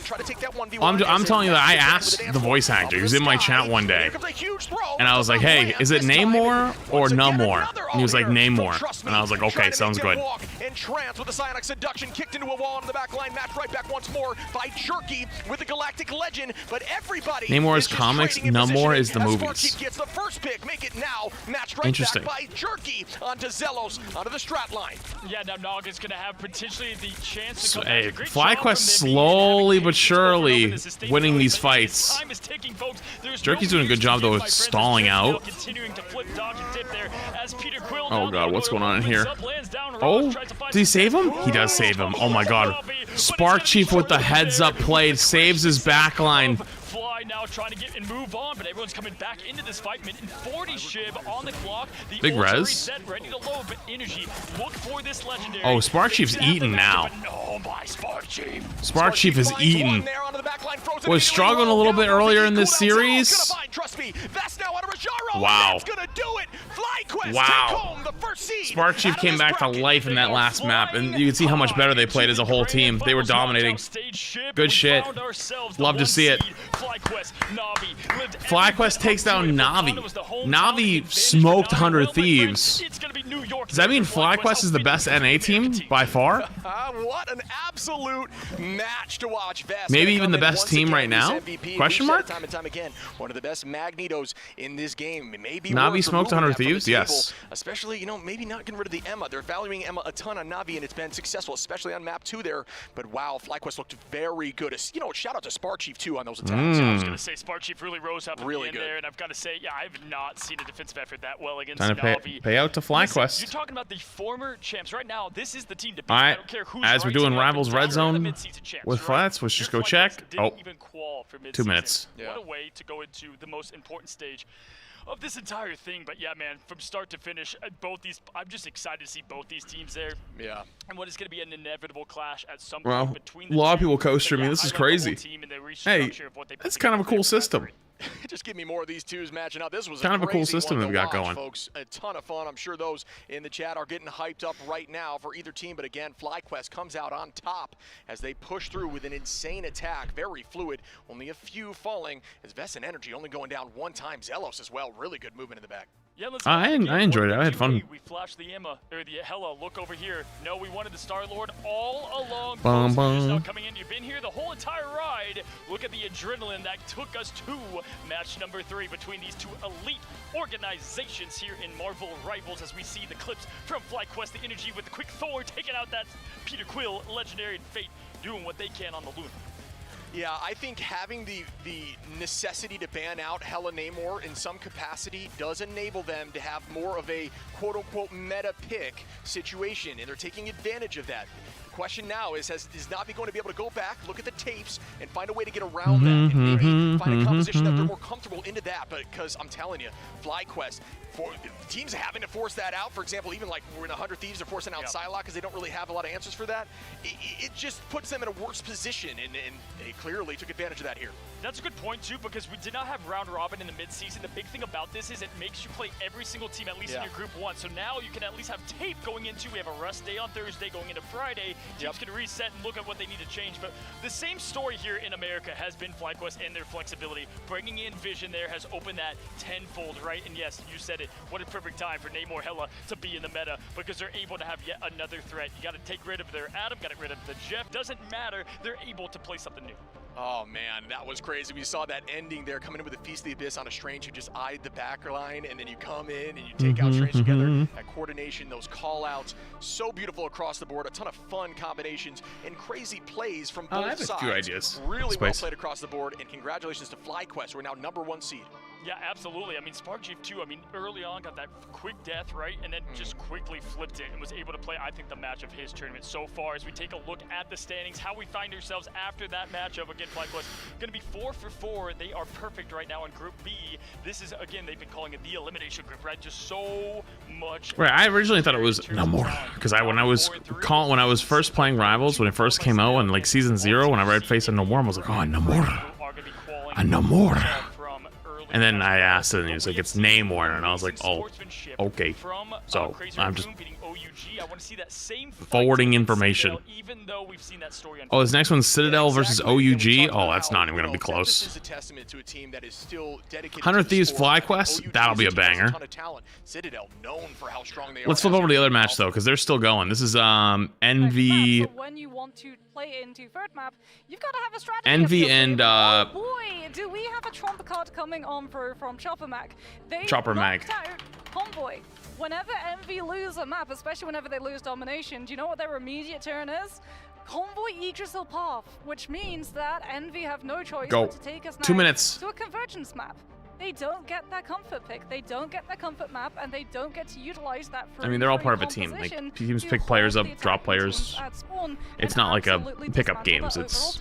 Speaker 1: I'm telling you that I asked the voice actor. He was in my chat one day, and I was like, hey, is it Namor or Numor? And he was like, Namor. And I was like, okay, sounds good.
Speaker 3: And Trance with the Psionic Seduction kicked into a wall on the back line, match right back once more by Jerky with the Galactic Legend, but everybody
Speaker 1: Namor is comics, Numor is the movies.
Speaker 3: Gets the first pick, make it now, match right back by Jerky onto Zelos, onto the strat line.
Speaker 4: Yeah, now Naga's gonna have potentially the chance to
Speaker 1: Hey, FlyQuest slowly but surely winning these fights. Jerky's doing a good job though of stalling out. Oh god, what's going on in here? Oh, did he save him? He does save him. Oh my god. Spark Chief with the heads up play saves his backline.
Speaker 4: Fly now trying to get and move on, but everyone's coming back into this fight. Minute and 40 Shib on the clock. The
Speaker 1: big res.
Speaker 4: Reset, ready to load, but Energy look for this legendary.
Speaker 1: Oh, Spark Chief's eating now. Spark Chief is eating. Was struggling a little bit earlier in this series. Wow. Wow. Spark Chief came back to life in that last map, and you can see how much better they played as a whole team. They were dominating. Good shit. Love to see it. FlyQuest takes down Navi. Navi smoked 100 Thieves. Does that mean FlyQuest is the best NA team by far?
Speaker 3: What an absolute match to watch. Vest
Speaker 1: Maybe even the best team right now? Question mark?
Speaker 3: Time and time again, one of the best Magnetos in this game. Maybe
Speaker 1: Navi smoked 100 Thieves? Yes.
Speaker 3: Especially, you know, maybe not getting rid of the Emma. They're valuing Emma a ton on Navi, and it's been successful, especially on map 2 there. But wow, FlyQuest looked very good. You know, shout out to Spark Chief too on those attacks.
Speaker 4: I was gonna say Spark Chief really rose up
Speaker 3: really
Speaker 4: in
Speaker 3: good
Speaker 4: there, and I've got to say, yeah, I've not seen a defensive effort that well against
Speaker 1: Time to
Speaker 4: Navi.
Speaker 1: pay out to FlyQuest.
Speaker 4: Listen, you're talking about the former champs right now. This is the team to beat.
Speaker 1: All
Speaker 4: I
Speaker 1: right,
Speaker 4: don't care who's
Speaker 1: as we're
Speaker 4: writing
Speaker 1: doing
Speaker 4: up
Speaker 1: Rivals
Speaker 4: and
Speaker 1: Red
Speaker 4: down.
Speaker 1: Zone
Speaker 4: They're the mid-season champs,
Speaker 1: with
Speaker 4: right?
Speaker 1: flats, let's just go check.
Speaker 4: Didn't even qual for
Speaker 1: 2
Speaker 4: mid-season.
Speaker 1: minutes.
Speaker 3: Yeah.
Speaker 4: What a way to go into the most important stage of this entire thing. But yeah, man, from start to finish, both these, I'm just excited to see both these teams there.
Speaker 3: Yeah.
Speaker 4: And what is going to be an inevitable clash at some
Speaker 1: Well,
Speaker 4: point between
Speaker 1: a lot of
Speaker 4: two.
Speaker 1: people co-stream
Speaker 4: But
Speaker 1: me.
Speaker 4: yeah,
Speaker 1: This
Speaker 4: I
Speaker 1: is
Speaker 4: love the whole
Speaker 1: crazy.
Speaker 4: team and the
Speaker 1: Hey,
Speaker 4: restructure of what they put
Speaker 1: that's kind of a
Speaker 4: together
Speaker 1: cool
Speaker 4: for that
Speaker 1: system.
Speaker 4: three.
Speaker 3: Just give me more of these twos matching up. This was
Speaker 1: Kind of a cool
Speaker 3: crazy
Speaker 1: system
Speaker 3: one
Speaker 1: they've
Speaker 3: to
Speaker 1: got
Speaker 3: watch,
Speaker 1: going.
Speaker 3: folks. A ton of fun. I'm sure those in the chat are getting hyped up right now for either team. But again, FlyQuest comes out on top as they push through with an insane attack. Very fluid. Only a few falling. As Vest and Energy only going down one time. Zelos as well. Really good movement in the back.
Speaker 4: Yeah, let's
Speaker 1: I enjoyed it. I had fun.
Speaker 4: We flashed the Emma, or the Hela. Look over here. No, we wanted the Star-Lord all along.
Speaker 1: Bum,
Speaker 4: Just now
Speaker 1: bum.
Speaker 4: coming in. You've been here the whole entire ride. Look at the adrenaline that took us to match number 3 between these two elite organizations here in Marvel Rivals, as we see the clips from FlyQuest, the energy with the quick Thor taking out that Peter Quill, Legendary, and Fate doing what they can on the Luna.
Speaker 3: Yeah, I think having the necessity to ban out Hela Namor in some capacity does enable them to have more of a quote-unquote meta pick situation, and they're taking advantage of that. The question now is Navi going to be able to go back, look at the tapes, and find a way to get around that, and maybe find a composition that they're more comfortable into that? But because I'm telling you, FlyQuest, teams having to force that out, for example, even like we're in 100 Thieves, they're forcing out Psylocke because they don't really have a lot of answers for that. It just puts them in a worse position, and they clearly took advantage of that here.
Speaker 4: That's a good point, too, because we did not have round robin in the mid-season. The big thing about this is it makes you play every single team, at least in your group one. So now you can at least have tape going into. We have a rest day on Thursday going into Friday. Teams can reset and look at what they need to change. But the same story here in America has been FlyQuest and their flexibility. Bringing in Vision there has opened that tenfold, right? And yes, you said it. What a perfect time for Namor Hela to be in the meta, because they're able to have yet another threat. You got to take rid of their Adam, got to get rid of the Jeff. Doesn't matter. They're able to play something new.
Speaker 3: Oh man, that was crazy. We saw that ending there, coming in with a Feast of the Abyss on a Strange who just eyed the back line, and then you come in and you take out Strange together. That coordination, those call outs, so beautiful across the board. A ton of fun combinations and crazy plays from both
Speaker 1: I have
Speaker 3: sides.
Speaker 1: a few ideas.
Speaker 3: Really well played across the board, and congratulations to FlyQuest. We're now #1 seed.
Speaker 4: Yeah, absolutely. I mean, Spark Chief too. I mean, early on got that quick death, right? And then just quickly flipped it and was able to play, I think, the match of his tournament so far. As we take a look at the standings, how we find ourselves after that matchup. Again, FlyQuest going to be 4 for 4. They are perfect right now in Group B. This is, again, they've been calling it the elimination group, right? Just so much.
Speaker 1: Right, I originally thought it was Namor, because when I was first playing Rivals, when it first came out, and like Season 0, whenever I'd face a Namor, I was like, oh, Namor. A Namor. And then I asked it, and he was like, it's Namor, and I was like, oh, okay. So I'm just forwarding information. Oh, this next one's Citadel versus OUG. Oh, that's not even gonna be close. 100 Thieves FlyQuest, that'll be a banger. Let's flip over to the other match though, because they're still going. This is Envy.
Speaker 7: When you want to play into third map, you've got to have a strategy.
Speaker 1: Envy and
Speaker 7: oh boy, do we have a trump card coming on through from Chopper Mag. They knocked out Convoy. Whenever Envy lose a map, especially whenever they lose domination, do you know what their immediate turn is? Convoy Yggdrasil Path, which means that Envy have no choice but to take us now
Speaker 1: 2 minutes
Speaker 7: to a convergence map. They don't get that comfort pick, they don't get that comfort map, and they don't get to utilize that.
Speaker 1: I mean, they're all part of a team. Like, teams pick players up, drop players. It's not like a pickup games. It's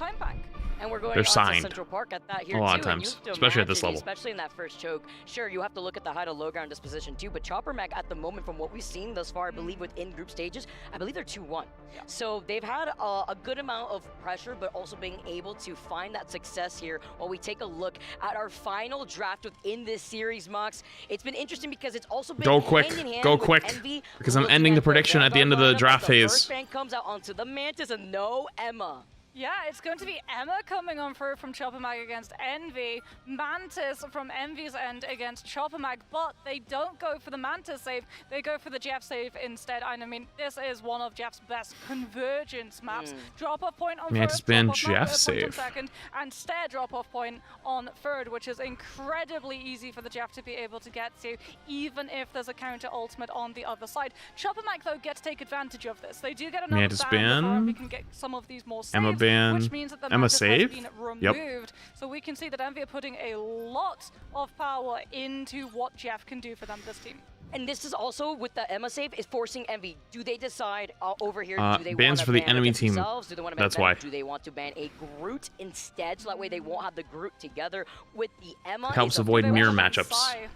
Speaker 9: And we're going
Speaker 1: They're
Speaker 9: on to
Speaker 1: signed
Speaker 9: Central Park at that here
Speaker 1: a lot
Speaker 9: too,
Speaker 1: of
Speaker 9: and you
Speaker 1: times,
Speaker 9: have to
Speaker 1: especially at this
Speaker 9: imagine,
Speaker 1: level.
Speaker 9: especially in that first choke. Sure, you have to look at the high to low ground disposition too, but Chopper Mag at the moment, from what we've seen thus far, I believe within group stages, I believe they're 2-1.
Speaker 7: Yeah.
Speaker 9: So they've had a good amount of pressure, but also being able to find that success here while we take a look at our final draft within this series, Mox. It's been interesting because it's also been
Speaker 1: Go quick,
Speaker 9: hand-in-hand
Speaker 1: go
Speaker 9: with
Speaker 1: quick,
Speaker 9: Envy
Speaker 1: because I'm
Speaker 9: looking
Speaker 1: ending the
Speaker 9: at
Speaker 1: prediction at the end of the
Speaker 9: lineup
Speaker 1: draft
Speaker 9: as
Speaker 1: phase.
Speaker 9: First ban comes out onto the Mantis and no Emma.
Speaker 7: Yeah, it's going to be Emma coming on through from Chopper Mag against Envy, Mantis from Envy's end against Chopper Mag, but they don't go for the Mantis save, they go for the Jeff save instead. I mean, this is one of Jeff's best convergence maps. Drop-off point on
Speaker 1: Mantis
Speaker 7: first,
Speaker 1: ban
Speaker 7: drop-off
Speaker 1: Jeff
Speaker 7: point
Speaker 1: save.
Speaker 7: on second, and stair drop-off point on third, which is incredibly easy for the Jeff to be able to get to, even if there's a counter ultimate on the other side. Chopper Mag, though, get to take advantage of this. They do get another
Speaker 1: Mantis
Speaker 7: ban before
Speaker 1: ban.
Speaker 7: we can get some of these more saves.
Speaker 1: Emma ban.
Speaker 7: Which means that the
Speaker 1: Emma
Speaker 7: Mantis
Speaker 1: save?
Speaker 7: has been removed. So we can see that Envy are putting a lot of power into what Jeff can do for them, this team.
Speaker 9: And this is also, with the Emma save, is forcing Envy. Do they decide over here, do they
Speaker 1: bans
Speaker 9: want to
Speaker 1: for the
Speaker 9: ban
Speaker 1: enemy
Speaker 9: against
Speaker 1: team.
Speaker 9: themselves? Do they want to ban
Speaker 1: That's
Speaker 9: Venom?
Speaker 1: why.
Speaker 9: Do they want to ban a Groot instead, so that way they won't have the Groot together with the Emma?
Speaker 1: Helps
Speaker 9: It's a
Speaker 1: avoid
Speaker 7: They
Speaker 1: mirror
Speaker 7: want to ban
Speaker 1: matchups.
Speaker 7: Psy.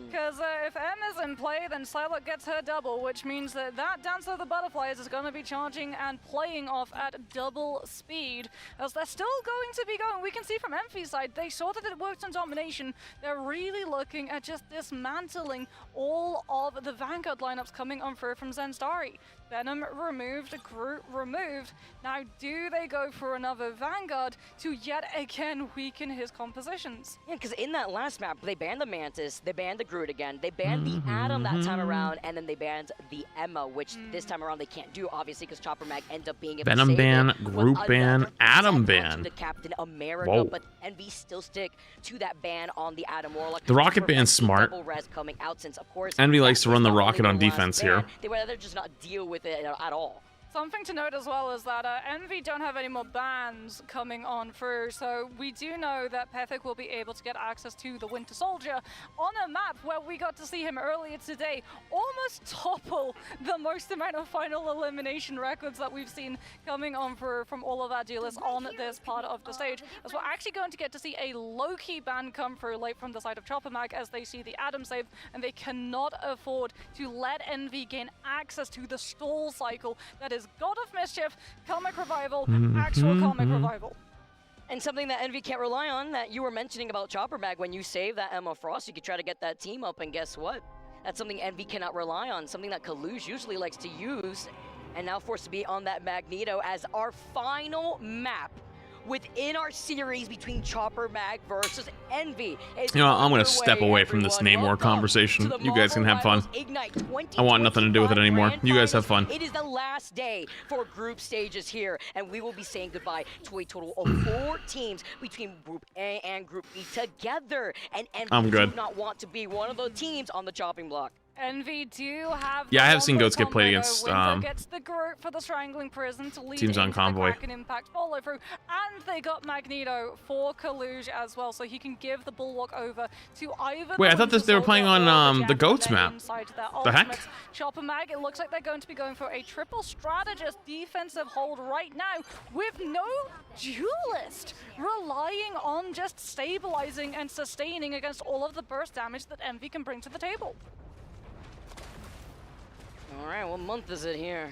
Speaker 7: Because if Emma's in play, then Psylocke gets her double, which means that Dancer of the Butterflies is going to be charging and playing off at double speed, as they're still going to be going. We can see from Envy's side, they saw that it worked on domination. They're really looking at just dismantling all of the Vanguard lineups coming on through from Zenstari. Venom removed, Groot removed. Now, do they go for another Vanguard to yet again weaken his compositions?
Speaker 9: Yeah, because in that last map, they banned the Mantis, they banned the Groot again, they banned the Atom that time around, and then they banned the Emma, which this time around they can't do, obviously, because Chopper Mag ends up being able
Speaker 1: Venom
Speaker 9: to save
Speaker 1: ban,
Speaker 9: it with
Speaker 1: Groot ban,
Speaker 9: another
Speaker 1: Atom
Speaker 9: set onto
Speaker 1: ban.
Speaker 9: the Captain America,
Speaker 1: Whoa.
Speaker 9: but Envy still stick to that ban on the Atom Warlock.
Speaker 1: The rocket
Speaker 9: to prevent
Speaker 1: ban's
Speaker 9: the
Speaker 1: smart.
Speaker 9: double res coming out, since, of course,
Speaker 1: Envy likes
Speaker 9: that
Speaker 1: to
Speaker 9: was
Speaker 1: run the
Speaker 9: not only
Speaker 1: rocket on
Speaker 9: the last
Speaker 1: defense
Speaker 9: ban,
Speaker 1: here.
Speaker 9: They would rather just not deal with it at all.
Speaker 7: Something to note as well is that Envy don't have any more bans coming on through, so we do know that Pethic will be able to get access to the Winter Soldier on a map where we got to see him earlier today almost topple the most amount of final elimination records that we've seen coming on through from all of our duelists on this part of the stage, as we're actually going to get to see a low-key ban come through late from the side of Chopper Mag as they see the Atom save, and they cannot afford to let Envy gain access to the stall cycle that is God of Mischief, Comic Revival, actual Comic Revival.
Speaker 9: And something that Envy can't rely on, that you were mentioning about Chopper Mag, when you save that Emma Frost, you could try to get that team up, and guess what? That's something Envy cannot rely on, something that Kaluge usually likes to use, and now forced to be on that Magneto as our final map within our series between Chopper Mag versus Envy.
Speaker 1: You know, I'm going to step away from this Namor conversation. You guys can have fun. I want nothing to do with it anymore. You guys have fun.
Speaker 9: It is the last day for group stages here, and we will be saying goodbye to a total of 4 teams between Group A and Group B together. And Envy
Speaker 1: I'm good.
Speaker 9: do not want to be one of the teams on the chopping block.
Speaker 7: Envy do have.
Speaker 1: Yeah, I have seen
Speaker 7: combo
Speaker 1: Goats get played
Speaker 7: combo,
Speaker 1: against,
Speaker 7: though. Winter
Speaker 1: um,
Speaker 7: gets the Groot for the Strangling Prison to lead
Speaker 1: teams on
Speaker 7: into
Speaker 1: Convoy.
Speaker 7: the Kraken Impact follow through, and they got Magneto for Kaluge as well, so he can give the Bulwark over to either.
Speaker 1: Wait,
Speaker 7: the
Speaker 1: I thought
Speaker 7: Winter
Speaker 1: they were playing
Speaker 7: Soldier
Speaker 1: on,
Speaker 7: or
Speaker 1: the
Speaker 7: Jeff,
Speaker 1: Goats
Speaker 7: and then
Speaker 1: map.
Speaker 7: inside their
Speaker 1: The heck?
Speaker 7: ultimates. Chopper Mag, it looks like they're going to be going for a triple strategist defensive hold right now with no duelist, relying on just stabilizing and sustaining against all of the burst damage that Envy can bring to the table.
Speaker 9: All right, what month is it here?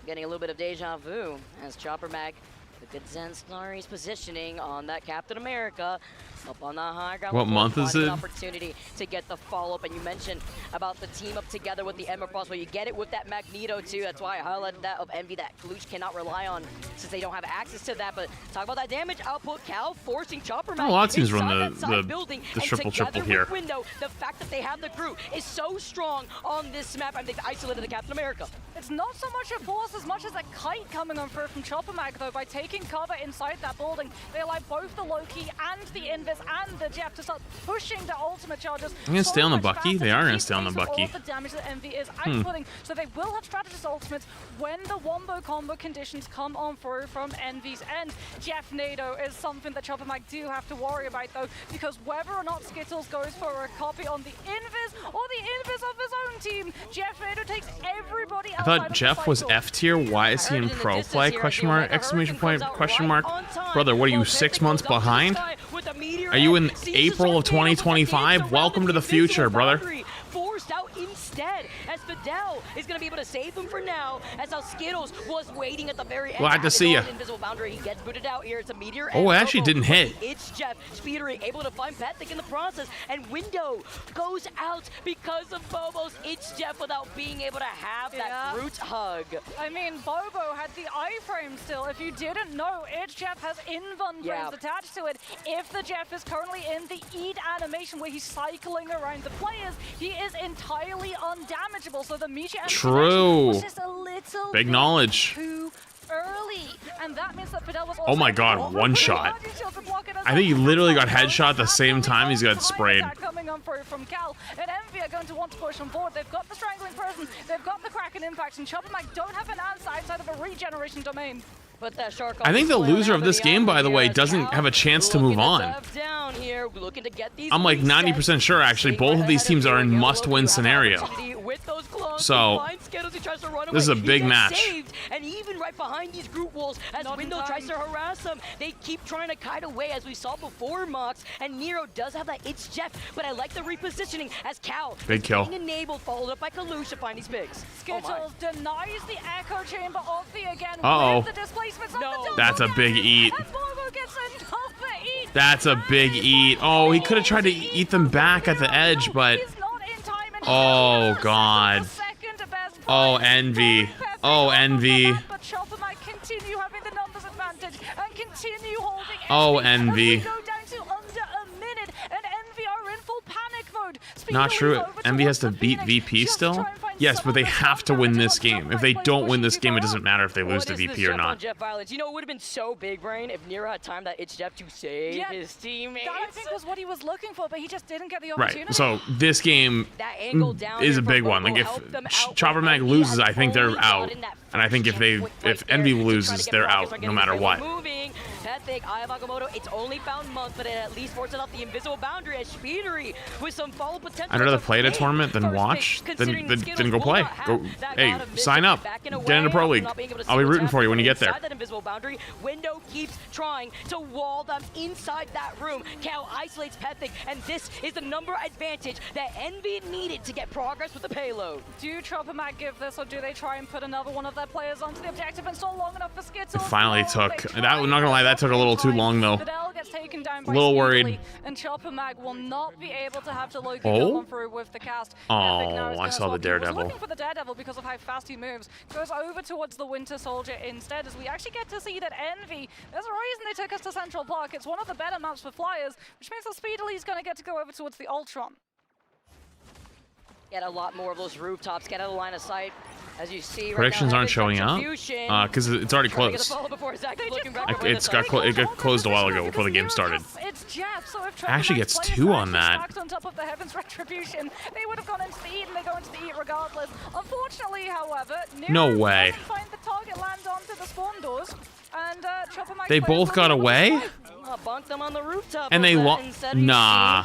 Speaker 9: Getting a little bit of deja vu as Chopper Mag, the good Zenstari's positioning on that Captain America up on the high ground.
Speaker 1: What month is
Speaker 9: An
Speaker 1: it?
Speaker 9: opportunity to get the follow-up, and you mentioned about the team up together with the Emma Frost. Well, you get it with that Magneto too. That's why I highlighted that of Envy that Kaluge cannot rely on since they don't have access to that. But talk about that damage output, Cal forcing Chopper Mag.
Speaker 1: A lot of teams run
Speaker 9: inside
Speaker 1: the-
Speaker 9: that side building,
Speaker 1: the
Speaker 9: and
Speaker 1: triple
Speaker 9: together
Speaker 1: here.
Speaker 9: with Window, the fact that they have the Groot is so strong on this map, and they've isolated the Captain America.
Speaker 7: It's not so much a force as much as a kite coming on through from Chopper Mag, though. By taking cover inside that building, they allow both the Loki and the Invis and the Jeff to start pushing the ultimate charges.
Speaker 1: I'm gonna stay on the
Speaker 7: much
Speaker 1: Bucky?
Speaker 7: faster
Speaker 1: They are
Speaker 7: to
Speaker 1: gonna
Speaker 7: keep
Speaker 1: stay on the
Speaker 7: pace with
Speaker 1: Bucky.
Speaker 7: all of the damage that Envy is outputting, so they will have strategist ultimates when the wombo combo conditions come on through from Envy's end. Jeff NATO is something that Chopper Mag do have to worry about, though, because whether or not Skittles goes for a copy on the Invis or the invis of his own team. Jeff Vader takes everybody
Speaker 1: I
Speaker 7: outside
Speaker 1: thought
Speaker 7: of the
Speaker 1: Jeff
Speaker 7: fight
Speaker 1: was
Speaker 7: talk.
Speaker 1: F tier. Why is he in pro play? Question mark, exclamation point, question mark. Brother, what are you, 6 months behind? Are you in April of 2025? Welcome to the future, brother.
Speaker 9: Forced out instead, as Fidel is going to be able to save him for now, as how Skittles was waiting at the very end.
Speaker 1: Glad to see ya.
Speaker 9: Invisible boundary, he gets booted out here. It's a meteor.
Speaker 1: Oh, it actually didn't hit.
Speaker 9: It's Jeff Speedery able to find Pethick in the process, and Window goes out because of Bobo's It's Jeff without being able to have that root hug.
Speaker 7: I mean, Bobo had the iframe still. If you didn't know, It's Jeff has invuln frames attached to it. If the Jeff is currently in the eat animation where he's cycling around the players, he is entirely undamageable. So the meteor
Speaker 1: True.
Speaker 7: was just a little
Speaker 1: Big knowledge.
Speaker 7: too early, and that means that Fidel was
Speaker 1: Oh my god, one shot. I think he literally got headshot at the same time he's got sprayed.
Speaker 7: Coming on from Cal, and Envy are going to want to push on forward. They've got the Strangling Prison, they've got the Kraken Impact, and Chopper Mac don't have an answer outside of a regeneration domain.
Speaker 9: But that shark
Speaker 1: I think the loser of this game, by the way, doesn't have a chance to move on. I'm like 90% sure, actually, both of these teams are in must-win scenario. So, this is a big match.
Speaker 9: And even right behind these group walls, as Window tries to harass them, they keep trying to kite away, as we saw before, Mox. And Nero does have that It's Jeff, but I like the repositioning as Cal
Speaker 1: big kill.
Speaker 9: Enabled, followed up by Kalush to find these picks.
Speaker 7: Skittles denies the echo chamber of the again.
Speaker 1: Uh-oh.
Speaker 7: No.
Speaker 1: That's a big eat. That's a big eat. Oh, he could have tried to eat them back at the edge, but... Oh, God. Oh, Envy. Oh, Envy. Oh, Envy. Not true. Envy has to beat VP still? Yes, but they have to win this game. If they don't win this game, it doesn't matter if they lose to VP or not.
Speaker 9: Jeff Violence. You know, it would have been so big, brain, if Nero had timed that It's Jeff to save his teammates.
Speaker 7: That, I think, was what he was looking for, but he just didn't get the opportunity.
Speaker 1: Right, so this game is a big one. Like, if Chopper Mag loses, I think they're out. And I think if Envy loses, they're out, no matter what.
Speaker 9: Pethick, Eye of Agamotto, it's only found Monk, but it at least forces off the invisible boundary as Speedery with some follow potential.
Speaker 1: I'd rather play at a tournament than watch, then go play. Go, hey, sign up, get into Pro League. I'll be rooting for you when you get there.
Speaker 9: That invisible boundary, Window keeps trying to wall them inside that room. Cal isolates Pethick, and this is the number advantage that Envy needed to get progress with the payload.
Speaker 7: Do Chopper Mac give this, or do they try and put another one of their players onto the objective and stall long enough for Skittles?
Speaker 1: It finally took. That, I'm not gonna lie, that took a little too long though.
Speaker 7: Fidel gets taken down by
Speaker 1: a little worried.
Speaker 7: And Chopper Mag will not be able to have to Loki go on through with the cast.
Speaker 1: Oh, I saw the Daredevil.
Speaker 7: He was looking for the Daredevil because of how fast he moves. Goes over towards the Winter Soldier instead, as we actually get to see that Envy, there's a reason they took us to Central Park. It's one of the better maps for Flyers, which means that Speedily is going to get to go over towards the Ultron.
Speaker 9: Get a lot more of those rooftops, get out of line of sight. As you see,
Speaker 1: predictions
Speaker 9: right now,
Speaker 1: aren't showing up because it's already closed. It got closed a while ago before the game started. Actually gets 2 on that.
Speaker 7: On top of the Heaven's Retribution, they would have gone into the Eat, and they go into the Eat regardless. Unfortunately, however,
Speaker 1: no way.
Speaker 7: Find the target land onto the spawn doors, and
Speaker 1: they both got away.
Speaker 9: Bunked them on the rooftop,
Speaker 1: and they nah.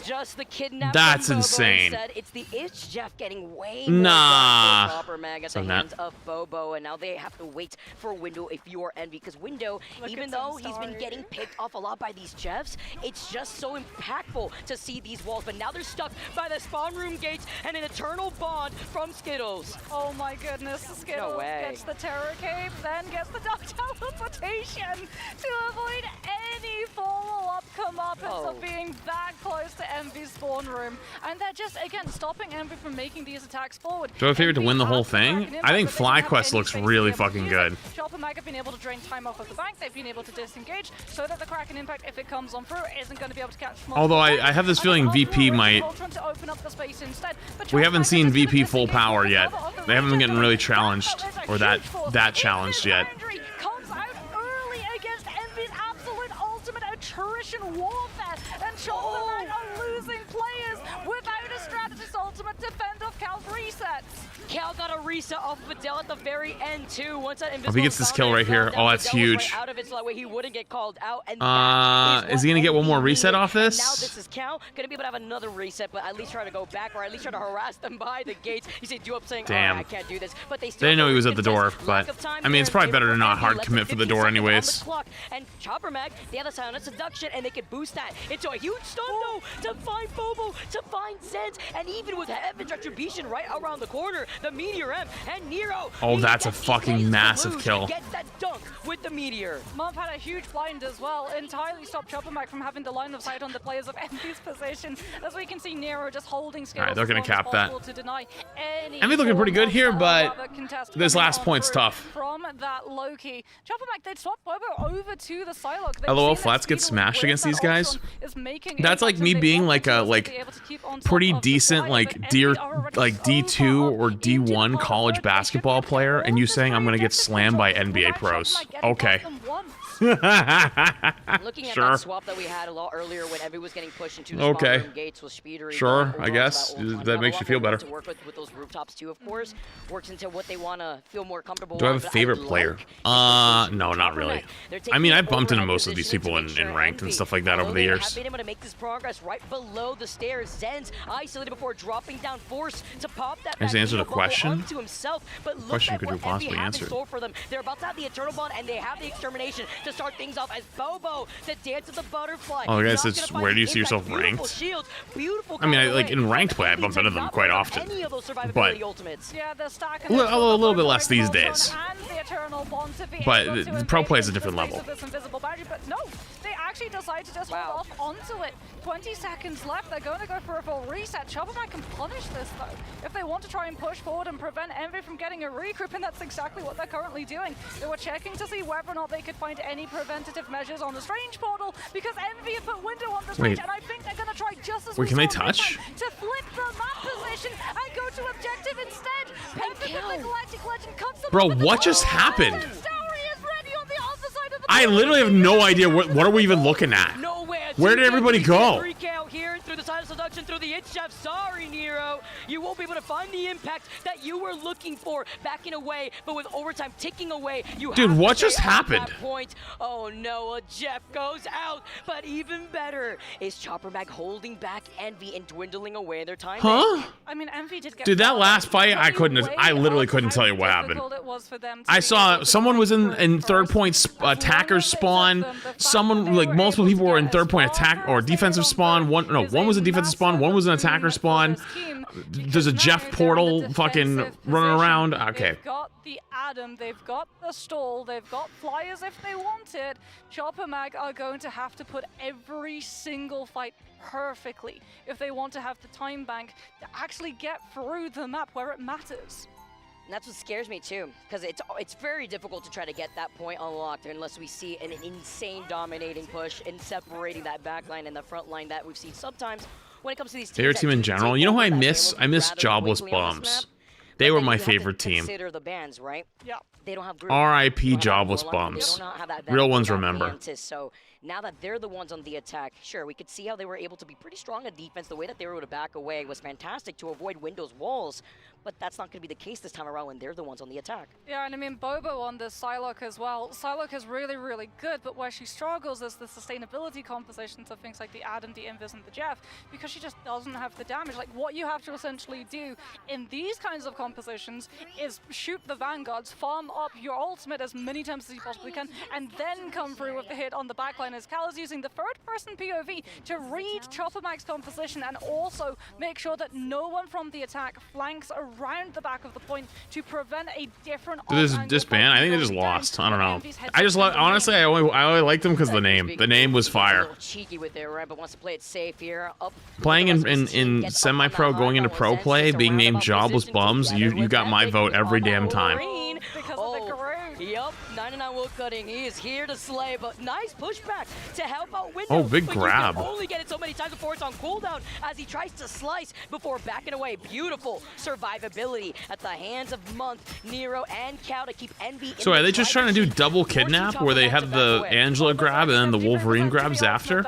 Speaker 9: Just the kidnap.
Speaker 1: That's insane.
Speaker 9: Said it's the It's Jeff getting way
Speaker 1: more
Speaker 9: Chopper Mag at the hands of Bobo, and now they have to wait for Window if you are Envy, because Window, even though he's been getting picked off a lot by these Jeffs, it's just so impactful to see these walls. But now they're stuck by the spawn room gates and an eternal bond from Skittles.
Speaker 7: Oh my goodness, Skittles gets the Terror Cape, then gets the Dark Teleportation to avoid any follow-up comeuppance of being that close to Envy's spawn room, and they're just again stopping Envy from making these attacks forward.
Speaker 1: Do I favor to win the whole thing? I think FlyQuest looks really fucking good.
Speaker 7: Chopper Mag have been able to drain time off of the bank. They've been able to disengage so that the Kraken Impact, if it comes on through, isn't going to be able to catch.
Speaker 1: Although I have this feeling VP might. We haven't seen VP full power yet. They haven't been getting really challenged or that challenged yet.
Speaker 7: Attrition warfare, and Chopper Mag are losing players without a strategist ultimate to fend off Cal resets.
Speaker 9: Cal got a reset off Videl at the very end too. Once that
Speaker 1: If he gets this kill right here, oh, that's huge.
Speaker 9: Out of it, so that way he wouldn't get called out. And
Speaker 1: is he gonna get one more reset off this?
Speaker 9: Now this is Cal gonna be able to have another reset, but at least try to go back, or at least try to harass them by the gates. You see Duop saying,
Speaker 1: damn,
Speaker 9: I can't do this, but they
Speaker 1: didn't know he was at the door. But I mean, it's probably better to not hard commit for the door anyways.
Speaker 9: And Chopper Mag, they have the silent seduction, and they can boost that into a huge stun though to find Bobo, to find Zenz, and even with Heaven's Retribution right around the corner, the Meteor M and Nero.
Speaker 1: Oh, that's a fucking massive kill.
Speaker 9: Gets that dunk with the Meteor.
Speaker 7: Month had a huge blind as well, entirely stopped Chopper Mag from having the line of sight on the players of Envy's position. As we can see, Nero just holding scale.
Speaker 1: Alright, they're gonna cap that.
Speaker 7: To deny any
Speaker 1: Envy looking pretty good here, but this last point's tough.
Speaker 7: From that Loki, Chopper Mag, they'd swap Bobo over to the Psylocke.
Speaker 1: LOL, Flats get smashed against these guys. That's like me being like a pretty decent D2 or D1 college basketball player, and you saying I'm gonna get slammed by NBA pros. Okay.
Speaker 9: Looking at that swap that we had a lot earlier when Envy was getting pushed into the spawn room gates with Speedery.
Speaker 1: Sure, I guess that makes you feel better.
Speaker 9: To work with those rooftops too, of course, works into what they want to feel more comfortable.
Speaker 1: Do I have a favorite player? No, not really. I mean, I bumped into most of these people in ranked and stuff like that over the years.
Speaker 9: Have been able to make this progress right below the stairs. Zenz isolated before dropping down, forced to pop that.
Speaker 1: Has answered a question.
Speaker 9: To himself, but
Speaker 1: Question could you possibly answer?
Speaker 9: For them. They're about to have the Eternal Bond, and they have the Extermination to start things off as Bobo, the dance of the butterfly.
Speaker 1: Oh, I guess it's where do you see yourself ranked? I mean, like in ranked play, I bump into them quite often, but a little bit less these days. But the pro play is a different level.
Speaker 7: But no, they actually decide to just hold off onto it. 20 seconds left. They're going to go for a full reset. Chopper Mag can punish this though if they want to try and push forward and prevent Envy from getting a regroup, and that's exactly what they're currently doing. They were checking to see whether or not they could find any preventative measures on the Strange portal, because Envy have put window on the Strange, and I think they're going to try just as
Speaker 1: can they touch?
Speaker 7: To flip the map position and go to objective instead. Penta, the Galactic Legend, cuts them.
Speaker 1: Bro, what just happened? I literally have no idea what are we even looking at. Where did everybody go?
Speaker 9: Here through the side of seduction, through the hit chef. Sorry, Nero. You won't be able to find the impact that you were looking for, backing away, but with overtime ticking away. Dude,
Speaker 1: what just happened?
Speaker 9: Point. Oh no, a Jeff goes out, but even better is Chopper Mag holding back Envy and dwindling away their time.
Speaker 1: Huh?
Speaker 7: I mean, Envy did get.
Speaker 1: Dude, that last fight, I literally couldn't tell you what happened. I saw someone was in third point attacker spawn. Someone, like multiple people were in third point attack or defensive spawn. One was a defensive spawn, one was an attacker spawn. There's a Jeff portal fucking running around. Okay.
Speaker 7: They've got the Adam, they've got the stall, they've got flyers if they want it. Chopper Mag are going to have to put every single fight perfectly if they want to have the time bank to actually get through the map where it matters.
Speaker 9: And that's what scares me too, because it's very difficult to try to get that point unlocked unless we see an insane dominating push and separating that back line and the front line that we've seen sometimes when it comes to these teams.
Speaker 1: Their team in general. You know who I miss? I miss Jobless Bums. They were my favorite team.
Speaker 9: Consider the bands, right?
Speaker 7: Yeah.
Speaker 9: They don't have
Speaker 1: R.I.P. Jobless Bums. Real ones remember.
Speaker 9: So now that they're the ones on the attack, sure, we could see how they were able to be pretty strong at defense. The way that they were able to back away was fantastic to avoid Windows walls, but that's not going to be the case this time around when they're the ones on the attack.
Speaker 7: Yeah, and I mean, Bobo on the Psylocke as well. Psylocke is really, really good, but where she struggles is the sustainability compositions of things like the Adam, the Invis, and the Jeff, because she just doesn't have the damage. Like, what you have to essentially do in these kinds of compositions is shoot the Vanguards, farm up your ultimate as many times as you possibly can, and then come through with the hit on the backline, as Cal is using the third-person POV to read Chopper Mag's composition and also make sure that no one from the attack flanks around the back of the point to prevent a different.
Speaker 1: This band, I think they just lost. I don't know. I just honestly, I only liked them because of the name. The name was fire.
Speaker 9: Cheeky with it, right? But wants to play it safe here.
Speaker 1: Playing in semi-pro, going into pro play, being named Jobless Bums, you got my vote every damn time.
Speaker 9: Yep, 99 wood cutting. He is here to slay, but nice pushback to help out Windows.
Speaker 1: Oh, big grab.
Speaker 9: Only get it so many times before it's on cooldown as he tries to slice before backing away. Beautiful survivability at the hands of Month, Nero, and Cal to keep Envy.
Speaker 1: So are they just trying to do double kidnap where they have the Angela grab and then the Wolverine grabs after?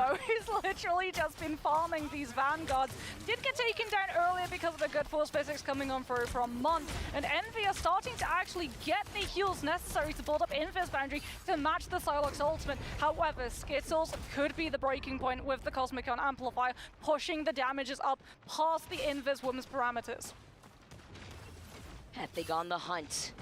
Speaker 7: literally just been farming these vanguards. Did get taken down earlier because of the good force physics coming on through from Month, and Envy are starting to actually get the heals necessary to build up Invis boundary to match the Psylocke's ultimate. However, Skittles could be the breaking point with the Cosmic Amplifier, pushing the damages up past the Invis woman's parameters.
Speaker 9: Epic on the hunt.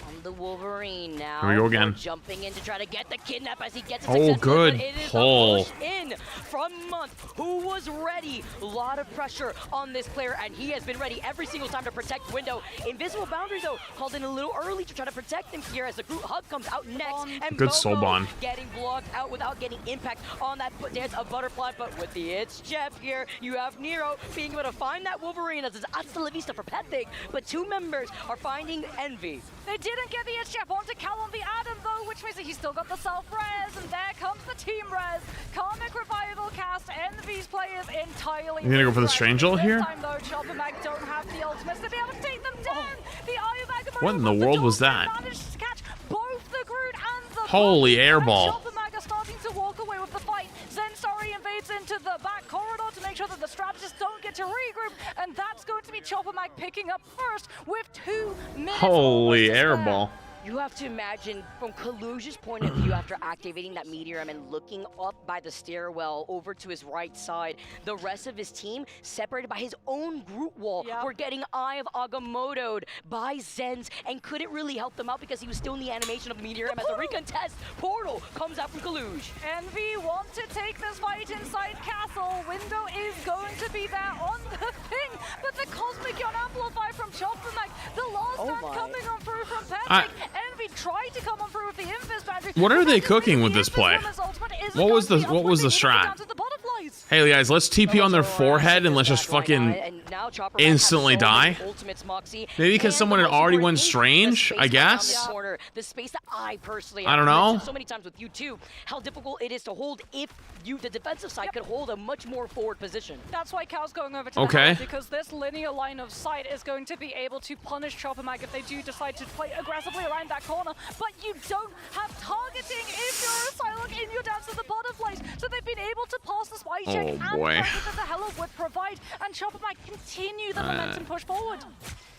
Speaker 9: On the Wolverine now.
Speaker 1: Here we go again.
Speaker 9: Jumping in to try to get the kidnap as he gets a
Speaker 1: Oh,
Speaker 9: successful,
Speaker 1: good
Speaker 9: but it is
Speaker 1: pull.
Speaker 9: a push in from Month, who was ready. A lot of pressure on this player, and he has been ready every single time to protect Window. Invisible Boundary, though, called in a little early to try to protect him here as the group hug comes out next. And
Speaker 1: Good soul
Speaker 9: Momo
Speaker 1: bond.
Speaker 9: getting blocked out without getting impact on that dance of Butterfly, but with the It's Jeff here, you have Nero being able to find that Wolverine as it's hasta la vista for Pethic, but two members are finding Envy.
Speaker 7: They didn't get the It's Jeff onto Cal on the Adam though, which means that he's still got the self-res, and there comes the team res. Karmic Revival cast Envy's players entirely.
Speaker 1: You gonna go for the Strange ult here?
Speaker 7: This time though, Chopper Mag don't have the ultimates to be able to take them down. The Eye of Agamotto
Speaker 1: What in the world was that?
Speaker 7: managed to catch both the Groot and the
Speaker 1: Holy
Speaker 7: Bucky,
Speaker 1: airball.
Speaker 7: and Chopper Mag are starting to walk away with the fight. Zensari invades into the back corridor to make sure that the strategists don't get to regroup, and that's going to be Chopper Mag picking up first with 2 minutes.
Speaker 1: Holy
Speaker 7: almost to spare.
Speaker 1: airball.
Speaker 9: You have to imagine, from Kaluja's point of view, after activating that meteor and looking up by the stairwell over to his right side, the rest of his team, separated by his own group wall, were getting Eye of Agamotto'd by Zenz and couldn't really help them out because he was still in the animation of the meteor. As the recontest portal comes out from Kaluj.
Speaker 7: Envy want to take this fight inside Castle. Window is going to be there on the thing, but the Cosmic Yawn Amplify from Chopper Mag, the last stand coming on through from Patrick. Envy tried to come on through with the Invis boundary.
Speaker 1: What are they cooking with this play? What was the strat? Hey guys, let's TP on their forehead and let's just fucking instantly die. Maybe because someone had already went Strange, I guess.
Speaker 9: The space that I personally
Speaker 1: I don't know.
Speaker 9: so many times with you too, how difficult it is to hold if the defensive side could hold a much more forward position.
Speaker 7: That's why Cal's going over to the house, because this linear line of sight is going to be able to punish Chopper Mag if they do decide to play aggressively around that corner. But you don't have targeting if you're a Psylocke in your dance of the butterflies. So they've been able to pass the spy check and pressure that the Hella would provide, and Chopper Mag continue the momentum push forward.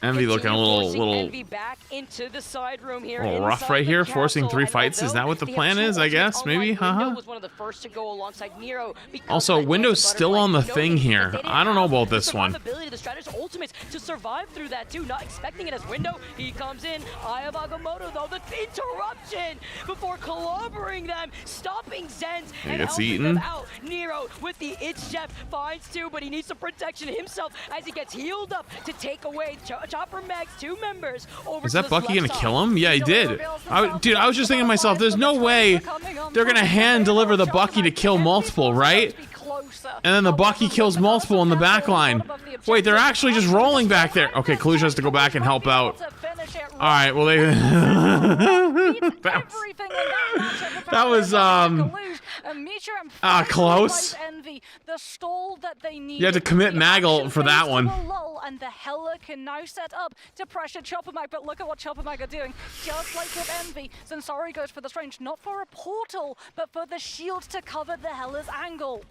Speaker 1: Envy looking a little
Speaker 9: Envy back into the side room here.
Speaker 1: rough right here, forcing 3 fights. Is that what the plan is? I guess maybe.
Speaker 9: Was one of the first to go alongside Nero.
Speaker 1: Also, Window's still on the thing here. I don't know about this one.
Speaker 9: The strategist ultimates to survive through that too. Not expecting it as Window. He comes in. Eye of Agamotto though. The interruption before clobbering them, stopping Zenz and helping them out. Nero with the It's Jeff finds 2, but he needs some protection himself as he gets healed up to take away Chopper Mag's 2 members. Over
Speaker 1: Is that Bucky gonna kill him? Yeah, he did. Dude, I was just thinking to myself, there's no way they're gonna hand deliver the Bucky to kill multiple, right? And then the Bucky kills multiple in the back line. Wait, they're actually just rolling back there. Okay, Kaluja has to go back and help out. Alright, well they... that was close.
Speaker 7: The stall that they need.
Speaker 1: You had to commit Maggle for that one.
Speaker 7: And the Hella can now set up to pressure Chopper Mag, but look at what Chopper Mag are doing. Just like with Envy, Zensari goes for the Strange, not for a portal, but for the shield to cover the Hella's angle.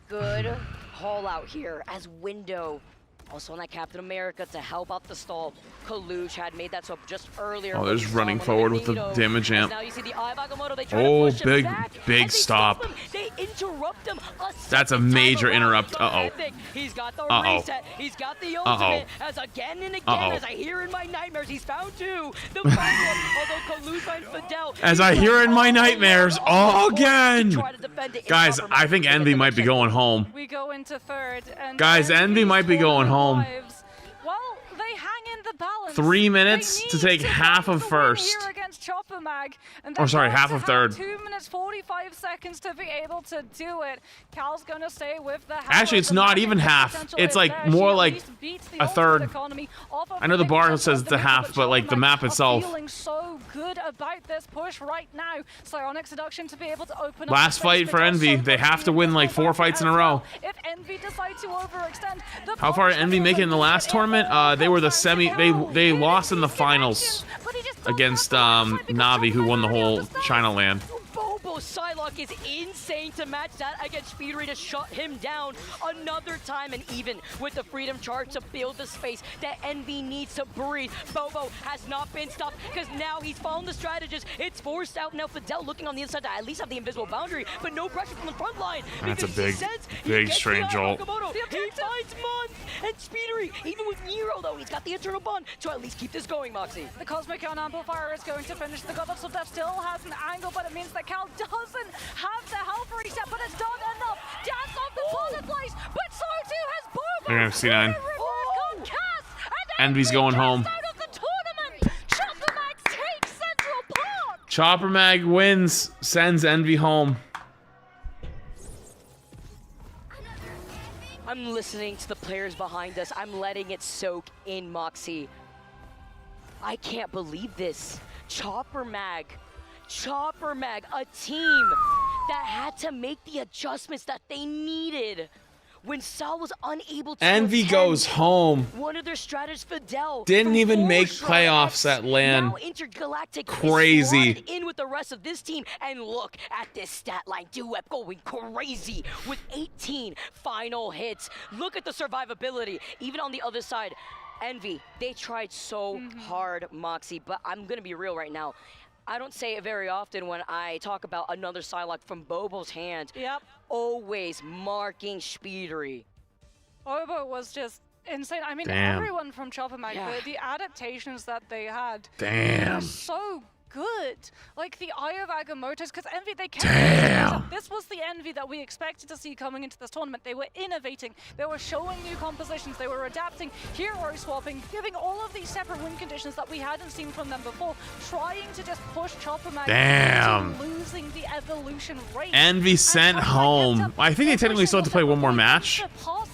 Speaker 9: Good haul out here as Window also on that Captain America to help out the stall. Kaluj had made that so just earlier.
Speaker 1: Oh, they're just running forward with the damage amp.
Speaker 9: Now you see the Eye of Agamotto, they try to push him back.
Speaker 1: Big stop.
Speaker 9: They interrupt him.
Speaker 1: That's a major interrupt.
Speaker 9: He's got the reset. He's got the ultimate. As again and again, as I hear in my nightmares, he's found 2. The first one, although Kaluj finds Fidel.
Speaker 1: As I hear in my nightmares, again. Guys, I think Envy might be going home.
Speaker 7: We go into third. And
Speaker 1: guys, Envy might be going home.
Speaker 7: Well, they hang in the balance.
Speaker 1: 3 minutes to take half of first.
Speaker 7: Chopper Mag, and
Speaker 1: half of third.
Speaker 7: 2 minutes 45 seconds to be able to do it. Cal's gonna stay with the
Speaker 1: Actually, it's not even half. It's like more like a third. I know the bar says it's a half, but like the map itself.
Speaker 7: Feeling so good about this push right now. Psionic Seduction to be able to open
Speaker 1: Last fight for Envy. They have to win like 4 fights in a row.
Speaker 7: If Envy decide to overextend,
Speaker 1: how far did Envy make it in the last tournament? They were the semi. They lost in the finals against Navi, who won the whole China land.
Speaker 9: Psylocke Mac is insane to match that against Speedery to shut him down another time. And even with the Freedom Charge to build the space that Envy needs to breathe, Bobo has not been stopped because now he's following the strategist. It's forced out now. Fidel looking on the inside to at least have the invisible boundary, but no pressure from the front line.
Speaker 1: That's a big strange jolt.
Speaker 9: He finds Month and Speedery. Even with Nero though, he's got the internal bond to at least keep this going, Moxie.
Speaker 7: The Cosmic Ion Amplifier is going to finish. The Goddess of Death still has an angle, but it means that Cal doesn't have the health reset, but it's done enough. Dance off the bullet place, but so too has Bobo.
Speaker 1: They're gonna have C9. Envy's going home.
Speaker 7: Chopper Mag takes Central Park.
Speaker 1: Chopper Mag wins, sends Envy home.
Speaker 9: I'm listening to the players behind us. I'm letting it soak in, Moxie. I can't believe this. Chopper Mag, a team that had to make the adjustments that they needed. When Sal was unable to
Speaker 1: Envy goes home.
Speaker 9: One of their strategists, Fidel,
Speaker 1: Didn't even make playoffs at LAN.
Speaker 9: Now Intergalactic
Speaker 1: Crazy.
Speaker 9: is in with the rest of this team, and look at this stat line. Duep going crazy with 18 final hits. Look at the survivability. Even on the other side, Envy, they tried so hard, Moxie, but I'm gonna be real right now. I don't say it very often when I talk about another Psylocke from Bobo's hand.
Speaker 7: Yep.
Speaker 9: Always marking Speedery.
Speaker 7: Bobo was just insane. I mean,
Speaker 1: Damn.
Speaker 7: everyone from Chopper Mag, the adaptations that they had
Speaker 1: Damn.
Speaker 7: were so good. Like the Eye of Agamotto's, because Envy, they kept
Speaker 1: Damn.
Speaker 7: this was the Envy that we expected to see coming into this tournament. They were innovating, they were showing new compositions, they were adapting, hero swapping, giving all of these separate win conditions that we hadn't seen from them before, trying to just push Chopper Mag
Speaker 1: Damn.
Speaker 7: losing the evolution rate.
Speaker 1: Envy sent home. I think they technically still have to play one more match,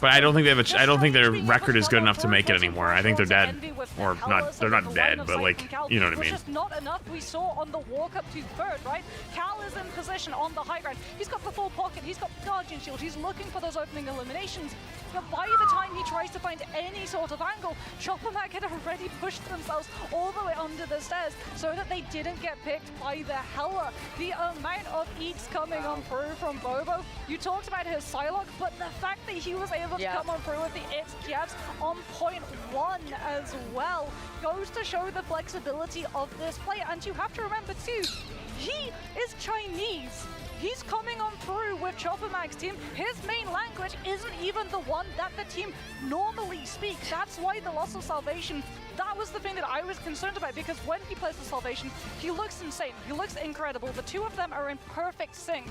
Speaker 1: but I don't think they have I don't think their record is good enough to make it anymore. I think they're dead, or not. They're not dead, but like, you know what I mean.
Speaker 7: Just not enough. We saw on the walk up to third, right? Cal is in position on the high ground. He's got the full pocket. He's got Guardian Shield. He's looking for those opening eliminations. But by the time he tries to find any sort of angle, Chopper Mag had already pushed themselves all the way under the stairs so that they didn't get picked by the Hella. The amount of eats coming on through from Bobo. You talked about his Psylocke, but the fact that he was able to come on through with the its jabs on .1 as well goes to show the flexibility of this player. And you have to remember too, he is Chinese. He's coming on through with Chopper Mag's team. His main language isn't even the one that the team normally speaks. That's why the loss of Salvation, that was the thing that I was concerned about, because when he plays the Salvation, he looks insane. He looks incredible. The two of them are in perfect sync.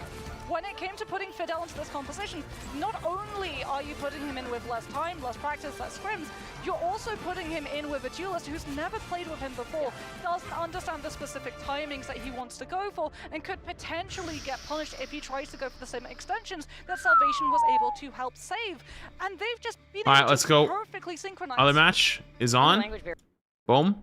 Speaker 7: When it came to putting Fidel into this composition, not only are you putting him in with less time, less practice, less scrims, you're also putting him in with a duelist who's never played with him before, doesn't understand the specific timings that he wants to go for, and could potentially get punished if he tries to go for the same extensions that Salvation was able to help save. And they've just been
Speaker 1: All right, let's go.
Speaker 7: perfectly synchronized.
Speaker 1: Other match is on. Boom.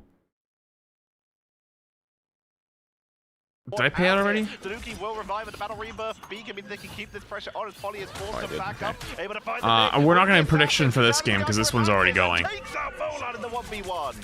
Speaker 1: Did I pay out already?
Speaker 8: Tanuki will revive at the battle rebirth. Beacon means they can keep this pressure on as Polly is forced to back up. Able to find
Speaker 1: We're not going to prediction for this game because this one's already going.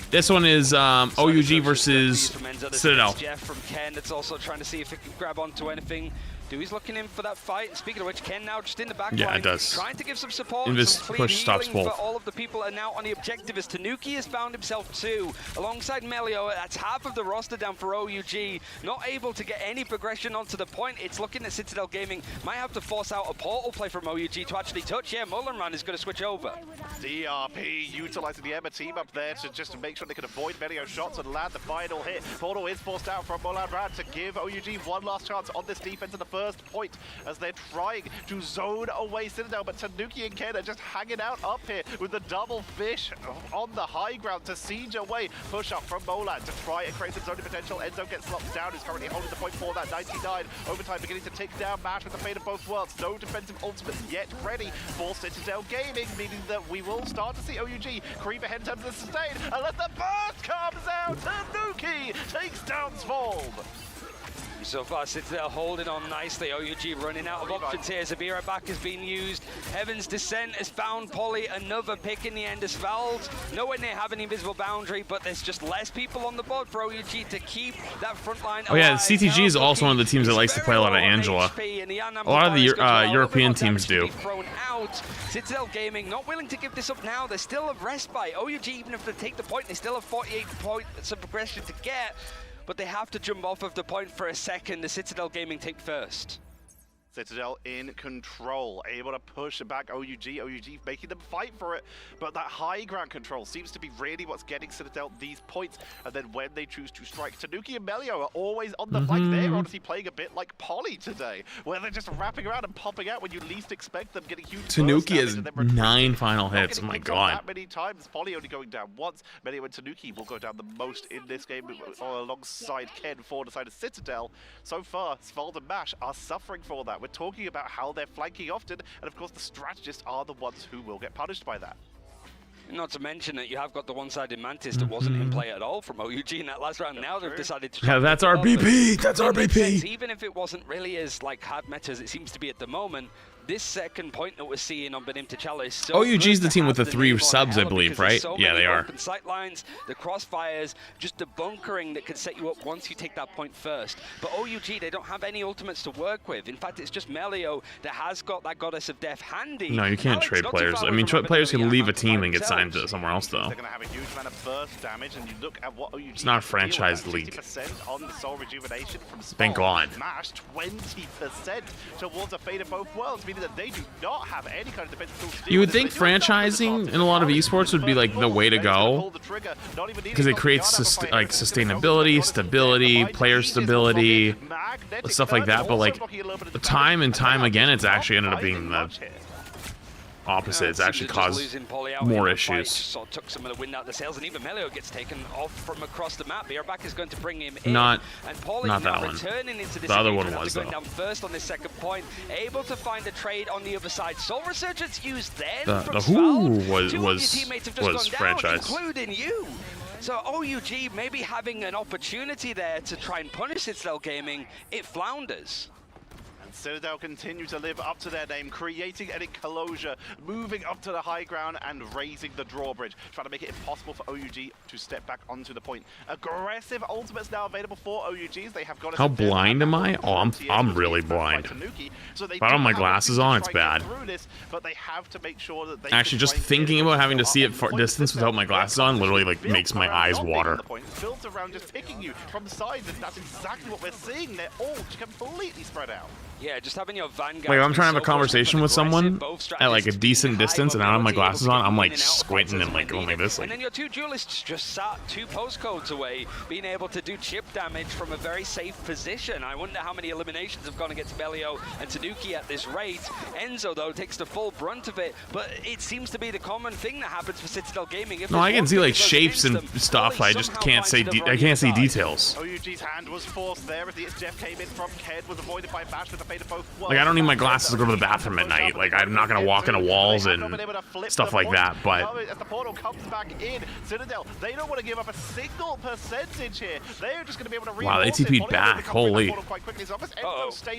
Speaker 1: This one is OUG versus Citadel.
Speaker 10: Jeff from Ken that's also trying to see if he can grab onto anything. Dewey's looking in for that fight. Speaking of which, Ken now just in the back line.
Speaker 1: Yeah, it does.
Speaker 10: Trying to give some support.
Speaker 1: And this
Speaker 10: some
Speaker 1: push stops
Speaker 10: healing
Speaker 1: both.
Speaker 10: for all of the people are now on the objective as Tanuki has found himself too. Alongside Melio, that's half of the roster down for OUG. Not able to get any progression onto the point. It's looking at Citadel Gaming. Might have to force out a portal play from OUG to actually touch. Yeah, Mullenrun is going to switch over.
Speaker 8: DRP utilizing the Emma team up there to just make sure they can avoid Melio shots and land the final hit. Portal is forced out from Mullenrun to give OUG one last chance on this defense in the first point, as they're trying to zone away Citadel, but Tanuki and Ken are just hanging out up here with the double fish on the high ground to siege away. Push up from Molan to try and create some zoning potential. Enzo gets slopped down, is currently holding the point for that 99. Overtime beginning to tick down. Mash with the fate of both worlds. No defensive ultimates yet ready for Citadel Gaming, meaning that we will start to see OUG creep ahead in terms of the sustain, unless the burst comes out. Tanuki takes down Svolv.
Speaker 10: So far, Citadel holding on nicely. OUG running out of options here. Zabira back has been used. Heaven's Descent has found Polly. Another pick in the end as fouled. Nowhere near having invisible boundary, but there's just less people on the board for OUG to keep that front line alive.
Speaker 1: Oh yeah, CTG is also one of the teams that likes to play a lot of Angela. A lot of the European teams do.
Speaker 10: Citadel Gaming not willing to give this up now. There's still a respite. OUG, even if they take the point, they still have 48 points of progression to get. But they have to jump off of the point for a second. The Citadel Gaming take first.
Speaker 8: Citadel in control, able to push back OUG. OUG making them fight for it, but that high ground control seems to be really what's getting Citadel these points. And then when they choose to strike, Tanuki and Melio are always on the flank. They're honestly playing a bit like Poly today, where they're just wrapping around and popping out when you least expect them, getting huge.
Speaker 1: Tanuki has 9 final hits. Oh my god!
Speaker 8: That many times. Poly only going down once. Melio and Tanuki will go down the most in this game, alongside Ken for the side of Citadel. So far, Svald and Mash are suffering for that. We're talking about how they're flanking often, and of course the strategists are the ones who will get punished by that.
Speaker 10: Not to mention that you have got the one-sided Mantis that wasn't in play at all from OUG in that last round. Now they've decided to...
Speaker 1: Yeah, that's RBP! That's RBP!
Speaker 10: Even if it wasn't really as hard meta as it seems to be at the moment, this second point that we're seeing on Benim T'Challa is so
Speaker 1: OUG's the team with the 3 subs, I believe, right?
Speaker 10: So
Speaker 1: yeah, they are.
Speaker 10: Open sight lines, the crossfires, just the bunkering that could set you up once you take that point first. But OUG, they don't have any ultimates to work with. In fact, it's just Melio that has got that Goddess of Death handy.
Speaker 1: No, you can't trade players. I mean, players can leave a team and get signed to somewhere else, though.
Speaker 8: They're going to have a huge amount of burst damage, and you look at what OUG
Speaker 1: it's not a franchise league.
Speaker 8: On the soul rejuvenation from
Speaker 1: Thank God.
Speaker 8: Mash 20% towards a fate of both worlds, meaning that they do not have any kind of defensive tools.
Speaker 1: You would think franchising in a lot of esports would be like the way to go, because it creates sustainability, stability, player stability, stuff like that. But like time and time again, it's actually ended up being the opposite. It's actually caused more issues.
Speaker 10: So took some of the wind out of the sails, and even Melio gets taken off from across the map. Beerback is going to bring him in.
Speaker 1: Not
Speaker 10: that
Speaker 1: one.
Speaker 10: Into this
Speaker 1: the other one was,
Speaker 10: going down first on this second point, able to find a trade on the other side. Soul Resurgence used then
Speaker 1: the Who was franchise,
Speaker 10: including you. So OUG maybe having an opportunity there to try and punish Citadel Gaming, it flounders.
Speaker 8: Citadel continue to live up to their name, creating an enclosure, moving up to the high ground and raising the drawbridge, trying to make it impossible for OUG to step back onto the point. Aggressive ultimates now available for OUGs. They have got.
Speaker 1: How blind am I? Oh, I'm really blind.
Speaker 8: So
Speaker 1: if I don't have my glasses on, it's bad.
Speaker 8: But they have to make sure that they
Speaker 1: actually just thinking about having to see it far distance without my glasses on literally like makes my eyes water.
Speaker 8: Built around just picking you from the sides, and that's exactly what we're seeing. They're all completely spread out.
Speaker 10: Yeah, just having your vanguard.
Speaker 1: Like, I'm trying to have a conversation with someone at like a decent distance, and I don't have my glasses on. I'm like squinting and like going like this.
Speaker 10: And then your 2 duelists just sat 2 postcodes away, being able to do chip damage from a very safe position. I wonder how many eliminations have gone against Melio and Tanuki at this rate. Enzo though takes the full brunt of it, but it seems to be the common thing that happens for Citadel Gaming.
Speaker 1: No, I can see like shapes and stuff. I just can't say I can't see details.
Speaker 8: OUG's hand was forced there as the Jeff came in from Ked, was avoided by Bash with the fate of both.
Speaker 1: Like, I don't need my glasses to go to the bathroom at night. Like, I'm not gonna walk into walls and stuff like that. But
Speaker 8: as the portal comes back in, Citadel, they don't want to give up a single percentage here. They're just going to be able to.
Speaker 1: Wow, they TP'd back. Holy.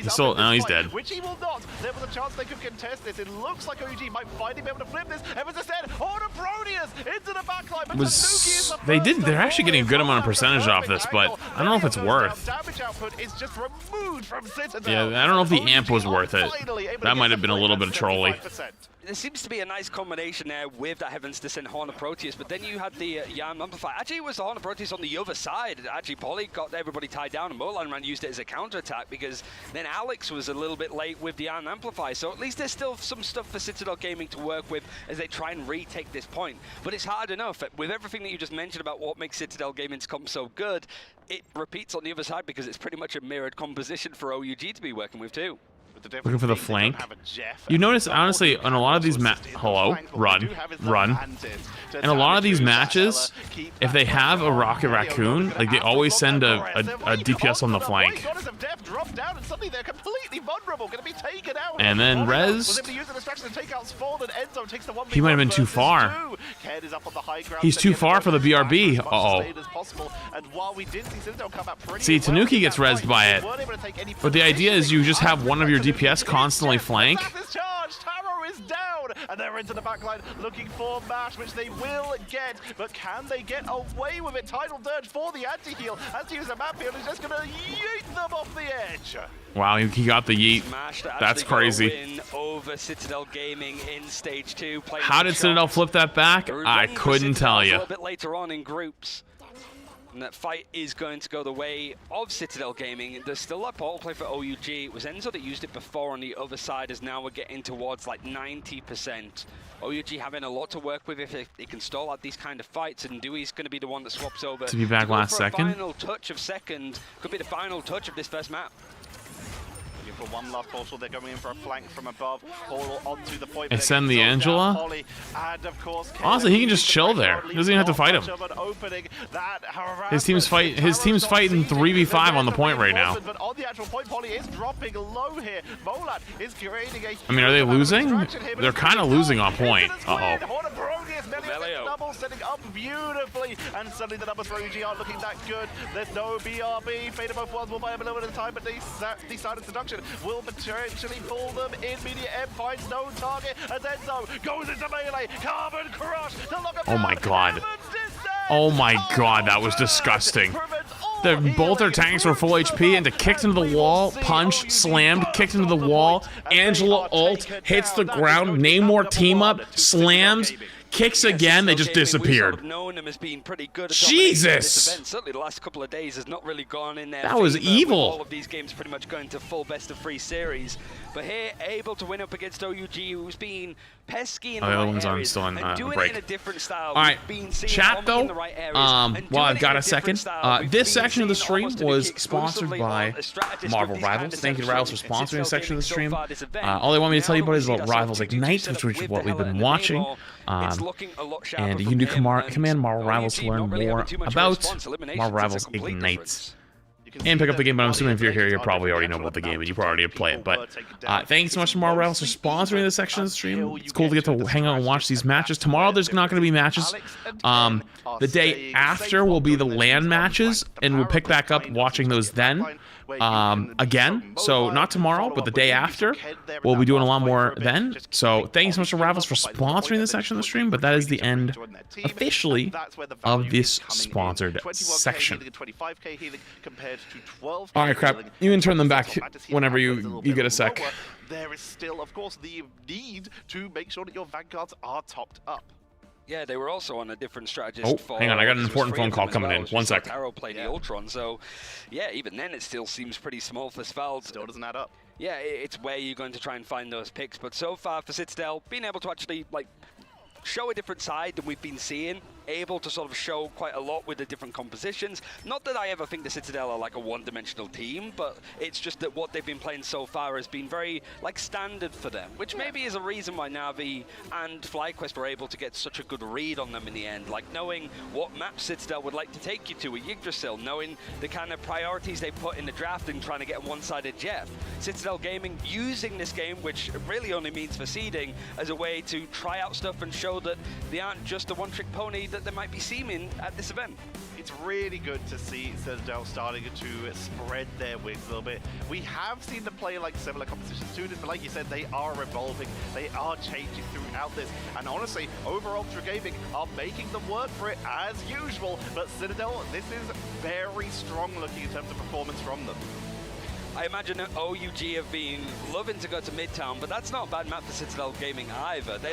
Speaker 1: Still, no, he's dead.
Speaker 8: Which he will not. There was a chance they could contest this. It looks like OUG might finally be able to flip this. Evans is dead. Order Bronius into the backline.
Speaker 1: They did. They're actually getting a good amount of percentage off this, but I don't know if it's worth.
Speaker 8: Damage output is just removed from Citadel.
Speaker 1: Yeah, I don't know if the amp was worth it. That might have been a little bit of trolly.
Speaker 10: There seems to be a nice combination there with that Heaven's Descent Horn of Proteus, but then you had the Yam Amplify. Actually, it was the Horn of Proteus on the other side. Actually, Polly got everybody tied down, and Molan used it as a counterattack because then Alex was a little bit late with the Yam Amplify. So at least there's still some stuff for Citadel Gaming to work with as they try and retake this point. But it's hard enough. With everything that you just mentioned about what makes Citadel Gaming's comp so good, it repeats on the other side because it's pretty much a mirrored composition for OUG to be working with too.
Speaker 1: Looking for the flank. You notice, honestly, on a lot of these run. In a lot of these matches, if they have a Rocket Raccoon, like they always send a DPS on the flank. And then Rez, he might have been too far. He's too far for the BRB. Uh-oh. See, Tanuki gets rezzed by it. But the idea is you just have one of your DPS constantly flank.
Speaker 8: Is down, and they're into the backline looking for Mash, which they will get, but can they get away with it? Tidal Dirge for the anti-heal, has to use a map field, is just gonna yeet them off the edge.
Speaker 1: Wow, he got the yeet. That's crazy.
Speaker 10: Win over Citadel Gaming in stage 2.
Speaker 1: How did Citadel flip that back? I couldn't tell you.
Speaker 10: A little bit later on in groups. And that fight is going to go the way of Citadel Gaming. There's still that portal play for OUG. It was Enzo that used it before on the other side, as now we're getting towards like 90%. OUG having a lot to work with if they can stall out these kind of fights, and Dewey's going to be the one that swaps over.
Speaker 1: To be back last second.
Speaker 10: Final touch of second. Could be the final touch of this first map.
Speaker 8: For one last portal, they're going in for a flank from above. Portal onto the point.
Speaker 1: Extend the Angela. Honestly, he can just chill there. He doesn't even have to fight him. His team's fighting 3v5 on the point right now. I mean, are they losing? They're kind of losing on point. Uh-oh.
Speaker 8: Double setting up beautifully, and suddenly the numbers for OUG aren't looking that good. There's no BRB. Fate of both worlds will buy a little bit of time, but the silent seduction will potentially pull them in. Media M finds no target, as Enzo goes into melee. Carbon Crush to lock him
Speaker 1: Oh my
Speaker 8: down.
Speaker 1: god. Oh my god, that was disgusting. Both their tanks were full HP, and kicked into the wall, punch, slammed, kicked into the wall. Angela ult, hits the ground, Namor team up, slams, kicks again, they just disappeared.
Speaker 10: We've known them as being pretty good at
Speaker 1: Jesus!
Speaker 10: this event. Certainly the last couple of days has not really gone in there.
Speaker 1: That was evil.
Speaker 10: All of these games pretty much going to full best of 3 series. But here, able to win up against OUG, who's been pesky in the right areas,
Speaker 1: still on
Speaker 10: and doing
Speaker 1: break.
Speaker 10: it in a different style.
Speaker 1: All right,
Speaker 10: chat
Speaker 1: though,
Speaker 10: in the right areas,
Speaker 1: well, I've got a second. This section of the stream was sponsored by Marvel Rivals. Thank you to Rivals for sponsoring this section of the stream. All they want me to tell you about is about Rivals Ignite, which is what we've been watching. And you can do command Marvel Rivals to learn more about Marvel Rivals Ignite. And pick up the game, but I'm assuming if you're here, you probably already know about the game and you probably play it. But thanks so much to Marvel Rivals for sponsoring this section of the stream. It's cool to get to hang out and watch these matches. Tomorrow, there's not going to be matches. The day after will be the LAN matches, and we'll pick back up watching those then. Again, so not tomorrow, but the day after, we'll be doing a lot more then. So thank you so much to Rivals for sponsoring this section of the stream, but that is the end, officially, of this sponsored section. Alright, crap. You can turn them back whenever you get a sec.
Speaker 8: There is still, of course, the need to make sure that your Vanguards are topped up.
Speaker 10: Yeah, they were also on a different strategist.
Speaker 1: Oh, hang on, I got an important phone call coming in. 1 sec.
Speaker 10: Taro played the Ultron, so yeah, even then it still seems pretty small for Svel.
Speaker 8: Still doesn't add up.
Speaker 10: Yeah, it's where you're going to try and find those picks, but so far for Citadel, being able to actually like show a different side than we've been seeing, able to sort of show quite a lot with the different compositions. Not that I ever think the Citadel are like a one-dimensional team, but it's just that what they've been playing so far has been very like standard for them, which maybe is a reason why Na'Vi and FlyQuest were able to get such a good read on them in the end, like knowing what map Citadel would like to take you to at Yggdrasil, knowing the kind of priorities they put in the draft and trying to get a one-sided jet. Citadel Gaming using this game, which really only means for seeding, as a way to try out stuff and show that they aren't just a one-trick pony that they might be seeming at this event.
Speaker 8: It's really good to see Citadel starting to spread their wings a little bit. We have seen them play like similar competitions to this, but like you said, they are evolving, they are changing throughout this, and honestly, overall Ultra Gaming are making them work for it as usual, but Citadel, this is very strong looking in terms of performance from them.
Speaker 10: I imagine that OUG have been loving to go to Midtown, but that's not a bad map for Citadel Gaming either. They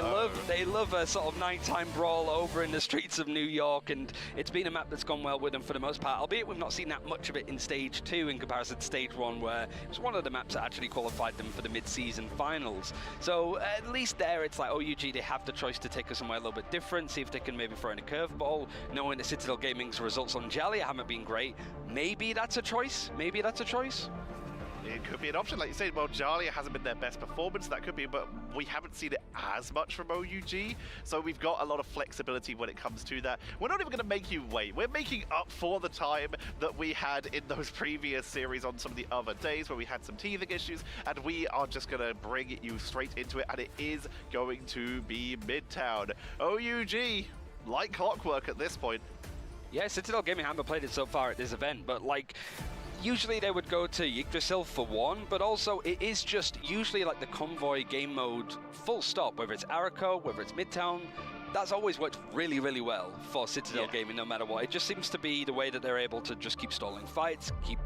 Speaker 10: love a sort of nighttime brawl over in the streets of New York, and it's been a map that's gone well with them for the most part, albeit we've not seen that much of it in Stage 2 in comparison to Stage 1, where it was one of the maps that actually qualified them for the mid-season finals. So at least there, it's like OUG, they have the choice to take us somewhere a little bit different, see if they can maybe throw in a curveball, knowing that Citadel Gaming's results on Jalia haven't been great. Maybe that's a choice. Maybe that's a choice.
Speaker 8: It could be an option, like you said. Well, Jalia hasn't been their best performance, that could be, but we haven't seen it as much from OUG, so we've got a lot of flexibility when it comes to that. We're not even going to make you wait. We're making up for the time that we had in those previous series on some of the other days where we had some teething issues, and we are just going to bring you straight into it, and it is going to be Midtown. OUG, like clockwork at this point.
Speaker 10: Yeah, Citadel Gaming haven't played it so far at this event, but like, usually they would go to Yggdrasil for one, but also it is just usually like the convoy game mode full stop, whether it's Araco, whether it's Midtown. That's always worked really, really well for Citadel Gaming, no matter what. It just seems to be the way that they're able to just keep stalling fights, keep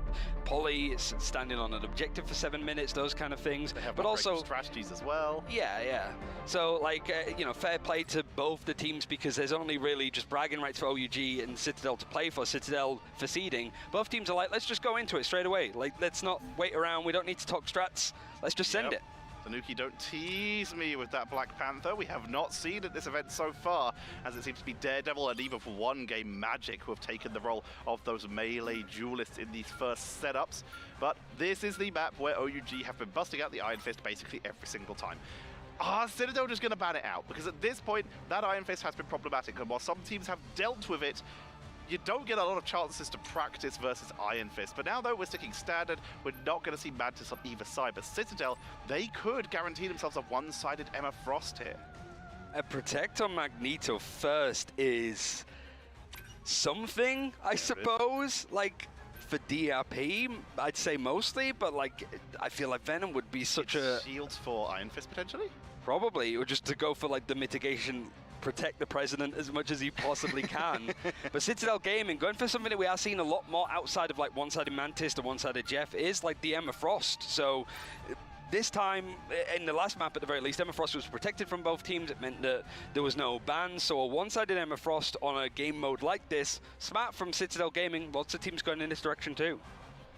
Speaker 10: Polly standing on an objective for 7 minutes, those kind of things.
Speaker 8: They have
Speaker 10: but also
Speaker 8: strategies as well.
Speaker 10: Yeah. So, like, you know, fair play to both the teams, because there's only really just bragging rights for OUG and Citadel to play for. Citadel for seeding. Both teams are like, let's just go into it straight away. Like, let's not wait around. We don't need to talk strats. Let's just send it.
Speaker 8: Tanuki, don't tease me with that Black Panther. We have not seen at this event so far, as it seems to be Daredevil and even for one game Magic who have taken the role of those melee duelists in these first setups. But this is the map where OUG have been busting out the Iron Fist basically every single time. Citadel just going to ban it out, because at this point, that Iron Fist has been problematic, and while some teams have dealt with it, you don't get a lot of chances to practice versus Iron Fist. But now, though, we're sticking standard. We're not going to see Mantis on either side. But Citadel, they could guarantee themselves a one-sided Emma Frost here.
Speaker 10: A Protect on Magneto first is something, I suppose. Like, for DRP, I'd say mostly. But, like, I feel like Venom would be such a...
Speaker 8: Shields for Iron Fist, potentially?
Speaker 10: Probably, or just to go for, like, the mitigation... protect the president as much as you possibly can. But Citadel Gaming, going for something that we are seeing a lot more outside of like one-sided Mantis to one-sided Jeff, is like the Emma Frost. So this time, in the last map at the very least, Emma Frost was protected from both teams. It meant that there was no ban. So a one-sided Emma Frost on a game mode like this, smart from Citadel Gaming. Lots of teams going in this direction too.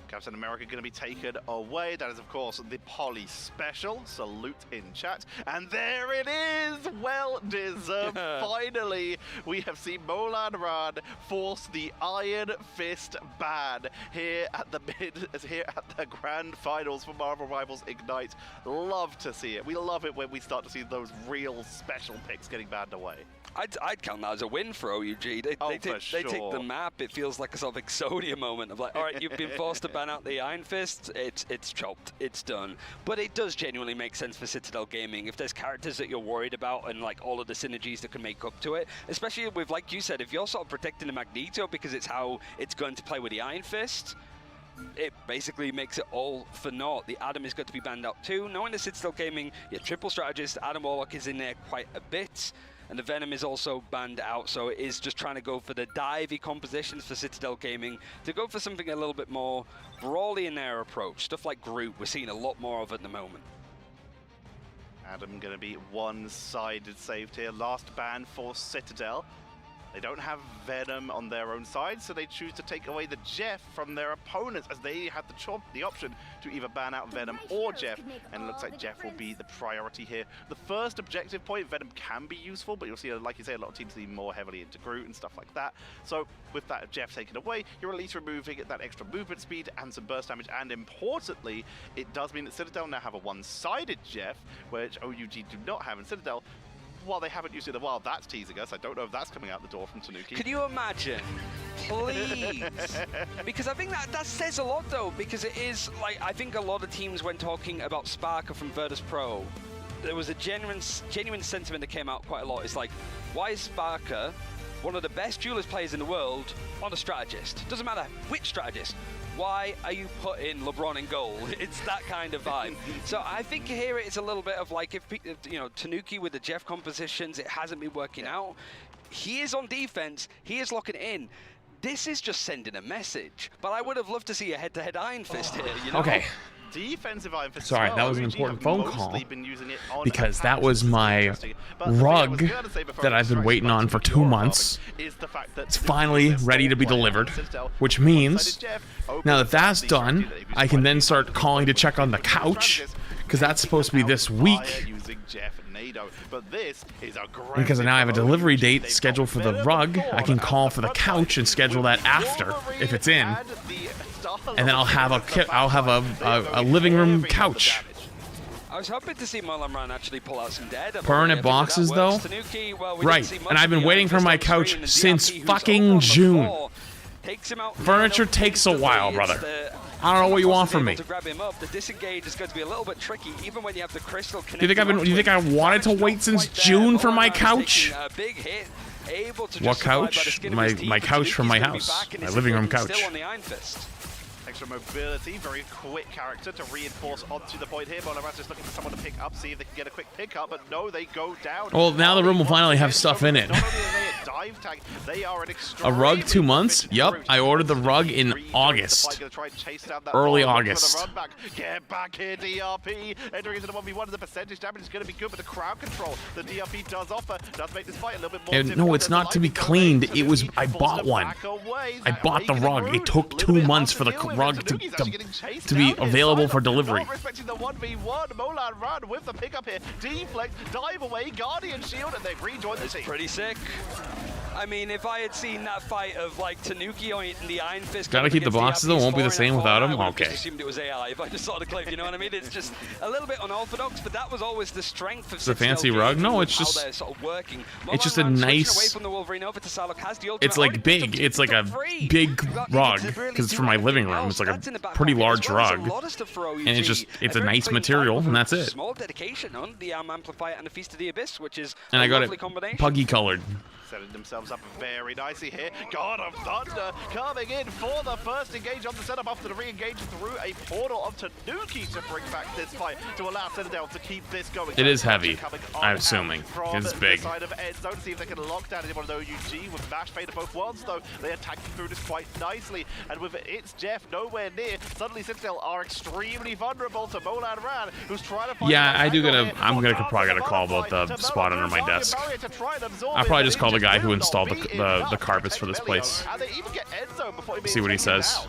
Speaker 8: Captain America going to be taken away. That is, of course, the Polly special. Salute in chat. And there it is! Well deserved. Finally, we have seen Molan Ran force the Iron Fist ban here at the Grand Finals for Marvel Rivals Ignite. Love to see it. We love it when we start to see those real special picks getting banned away.
Speaker 10: I'd count that as a win for OUG. They take the map. It feels like a sort of Exodia moment of like, all right, you've been forced to ban out the Iron Fist. It's chopped. It's done. But it does genuinely make sense for Citadel Gaming. If there's characters that you're worried about and like all of the synergies that can make up to it, especially with, like you said, if you're sort of protecting the Magneto because it's how it's going to play with the Iron Fist, it basically makes it all for naught. The Adam is going to be banned out too. Knowing the Citadel Gaming, your triple strategist, Adam Warlock is in there quite a bit. And the Venom is also banned out, so it is just trying to go for the divey compositions for Citadel Gaming, to go for something a little bit more brawly in their approach. Stuff like Groot, we're seeing a lot more of at the moment.
Speaker 8: Adam going to be one-sided saved here. Last ban for Citadel. They don't have Venom on their own side, so they choose to take away the Jeff from their opponents, as they had the option to either ban out Venom or Jeff, and it looks like Jeff will be the priority here. The first objective point, Venom can be useful, but you'll see, like you say, a lot of teams lean more heavily into Groot and stuff like that. So with that Jeff taken away, you're at least removing that extra movement speed and some burst damage, and importantly, it does mean that Citadel now have a one-sided Jeff, which OUG do not have in Citadel. While they haven't used it in a while, that's teasing us. I don't know if that's coming out the door from Tanuki.
Speaker 10: Can you imagine? Please. Because I think that says a lot, though, because it is, like, I think a lot of teams, when talking about Sparker from Virtus Pro, there was a genuine sentiment that came out quite a lot. It's like, why is Sparker one of the best duelist players in the world on a strategist? Doesn't matter which strategist. Why are you putting LeBron in goal? It's that kind of vibe. So I think here it's a little bit of like, if you know, Tanuki with the Jeff compositions, it hasn't been working out. He is on defense. He is locking it in. This is just sending a message. But I would have loved to see a head-to-head Iron Fist here. You know?
Speaker 1: Okay.
Speaker 8: Defensive Iron Fist.
Speaker 1: Sorry, that was an important phone call, because that was my rug that I've been waiting on for 2 months. It's finally ready to be delivered, which means now that that's done, I can then start calling to check on the couch, because that's supposed to be this week. Because I now have a delivery date scheduled for the rug, I can call for the couch and schedule that after, if it's in. and then I'll have a living room couch.
Speaker 10: I was hoping to see Molamran actually pull out some Daredevil.
Speaker 1: Permanent boxes though?
Speaker 10: Tanuki, well,
Speaker 1: Right, and I've been waiting for my couch since fucking June. Furniture takes a while, brother. I don't know what you want from me.
Speaker 10: To grab him up, the disengage is going to be a little bit tricky, even when you have the crystal.
Speaker 1: Do you think I wanted to wait since June for my couch?
Speaker 10: Big hit, able to
Speaker 1: What couch? My couch from my house. My living room couch.
Speaker 10: Still on the Iron Fist.
Speaker 8: Extra mobility, very quick character to reinforce onto the point here. Molamran's just looking for someone to pick up, see if they can get a quick pickup, but no, they go down.
Speaker 1: Well, now the room will finally have stuff in it.
Speaker 8: Not only are they a dive tag, they are an
Speaker 1: A rug 2 months? Yup, I ordered the rug in August. Early August.
Speaker 8: Get back here, DRP. Entering into the 1v1, the percentage damage is going to be good, but the crowd control the DRP does offer does make this fight a little bit more difficult.
Speaker 1: No, it's not to be cleaned. It was, I bought one. I bought the rug. It took 2 months for the rug to be available for delivery.
Speaker 8: Not respecting the 1v1. Molamran with the pickup here. Deflect, dive away, Guardian Shield, and they've rejoined the team.
Speaker 10: Pretty sick. I mean, if I had seen that fight of like Tanuki on the Iron Fist,
Speaker 1: gotta keep the boxes though. Won't be the same without him. Okay.
Speaker 10: I assumed it was AI if I just saw the clip. You know what I mean? It's just a little bit unorthodox, but that was always the strength of.
Speaker 1: It's a fancy rug. No, it's just.
Speaker 10: Sort of working.
Speaker 1: It's just a nice.
Speaker 10: Away from the Wolverine over to Salok, has the
Speaker 1: it's like big. It's like a big rug because it's for my living room. It's like a pretty large rug, and it's a nice material, and that's it.
Speaker 10: Small dedication on the Amplifier and the Feast of the Abyss, which is
Speaker 1: and I got it puggy colored.
Speaker 8: Setting themselves up very nicely here. God of Thunder coming in for the first engage on the setup after the re-engage through a portal of Tanuki to bring back this fight to allow Citadel to keep this going.
Speaker 1: It is heavy, I'm assuming, because it's big.
Speaker 8: Side of Enzo to see if they can lock down anyone of OUG with Mash Fade of both worlds, though they are tagging through this quite nicely. And with It's Jeff nowhere near, suddenly Citadel are extremely vulnerable to Molamran, who's trying to find.
Speaker 1: Yeah, I'm probably gonna call about the spot under my desk. I'll probably just call the guy who installed the carpets for this place. See what he says.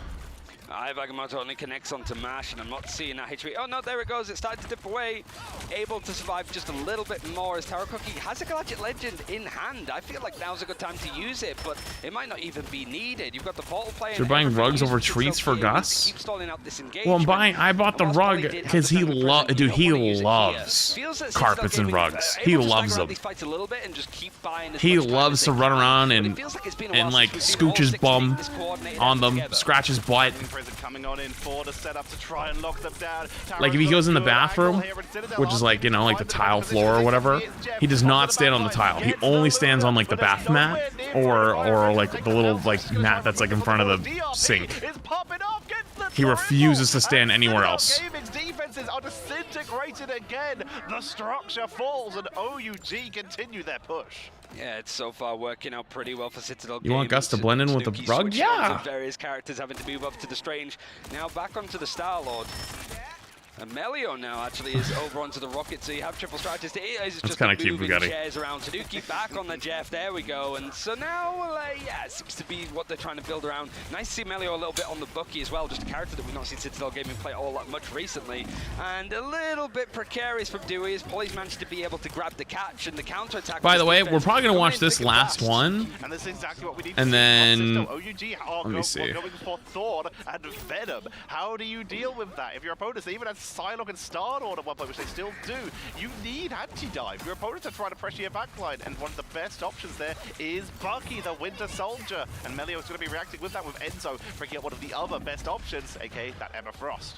Speaker 10: Vagamoto only connects onto Mash, and I'm not seeing that HP. Oh no, there it goes. It started to dip away. Able to survive just a little bit more as Taro Cookie has a Galactic Legend in hand. I feel like now's a good time to use it, but it might not even be needed. You've got the portal player.
Speaker 1: You're buying rugs over treats for Gus?
Speaker 10: Keep stalling out this
Speaker 1: well, I bought the rug because he loves carpets and rugs. He loves them. He loves to run around and like scooch his bum on them, scratch his butt.
Speaker 8: Coming on in for the setup to try and lock them down.
Speaker 1: Like if he goes in the bathroom, which is like, you know, like the tile floor or whatever, he does not stand on the tile. He only stands on like the bath mat or like the little like mat that's like in front of the sink. He refuses to stand anywhere else.
Speaker 8: Gaming's defenses are disintegrated again. The structure falls and OUG continue their push.
Speaker 10: Yeah, it's so far working out pretty well for Citadel.
Speaker 1: You want Gus to blend in with the rug? Yeah.
Speaker 10: Various characters having to move up to the Strange. Now back onto the Star-Lord. And Melio now actually is over onto the Rocket, so you have triple strategist. It is just
Speaker 1: kind of cute,
Speaker 10: moving chairs around. Tanuki back on the Jeff, there we go. And so now, yeah, it seems to be what they're trying to build around. Nice to see Melio a little bit on the Bucky as well, just a character that we've not seen Citadel Gaming play all that much recently. And a little bit precarious from Dewey as Polly's managed to be able to grab the catch and the counter-attack.
Speaker 1: By the way, we're probably going to watch this last one.
Speaker 8: And that's exactly what we need.
Speaker 1: And then,
Speaker 8: let
Speaker 1: me see.
Speaker 8: Going for Thorn and Venom. How do you deal with that? If your opponents even had Psylocke and Star-Lord at one point, which they still do, you need anti-dive. Your opponents are trying to pressure your backline, and one of the best options there is Bucky, the Winter Soldier. And Melio is going to be reacting with that with Enzo, bringing up one of the other best options, aka that Emma Frost.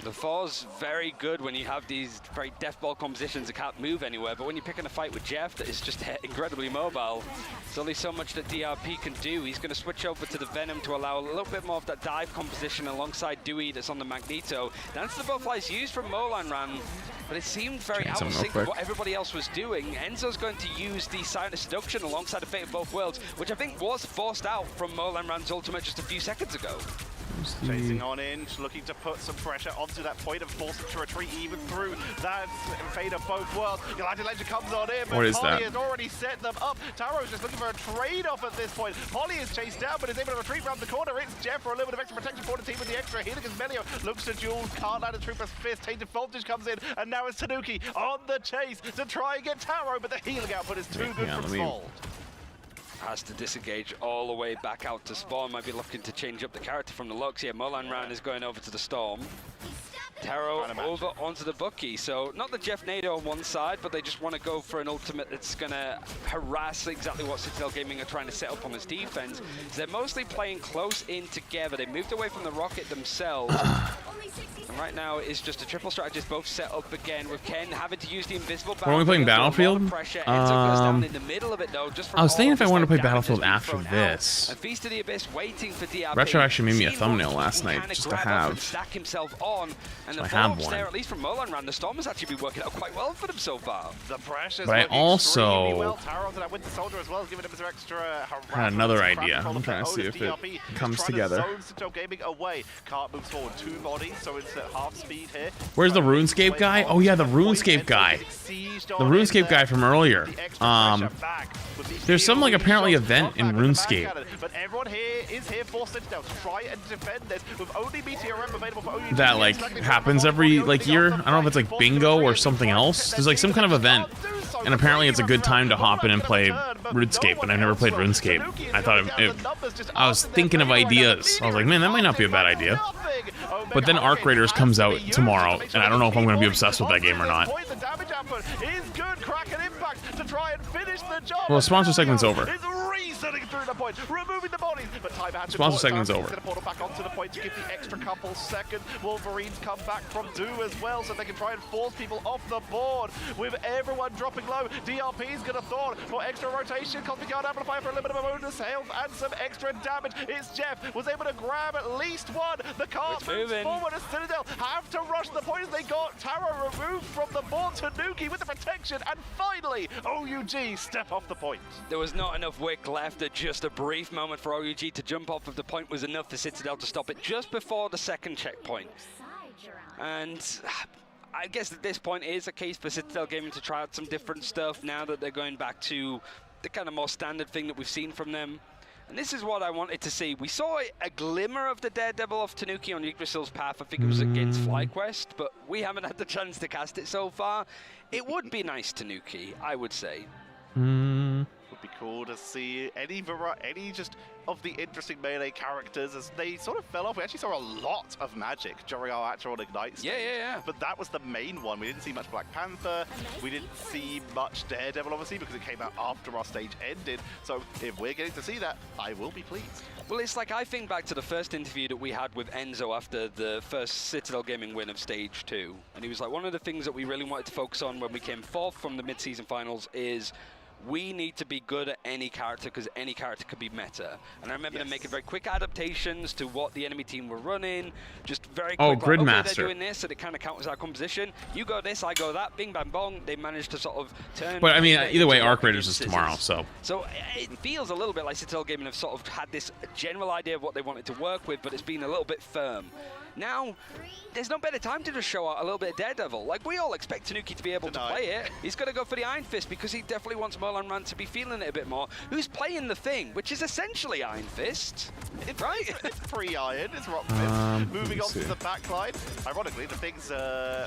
Speaker 10: The Thor's very good when you have these very death ball compositions that can't move anywhere, but when you're picking a fight with Jeff that is just incredibly mobile, there's only so much that DRP can do. He's going to switch over to the Venom to allow a little bit more of that dive composition alongside Dewey that's on the Magneto. That's the butterflies used from Molamran, but it seemed very out of sync with what everybody else was doing. Enzo's going to use the Silent Seduction alongside the Fate of Both Worlds, which I think was forced out from Molamran's ultimate just a few seconds ago.
Speaker 8: Chasing on in, looking to put some pressure onto that point and force him to retreat even through that Fate of Both Worlds. Galactic Legend comes on in, but Polly has already set them up. Taro's just looking for a trade-off at this point. Polly is chased down, but is able to retreat around the corner. It's Jeff for a little bit of extra protection for the team with the extra healing as Melio looks to Jules, can't land a Trooper's Fist. Tainted Voltage comes in, and now it's Tanuki on the chase to try and get Taro, but the healing output is too good from Smold.
Speaker 10: Has to disengage all the way back out to spawn. Might be looking to change up the character from the looks. Yeah, Molan Ran is going over to the Storm. Taro over onto the Bucky. So not the Jeff Nader on one side, but they just want to go for an ultimate that's going to harass exactly what Citadel Gaming are trying to set up on this defense. So they're mostly playing close in together. They moved away from the Rocket themselves. And right now it's just a triple strategist, both set up again with Ken having to use the invisible
Speaker 1: Are we playing Battlefield?
Speaker 10: Down in the middle of it, though, just
Speaker 1: I was thinking if I wanted to play Battlefield after this.
Speaker 10: And Feast of the Abyss waiting for DRP.
Speaker 1: Retro actually made me a thumbnail last night just to have.
Speaker 10: Stack himself on, and
Speaker 1: So
Speaker 10: the
Speaker 1: I have
Speaker 10: follow-ups
Speaker 1: one.
Speaker 10: there, at least from Molan Ran, the Storm has actually been working out quite well for them so far.
Speaker 8: The pressure's
Speaker 1: But I
Speaker 8: working
Speaker 1: also
Speaker 8: extremely well. Taro to that Winter Soldier as well, giving him some extra
Speaker 1: had another
Speaker 8: harassment.
Speaker 1: idea.
Speaker 8: Crap
Speaker 1: I'm trying to see if it
Speaker 8: DRP is
Speaker 1: comes
Speaker 8: trying
Speaker 1: together.
Speaker 8: To zone Citadel Gaming away. Cart moves forward 2 bodies, so it's at half speed here.
Speaker 1: Where's the RuneScape guy? Oh yeah, the RuneScape guy. The RuneScape guy from earlier. There's some like apparently event in RuneScape
Speaker 8: But everyone here is here for Citadel to try and defend this with only BTRM available for OUG.
Speaker 1: that like happens every like year. I don't know if it's like bingo or something else. There's like some kind of event, and apparently it's a good time to hop in and play RuneScape. And I've never played RuneScape. I thought I was thinking of ideas. I was like, man, that might not be a bad idea. But then Arc Raiders comes out tomorrow, and I don't know if I'm going to be obsessed with that game or not. Well, sponsor segment's over. Sponsor segment's over.
Speaker 8: Back onto the point to give the extra couple seconds. Wolverines come back from Do as well, so they can try and force people off the board. With everyone dropping low, DRP is going to thaw for extra rotation. Cosmic Guard Amplifier for a little bit of a bonus health and some extra damage. It's Jeff was able to grab at least one. The cart moves forward as Citadel have to rush the point as they got Taro removed from the board. Tanuki with the protection, and finally OUG step off the point.
Speaker 10: There was not enough wick left. Just a brief moment for OUG to jump off of the point was enough for Citadel to stop it just before the second checkpoint. And I guess at this point it is a case for Citadel Gaming to try out some different stuff now that they're going back to the kind of more standard thing that we've seen from them. And this is what I wanted to see. We saw a glimmer of the Daredevil of Tanuki on Yggdrasil's path. I think it was against FlyQuest, but we haven't had the chance to cast it so far. It would be nice, Tanuki, I would say.
Speaker 8: Would be cool to see any just of the interesting melee characters as they sort of fell off. We actually saw a lot of magic during our actual Ignite stage.
Speaker 10: Yeah.
Speaker 8: But that was the main one. We didn't see much Black Panther. We didn't see much Daredevil, obviously, because it came out after our stage ended. So if we're getting to see that, I will be pleased.
Speaker 10: Well, it's like I think back to the first interview that we had with Enzo after the first Citadel Gaming win of Stage 2. And he was like, one of the things that we really wanted to focus on when we came 4th from the mid-season finals is we need to be good at any character because any character could be meta. And I remember them making very quick adaptations to what the enemy team were running. Just very quick.
Speaker 1: Oh,
Speaker 10: like,
Speaker 1: Gridmaster.
Speaker 10: okay, they're doing this, and it kind of counters our composition. You go this, I go that. Bing, bang, bong. They managed to sort of turn.
Speaker 1: But I mean, either way, Arc Raiders is tomorrow, so.
Speaker 10: So it feels a little bit like Citadel Gaming have sort of had this general idea of what they wanted to work with, but it's been a little bit firm. Now, there's no better time to just show out a little bit of Daredevil. Like, we all expect Tanuki to be able to play it. He's going to go for the Iron Fist because he definitely wants Molan Ran to be feeling it a bit more. Who's playing the thing, which is essentially Iron Fist, right?
Speaker 8: It's pre-Iron, it's Rock Fist. Moving on to the backline. Ironically, the thing's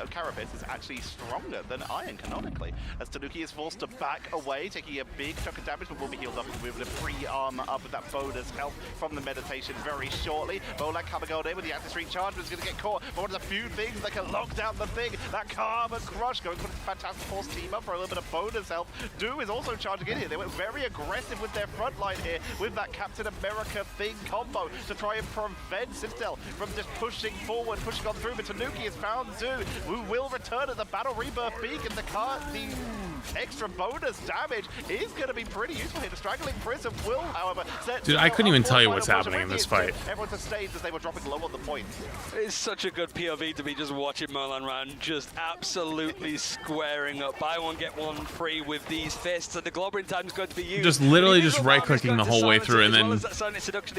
Speaker 8: Carapace is actually stronger than Iron canonically, as Tanuki is forced to back away, taking a big chunk of damage, but will be healed up with a pre-armor up with that bonus health from the meditation very shortly. Molan coming on in with the anti-street charge, but is going to get caught. But one of the few things that can lock down the thing, that Carbon Crush going for the Fantastic Force team up for a little bit of bonus health. Do is also charging in here. They went very aggressive with their front line here with that Captain America thing combo to try and prevent Citadel from just pushing forward, pushing on through. But Tanuki has found Do, who will return at the Battle Rebirth Beacon. The extra bonus damage is going to be pretty useful here. The Straggling Prism will, however, set.
Speaker 1: Dude, I couldn't even tell you what's happening in this fight.
Speaker 8: Everyone sustained as they were dropping low on the point.
Speaker 10: It's such a good POV to be just watching Molan Ran just absolutely squaring up. Buy one, get one free with these fists, and the Globbering time's going to be used.
Speaker 1: Just literally just right-clicking the whole way through, and then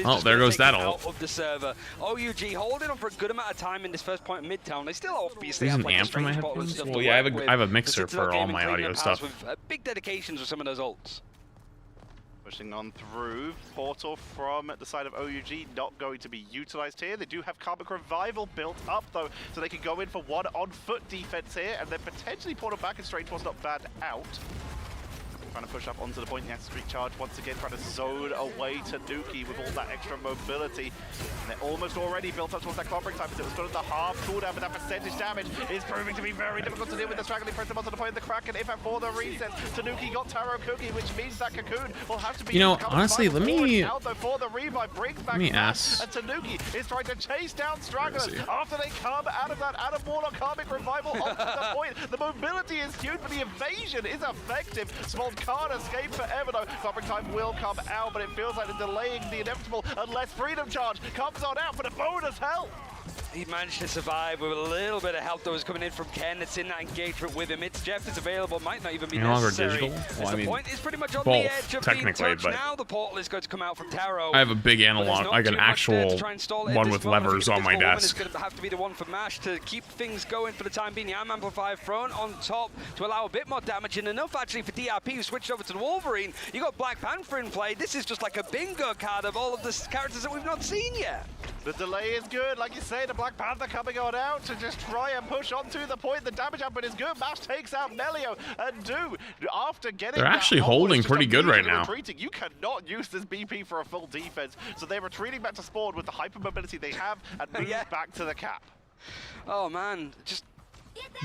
Speaker 1: oh, there goes that ult.
Speaker 10: Of the server. OUG holding on for a good amount of time in this first point in Midtown. They still obviously
Speaker 1: There's
Speaker 10: have
Speaker 1: an
Speaker 10: like
Speaker 1: amp for my
Speaker 10: strange bottle and
Speaker 1: headphones?
Speaker 10: stuff
Speaker 1: Well,
Speaker 10: to
Speaker 1: yeah,
Speaker 10: work
Speaker 1: I have a
Speaker 10: with.
Speaker 1: mixer
Speaker 10: The Citadel
Speaker 1: for all
Speaker 10: Gaming
Speaker 1: my
Speaker 10: cleaning
Speaker 1: audio
Speaker 10: up
Speaker 1: stuff.
Speaker 10: house With big dedications with some of those ults.
Speaker 8: Pushing on through. Portal from the side of OUG not going to be utilized here. They do have Karmic Revival built up though, so they can go in for one on-foot defense here, and then potentially Portal back, and Strange was not bad out. trying to push up onto the point. Yes, street charge once again, trying to zone away to Nuki with all that extra mobility. And they're almost already built up towards that clobbering time, as it was good at the half cooldown, but that percentage damage is proving to be very difficult to deal with. The straggling press them onto the point of the Kraken. If for the reset, Tanuki got Taro Cookie, which means that Cocoon will have to be.
Speaker 1: You know, honestly, let me
Speaker 8: ask. And Tanuki is trying to chase down stragglers after they come out of that Adam Warlock Karmic Revival onto the point. The mobility is huge, but the evasion is effective. Smolv can't escape forever though. Clobbering time will come out, but it feels like they're delaying the inevitable unless Freedom Charge comes on out for the bonus help.
Speaker 10: He managed to survive with a little bit of help that was coming in from Ken. It's in that engagement with him. It's Jeff is available, might not even be necessary.
Speaker 1: Well, I mean,
Speaker 10: the point is pretty much on
Speaker 1: both,
Speaker 10: the edge of being touched. Now the portal is going to come out from Taro.
Speaker 1: I have a big analog, like an actual one with levers on my desk.
Speaker 10: It's going to have to be the one for Mash to keep things going for the time being. The Arm Amplifier thrown on top to allow a bit more damage and enough actually for DRP, who switched over to the Wolverine. You got Black Panther in play. This is just like a bingo card of all of the characters that we've not seen yet.
Speaker 8: The delay is good, like you say, the Black Panther coming on out to just try and push onto the point. The damage output is good. Mash takes out Melio and Do after getting.
Speaker 1: They're actually holding pretty good right now.
Speaker 8: Retreating. You cannot use this BP for a full defense, so they're retreating back to spawn with the hypermobility they have and move back to the cap.
Speaker 10: Oh man, just.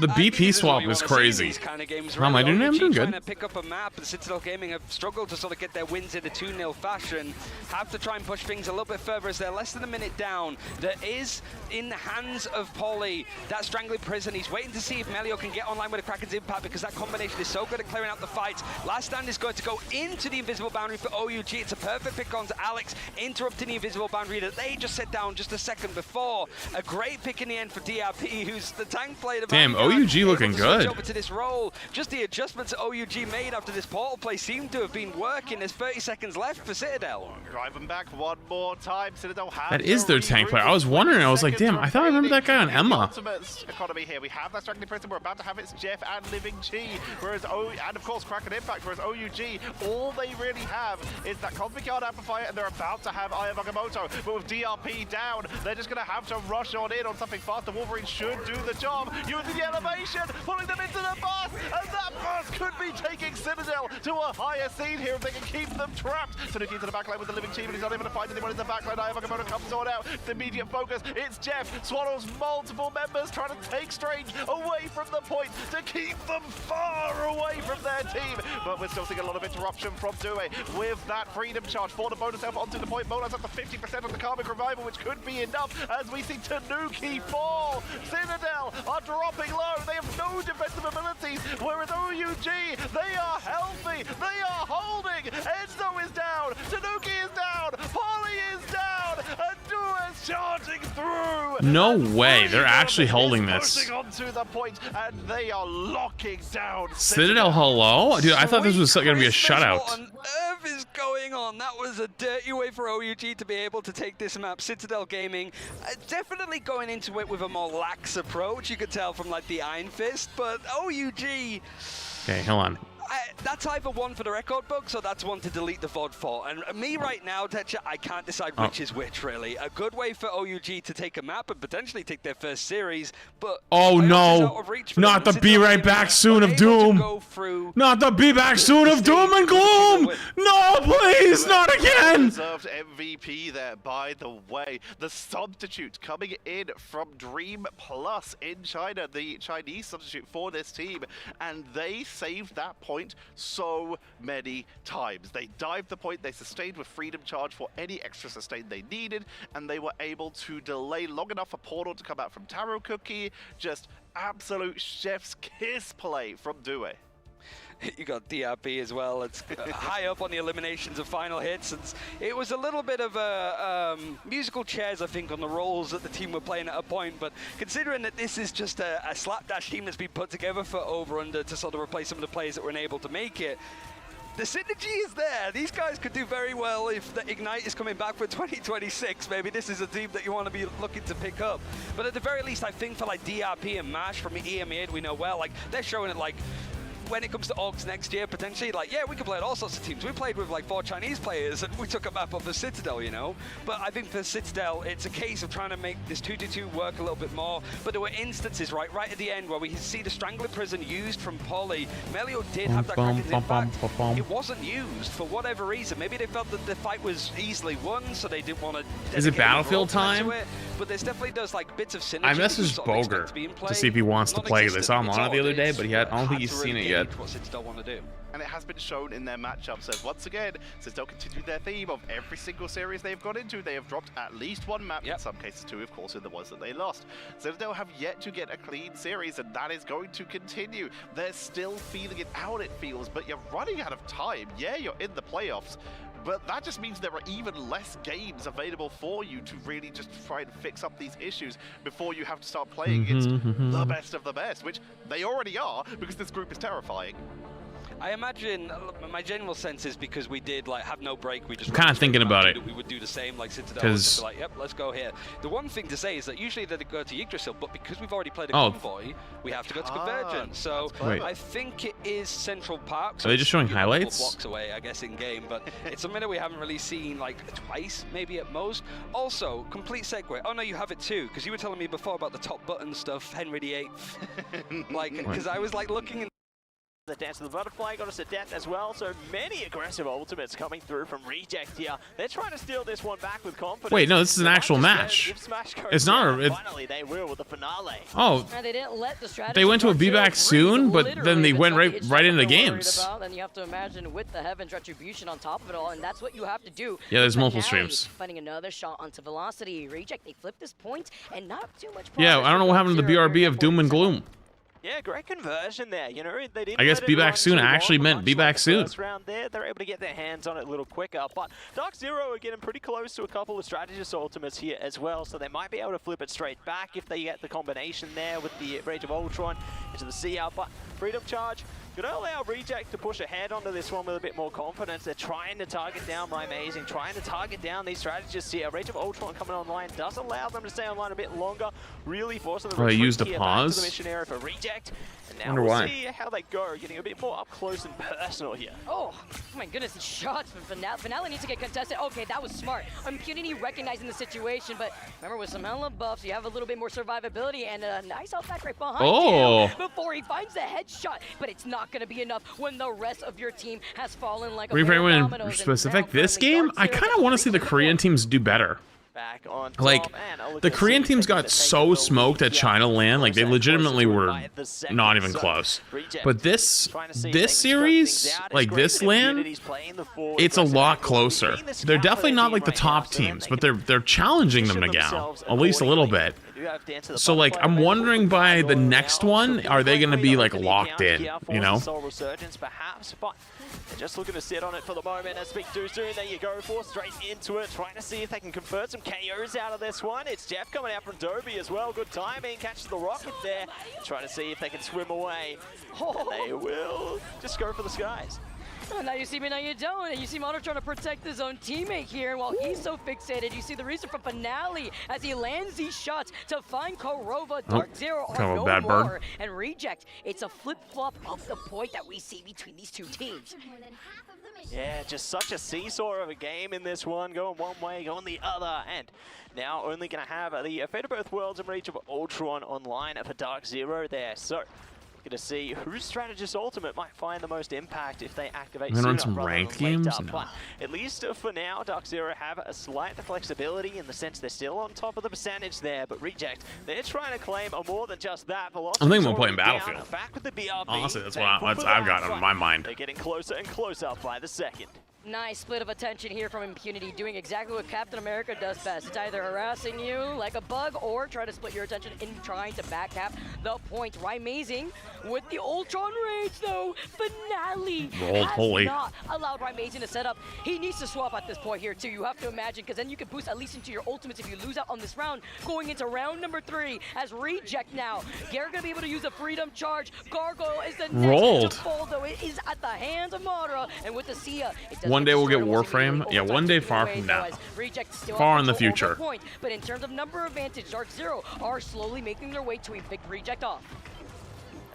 Speaker 1: The BP swap is crazy.
Speaker 10: Kind of games,
Speaker 1: How am I doing? I'm doing good.
Speaker 10: Trying to pick up a map, and Citadel Gaming have struggled to sort of get their wins in a 2-0 fashion. Have to try and push things a little bit further as they're less than a minute down. There is, in the hands of Polly, that Strangling Prison. He's waiting to see if Melio can get online with the Kraken's impact, because that combination is so good at clearing out the fights. Last Stand is going to go into the invisible boundary for OUG. It's a perfect pick onto Alex, interrupting the invisible boundary that they just set down just a second before. A great pick in the end for DRP, who's the tank player.
Speaker 1: Damn, OUG looking good.
Speaker 10: Over to this role. Just the adjustments OUG made after this portal play seem to have been working. There's 30 seconds left for Citadel.
Speaker 8: Drive them back one more time. Citadel has
Speaker 1: that is their tank player. I was wondering. I was like, damn, I thought I remember that guy on Emma.
Speaker 8: Ultimate economy here. We have that Strangling Prison. We're about to have it's Jeff and Living Chi. Whereas and of course Kraken Impact. Whereas OUG, all they really have is that Config Yard Amplifier, and they're about to have Aya Magamoto. But with DRP down, they're just going to have to rush on in on something fast. The Wolverine should do the job. Using the elevation, pulling them into the bus, and that bus could be taking Citadel to a higher seed here if they can keep them trapped. Tanuki into the backline with the Living Chi, but he's not able to find anyone in the backline. Aya Magamoto comes on out. The immediate focus, it's Jeff. Swallows multiple members, trying to take Strange away from the point to keep them far away from their team. But we're still seeing a lot of interruption from Due with that Freedom Charge for the bonus help onto the point. Molar's up to 50% on the Karmic Revival, which could be enough as we see Tanuki fall. Citadel are dropping low. They have no defensive abilities, whereas OUG, they are healthy. They are holding. Enzo is down. Tanuki is down. Polly is down. And Due's charging through.
Speaker 1: No way. They're actually holding this.
Speaker 8: Pushing onto the point, and they are locking down
Speaker 1: Citadel, hello? Dude, I thought this was going to be a shutout.
Speaker 10: What on earth is going on? That was a dirty way for OUG to be able to take this map. Citadel Gaming definitely going into it with a more lax approach. You could tell from like the Iron Fist, but OUG...
Speaker 1: Okay, hold on.
Speaker 10: That's either one for the record books or that's one to delete the VOD for. And me right now, Tetra, I can't decide which is which, really. A good way for OUG to take a map and potentially take their first series, but...
Speaker 1: Oh no! Not the be right back soon of Doom! Not the be back soon of Doom and Gloom! No, please, not again!
Speaker 8: Deserved MVP there, by the way. The substitute coming in from Dream Plus in China, the Chinese substitute for this team, and they saved that point so many times. They dived the point, they sustained with Freedom Charge for any extra sustain they needed, and they were able to delay long enough for Portal to come out from Taro Cookie. Just absolute chef's kiss play from Due.
Speaker 10: You got DRP as well. It's high up on the eliminations of final hits. It was a little bit of a musical chairs, I think, on the roles that the team were playing at a point. But considering that this is just a slapdash team that's been put together for Over/Under to sort of replace some of the players that were unable to make it, the synergy is there. These guys could do very well if the Ignite is coming back for 2026. Maybe this is a team that you want to be looking to pick up. But at the very least, I think for like DRP and Mash from EMEA, we know well, like they're showing it like when it comes to orgs next year, potentially, like, yeah, we could play at all sorts of teams. We played with like 4 Chinese players and we took a map of the Citadel, you know? But I think for Citadel, it's a case of trying to make this 2-2 work a little bit more. But there were instances, right at the end where we see the Strangler Prison used from Poly. Melio did have that Kraken's impact. It wasn't used for whatever reason. Maybe they felt that the fight was easily won, so they didn't want to.
Speaker 1: Is it Battlefield time?
Speaker 10: But there's definitely like bits of synergy.
Speaker 1: I messaged Boger to see if he wants to play this. I saw him on it the other day, but I don't think he's seen it yet.
Speaker 10: What Citadel want to do.
Speaker 8: And it has been shown in their matchups as once again, since they'll continue their theme of every single series they've gone into, they have dropped at least one map, in some cases 2, of course, in the ones that they lost. So they'll have yet to get a clean series, and that is going to continue. They're still feeling it out, it feels, but you're running out of time. Yeah, you're in the playoffs, but that just means there are even less games available for you to really just try and fix up these issues before you have to start playing against the best of the best, which they already are, because this group is terrifying.
Speaker 10: I imagine my general sense is because we did like have no break, we just
Speaker 1: kind of thinking about it.
Speaker 10: We would do the same like Citadel. Just like, yep, let's go here. The one thing to say is that usually they go to Yggdrasil, but because we've already played a convoy, we have to go to Convergence. So I think it is Central Park. So
Speaker 1: are they just showing highlights?
Speaker 10: Blocks away, I guess, in game, but it's something that we haven't really seen like twice, maybe at most. Also, complete segue. Oh no, you have it too, because you were telling me before about the top button stuff, Henry VIII. Like, because I was like looking in.
Speaker 12: The Dance of the Butterfly got us a death as well, so many aggressive ultimates coming through from Reject here. They're trying to steal this one back with confidence.
Speaker 1: Wait, no, this is an actual match. It's not a...
Speaker 12: Finally, they will with the finale.
Speaker 1: Oh,
Speaker 9: they didn't let the strategy.
Speaker 1: They went to a be back soon, but then they went right into the games.
Speaker 9: Then you have to imagine with the Heaven's Retribution on top of it all, and that's what you have to do.
Speaker 1: Yeah, there's multiple streams.
Speaker 9: Finding another shot onto Velocity. Reject, they flip this point, and not too much.
Speaker 1: Yeah, I don't know what happened to the BRB of Doom and Gloom.
Speaker 12: Yeah, great conversion there. You know, they didn't.
Speaker 1: I guess be back soon actually meant be back soon.
Speaker 12: First round there, they're able to get their hands on it a little quicker. But Dark Zero are getting pretty close to a couple of strategist ultimates here as well, so they might be able to flip it straight back if they get the combination there with the Rage of Ultron into the CR. But Freedom Charge gonna allow Reject to push ahead onto this one with a bit more confidence. They're trying to target down My Amazing, trying to target down these strategists here. Rage of Ultron coming online does allow them to stay online a bit longer, really forcing the retreat
Speaker 1: used a
Speaker 12: here
Speaker 1: pause.
Speaker 12: back to the mission area for Reject. And now
Speaker 1: Wonder
Speaker 12: we'll
Speaker 1: why.
Speaker 12: see how they go, getting a bit more up close and personal here.
Speaker 9: Oh my goodness, these shots from Finale needs to get contested. Okay, that was smart. Impunity recognizing the situation, but remember with some hella buffs, you have a little bit more survivability and a nice outback right behind him before he finds the headshot, but it's not going to be enough when the rest of your team has fallen like a
Speaker 1: Reframe in specific this game, I kind of want to see the Korean teams do better.
Speaker 12: Back on
Speaker 1: like, the Korean teams got so smoked at China Land, like they legitimately were not even close. But this series, like this land, it's a lot closer. They're definitely not like the top teams, but they're challenging them now, at least a little bit. So like, I'm wondering by the next one, are they going to be like locked in, you know?
Speaker 12: They're just looking to sit on it for the moment and speak too soon. There you go, for straight into it, trying to see if they can convert some KOs out of this one. It's Jeff coming out from Dobie as well. Good timing, catches the rocket there. Trying to see if they can swim away. And they will just go for the skies.
Speaker 9: Oh, now you see me, now you don't. And you see Mono trying to protect his own teammate here. And while he's so fixated, you see the reason from Finale as he lands these shots to find Korova. Dark Zero on no more. And Reject. It's a flip-flop of the point that we see between these two teams.
Speaker 12: Yeah, just such a seesaw of a game in this one. Going one way, going the other. And now only going to have the Fate of Both Worlds and Rage of Ultron online for Dark Zero there. So to see whose strategist ultimate might find the most impact if they activate sooner
Speaker 1: run some ranked games. No.
Speaker 12: But at least for now, Dark Zero have a slight flexibility in the sense they're still on top of the percentage there, but Reject, they're trying to claim a more than just that.
Speaker 1: I think we'll play in Battlefield.
Speaker 12: Back with the BRB.
Speaker 1: Honestly, that's what I've got on my mind.
Speaker 12: They're getting closer and closer by the second.
Speaker 9: Nice split of attention here from Impunity, doing exactly what Captain America does best. It's either harassing you like a bug or try to split your attention in trying to backcap the point. Amazing with the Ultron Rage though. Finale has not allowed Amazing to set up. He needs to swap at this point here too. You have to imagine, because then you can boost at least into your ultimates if you lose out on this round. Going into round number 3 as Reject now. Garrett gonna be able to use a Freedom Charge. Gargoyle is the next to fall though. It is at the hands of Madara, and with the Sia, it does.
Speaker 1: One day we'll get Warframe. Yeah, one day far from now. Far in the future.
Speaker 9: But in terms of number advantage, Dark Zero are slowly making their way to a big Reject off.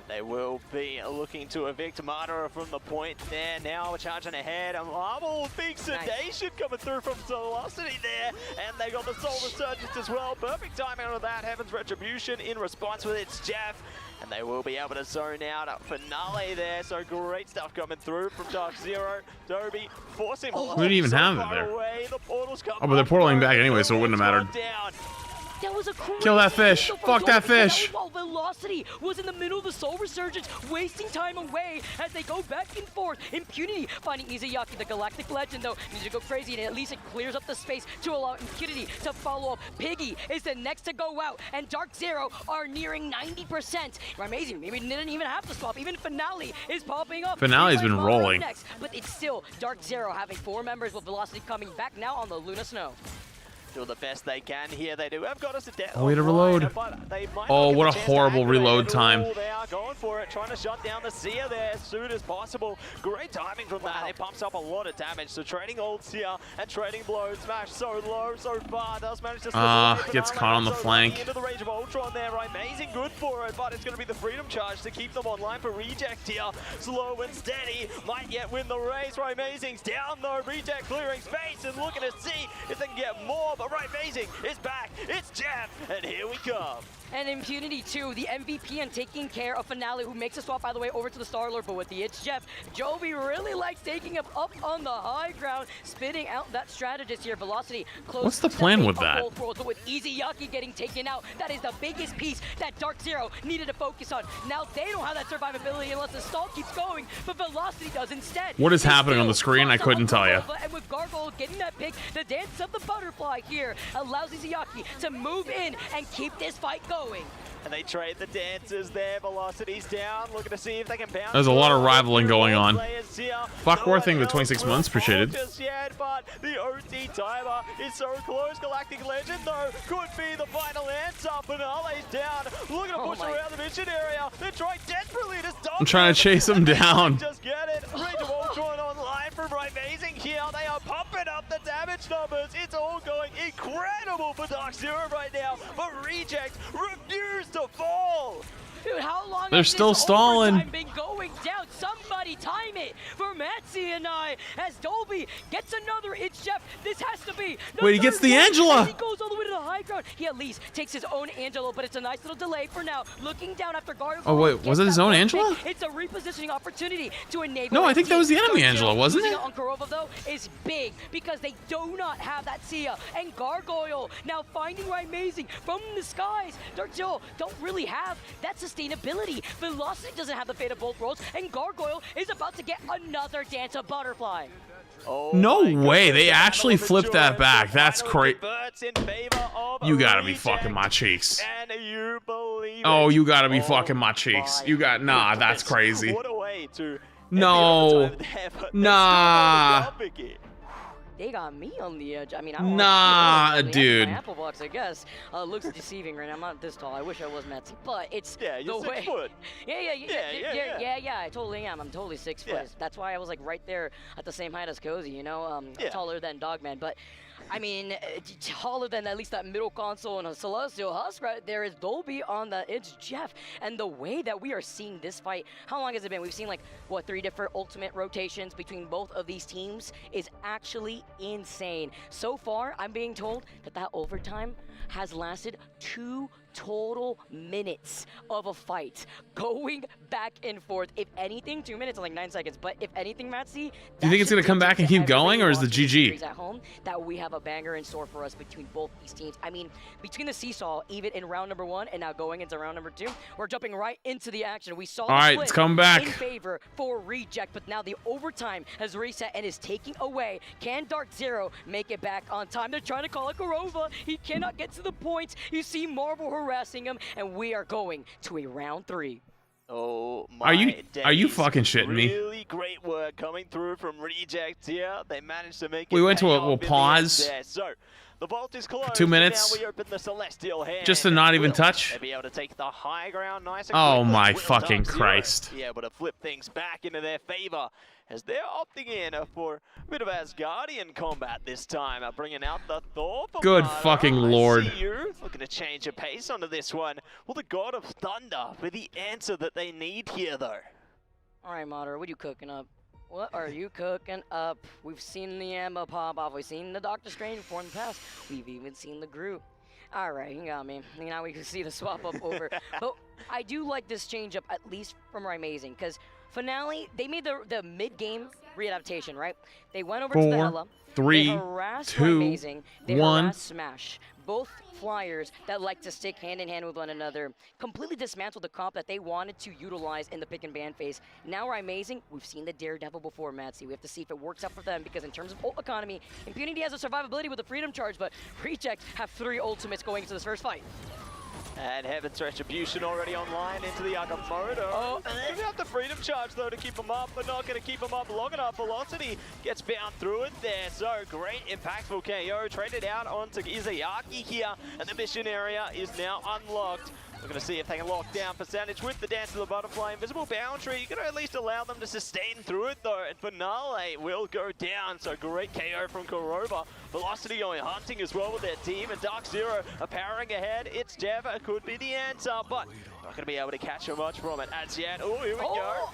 Speaker 12: They will be looking to evict Mara from the point there. Now we're charging ahead. And Marvel, big sedation coming through from Velocity there. And they got the Soul Resurgence as well. Perfect timing on that. Heaven's Retribution in response with its Jeff. And they will be able to zone out a finale there. So great stuff coming through from Dark Zero. Dobie forcing
Speaker 1: We didn't even have it there. Oh, but they're portaling back anyway, so it wouldn't have mattered.
Speaker 9: That was a crazy
Speaker 1: Kill that fish. Fuck that fish.
Speaker 9: While Velocity was in the middle of the Soul Resurgence, wasting time away as they go back and forth. Impunity finding Izayaki, the Galactic Legend, though, needs to go crazy, and at least it clears up the space to allow Impunity to follow up. Piggy is the next to go out, and Dark Zero are nearing 90%. Amazing. Maybe didn't even have to swap. Even Finale is popping up.
Speaker 1: Finale's been rolling.
Speaker 9: Next, but it's still Dark Zero having 4 members with Velocity coming back now on the Luna Snow.
Speaker 12: Do the best they can here. They do have got us a death.
Speaker 1: Oh, way to reload. Oh, what a horrible reload time.
Speaker 12: They are going for it, trying to shut down the Seer there as soon as possible. Great timing from that. It pumps up a lot of damage. So trading old Seer and trading blow. Smash so low so far. Does manage to slip away,
Speaker 1: gets caught on the flank.
Speaker 12: Into the Rage of Ultron there. Amazing, good for it, but it's going to be the Freedom Charge to keep them online for Reject here. Slow and steady. Might yet win the race. Amazing's down though. Reject clearing space and looking to see if they can get more. But Amazing is back. It's Jeff, and here we come.
Speaker 9: And Impunity too, the MVP and taking care of Finale, who makes a swap, by the way, over to the Star-Lord, but with the It's Jeff, Jovi really likes taking him up on the high ground, spitting out that strategist here. Velocity close.
Speaker 1: What's the plan with that?
Speaker 9: Worlds, but with Izayaki getting taken out, that is the biggest piece that Dark Zero needed to focus on. Now they don't have that survivability unless the stall keeps going, but Velocity does instead.
Speaker 1: What is happening on the screen? I couldn't tell you.
Speaker 9: And with Gargoyle getting that pick, the dance of the butterfly here allows Izayaki to move in and keep this fight going.
Speaker 12: And they trade the dances there. Velocity's down, looking to see if they can bounce.
Speaker 1: There's a lot of rivaling going on. Fuck Worthing, the 26 months, appreciated.
Speaker 12: Just yet, but the OT timer is so close. Galactic Legend, though, could be the final answer. Finale's down, looking to push around the mission area. They're trying desperately to stop.
Speaker 1: I'm trying to chase him down.
Speaker 12: Just get it. Rage of Ultron online from Amazing here. They are pumping up the damage numbers. It's all going incredible for Dark Zero right now, but Reject refused to fall.
Speaker 9: Dude, how long
Speaker 1: They're
Speaker 9: has
Speaker 1: still
Speaker 9: this
Speaker 1: stalling.
Speaker 9: overtime been going down? Somebody time it for Matsy and I as Dolby gets another It's Jeff. This has to be.
Speaker 1: Wait, he gets the Angela.
Speaker 9: He goes all the way to the high ground. He at least takes his own Angela, but it's a nice little delay for now. Looking down after Gargoyle.
Speaker 1: Oh, wait, was it his own Angela?
Speaker 9: It's a repositioning opportunity to enable.
Speaker 1: No, I think that was the enemy Angela, wasn't it?
Speaker 9: Losing on Kurova, though, is big because they do not have that Sia. And Gargoyle now finding Amazing from the skies. Dark Zero don't really have that sustainability. Velocity doesn't have the Fate of both worlds, and Gargoyle is about to get another Dance of Butterfly.
Speaker 12: Oh
Speaker 1: no way, they actually flipped that back. That's crazy. You gotta be fucking my cheeks. Oh, you gotta be fucking my cheeks. You got, nah, that's crazy.
Speaker 12: What a way to
Speaker 1: No. Nah.
Speaker 9: They got me on the edge. I mean,
Speaker 1: dude.
Speaker 9: My apple box, I guess, looks deceiving right now. I'm not this tall. I wish I was Metsy, but it's
Speaker 12: the way. 6 foot.
Speaker 9: Yeah. I totally am. I'm totally 6 foot. That's why I was like right there at the same height as Cozy. You know, taller than Dogman, but. I mean, taller than at least that middle console and a Celestial Husk right there is Dolby on the It's Jeff. And the way that we are seeing this fight, how long has it been? We've seen like, what, 3 different ultimate rotations between both of these teams is actually insane. So far, I'm being told that that overtime has lasted 2 total minutes of a fight going back and forth. If anything, 2 minutes and like 9 seconds, but if anything, Matsy,
Speaker 1: do you think it's gonna come back and keep going, or is the GG?
Speaker 9: At home, that we have a banger in store for us between both these teams. I mean, between the seesaw, even in round number 1 and now going into round number 2, we're jumping right into the action. We saw the
Speaker 1: it's come back
Speaker 9: in favor for Reject, but now the overtime has reset and is taking away. Can Dark Zero make it back on time? They're trying to call it Kurova. He cannot get to the points. You see Marvel harassing him, and we are going to a round 3.
Speaker 12: Oh my
Speaker 1: Are you fucking shitting me?
Speaker 12: Really great work coming through from Reject here. They managed to make it.
Speaker 1: We went to a pause.
Speaker 12: So The vault is closed.
Speaker 1: 2 minutes.
Speaker 12: Now we open the celestial hand.
Speaker 1: Just to not even touch.
Speaker 12: They'll be able to take the high ground nice and
Speaker 1: Oh
Speaker 12: quickly.
Speaker 1: my
Speaker 12: Will
Speaker 1: fucking
Speaker 12: Dark Zero
Speaker 1: Christ.
Speaker 12: be able to flip things back into their favor as they're opting in for a bit of Asgardian combat this time. Bringing out the Thor.
Speaker 1: Good fucking lord.
Speaker 12: I see you. Looking to change a pace onto this one. Will the God of Thunder be the answer that they need here, though?
Speaker 9: All right, Mater, what are you cooking up? What are you cooking up? We've seen the Emma pop off. We've seen the Doctor Strange before in the past. We've even seen the Groot. All right, you got me. Now we can see the swap up over. But I do like this change up, at least from Amazing, because Finale, they made the mid-game readaptation, right? They went over to the Hela.
Speaker 1: 3,
Speaker 9: they harassed
Speaker 1: 2,
Speaker 9: Amazing. They
Speaker 1: 1.
Speaker 9: harassed Smash. Both flyers that like to stick hand in hand with one another completely dismantled the comp that they wanted to utilize in the pick and ban phase. Now we're Amazing. We've seen the Daredevil before, Matsy. We have to see if it works out for them, because in terms of ult economy, Impunity has a survivability with a freedom charge, but Reject have 3 ultimates going into this first fight.
Speaker 12: And Heaven's Retribution already online into the Agamotto.
Speaker 9: Oh,
Speaker 12: Gonna have the freedom charge though to keep him up, but not gonna keep him up long enough. Velocity gets bound through it there. So great impactful KO. Traded out onto Izayaki here, and the mission area is now unlocked. We're going to see if they can lock down percentage with the Dance of the Butterfly. Invisible Boundary, you're going to at least allow them to sustain through it though. And Finale will go down, so great KO from Korova. Velocity going hunting as well with their team, and Dark Zero are powering ahead. It's Jeff, could be the answer, but not going to be able to catch much from it as yet. Oh, here we go.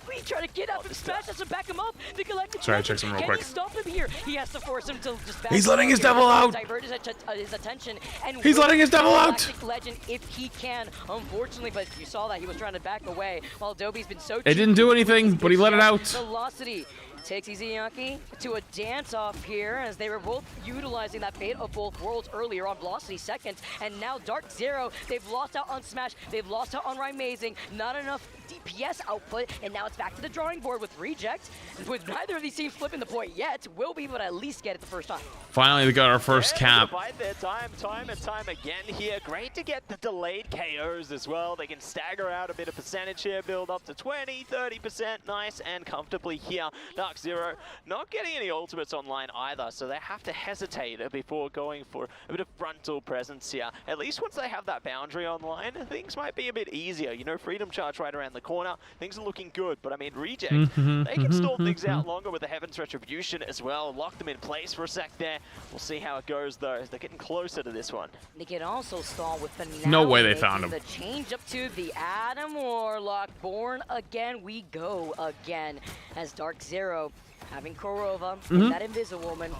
Speaker 9: We try to get up and Smash has to back him up. The collective.
Speaker 1: Sorry, I checked him real
Speaker 9: Can
Speaker 1: quick.
Speaker 9: he stop him here? He has to force him to just back
Speaker 1: He's
Speaker 9: him
Speaker 1: letting
Speaker 9: up
Speaker 1: his
Speaker 9: here.
Speaker 1: devil out.
Speaker 9: Divert his attention. And
Speaker 1: He's letting his devil out.
Speaker 9: Galactic Legend if he can, unfortunately, but you saw that he was trying to back away while Dobby's been so cheap.
Speaker 1: It didn't do anything, but he let it out.
Speaker 9: Velocity takes Izayaki to a dance-off here as they were both utilizing that fate of both worlds earlier on Velocity second, and now Dark Zero, they've lost out on Smash, they've lost out on Amazing, not enough DPS output, and now it's back to the drawing board with Reject. With neither of these teams flipping the point yet, will be able to at least get it the first time.
Speaker 1: Finally, we got our first cap.
Speaker 12: Fight their time and time again here. Great to get the delayed KOs as well. They can stagger out a bit of percentage here, build up to 20, 30%, nice and comfortably here. Dark Zero not getting any ultimates online either, so they have to hesitate before going for a bit of frontal presence here. At least once they have that boundary online, things might be a bit easier. You know, Freedom Charge right around the corner, things are looking good, but I mean, Reject, they can stall things out longer with the Heaven's Retribution as well. Lock them in place for a sec there. We'll see how it goes though, as they're getting closer to this one.
Speaker 9: They can also stall with Finale.
Speaker 1: No way they found him.
Speaker 9: The change up to the Adam Warlock. Born again, we go again. As Dark Zero having Korova, and that Invisible Woman.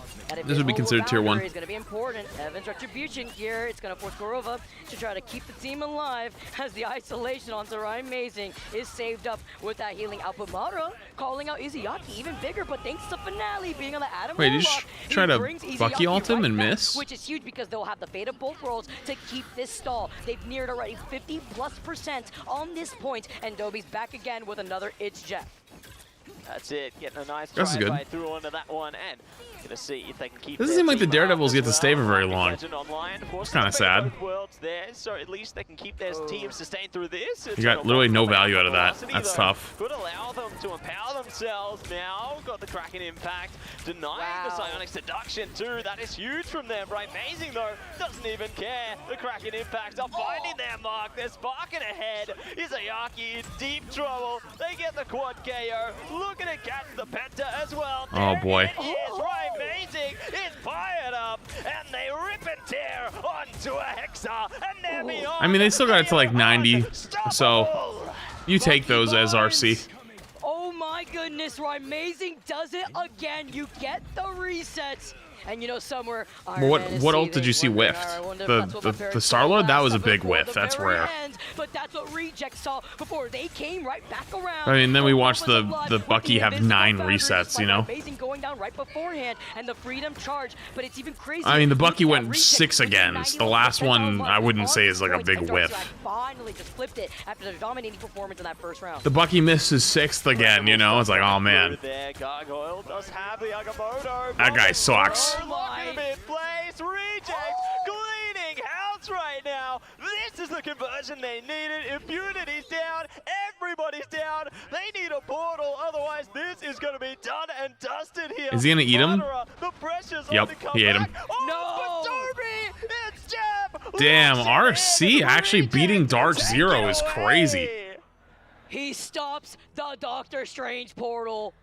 Speaker 1: This would be considered tier 1.
Speaker 9: Is going to be important. Heaven's Retribution here. It's going to force Korova to try to keep the team alive as the isolation on Sarai Amazing is saved up with that healing output. Mara calling out Izayaki even bigger, but thanks to Finale being on the Adam
Speaker 1: Wait, did
Speaker 9: Warlock,
Speaker 1: you try to
Speaker 9: brings
Speaker 1: Bucky
Speaker 9: Izayaki
Speaker 1: ult him
Speaker 9: right
Speaker 1: and
Speaker 9: back,
Speaker 1: miss?
Speaker 9: which is huge because they'll have the fate of both worlds to keep this stall. They've neared already 50+% on this point, and Dobby's back again with another It's Jeff.
Speaker 12: That's it, getting a nice
Speaker 1: That's good.
Speaker 12: drive-by through onto that one, and gonna see if they can keep.
Speaker 1: Doesn't seem like the Daredevils get to stay for very long. It's kind of sad.
Speaker 12: Worlds there, so at least they can keep their team sustained through this.
Speaker 1: You got literally no value out of that. That's tough.
Speaker 12: Could allow them to empower themselves now. Got the Kraken impact, denying the Psionic Seduction too. That is huge from them. Right, Amazing though doesn't even care. The Kraken impact are finding their mark. They're sparking ahead. Izayaki in deep trouble. They get the quad KO. Looking to catch the Penta as well.
Speaker 1: Oh boy.
Speaker 12: Yes, right, Amazing is fired up, and they rip and tear onto a Hexa, and they're beyond.
Speaker 1: I mean, they still got it to like 90, so you take those as RC.
Speaker 9: Oh my goodness, Amazing does it again. You get the resets. And you know, somewhere.
Speaker 1: What ult did you see whiffed? The Star-Lord? That was a big whiff. That's rare.
Speaker 9: But that's what Reject saw before they came right back around.
Speaker 1: I mean, then we watched the Bucky have 9 resets, you know?
Speaker 9: Amazing going down right beforehand, and the freedom charge, but it's even crazy.
Speaker 1: I mean, the Bucky went 6 again. So the last one, I wouldn't say is like a big whiff.
Speaker 9: Finally just flipped it after the dominating performance in that first round.
Speaker 1: The Bucky misses 6th again, you know? It's like, oh man.
Speaker 12: Gargoyle does have the Agamotto.
Speaker 1: That guy sucks.
Speaker 12: Locking him in place. Reject cleaning house right now. This is the conversion they needed. Impunity's down. Everybody's down. They need a portal. Otherwise, this is going to be done and dusted here.
Speaker 1: Is he gonna eat him?
Speaker 12: Wanderer, the pressure's on
Speaker 1: Yep,
Speaker 12: to come
Speaker 1: he ate him.
Speaker 12: back. Oh, no! It's Jab!
Speaker 1: Damn,
Speaker 12: Locks it
Speaker 1: RC
Speaker 12: in.
Speaker 1: actually beating Dark
Speaker 12: Take
Speaker 1: Zero
Speaker 12: it
Speaker 1: is
Speaker 12: away.
Speaker 1: crazy.
Speaker 9: He stops the Doctor Strange portal.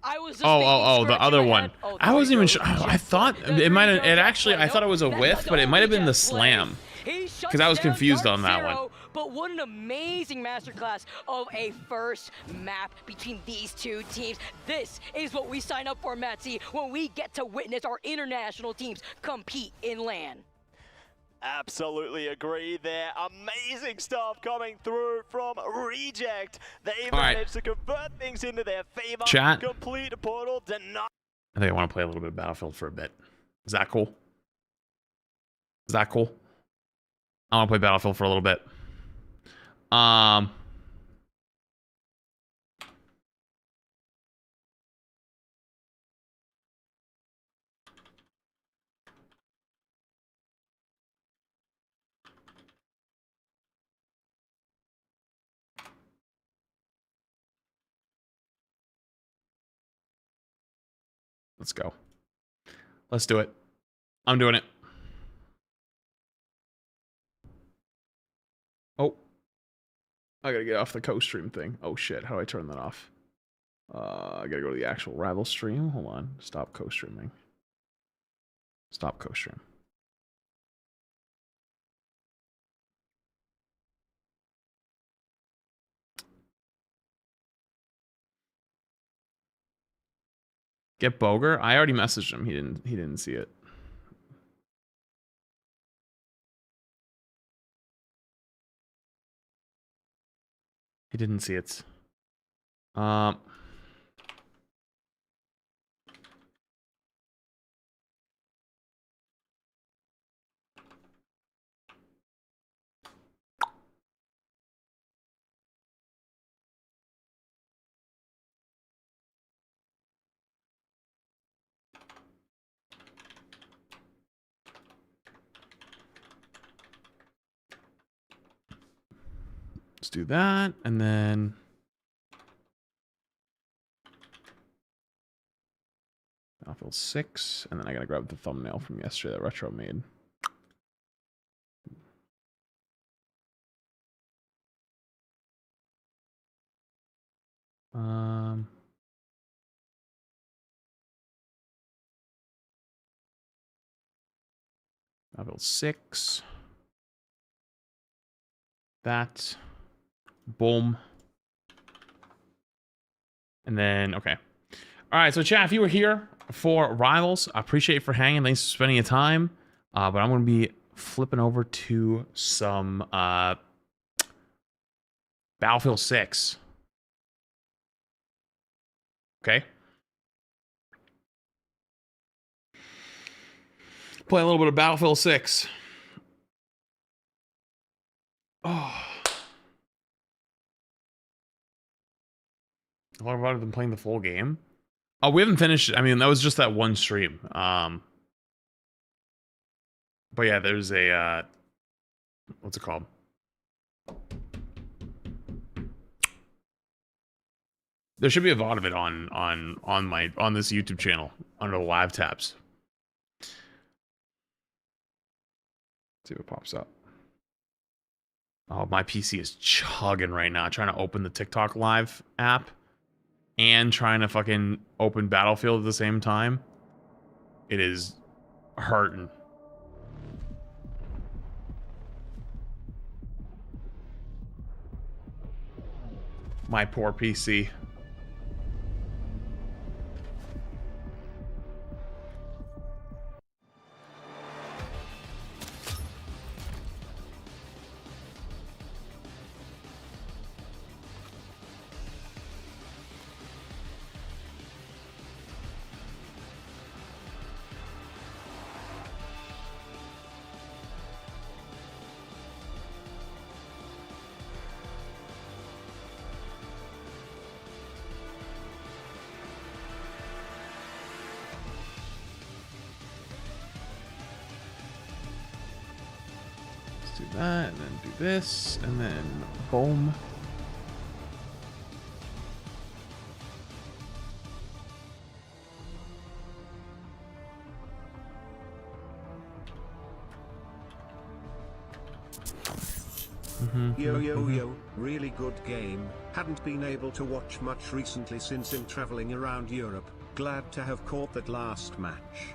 Speaker 9: I was just
Speaker 1: Oh, the
Speaker 9: scratching
Speaker 1: other
Speaker 9: my
Speaker 1: one.
Speaker 9: head. Oh,
Speaker 1: I wasn't even sure.
Speaker 9: there we go.
Speaker 1: I thought
Speaker 9: The
Speaker 1: it might have.
Speaker 9: green
Speaker 1: It
Speaker 9: goes
Speaker 1: actually.
Speaker 9: up.
Speaker 1: I thought it was a
Speaker 9: Nope,
Speaker 1: whiff,
Speaker 9: that's
Speaker 1: but it might have been the
Speaker 9: reject play.
Speaker 1: slam.
Speaker 9: He shuts
Speaker 1: 'Cause I was
Speaker 9: down
Speaker 1: confused
Speaker 9: Dark
Speaker 1: on that
Speaker 9: Zero,
Speaker 1: one.
Speaker 9: But what an amazing masterclass of a first map between these two teams. This is what we sign up for, Matsy, when we get to witness our international teams compete in LAN.
Speaker 12: Absolutely agree there. Amazing stuff coming through from Reject. They
Speaker 1: All right.
Speaker 12: managed to convert things into their favor.
Speaker 1: Chat.
Speaker 12: Complete portal denied.
Speaker 1: I think I want to play a little bit of Battlefield for a bit. Is that cool? Is that cool? I want to play Battlefield for a little bit. Let's go. Let's do it. I'm doing it. Oh. I gotta get off the co-stream thing. Oh shit, how do I turn that off? I gotta go to the actual rival stream. Hold on. Stop co-streaming. Stop co-stream. Get Boger? I already messaged him. He didn't see it. He didn't see it. Let's do that, and then Battlefield 6, and then I gotta grab the thumbnail from yesterday that Retro made. Battlefield 6. That. Boom. And then, okay. All right, so chat, if you were here for Rivals, I appreciate you for hanging. Thanks for spending your time. But I'm going to be flipping over to some Battlefield 6. Okay. Play a little bit of Battlefield 6. Oh. A lot better than playing the full game. Oh, we haven't finished. I mean, that was just that one stream. But yeah, there's a what's it called? There should be a VOD of it on this YouTube channel under the live tabs. See what pops up. Oh, my PC is chugging right now. Trying to open the TikTok live app and trying to fucking open Battlefield at the same time. It is hurting. My poor PC. that, and then do this, and then boom.
Speaker 2: Yo, really good game. Hadn't been able to watch much recently since I'm traveling around Europe. Glad to have caught that last match.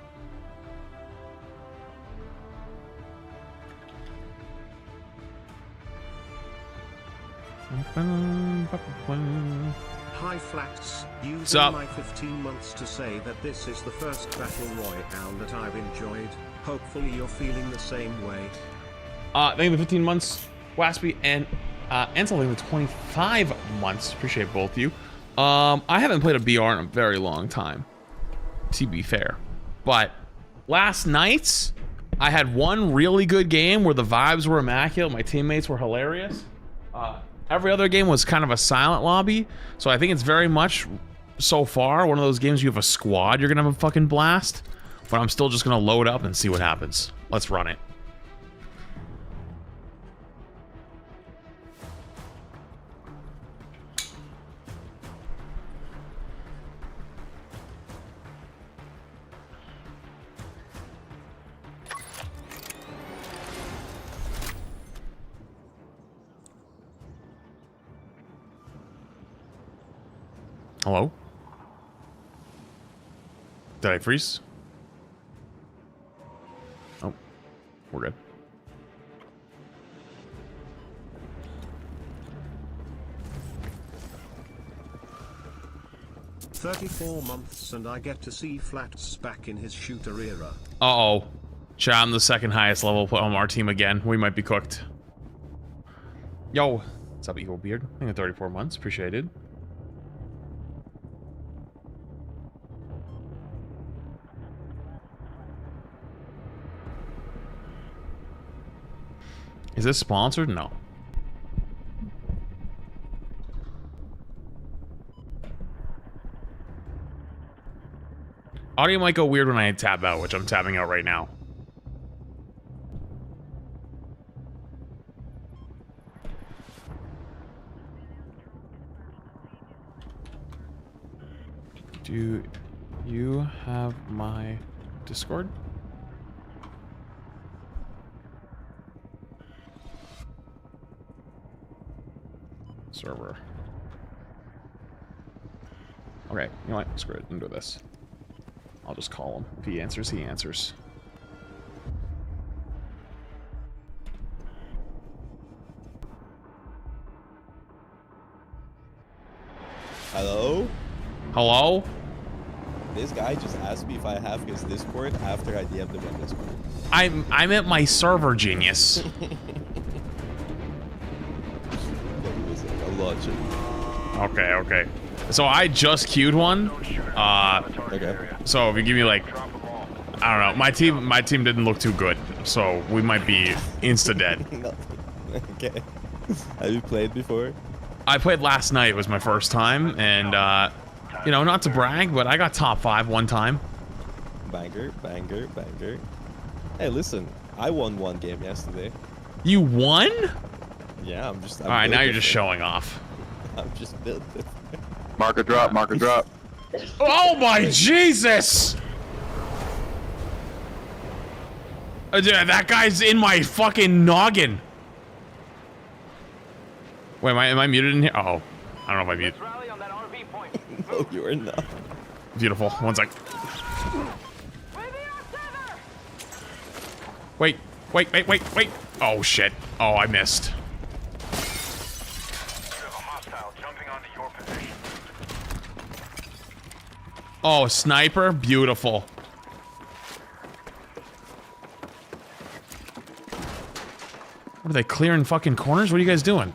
Speaker 2: Hi Flats, using my 15 months to say that this is the first Battle Royale that I've enjoyed. Hopefully you're feeling the same way.
Speaker 1: Thank you for the 15 months, Waspy, and Ansel, thank you for 25 months. Appreciate both of you. I haven't played a BR in a very long time, to be fair. But last night, I had one really good game where the vibes were immaculate. My teammates were hilarious. Every other game was kind of a silent lobby. So I think it's very much, so far, one of those games you have a squad, you're going to have a fucking blast. But I'm still just going to load up and see what happens. Let's run it. Hello? Did I freeze? Oh, we're good.
Speaker 2: "34 months and I get to see Flats back in his shooter era."
Speaker 1: Uh-oh. Chat, I'm the second highest level on our team again. We might be cooked. Yo. What's up, Evil Beard? I think 34 months. Appreciated. Is this sponsored? No. Audio might go weird when I tab out, which I'm tabbing out right now. Do you have my Discord? Server. Okay, you know what? Screw it. Do this. I'll just call him. If he answers, he answers.
Speaker 13: Hello?
Speaker 1: Hello?
Speaker 13: This guy just asked me if I have his Discord after I DM'd him on Discord.
Speaker 1: I'm at my server, genius. Okay, okay. So I just queued one.
Speaker 13: Okay.
Speaker 1: So if you give me like, I don't know, my team didn't look too good, so we might be insta dead.
Speaker 13: Okay. Have you played before?
Speaker 1: I played last night. It was my first time, and you know, not to brag, but I got top 5 one time.
Speaker 13: Banger, banger, banger. Hey, listen, I won one game yesterday.
Speaker 1: You won?
Speaker 13: Yeah, I'm
Speaker 1: all right, now you're just showing off.
Speaker 13: I'm just built different.
Speaker 14: Marker drop, marker drop.
Speaker 1: Oh my Jesus! That guy's in my fucking noggin. Wait, am I muted in here? Uh oh, I don't know if I'm muted.
Speaker 13: No, you are not.
Speaker 1: Beautiful. One sec. Wait. Oh shit. Oh, I missed. Oh, sniper? Beautiful. What are they, clearing fucking corners? What are you guys doing?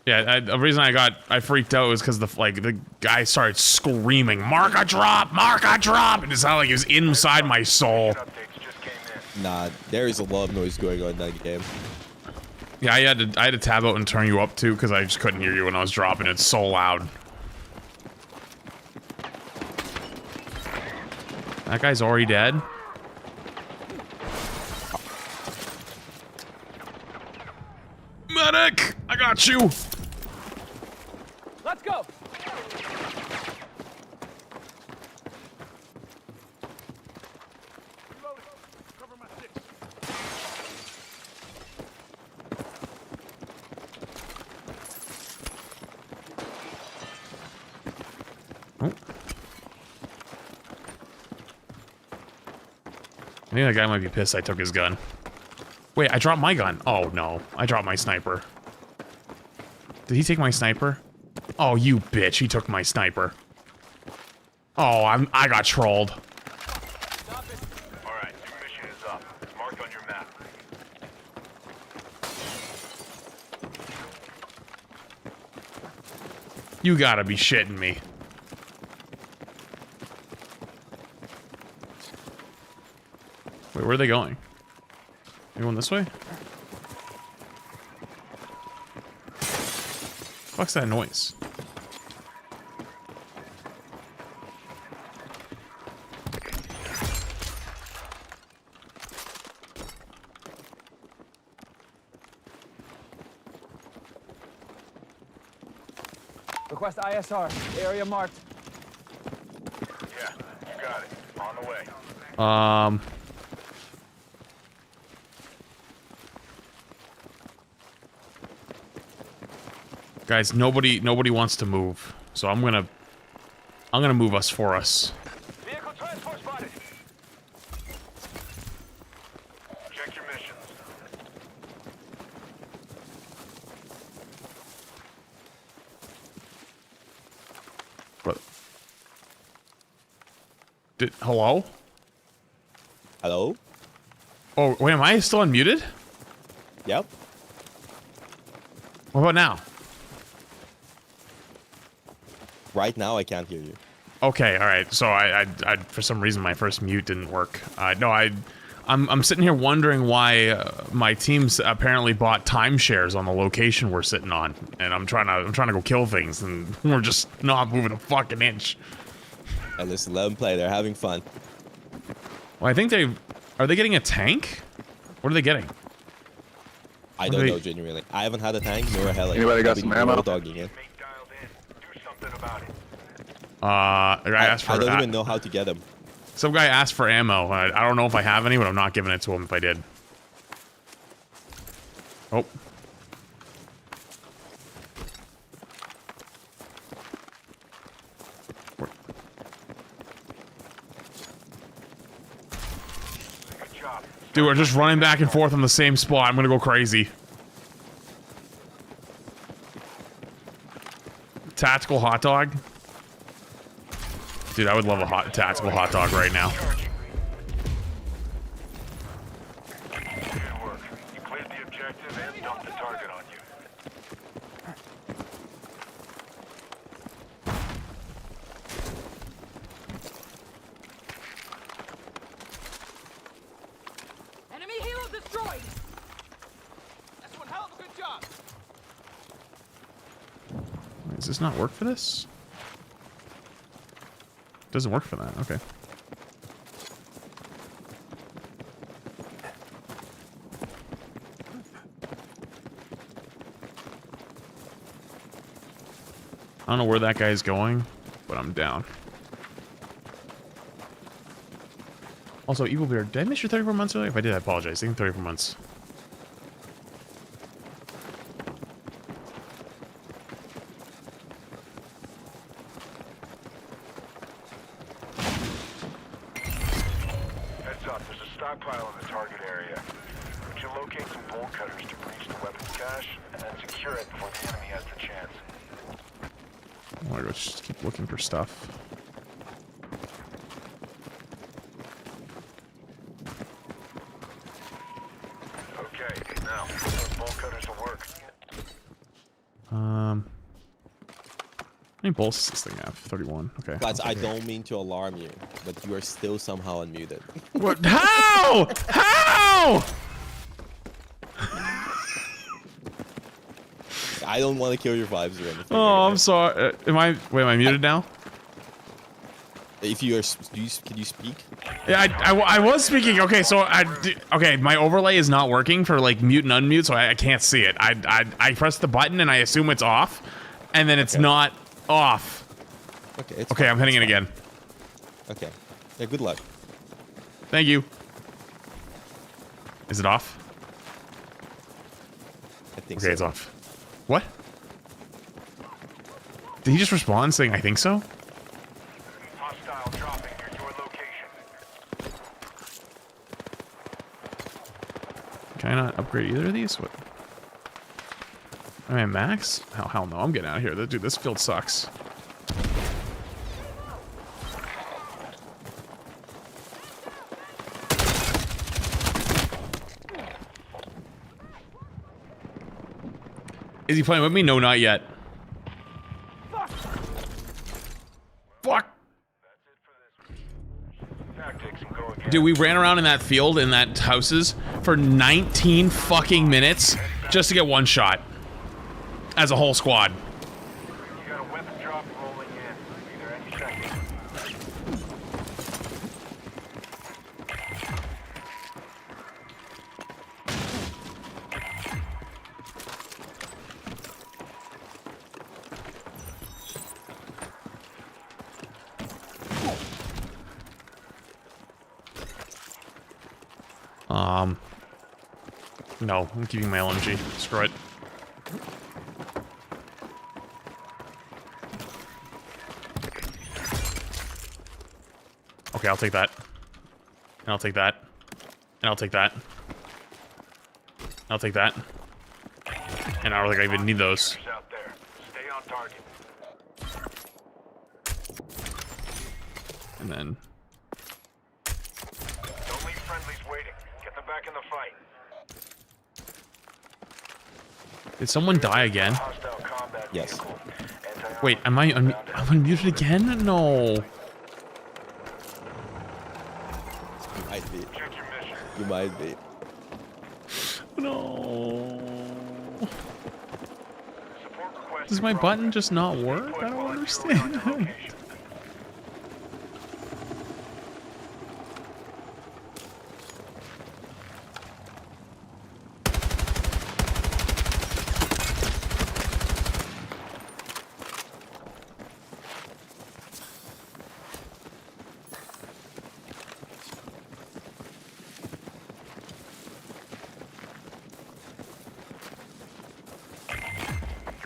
Speaker 1: Yeah, the reason I freaked out was because the guy started screaming, "Mark a drop! Mark a drop!" And it sounded like he was inside my soul.
Speaker 13: Nah, there is a lot of noise going on in that game.
Speaker 1: Yeah, I had to tab out and turn you up too because I just couldn't hear you when I was dropping. It's so loud. That guy's already dead. Medic! I got you!
Speaker 14: Let's go!
Speaker 1: Oh. I think that guy might be pissed I took his gun. Wait, I dropped my gun. Oh no, I dropped my sniper. Did he take my sniper? Oh, you bitch, he took my sniper. Oh, I got trolled.
Speaker 15: Alright, your mission is up. It's marked on your map.
Speaker 1: You gotta be shitting me. Wait, where are they going? They going this way? What's that noise?
Speaker 14: Request ISR. Area marked.
Speaker 15: Yeah, you got it. On the way.
Speaker 1: Guys, nobody wants to move, so I'm gonna move us for us.
Speaker 15: Vehicle transport spotted. Check your missions.
Speaker 1: What? Hello?
Speaker 13: Hello?
Speaker 1: Oh, wait, am I still unmuted?
Speaker 13: Yep.
Speaker 1: What about now?
Speaker 13: Right now, I can't hear you.
Speaker 1: Okay, all right. So I for some reason my first mute didn't work. No, I'm sitting here wondering why my team's apparently bought timeshares on the location we're sitting on, and I'm trying to go kill things, and we're just not moving a fucking inch.
Speaker 13: And listen, let them play. They're having fun.
Speaker 1: Well, I think are they getting a tank? What are they getting?
Speaker 13: I don't know, genuinely. I haven't had a tank nor a heli.
Speaker 15: Anybody got some ammo?
Speaker 13: Dogging it.
Speaker 1: A guy asked for.
Speaker 13: I don't even know how to get them.
Speaker 1: Some guy asked for ammo. I don't know if I have any, but I'm not giving it to him if I did. Oh. Dude, we're just running back and forth on the same spot. I'm gonna go crazy. Tactical hot dog. Dude, I would love a tactical hot dog right now.
Speaker 15: Good work. You cleared the objective and dumped the target on you.
Speaker 9: Enemy helo destroyed.
Speaker 14: That's one hell of a good job.
Speaker 1: Wait, does this not work for this? Doesn't work for that. Okay. I don't know where that guy's going, but I'm down. Also, Evil Bear, did I miss your 34 months earlier? If I did, I apologize. I think 34 months.
Speaker 15: Heads up, there's a stockpile in the target area. Would you locate some bolt cutters to breach the weapons cache and then secure it before the enemy has the chance?
Speaker 1: I want to go just keep looking for stuff.
Speaker 15: Okay, now, those bolt cutters will work.
Speaker 1: How many bolts does this thing have? 31. Okay.
Speaker 13: Lads, I don't mean to alarm you, but you are still somehow unmuted.
Speaker 1: What? How? How?
Speaker 13: I don't want to kill your vibes or anything.
Speaker 1: Oh, I'm sorry. Am I muted now?
Speaker 13: If you are, can you speak?
Speaker 1: Yeah, I was speaking. Okay, so okay, my overlay is not working for like mute and unmute, so I can't see it. I press the button and I assume it's off, and then it's not off.
Speaker 13: Okay. It's
Speaker 1: okay,
Speaker 13: fine,
Speaker 1: I'm hitting it
Speaker 13: fine.
Speaker 1: again.
Speaker 13: Okay. Yeah. Good luck.
Speaker 1: Thank you. Is it off?
Speaker 13: I think
Speaker 1: okay,
Speaker 13: so.
Speaker 1: it's off. What? Did he just respond saying I think so?
Speaker 15: Hostile dropping near your location.
Speaker 1: Can I not upgrade either of these? What? Am I max? Hell no, I'm getting out of here. Dude, this field sucks. Is he playing with me? No, not yet. Fuck! Dude, we ran around in that field, in that houses, for 19 fucking minutes just to get one shot. As a whole squad.
Speaker 15: You got a weapon drop rolling in. Be there any second.
Speaker 1: No, I'm keeping my LMG. Screw it. Okay, I'll take that. And I'll take that. And I'll take that. I'll take that. And I don't think I even need those.
Speaker 15: Out there. Stay on target.
Speaker 1: And then...
Speaker 15: Don't leave friendlies waiting. Get them back in the fight.
Speaker 1: Did someone die again?
Speaker 15: Hostile combat
Speaker 13: Yes.
Speaker 15: vehicle.
Speaker 1: Wait, am I unmuted again? No.
Speaker 13: You might be.
Speaker 15: Check your mission.
Speaker 13: You might be.
Speaker 1: No.
Speaker 15: Support request
Speaker 1: Does my button just not work? I don't understand.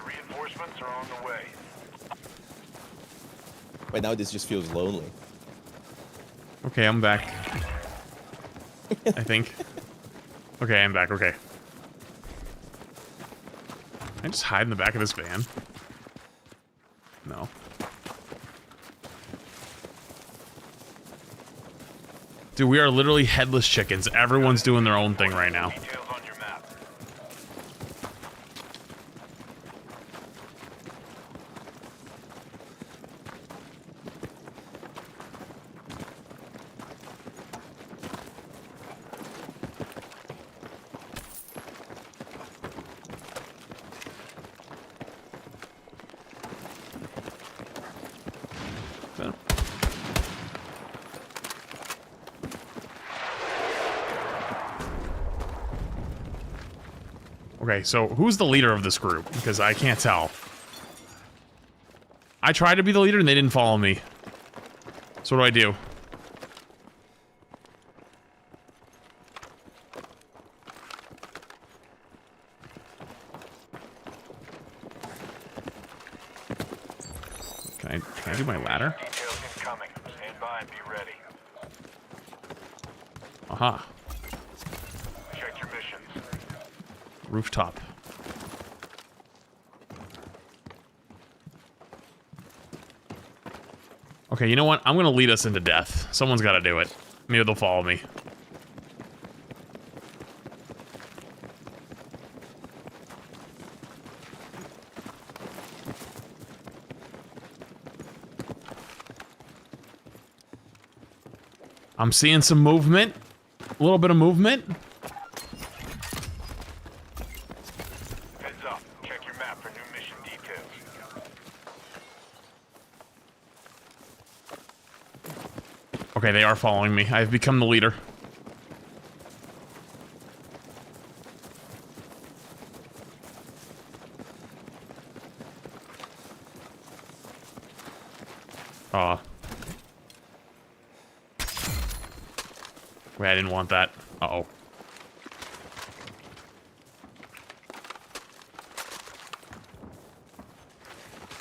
Speaker 15: Reinforcements are on the way.
Speaker 13: Right now, this just feels lonely.
Speaker 1: Okay, I'm back. I think. Okay, I'm back. Okay. Can I just hide in the back of this van? No. Dude, we are literally headless chickens. Everyone's doing their own thing right now.
Speaker 15: Details on your map.
Speaker 1: Okay, so who's the leader of this group? Because I can't tell. I tried to be the leader and they didn't follow me. So what do I do? Can I do my ladder?
Speaker 15: Details incoming. Stand by and be ready.
Speaker 1: Aha.
Speaker 15: Check your missions.
Speaker 1: Rooftop. Okay, you know what? I'm gonna lead us into death. Someone's gotta do it. Maybe they'll follow me. I'm seeing some movement. A little bit of movement.
Speaker 15: Heads up. Check your map for new mission details.
Speaker 1: Okay, they are following me. I've become the leader. Wait, I didn't want that. Uh-oh.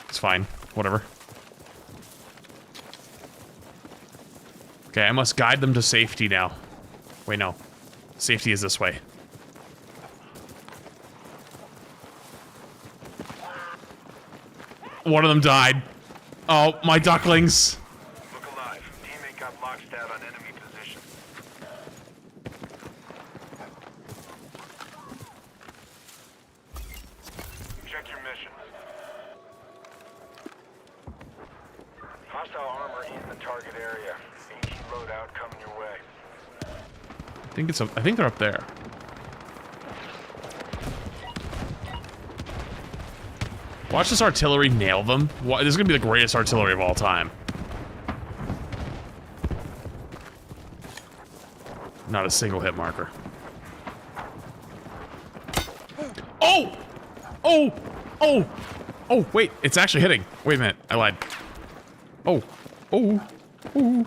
Speaker 1: It's fine. Whatever. Okay, I must guide them to safety now. Wait, no. Safety is this way. One of them died. Oh, my ducklings.
Speaker 15: Look alive. Teammate got lockstep on enemy position. Check your mission. Hostile armor in the target area. AT loadout coming your way.
Speaker 1: I think they're up there. Watch this artillery nail them. This is gonna be the greatest artillery of all time. Not a single hit marker. Oh! Oh! Oh! Oh, wait, it's actually hitting. Wait a minute, I lied. Oh. Oh. Oh.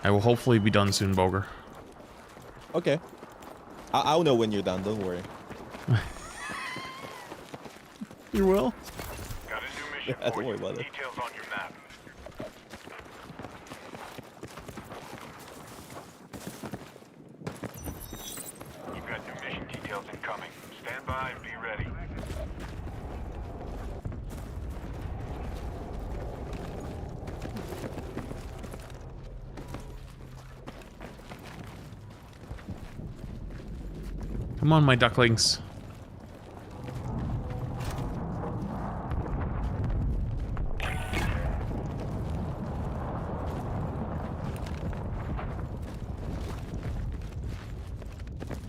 Speaker 1: I will hopefully be done soon, Boger.
Speaker 13: Okay. I'll know when you're done, don't worry.
Speaker 1: You will?
Speaker 15: Got a new mission
Speaker 13: Yeah,
Speaker 15: for
Speaker 13: don't
Speaker 15: you.
Speaker 13: worry about it.
Speaker 15: Details on your map. You've got new mission details incoming. Stand by and be ready.
Speaker 1: Come on, my ducklings.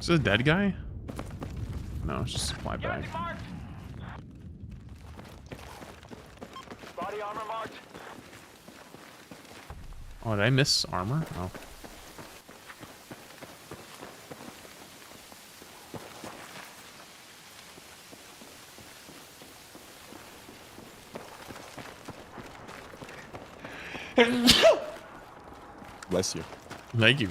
Speaker 1: Is this a dead guy? No, it's just a supply bag.
Speaker 14: Body armor marked.
Speaker 1: Oh, did I miss armor? Oh.
Speaker 13: Bless you.
Speaker 1: Thank you.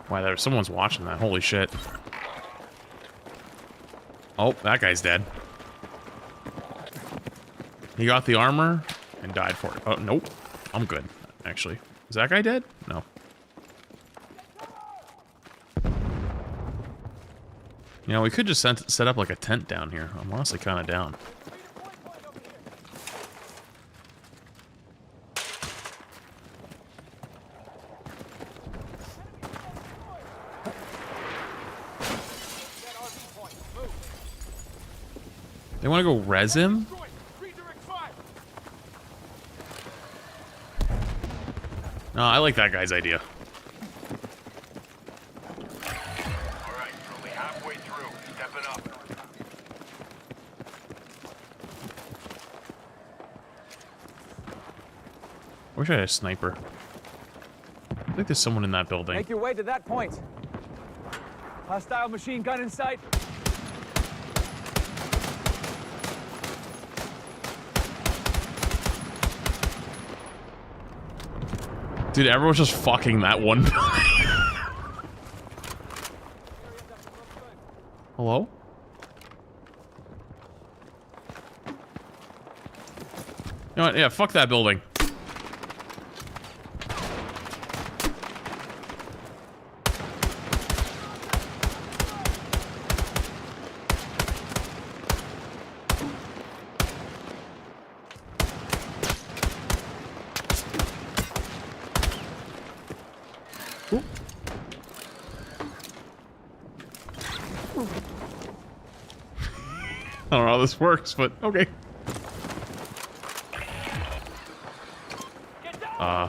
Speaker 1: Wow, someone's watching that. Holy shit. Oh, that guy's dead. He got the armor and died for it. Oh, nope. I'm good, actually. Is that guy dead? No. You know, we could just set up like a tent down here. I'm honestly kind of down. They want to go res him? No, I like that guy's idea.
Speaker 15: Alright, you're only halfway through. Stepping up.
Speaker 1: Wish I had a sniper. I think there's someone in that building.
Speaker 14: Make your way to that point. Hostile machine gun in sight.
Speaker 1: Dude, everyone's just fucking that one. Hello? You know what? Yeah, fuck that building. I don't know how this works, but okay.
Speaker 15: Enemy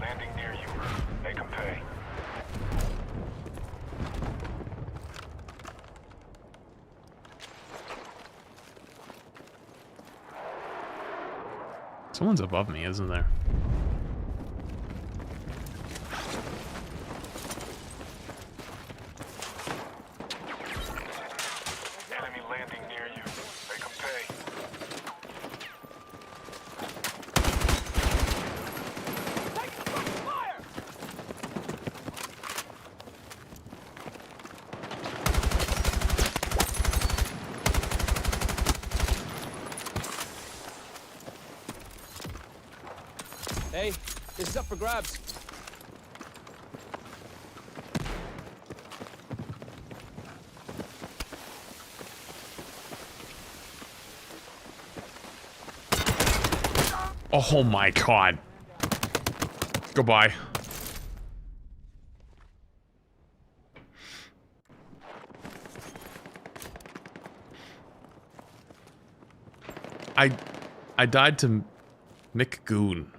Speaker 15: landing near you. Make them pay.
Speaker 1: Someone's above me, isn't there?
Speaker 15: Enemy landing near you. Make them pay.
Speaker 14: Hey, this is up for grabs.
Speaker 1: Oh my god. Goodbye. I died to Mick Goon.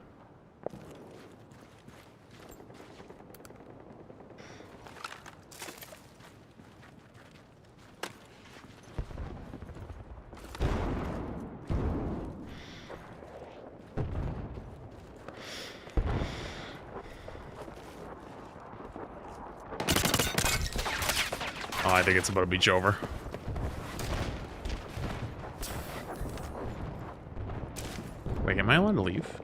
Speaker 1: Oh, I think it's about to be over. Wait, am I allowed to leave?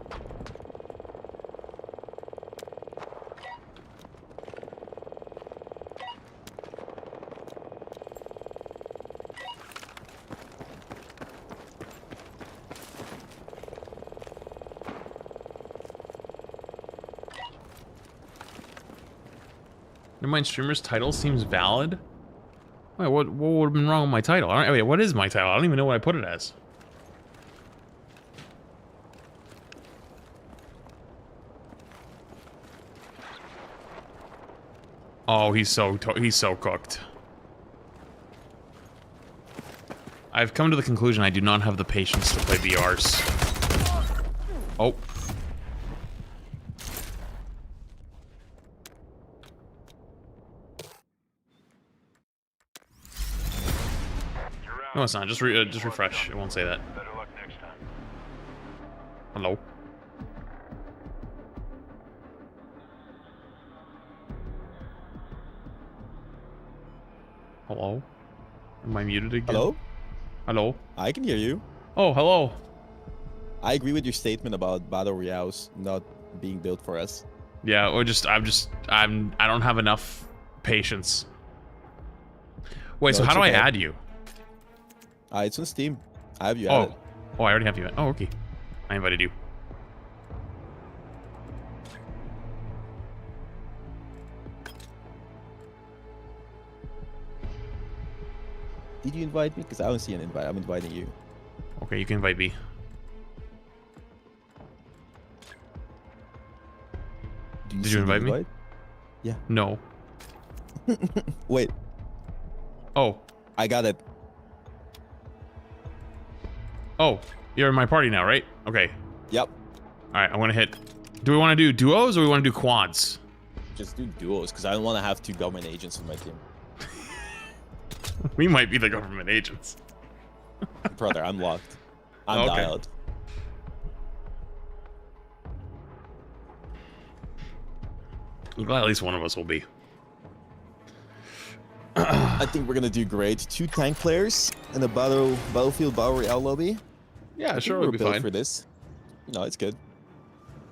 Speaker 1: Never mind, streamer's title seems valid. Wait, what would have been wrong with my title? Wait, what is my title? I don't even know what I put it as. Oh, he's so cooked. I've come to the conclusion I do not have the patience to play VRs. Oh. No, it's not. Just refresh. It won't say that.
Speaker 15: Better luck next time.
Speaker 1: Hello. Hello? Am I muted again?
Speaker 13: Hello?
Speaker 1: Hello?
Speaker 13: I can hear you.
Speaker 1: Oh, hello.
Speaker 13: I agree with your statement about Battle Royales not being built for us.
Speaker 1: Yeah, or I don't have enough patience. Wait,
Speaker 13: No,
Speaker 1: so how do
Speaker 13: it's
Speaker 1: I
Speaker 13: okay.
Speaker 1: add you?
Speaker 13: It's on Steam. I have you
Speaker 1: Oh.
Speaker 13: added.
Speaker 1: Oh, I already have you. Oh, okay. I invited you.
Speaker 13: Did you invite me? Because I don't see an invite. I'm inviting you.
Speaker 1: Okay, you can invite me.
Speaker 13: Did
Speaker 1: you
Speaker 13: see the
Speaker 1: invite me?
Speaker 13: Yeah.
Speaker 1: No.
Speaker 13: Wait.
Speaker 1: Oh.
Speaker 13: I got it.
Speaker 1: Oh, you're in my party now, right? Okay.
Speaker 13: Yep.
Speaker 1: All right, I want to hit. Do we want to do duos or we want to do quads?
Speaker 13: Just do duos, because I don't want to have 2 government agents on my team.
Speaker 1: We might be the government agents.
Speaker 13: Brother, I'm locked. I'm
Speaker 1: Okay.
Speaker 13: dialed.
Speaker 1: I'm glad at least one of us will be.
Speaker 13: I think we're gonna do great. 2 tank players in a Battlefield Battle Royale lobby.
Speaker 1: Yeah, sure,
Speaker 13: We're
Speaker 1: we'll be
Speaker 13: built
Speaker 1: fine.
Speaker 13: for this. No, it's good.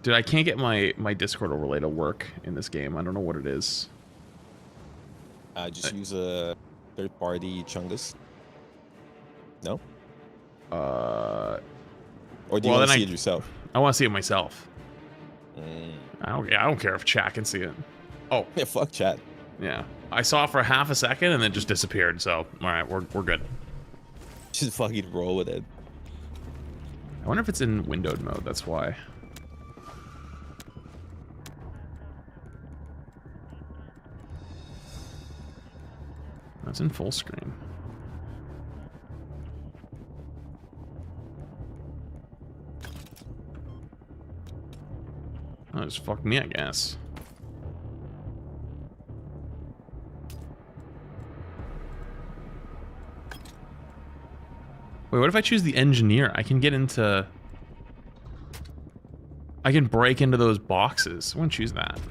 Speaker 1: Dude, I can't get my Discord overlay to work in this game. I don't know what it is.
Speaker 13: Just use a third-party Chungus. No? Or do you
Speaker 1: well,
Speaker 13: want to
Speaker 1: then
Speaker 13: see it yourself?
Speaker 1: I want to see it myself. I don't care if chat can see it. Oh.
Speaker 13: Yeah, fuck chat.
Speaker 1: Yeah. I saw it for half a second and then just disappeared, so alright, we're good.
Speaker 13: Just fucking roll with it.
Speaker 1: I wonder if it's in windowed mode, that's why. it's in full screen. Oh, just fuck me, I guess. Wait, what if I choose the engineer? I can get into... I can break into those boxes. I wouldn't choose that.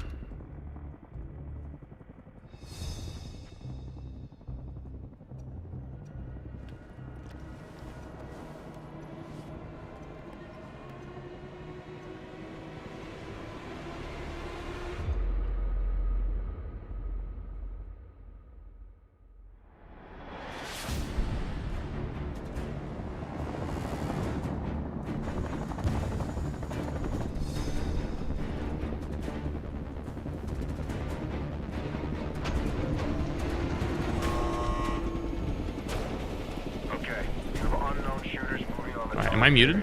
Speaker 1: Am I muted?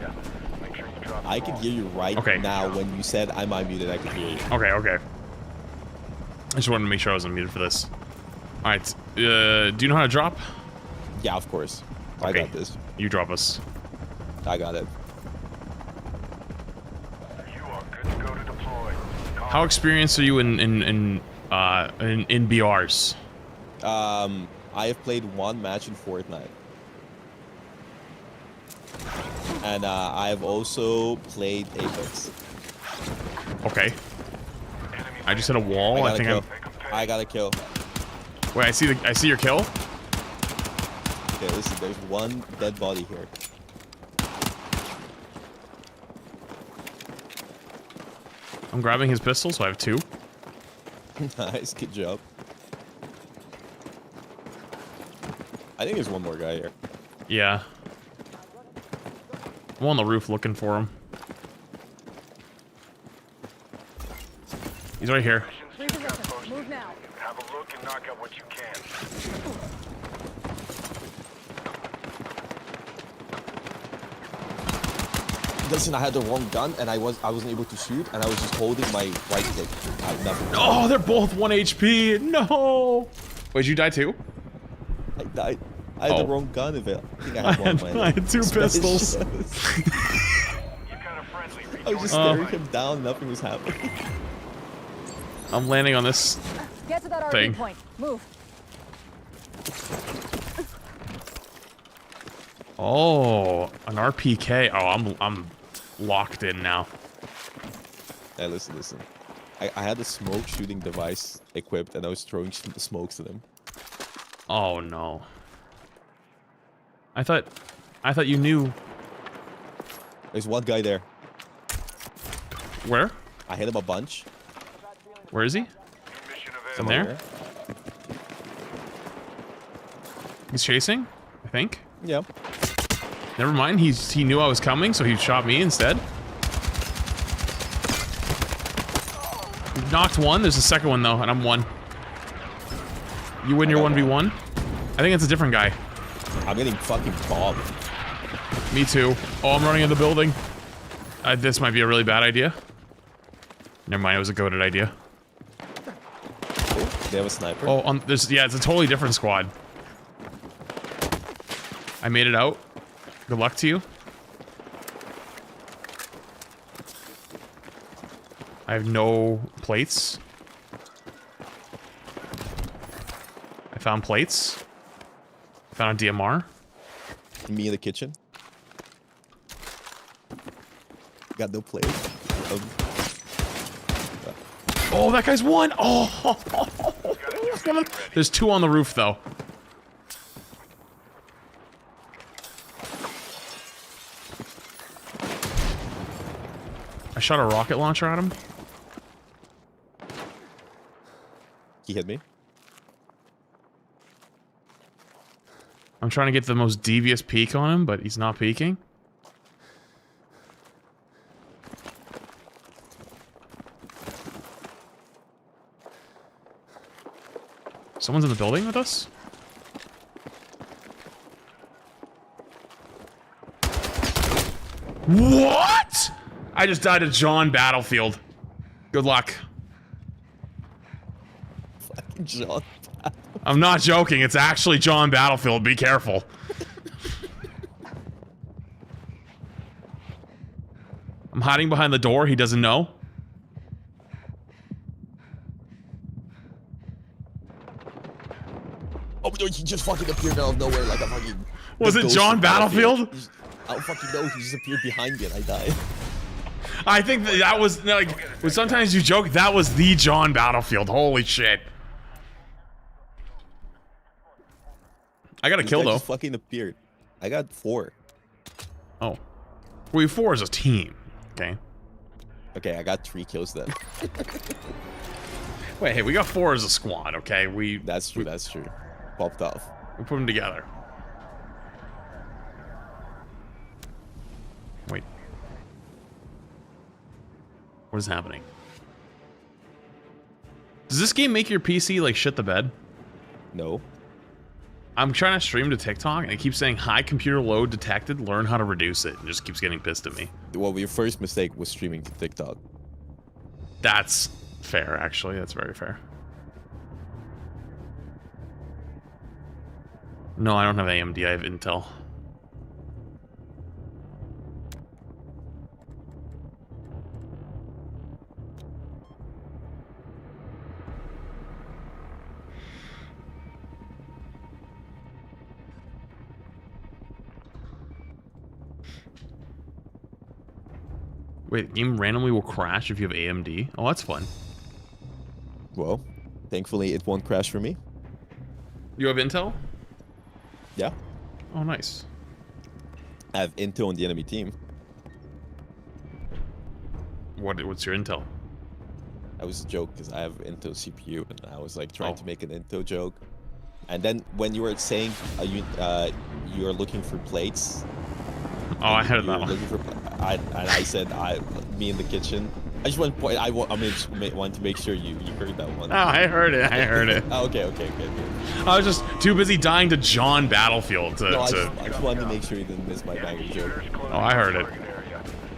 Speaker 13: I could hear you right now. When you said I'm unmuted, I could hear you.
Speaker 1: Okay, okay. I just wanted to make sure I was unmuted for this. Alright, do you know how to drop?
Speaker 13: Yeah, of course. I got this.
Speaker 1: You drop us.
Speaker 13: I got it.
Speaker 1: How experienced are you in BRs?
Speaker 13: I have played one match in Fortnite. And I have also played Apex.
Speaker 1: Okay. I just hit a wall. I think
Speaker 13: I got a kill.
Speaker 1: Wait, I see your kill.
Speaker 13: Okay, listen. There's one dead body here.
Speaker 1: I'm grabbing his pistol, so I have 2.
Speaker 13: Nice, good job. I think there's one more guy here.
Speaker 1: Yeah. I'm on the roof looking for him. He's right here.
Speaker 15: Move now. Have a look and knock out what you can.
Speaker 13: Listen, I had the wrong gun and I wasn't able to shoot, and I was just holding my right stick.
Speaker 1: Oh, they're both 1 HP. No. Wait, did you die too?
Speaker 13: I died. I had the wrong gun of it. I think I had one.
Speaker 1: I had 2 pistols.
Speaker 13: I was just staring him down. Nothing was happening.
Speaker 1: I'm landing on this
Speaker 16: Get to that
Speaker 1: thing.
Speaker 16: RP point. Move.
Speaker 1: Oh, an RPK. Oh, I'm locked in now.
Speaker 13: Hey, listen. I had a smoke shooting device equipped, and I was throwing smokes at him.
Speaker 1: Oh no. I thought you knew.
Speaker 13: There's one guy there.
Speaker 1: Where?
Speaker 13: I hit him a bunch.
Speaker 1: Where is he? In there? He's chasing, I think.
Speaker 13: Yeah.
Speaker 1: Never mind. He knew I was coming, so he shot me instead. We've knocked one. There's a second one though, and I'm 1. You win your 1v1. I think it's a different guy.
Speaker 13: I'm getting fucking bombed.
Speaker 1: Me too. Oh, I'm running in the building. This might be a really bad idea. Never mind. It was a goated idea.
Speaker 13: They have a sniper.
Speaker 1: Oh, yeah, it's a totally different squad. I made it out. Good luck to you. I have no plates. I found plates. I found a DMR.
Speaker 13: Me in the kitchen. Got no plates.
Speaker 1: Oh, that guy's 1. Oh, there's 2 on the roof though. I shot a rocket launcher at him.
Speaker 13: He hit me.
Speaker 1: I'm trying to get the most devious peek on him, but he's not peeking. Someone's in the building with us? What? I just died to John Battlefield. Good luck.
Speaker 13: Fucking John Battlefield.
Speaker 1: I'm not joking. It's actually John Battlefield. Be careful. I'm hiding behind the door. He doesn't know.
Speaker 13: Oh, he just fucking appeared out of nowhere like a fucking...
Speaker 1: Was it John Battlefield?
Speaker 13: I don't fucking know. He just appeared behind me and I died.
Speaker 1: I think that was like. When sometimes you joke, that was the John Battlefield. Holy shit! I got a kill though.
Speaker 13: Just fucking appeared. I got 4.
Speaker 1: Oh, we 4 as a team. Okay.
Speaker 13: Okay, I got 3 kills then.
Speaker 1: Wait, hey, we got 4 as a squad. Okay,
Speaker 13: That's true. That's true. Popped off.
Speaker 1: We put them together. Wait. What is happening? Does this game make your PC like shit the bed?
Speaker 13: No.
Speaker 1: I'm trying to stream to TikTok and it keeps saying high computer load detected, learn how to reduce it, and just keeps getting pissed at me.
Speaker 13: Well, your first mistake was streaming to TikTok.
Speaker 1: That's fair, actually. That's very fair. No, I don't have AMD, I have Intel. Wait, game randomly will crash if you have AMD? Oh, that's fun.
Speaker 13: Well, thankfully it won't crash for me.
Speaker 1: You have Intel?
Speaker 13: Yeah.
Speaker 1: Oh, nice.
Speaker 13: I have Intel on the enemy team.
Speaker 1: What's your Intel?
Speaker 13: That was a joke because I have Intel CPU and I was like trying to make an Intel joke. And then when you were saying you're looking for plates.
Speaker 1: Oh, I heard that one.
Speaker 13: I said, me in the kitchen. I just want to make sure you heard that one.
Speaker 1: Oh, I heard it. I heard it.
Speaker 13: Oh, okay.
Speaker 1: I was just too busy dying to John Battlefield to.
Speaker 13: I just wanted to make sure you didn't miss my banger joke.
Speaker 1: Oh, I heard it. I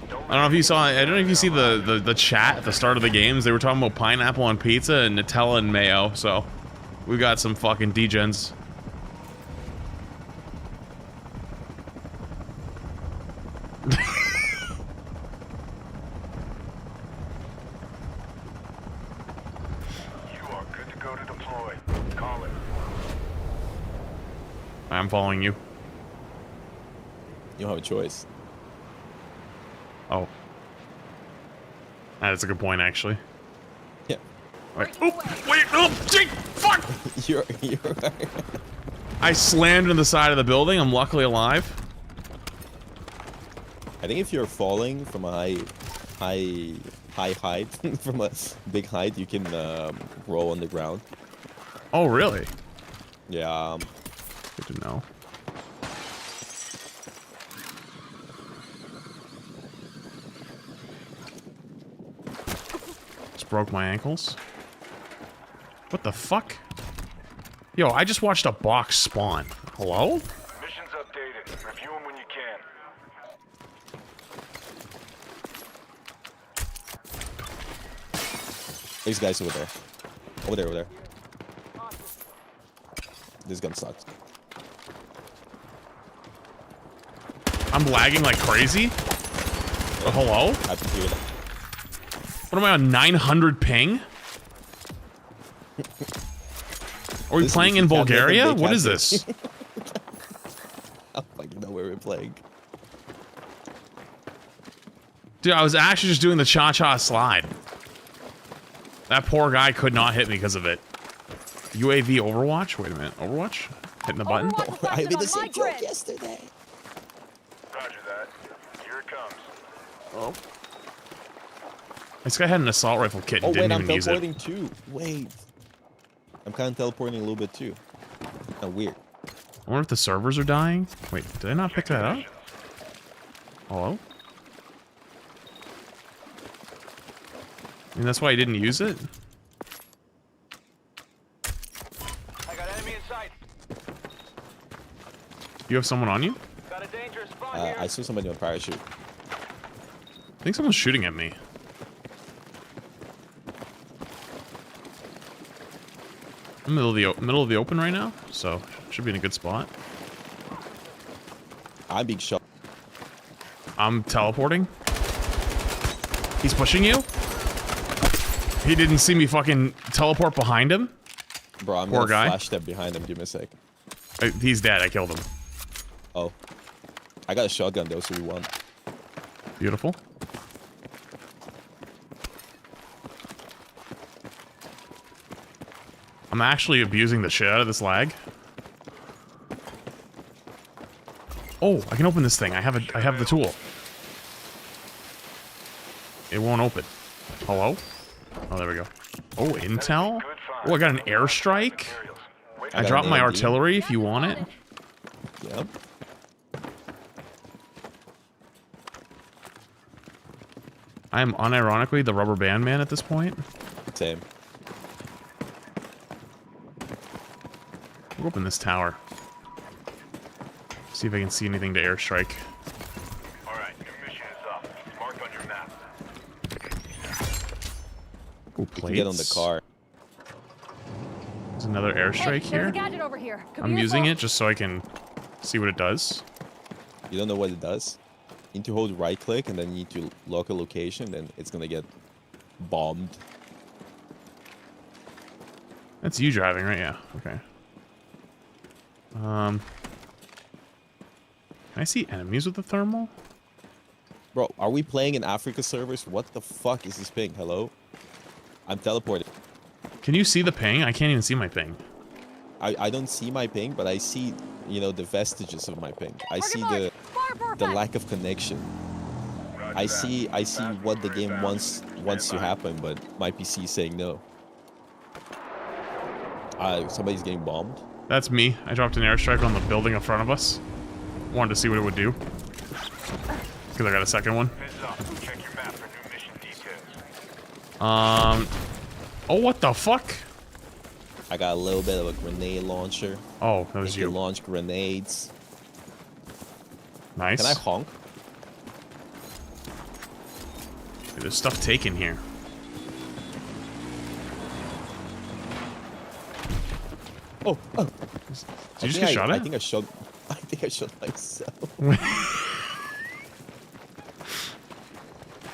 Speaker 1: don't know if you saw. I don't know if you see the chat at the start of the games. They were talking about pineapple on pizza and Nutella and mayo. So, we got some fucking degens. I'm following you.
Speaker 13: You don't have a choice.
Speaker 1: Oh. That's a good point, actually.
Speaker 13: Yeah.
Speaker 1: Wait. Oh, wait, oh, shit, fuck!
Speaker 13: You're
Speaker 1: I slammed into the side of the building. I'm luckily alive.
Speaker 13: I think if you're falling from a high height, from a big height, you can roll on the ground.
Speaker 1: Oh, really?
Speaker 13: Yeah.
Speaker 1: Good to know. Just broke my ankles. What the fuck? Yo, I just watched a box spawn. Hello?
Speaker 15: Missions updated. Review them when you can.
Speaker 13: These guys over there. Over there. This gun sucks.
Speaker 1: I'm lagging like crazy. Oh, hello?
Speaker 13: I can hear that.
Speaker 1: What am I on 900 ping? Are we playing in Bulgaria? What is this?
Speaker 13: I don't fucking know where we're playing.
Speaker 1: Dude, I was actually just doing the cha-cha slide. That poor guy could not hit me because of it. UAV Overwatch? Wait a minute. Overwatch? Hitting the button?
Speaker 13: I made the same joke yesterday.
Speaker 15: Roger that. Here it comes.
Speaker 13: Oh.
Speaker 1: This guy had an assault rifle kit and
Speaker 13: Oh, wait,
Speaker 1: didn't
Speaker 13: I'm
Speaker 1: even use it.
Speaker 13: teleporting too. Wait. I'm kind of teleporting a little bit too. Kind of weird.
Speaker 1: I wonder if the servers are dying. Wait, did I not pick that up? Hello? I mean, that's why I didn't use it?
Speaker 15: I got enemy in sight.
Speaker 1: You have someone on you?
Speaker 15: Got a dangerous spot here.
Speaker 13: I saw somebody on parachute.
Speaker 1: I think someone's shooting at me. I'm middle of the open right now, so should be in a good spot.
Speaker 13: I'm being shot.
Speaker 1: I'm teleporting. He's pushing you. He didn't see me fucking teleport behind him.
Speaker 13: Bro, I'm
Speaker 1: Poor
Speaker 13: gonna
Speaker 1: guy.
Speaker 13: flash step behind him. Give me a sec.
Speaker 1: He's dead. I killed him.
Speaker 13: Oh. I got a shotgun though, so we won.
Speaker 1: Beautiful. I'm actually abusing the shit out of this lag. Oh, I can open this thing. I have the tool. It won't open. Hello? Oh, there we go. Oh, intel? Oh, I got an airstrike? I dropped my artillery if you want it.
Speaker 13: Yep.
Speaker 1: I am unironically the rubber band man at this point.
Speaker 13: Same.
Speaker 1: We'll open this tower. See if I can see anything to airstrike.
Speaker 15: Alright, new mission is up. Marked on your map.
Speaker 1: Ooh,
Speaker 13: You
Speaker 1: plates.
Speaker 13: can get on the car.
Speaker 1: There's another airstrike here.
Speaker 9: Gadget over here.
Speaker 1: I'm using it just so I can see what it does.
Speaker 13: You don't know what it does? You need to hold right click and then you need to lock a location, then it's gonna get bombed.
Speaker 1: That's you driving, right? Yeah. Okay. Can I see enemies with the thermal?
Speaker 13: Bro, are we playing in Africa servers? What the fuck is this ping? Hello? I'm teleported.
Speaker 1: Can you see the ping? I can't even see my ping.
Speaker 13: I don't see my ping, but I see, you know, the vestiges of my ping. I see the lack of connection. I see what the game wants to happen, but my PC is saying no. Somebody's getting bombed.
Speaker 1: That's me. I dropped an airstrike on the building in front of us. Wanted to see what it would do. Because I got a second one.
Speaker 15: Check your map for new mission details.
Speaker 1: Oh, what the fuck?
Speaker 13: I got a little bit of a grenade launcher.
Speaker 1: Oh, that was
Speaker 13: you.
Speaker 1: you.
Speaker 13: Can launch grenades.
Speaker 1: Nice.
Speaker 13: Can I honk?
Speaker 1: There's stuff taken here.
Speaker 13: Oh.
Speaker 1: Did you just get shot at?
Speaker 13: I think I shot myself.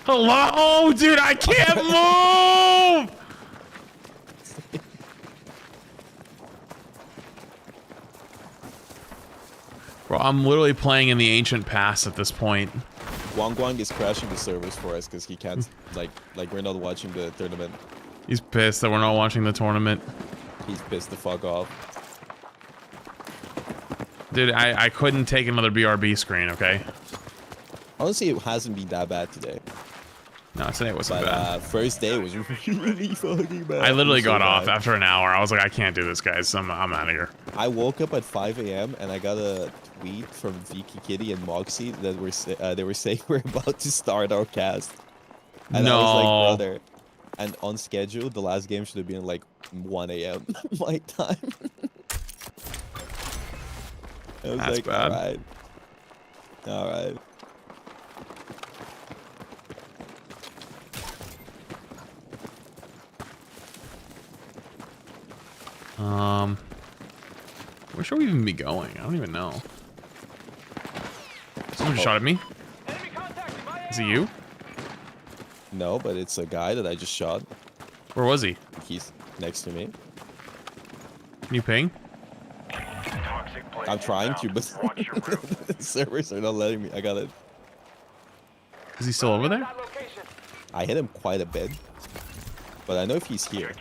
Speaker 1: Hello? Oh, dude, I can't move! Bro, I'm literally playing in the ancient past at this point.
Speaker 13: Guang is crashing the servers for us because he can't, like we're not watching the tournament.
Speaker 1: He's pissed that we're not watching the tournament.
Speaker 13: He's pissed the fuck off.
Speaker 1: Dude, I couldn't take another BRB screen, okay?
Speaker 13: Honestly, it hasn't been that bad today.
Speaker 1: No, today wasn't
Speaker 13: But,
Speaker 1: bad.
Speaker 13: first day was really fucking bad.
Speaker 1: I literally
Speaker 13: It was so
Speaker 1: got off
Speaker 13: bad.
Speaker 1: after an hour. I was like, I can't do this, guys. I'm out of here.
Speaker 13: I woke up at 5 a.m. and I got a tweet from Vicky Kitty and Moxie that they were saying we're about to start our cast. And I was like, brother. And on schedule, the last game should have been like 1 a.m. my time. I was
Speaker 1: That's
Speaker 13: like,
Speaker 1: bad.
Speaker 13: All right.
Speaker 1: Where should we even be going? I don't even know. Someone just shot at me. Is it you?
Speaker 13: No, but it's a guy that I just shot.
Speaker 1: Where was he?
Speaker 13: He's next to me.
Speaker 1: Can you ping?
Speaker 13: I'm trying to, but the servers are not letting me. I got it.
Speaker 1: Is he still over there?
Speaker 13: I hit him quite a bit, but I know if he's here.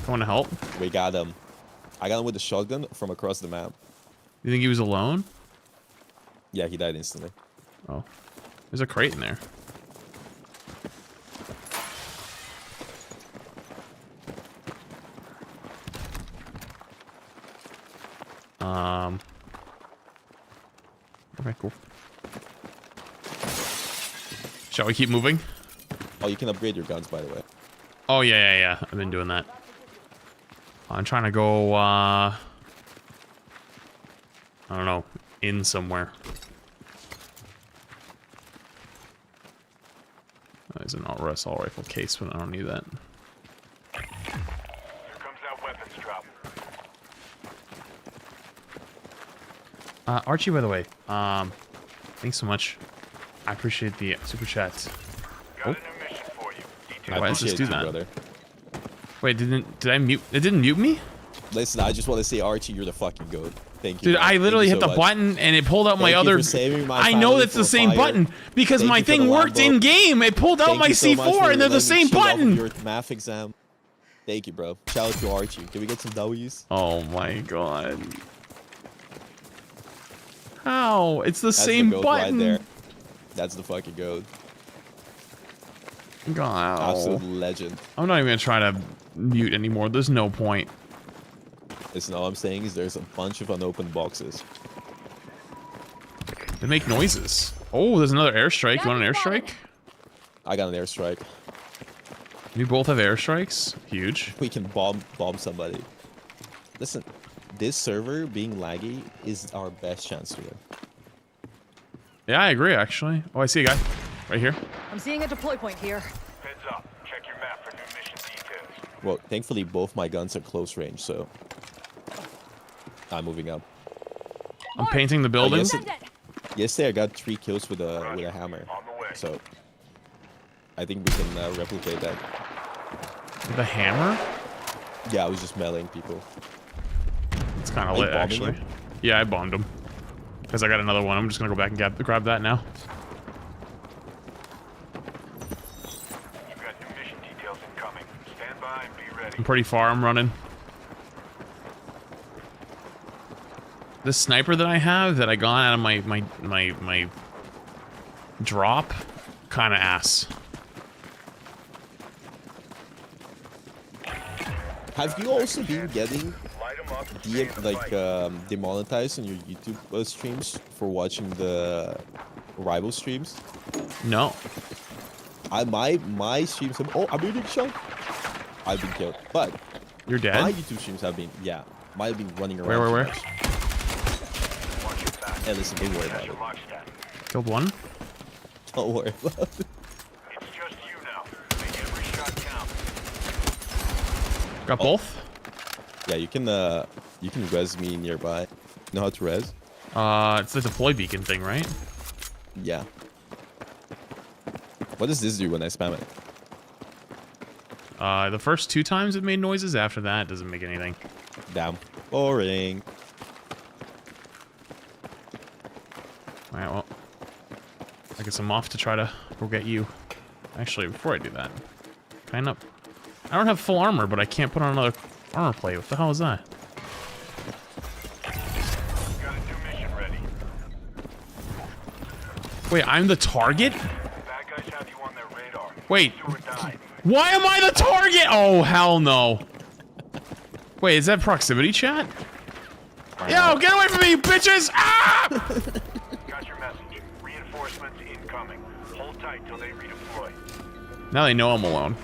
Speaker 1: I want to help.
Speaker 13: We got him. I got him with the shotgun from across the map.
Speaker 1: You think he was alone?
Speaker 13: Yeah, he died instantly.
Speaker 1: Oh. There's a crate in there. Okay, cool. Shall we keep moving?
Speaker 13: Oh, you can upgrade your guns, by the way.
Speaker 1: Oh, yeah. I've been doing that. I'm trying to go, I don't know, in somewhere. There's an assault rifle case, but I don't need that.
Speaker 15: Here comes that weapons drop.
Speaker 1: Archie, by the way, thanks so much. I appreciate the super chat.
Speaker 15: Got a new mission for you.
Speaker 1: Why does this do that?
Speaker 13: Brother.
Speaker 1: Wait, did I mute? It didn't mute me?
Speaker 13: Listen, I just want to say, Archie, you're the fucking goat. Thank you.
Speaker 1: Dude, I literally hit the button and it pulled out my other. I know that's the same button because my thing worked in game. It pulled out my C4 and they're the same button.
Speaker 13: Your math exam. Thank you, bro. Shout out to Archie. Can we get some W's?
Speaker 1: Oh my god. How? It's the same button.
Speaker 13: Right there. That's the fucking goat.
Speaker 1: God.
Speaker 13: Absolute legend.
Speaker 1: I'm not even gonna try to mute anymore. There's no point.
Speaker 13: Listen, all I'm saying is there's a bunch of unopened boxes.
Speaker 1: They make noises. Oh, there's another airstrike. You want an airstrike?
Speaker 13: I got an airstrike.
Speaker 1: We both have airstrikes. Huge.
Speaker 13: We can bomb somebody. Listen, this server being laggy is our best chance to win.
Speaker 1: Yeah, I agree, actually. Oh, I see a guy. Right here.
Speaker 9: I'm seeing a deploy point here.
Speaker 15: Heads up. Check your map for new mission details.
Speaker 13: Well, thankfully both my guns are close range, so I'm moving up.
Speaker 1: I'm painting the buildings.
Speaker 13: Yesterday I got 3 kills with a hammer, so I think we can replicate that.
Speaker 1: With a hammer?
Speaker 13: Yeah, I was just meleeing people.
Speaker 1: It's kind of lit, actually.
Speaker 13: Him?
Speaker 1: Yeah, I bombed him. Because I got another one. I'm just going to go back and grab that now.
Speaker 15: You've got new mission details incoming. Stand by and be ready.
Speaker 1: I'm pretty far. I'm running. This sniper that I have that I got out of my drop, kind of ass.
Speaker 13: Have you also been getting demonetized on your YouTube streams for watching the rival streams?
Speaker 1: No.
Speaker 13: My streams have. Oh, I'm being shot. I've been killed, but
Speaker 1: you're dead.
Speaker 13: My YouTube streams have been. Yeah, might have been running around.
Speaker 1: Where?
Speaker 13: Hey, listen, don't worry about it.
Speaker 1: Killed one.
Speaker 13: Don't worry about it.
Speaker 15: It's just you now. Make every shot count.
Speaker 1: Got both?
Speaker 13: Yeah, you can res me nearby. You know how to res?
Speaker 1: It's the deploy beacon thing, right?
Speaker 13: Yeah. What does this do when I spam it?
Speaker 1: The first 2 times it made noises. After that, it doesn't make anything.
Speaker 13: Damn. Boring.
Speaker 1: Alright, well. I guess I'm off to try to go get you. Actually, before I do that, kind up. I don't have full armor, but I can't put on another armor plate. What the hell is that?
Speaker 15: Got a new mission ready.
Speaker 1: Wait, I'm the target?
Speaker 15: Bad guys have you on their radar.
Speaker 1: Wait. Why am I the target? Oh, hell no. Wait, is that proximity chat? Yo, get away from me, bitches! Ah!
Speaker 15: Got your message. Reinforcements incoming. Hold tight till they redeploy.
Speaker 1: Now they know I'm alone.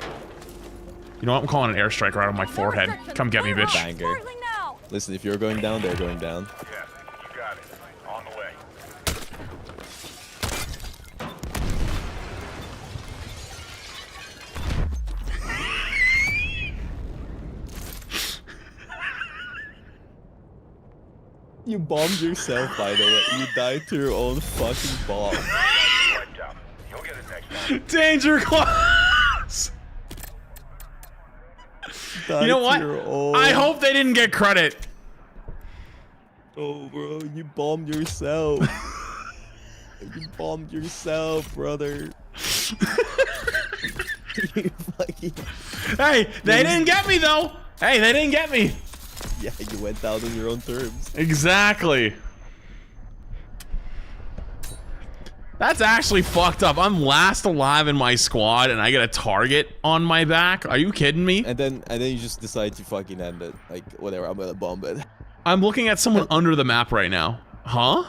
Speaker 1: You know what? I'm calling an airstrike right on my forehead. Come get me, bitch.
Speaker 13: Banger. Listen, if you're going down, they're going down.
Speaker 15: Yeah, you got it. On the way.
Speaker 13: You bombed yourself, by the way. You died to your own fucking bomb.
Speaker 15: You'll get it next time.
Speaker 1: Danger class! You know what? I hope they didn't get credit.
Speaker 13: Oh, bro, you bombed yourself. You bombed yourself, brother. You fucking...
Speaker 1: Hey, they didn't get me, though. Hey, they didn't get me.
Speaker 13: Yeah, you went out on your own terms.
Speaker 1: Exactly. That's actually fucked up. I'm last alive in my squad, and I get a target on my back. Are you kidding me?
Speaker 13: And then you just decide to fucking end it. Like, whatever, I'm gonna bomb it.
Speaker 1: I'm looking at someone under the map right now. Huh?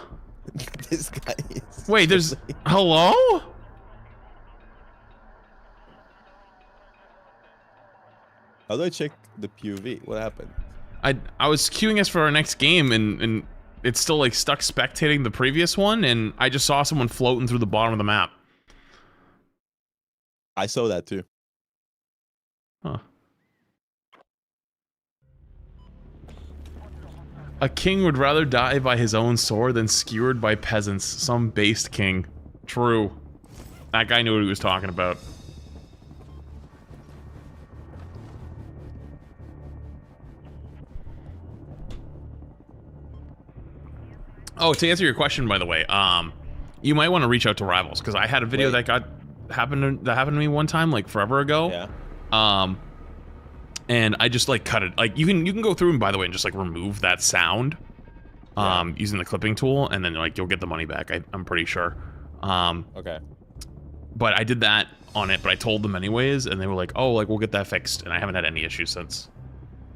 Speaker 13: This guy is...
Speaker 1: Wait, there's... Hello?
Speaker 13: How do I check the POV? What happened?
Speaker 1: I was queuing us for our next game, and it's still like stuck spectating the previous one, and I just saw someone floating through the bottom of the map.
Speaker 13: I saw that too.
Speaker 1: Huh. A king would rather die by his own sword than skewered by peasants. Some based king. True. That guy knew what he was talking about. Oh, to answer your question, by the way, you might want to reach out to Rivals because I had a video that happened to me one time, like forever ago.
Speaker 13: Yeah.
Speaker 1: And I just like cut it. Like you can go through and, by the way, and just like remove that sound, using the clipping tool, and then like you'll get the money back. I'm pretty sure.
Speaker 13: Okay.
Speaker 1: But I did that on it, but I told them anyways, and they were like, "Oh, like we'll get that fixed," and I haven't had any issues since.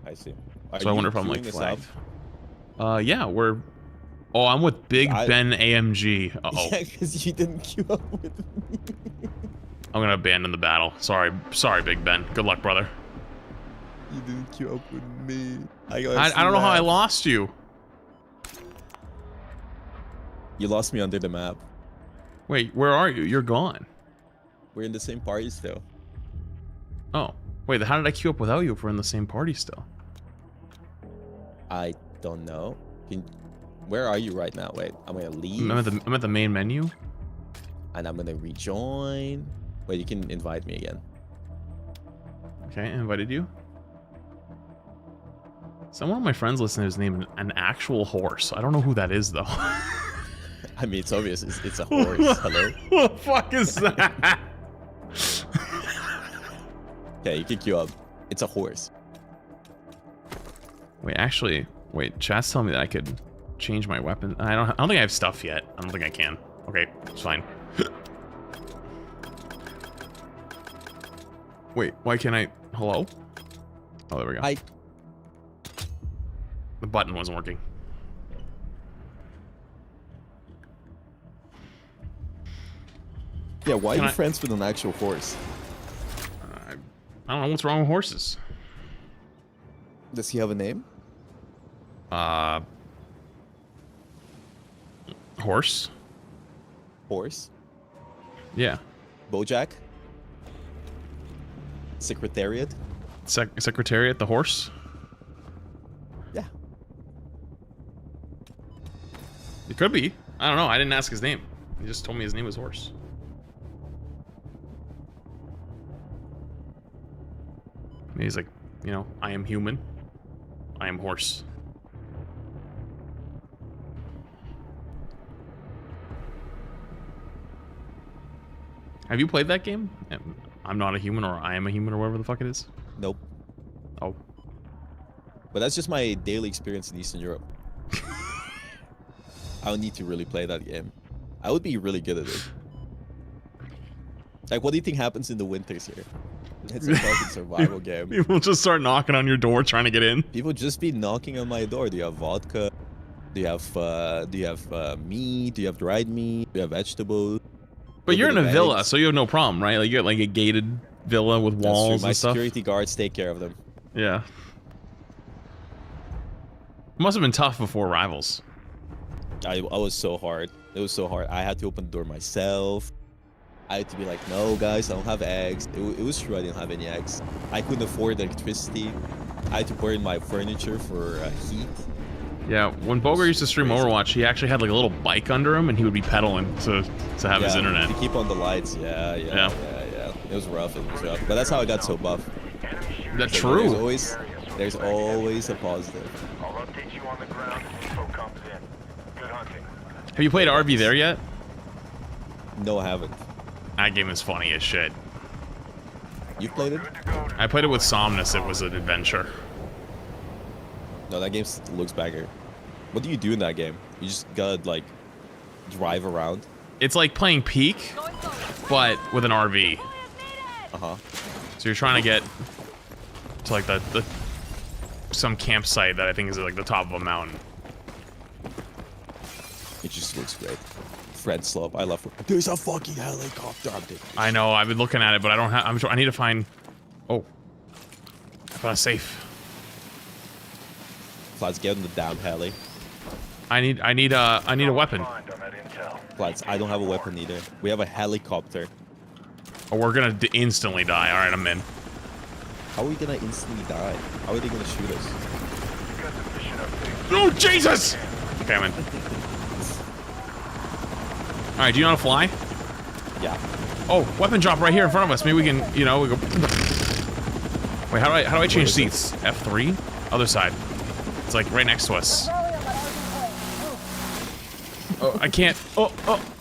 Speaker 13: I see.
Speaker 1: So I wonder if I'm like flagged. Yeah, we're. Oh, I'm with Big Ben AMG. Uh-oh.
Speaker 13: Yeah, because you didn't queue up with me.
Speaker 1: I'm gonna abandon the battle. Sorry, Big Ben. Good luck, brother.
Speaker 13: You didn't queue up with me. I
Speaker 1: don't know how I lost you.
Speaker 13: You lost me under the map.
Speaker 1: Wait, where are you? You're gone.
Speaker 13: We're in the same party still.
Speaker 1: Oh, wait, how did I queue up without you if we're in the same party still?
Speaker 13: I don't know. Where are you right now? Wait, I'm gonna leave.
Speaker 1: I'm at the main menu.
Speaker 13: And I'm gonna rejoin. Wait, you can invite me again.
Speaker 1: Okay, I invited you. Someone of my friends listening is named an actual horse. I don't know who that is though.
Speaker 13: I mean, it's obvious. It's a horse. Hello.
Speaker 1: What the fuck is that?
Speaker 13: Okay, you can queue up. It's a horse.
Speaker 1: Wait, actually, chat's telling me that I could change my weapon. I don't think I have stuff yet. I don't think I can. Okay, it's fine. Wait, why can't I? Hello? Oh, there we go. The button wasn't working.
Speaker 13: Yeah, why are you friends with an actual horse?
Speaker 1: I don't know what's wrong with horses.
Speaker 13: Does he have a name?
Speaker 1: Horse.
Speaker 13: Horse?
Speaker 1: Yeah.
Speaker 13: Bojack? Secretariat?
Speaker 1: Secretariat, the horse?
Speaker 13: Yeah.
Speaker 1: It could be. I don't know. I didn't ask his name. He just told me his name was Horse. And he's like, you know, I am human. I am horse. Have you played that game? I'm not a human, or I am a human, or whatever the fuck it is?
Speaker 13: Nope.
Speaker 1: Oh.
Speaker 13: But that's just my daily experience in Eastern Europe. I don't need to really play that game. I would be really good at it. Like, what do you think happens in the winters here? It's a fucking survival game.
Speaker 1: People just start knocking on your door trying to get in.
Speaker 13: People just be knocking on my door. Do you have vodka? Do you have meat? Do you have dried meat? Do you have vegetables?
Speaker 1: But you're in a villa, so you have no problem, right? Like you got like a gated villa with walls
Speaker 13: My
Speaker 1: and stuff.
Speaker 13: security guards take care of them.
Speaker 1: Yeah. It must have been tough before Rivals.
Speaker 13: I was so hard. It was so hard. I had to open the door myself. I had to be like, no, guys, I don't have eggs. It was true I didn't have any eggs. I couldn't afford electricity. I had to burn my furniture for heat.
Speaker 1: Yeah, when Boger used to stream Overwatch, he actually had like a little bike under him, and he would be pedaling to have his internet.
Speaker 13: To keep on the lights, yeah. It was rough. But that's how I got so buff.
Speaker 1: That's
Speaker 13: so
Speaker 1: true.
Speaker 13: There's always a positive.
Speaker 15: I'll update you on the ground if info comes in. Good hunting.
Speaker 1: Have you played RV there yet?
Speaker 13: No, I haven't.
Speaker 1: That game is funny as shit.
Speaker 13: You played it?
Speaker 1: I played it with Somnus. It was an adventure.
Speaker 13: No, that game looks bagger. What do you do in that game? You just gotta, like, drive around?
Speaker 1: It's like playing Peak, but with an RV.
Speaker 13: Uh-huh.
Speaker 1: So you're trying to get to, like, some campsite that I think is, like, the top of a mountain.
Speaker 13: It just looks great. Fred Slope, I love it. There's a fucking helicopter.
Speaker 1: I know, I've been looking at it, but I don't have... I need to find... Oh. I found a safe.
Speaker 13: Let's get in the damn heli.
Speaker 1: I need a weapon.
Speaker 13: Lads, I don't have a weapon either. We have a helicopter.
Speaker 1: Oh, we're gonna instantly die. All right, I'm in.
Speaker 13: How are we gonna instantly die? How are they gonna shoot us?
Speaker 1: Oh, Jesus! Okay, I'm in. All right, do you know how to fly?
Speaker 13: Yeah.
Speaker 1: Oh, weapon drop right here in front of us. Maybe we can, you know, we go. Wait, how do I change seats? F3? Other side. It's like right next to us. Oh, I can't.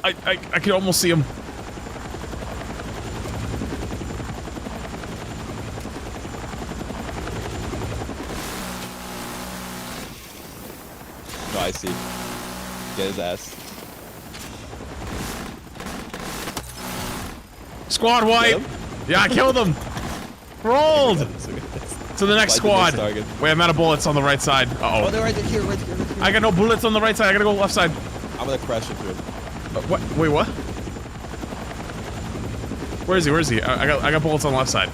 Speaker 1: I can almost see him.
Speaker 13: No, I see. Get his ass.
Speaker 1: Squad wipe! Yeah, I killed him! Rolled! To the next squad. Wait, I'm out of bullets on the right side. Uh-oh.
Speaker 13: Oh, they're right here, right here, right here.
Speaker 1: I got no bullets on the right side. I gotta go left side.
Speaker 13: I'm gonna crash into him.
Speaker 1: What? Wait, what? Where is he? Where is he? I got bullets on the left side.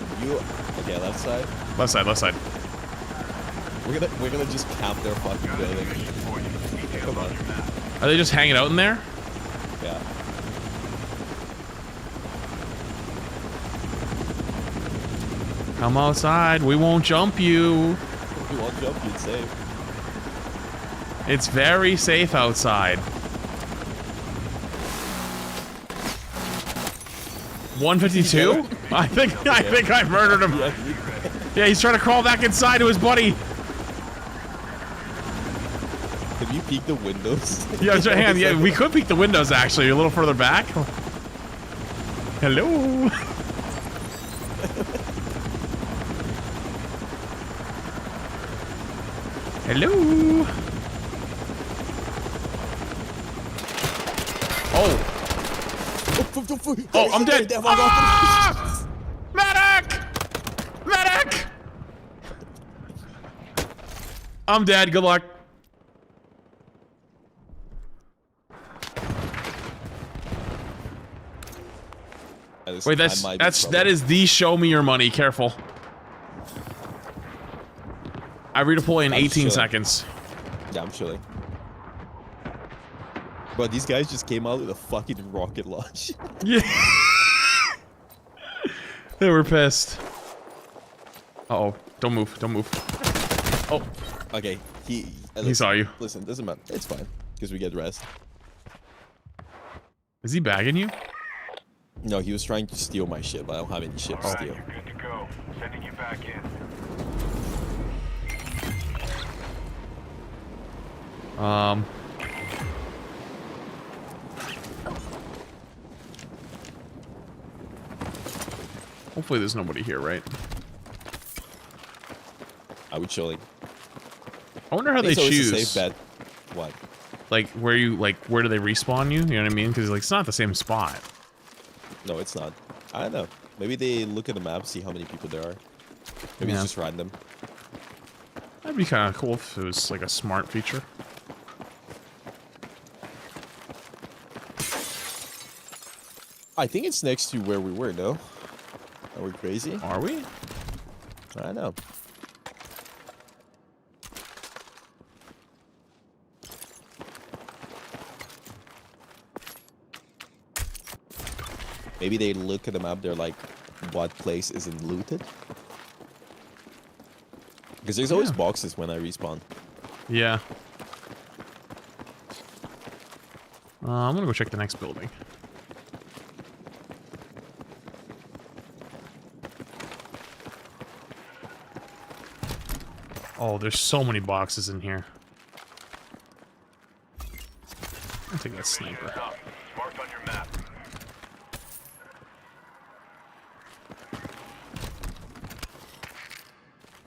Speaker 13: Okay, left side?
Speaker 1: Left side, left side.
Speaker 13: We're gonna just camp their fucking building. Come on.
Speaker 1: Are they just hanging out in there?
Speaker 13: Yeah.
Speaker 1: Come outside. We won't jump you.
Speaker 13: We won't jump you. It's safe.
Speaker 1: It's very safe outside. 152? I think I murdered him. Yeah, he's trying to crawl back inside to his buddy.
Speaker 13: Have you peeked the windows?
Speaker 1: Yeah, hang on. Yeah, we could peek the windows actually. A little further back. Hello. Hello. Oh. Oh, I'm dead. Ah! Medic! Medic! I'm dead. Good luck. Wait, that is the show me your money. Careful. I redeploy in 18 seconds.
Speaker 13: Yeah, I'm chilling. Bro, these guys just came out with a fucking rocket launch.
Speaker 1: Yeah. They were pissed. Uh-oh. Don't move. Don't move. Oh.
Speaker 13: Okay. He
Speaker 1: saw you.
Speaker 13: Listen, doesn't matter. It's fine. Because we get rest.
Speaker 1: Is he bagging you?
Speaker 13: No, he was trying to steal my ship. I don't have any ship to steal.
Speaker 15: You're good to go. Sending you back in.
Speaker 1: Hopefully there's nobody here, right?
Speaker 13: I would chilling.
Speaker 1: I wonder how they choose.
Speaker 13: It's a safe bet. What?
Speaker 1: Like where do they respawn you? You know what I mean? Because like it's not the same spot.
Speaker 13: No, it's not. I don't know. Maybe they look at the map, see how many people there are. Maybe it's just random.
Speaker 1: That'd be kind of cool if it was like a smart feature.
Speaker 13: I think it's next to where we were, no? Are we crazy?
Speaker 1: Are we?
Speaker 13: I don't know. Maybe they look at the map, they're like, what place isn't looted? Because there's always boxes when I respawn.
Speaker 1: Yeah. I'm gonna go check the next building. Oh, there's so many boxes in here. I'll take that sniper.
Speaker 15: Marked on your map.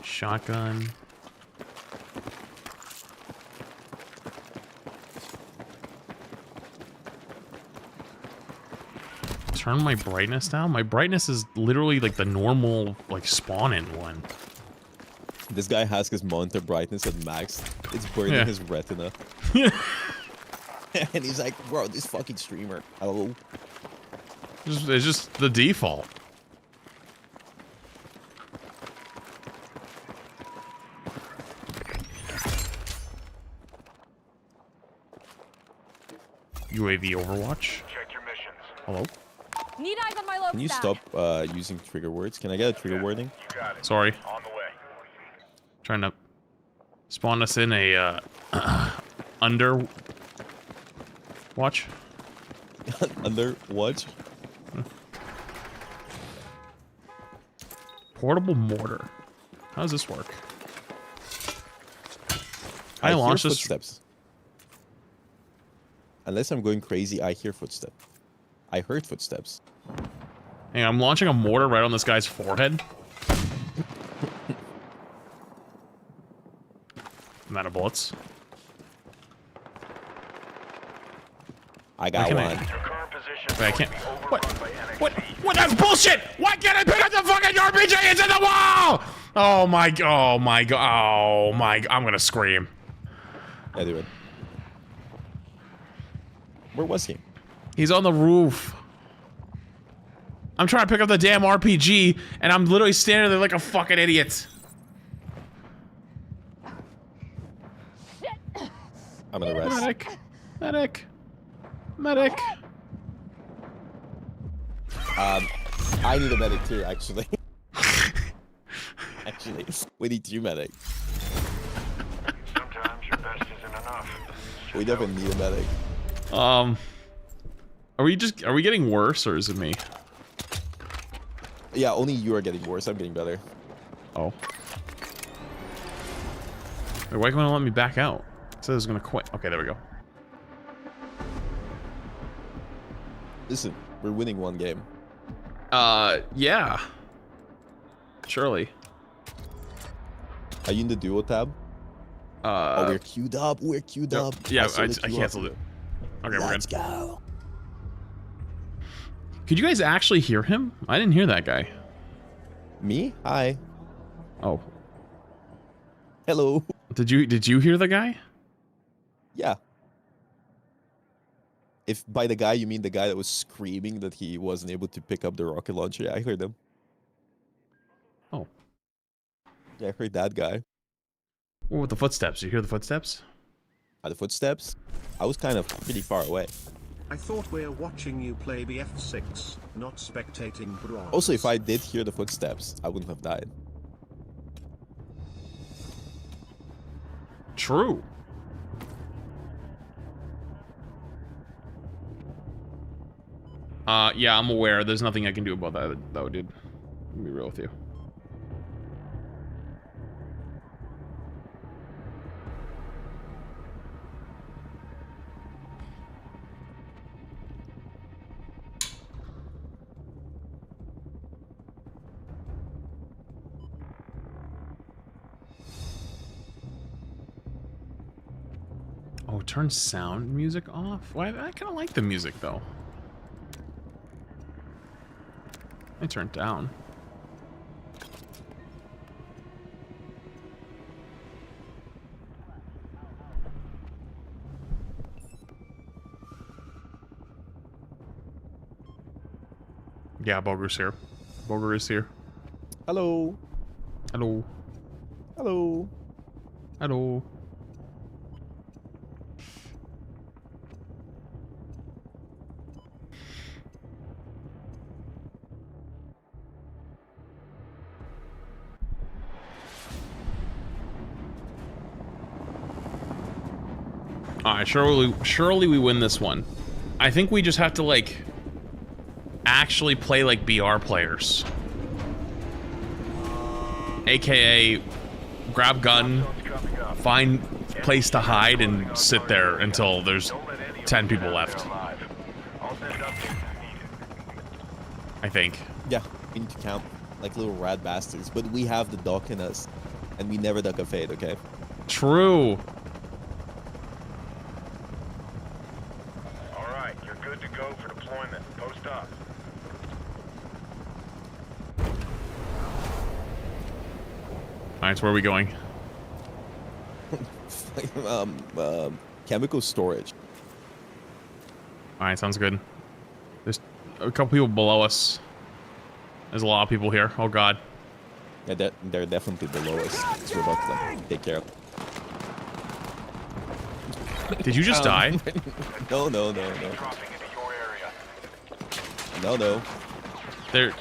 Speaker 1: Shotgun. Turn my brightness down? My brightness is literally like the normal, like, spawn-in one.
Speaker 13: This guy has his monitor brightness at max. It's burning his retina. And he's like, bro, this fucking streamer. Hello.
Speaker 1: It's just the default. UAV Overwatch.
Speaker 15: Check your missions.
Speaker 1: Hello?
Speaker 9: Need eyes on my low
Speaker 13: Can you
Speaker 9: stack.
Speaker 13: stop using trigger words? Can I get a trigger warning?
Speaker 1: Sorry.
Speaker 15: On the way.
Speaker 1: Trying to spawn us in a under watch.
Speaker 13: Under watch?
Speaker 1: Portable mortar. How does this work? I
Speaker 13: hear
Speaker 1: launched this.
Speaker 13: footsteps. Unless I'm going crazy, I hear footsteps. I heard footsteps.
Speaker 1: Hey, I'm launching a mortar right on this guy's forehead. I'm out of bullets.
Speaker 13: I got one.
Speaker 1: Wait, I can't. What? That's bullshit! Why can't I pick up the fucking RPG? It's in the wall! Oh my god! Oh my god! Oh my! I'm gonna scream.
Speaker 13: Yeah, do it. Where was he?
Speaker 1: He's on the roof. I'm trying to pick up the damn RPG, and I'm literally standing there like a fucking idiot.
Speaker 13: I'm gonna rest.
Speaker 1: Medic. Medic. Medic.
Speaker 13: I need a medic too, actually. Actually, we need 2 medics.
Speaker 15: Sometimes your best isn't enough.
Speaker 13: We definitely need a medic.
Speaker 1: Are we getting worse, or is it me?
Speaker 13: Yeah, only you are getting worse. I'm getting better.
Speaker 1: Oh. Wait, why can't it let me back out? It says it's gonna quit. Okay, there we go.
Speaker 13: Listen, we're winning 1 game.
Speaker 1: Yeah. Surely.
Speaker 13: Are you in the duo tab? Oh, we're queued up. We're queued up.
Speaker 1: Yeah, I
Speaker 13: the queue
Speaker 1: canceled
Speaker 13: up.
Speaker 1: it. Okay,
Speaker 13: Let's
Speaker 1: we're good.
Speaker 13: go.
Speaker 1: Could you guys actually hear him? I didn't hear that guy.
Speaker 13: Me? Hi.
Speaker 1: Oh.
Speaker 13: Hello.
Speaker 1: Did you hear the guy?
Speaker 13: Yeah. If by the guy you mean the guy that was screaming that he wasn't able to pick up the rocket launcher, yeah, I heard him.
Speaker 1: Oh.
Speaker 13: Yeah, I heard that guy.
Speaker 1: What with the footsteps? You hear the footsteps?
Speaker 13: The footsteps? I was kind of pretty far away.
Speaker 2: I thought we were watching you play BF6, not spectating bronze.
Speaker 13: Also, if I did hear the footsteps, I wouldn't have died.
Speaker 1: True. Yeah, I'm aware. There's nothing I can do about that, though, dude. I'll be real with you. Oh, turn sound music off? Why? I kind of like the music, though. I turned it down. Yeah, Boger's here. Boger is here.
Speaker 13: Hello.
Speaker 1: Hello.
Speaker 13: Hello.
Speaker 1: Hello. Alright, surely we win this one. I think we just have to, like, actually play like BR players. AKA, grab gun, find place to hide, and sit there until there's 10 people left. I think.
Speaker 13: Yeah, we need to count like little rat bastards, but we have the duck in us, and we never duck a fade, okay?
Speaker 1: True.
Speaker 15: Alright, you're good to go for deployment. Post up.
Speaker 1: Alright, so where are we going?
Speaker 13: Chemical storage.
Speaker 1: Alright, sounds good. There's a couple people below us. There's a lot of people here. Oh god.
Speaker 13: Yeah, they're definitely below us. So we're about to like, take care of.
Speaker 1: Did you just die?
Speaker 13: No. No.
Speaker 1: They're...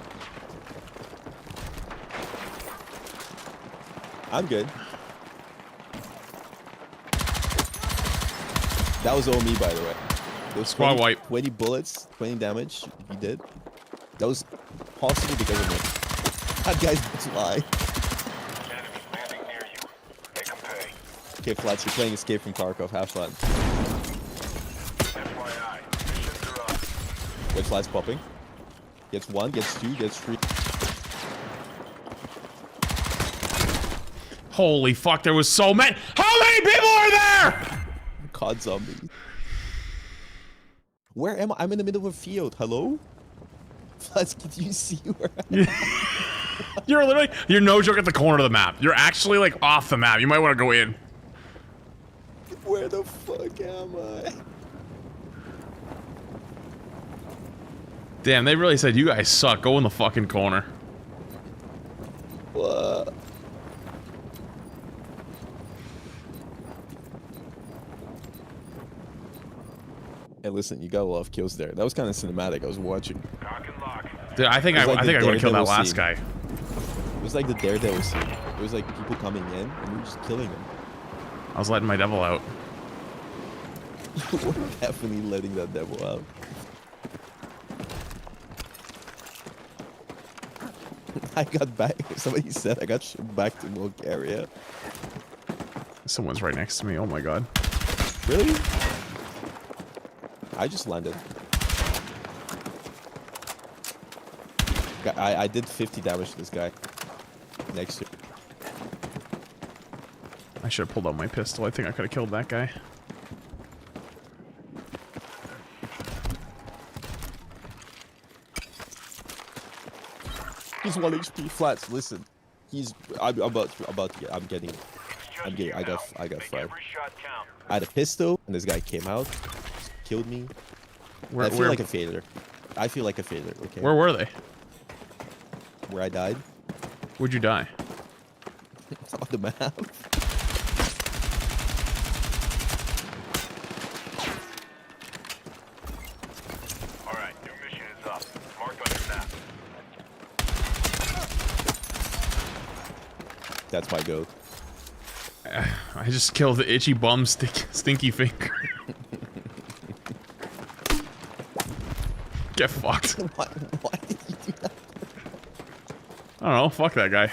Speaker 13: I'm good. That was all me, by the way. Those
Speaker 1: Squad wipe.
Speaker 13: 20 bullets, 20 damage he did. That was possibly because of me. That guy's fly.
Speaker 15: Enemies landing near you. Make them pay.
Speaker 13: Okay, Flats, you're playing Escape from Tarkov. Have fun.
Speaker 15: FYI, missions are up.
Speaker 13: Get Flats popping. Gets 1, gets 2, gets 3.
Speaker 1: Holy fuck, there was so many. How many people are there?
Speaker 13: COD zombies. Where am I? I'm in the middle of a field. Hello? Flats, can you see where I am?
Speaker 1: You're literally, you're no joke at the corner of the map. You're actually like off the map. You might want to go in.
Speaker 13: Where the fuck am I?
Speaker 1: Damn, they really said you guys suck. Go in the fucking corner.
Speaker 13: What? Hey, listen, you got a lot of kills there. That was kind of cinematic. I was watching.
Speaker 15: Cock and lock.
Speaker 1: Dude, I think I would have killed that last guy.
Speaker 13: It was like the Daredevil scene. It was like people coming in and we were just killing them.
Speaker 1: I was letting my devil out.
Speaker 13: You were definitely letting that devil out. I got back. Somebody said I got shipped back to Bulgaria.
Speaker 1: Someone's right next to me. Oh my god.
Speaker 13: Really? I just landed. I did 50 damage to this guy. Next to.
Speaker 1: I should have pulled out my pistol. I think I could have killed that guy.
Speaker 13: He's 1 HP. Flats. Listen, he's. I got fried. I had a pistol, and this guy came out, killed me. I feel like a failure. I feel like a failure. Okay.
Speaker 1: Where were they?
Speaker 13: Where I died.
Speaker 1: Where'd you die?
Speaker 13: On the map.
Speaker 15: Alright, new mission is up. Marked on your map.
Speaker 13: That's my goat.
Speaker 1: I just killed the itchy bum stinky finger. Get fucked.
Speaker 13: Why did you do that?
Speaker 1: I don't know. Fuck that guy.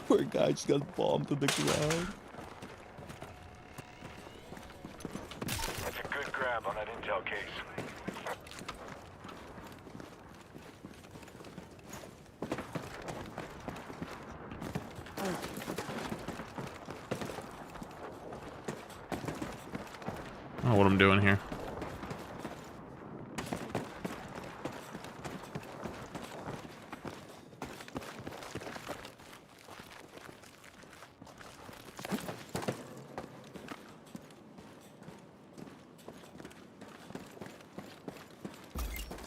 Speaker 13: Poor guy just got bombed to the ground.
Speaker 15: That's a good grab on that intel case.
Speaker 1: I don't know what I'm doing here.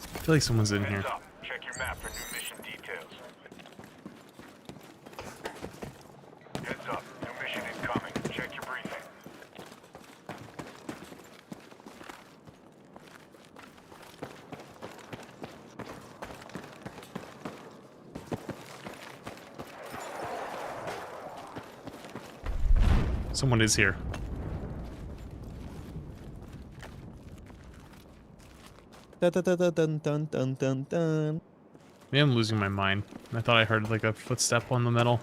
Speaker 1: I feel like someone's in here.
Speaker 15: Heads up. Check your map for new mission details. Heads up. New mission incoming. Check your briefing.
Speaker 1: Someone is here.
Speaker 13: Dun, dun, dun, dun, dun, dun, dun, dun.
Speaker 1: Maybe I'm losing my mind. I thought I heard like a footstep on the metal.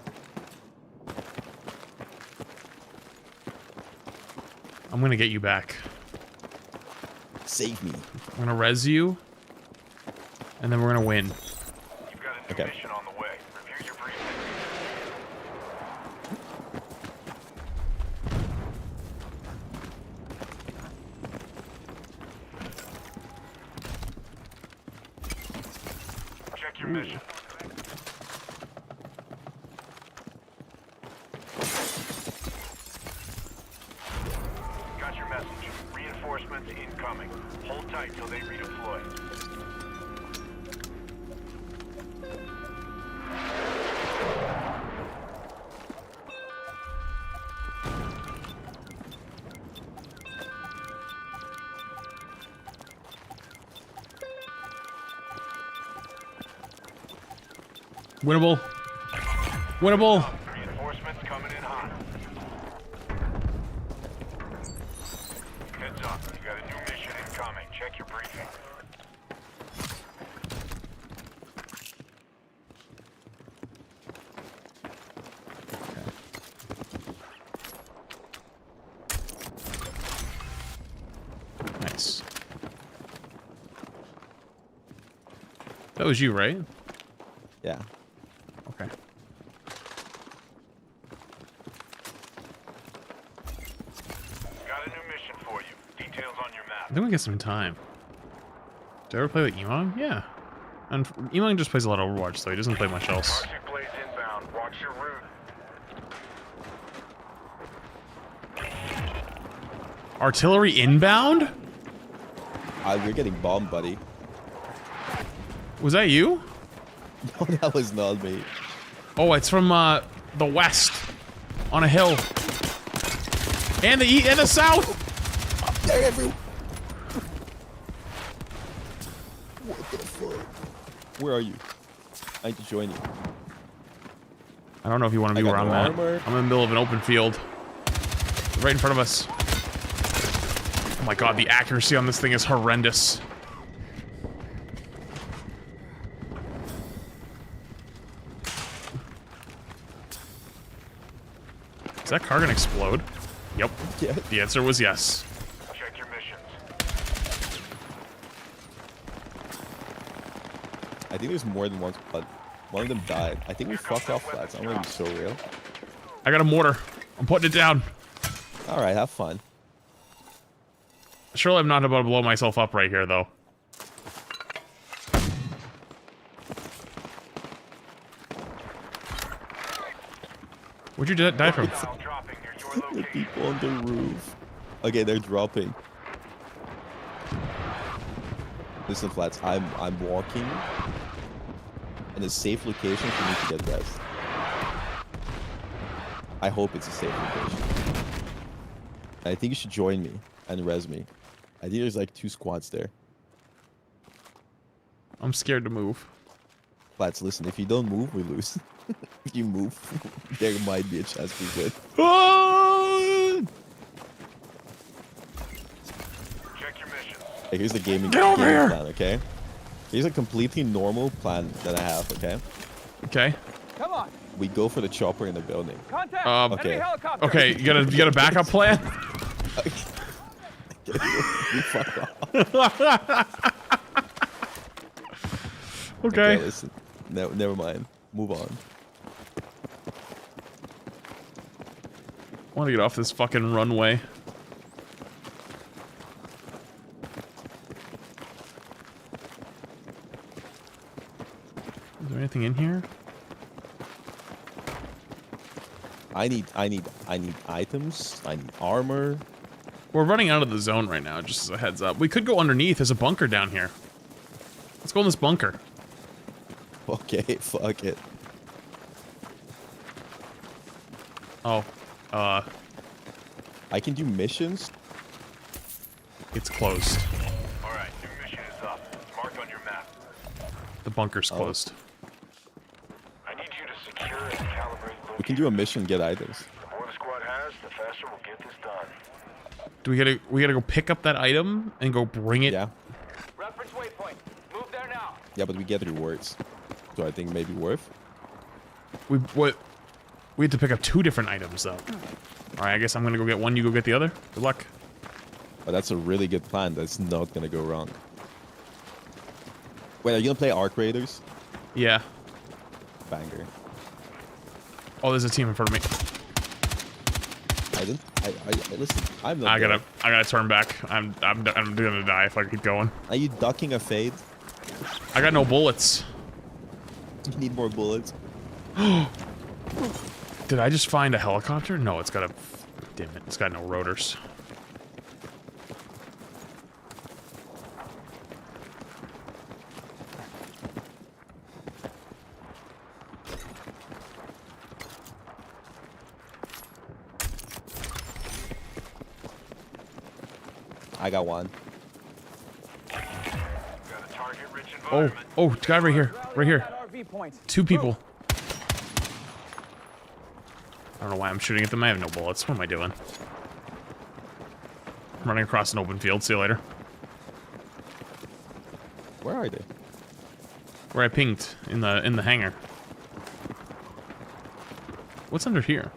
Speaker 1: I'm gonna get you back.
Speaker 13: Save me.
Speaker 1: I'm gonna res you, and then we're gonna win.
Speaker 15: You've got a new mission on the way. Review your briefing. Check your mission. Got your message. Reinforcements incoming. Hold tight till they redeploy.
Speaker 1: Winnable. Winnable.
Speaker 15: Reinforcements coming in hot. Heads up, you got a new mission incoming. Check your briefing.
Speaker 1: Nice. That was you, right?
Speaker 13: Yeah.
Speaker 1: Okay.
Speaker 15: Got a new mission for you. Details on your map.
Speaker 1: I think we get some time. Do I ever play with Emong? Yeah. And Emong just plays a lot of Overwatch, so he doesn't play much else.
Speaker 15: Toxic blades inbound. Watch your route.
Speaker 1: Artillery inbound?
Speaker 13: We're getting bombed, buddy.
Speaker 1: Was that you?
Speaker 13: No, that was not me.
Speaker 1: Oh, it's from the west, on a hill, and the south.
Speaker 13: They're everywhere. What the fuck? Where are you? I need to join you.
Speaker 1: I don't know if you want to be where I'm at. I'm in the middle of an open field, right in front of us. Oh my god, the accuracy on this thing is horrendous. Is that car gonna explode? Yep.
Speaker 13: Yeah.
Speaker 1: The answer was yes.
Speaker 15: Check your missions.
Speaker 13: I think there's more than one squad. One of them died. I think we fucked off flats. I'm gonna be so real.
Speaker 1: I got a mortar. I'm putting it down.
Speaker 13: Alright, have fun.
Speaker 1: Surely I'm not about to blow myself up right here, though. Where'd you die from?
Speaker 13: The people on the roof. Okay, they're dropping. Listen, flats. I'm walking in a safe location for me to get rest. I hope it's a safe location. I think you should join me and res me. I think there's like 2 squads there.
Speaker 1: I'm scared to move.
Speaker 13: Flats, listen, if you don't move, we lose. If you move, there might be a chance we win.
Speaker 15: Check your mission.
Speaker 13: Hey, here's the gaming
Speaker 1: Get over here!
Speaker 13: plan, okay? Here's a completely normal plan that I have, okay?
Speaker 1: Okay.
Speaker 14: Come on.
Speaker 13: We go for the chopper in the building.
Speaker 14: Contact.
Speaker 13: Okay.
Speaker 14: Enemy helicopter.
Speaker 1: Okay, you got a backup plan?
Speaker 13: We fuck off.
Speaker 1: Okay.
Speaker 13: Listen. No, never mind. Move on.
Speaker 1: I want to get off this fucking runway. Is there anything in here?
Speaker 13: I need items. I need armor.
Speaker 1: We're running out of the zone right now, just as a heads up. We could go underneath. There's a bunker down here. Let's go in this bunker.
Speaker 13: Okay, fuck it.
Speaker 1: Oh,
Speaker 13: I can do missions.
Speaker 1: It's closed.
Speaker 15: Alright, new mission is up. It's marked on your map.
Speaker 1: The bunker's closed.
Speaker 15: I need you to secure and calibrate
Speaker 13: We can do a mission, get items.
Speaker 15: The more the squad has, the faster we'll get this done.
Speaker 1: Do we gotta go pick up that item and go bring it?
Speaker 13: Yeah.
Speaker 14: Reference waypoint. Move there now.
Speaker 13: Yeah, but we get rewards. So I think maybe worth.
Speaker 1: We had to pick up 2 different items though. All right, I guess I'm gonna go get one. You go get the other. Good luck.
Speaker 13: But that's a really good plan. That's not gonna go wrong. Wait, are you gonna play Arc Raiders?
Speaker 1: Yeah.
Speaker 13: Banger.
Speaker 1: Oh, there's a team in front of me.
Speaker 13: Listen. I'm not.
Speaker 1: I gotta turn back. I'm gonna die if I keep going.
Speaker 13: Are you ducking a fade?
Speaker 1: I got no bullets.
Speaker 13: You need more bullets.
Speaker 1: Did I just find a helicopter? No, it's got a... Damn it, it's got no rotors.
Speaker 13: I got one.
Speaker 15: Got a target-rich
Speaker 1: Oh,
Speaker 15: environment.
Speaker 1: guy right here. Right here. 2 people. I don't know why I'm shooting at them. I have no bullets. What am I doing? I'm running across an open field. See you later.
Speaker 13: Where are they?
Speaker 1: Where I pinged in the hangar. What's under here?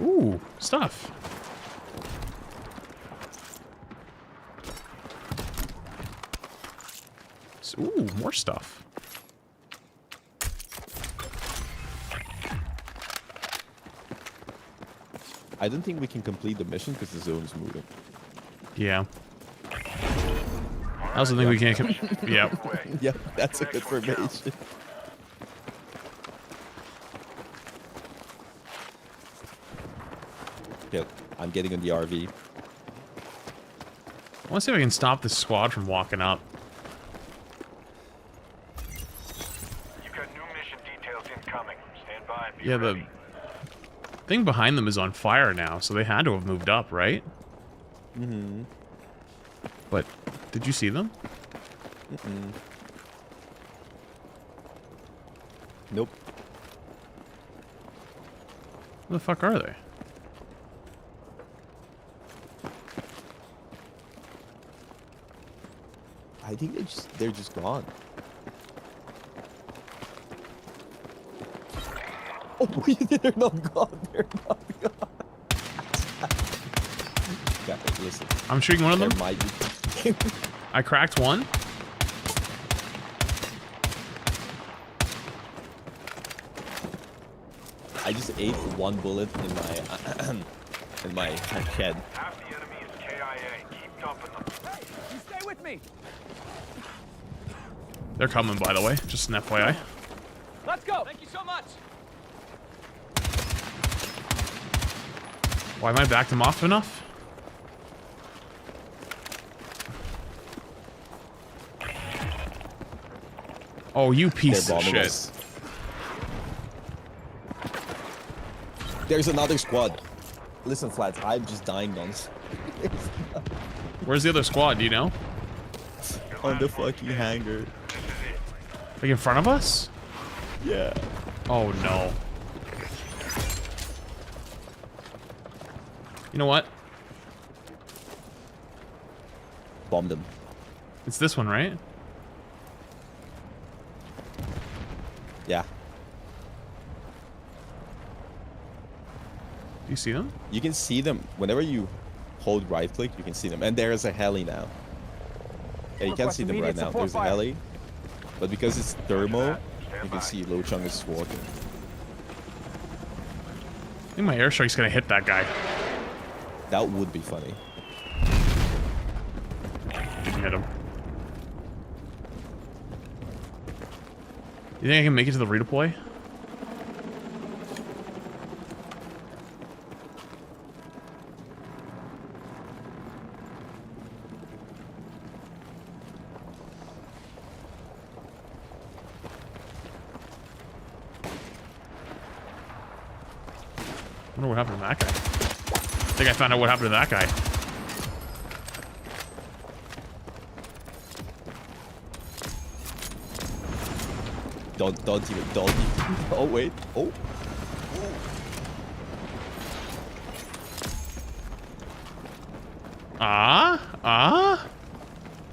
Speaker 1: Ooh, stuff. Ooh, more stuff.
Speaker 13: I don't think we can complete the mission because the zone's moving.
Speaker 1: Yeah. I also think we can't. Yeah.
Speaker 13: Yeah, that's a good formation. Yeah, I'm getting on the RV.
Speaker 1: I want to see if I can stop this squad from walking up.
Speaker 15: You've got new mission details incoming. Stand by and be
Speaker 1: Yeah,
Speaker 15: ready.
Speaker 1: the thing behind them is on fire now, so they had to have moved up, right?
Speaker 13: Mm-hmm.
Speaker 1: But did you see them?
Speaker 13: Mm-mm. Nope.
Speaker 1: Where the fuck are they?
Speaker 13: I think they're just gone. Oh, they're not gone. They're not gone. Yeah, listen.
Speaker 1: I'm shooting one of them.
Speaker 13: There might be.
Speaker 1: I cracked one.
Speaker 13: I just ate one bullet in my in my head.
Speaker 15: Half the enemy is KIA. Keep dumping them.
Speaker 14: Hey, you stay with me.
Speaker 1: They're coming, by the way. Just an FYI.
Speaker 14: Let's go. Thank you so much.
Speaker 1: Why am I backed them off enough? Oh, you piece of shit.
Speaker 13: There's another squad. Listen, Flats, I'm just dying guns.
Speaker 1: Where's the other squad, do you know?
Speaker 13: On the fucking hangar.
Speaker 1: Like in front of us?
Speaker 13: Yeah.
Speaker 1: Oh no. You know what?
Speaker 13: Bombed them.
Speaker 1: It's this one, right?
Speaker 13: Yeah.
Speaker 1: Do you see them?
Speaker 13: You can see them whenever you hold right click. You can see them, and there is a heli now. Yeah, you can't see them right now. There's a heli, but because it's thermal, you can see Lo Chung is walking.
Speaker 1: I think my airstrike's gonna hit that guy.
Speaker 13: That would be funny.
Speaker 1: Didn't hit him. You think I can make it to the redeploy? I wonder what happened to that guy. I think I found out what happened to that guy.
Speaker 13: Don't even. Oh wait. Oh.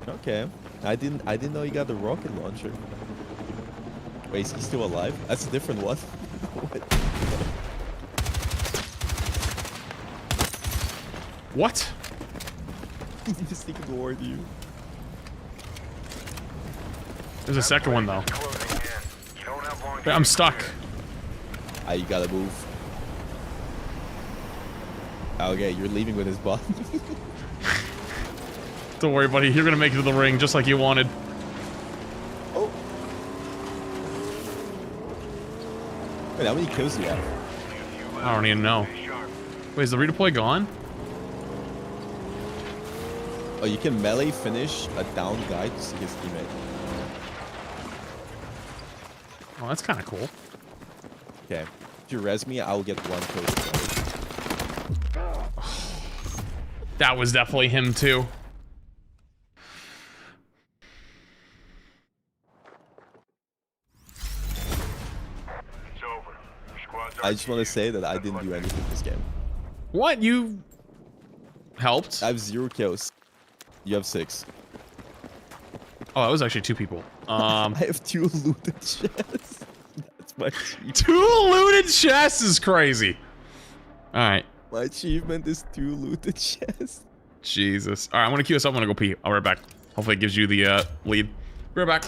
Speaker 13: Okay. I didn't know you got the rocket launcher. Wait, is he still alive? That's a different one.
Speaker 1: What?
Speaker 13: He's sneaking toward you.
Speaker 1: There's a second one though. Wait, I'm stuck.
Speaker 13: Ah, you gotta move. Okay, you're leaving with his butt.
Speaker 1: Don't worry, buddy. You're gonna make it to the ring just like you wanted.
Speaker 13: Oh. Wait, how many kills do you have?
Speaker 1: I don't even know. Wait, is the redeploy gone?
Speaker 13: Oh, you can melee finish a down guy to see his teammate.
Speaker 1: Oh, that's kind of cool.
Speaker 13: Okay. If you res me, I'll get one kill.
Speaker 1: That was definitely him too.
Speaker 13: I just want to say that I didn't do anything this game.
Speaker 1: What? You helped?
Speaker 13: I have 0 kills. You have 6.
Speaker 1: Oh, it was actually 2 people.
Speaker 13: I have 2 looted chests. That's my achievement.
Speaker 1: 2 looted chests is crazy. All right.
Speaker 13: My achievement is 2 looted chests.
Speaker 1: Jesus. All right, I'm gonna queue us up. I'm gonna go pee. I'll be right back. Hopefully it gives you the lead. Be right back.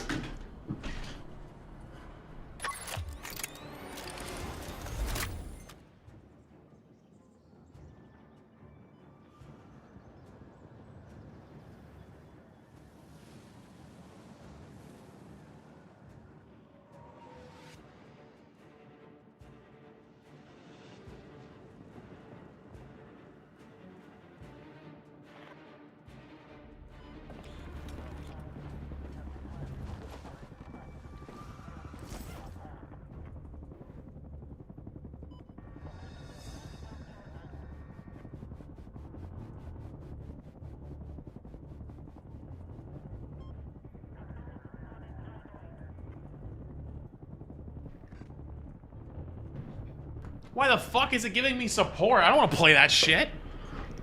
Speaker 1: Why the fuck is it giving me support? I don't want to play that shit.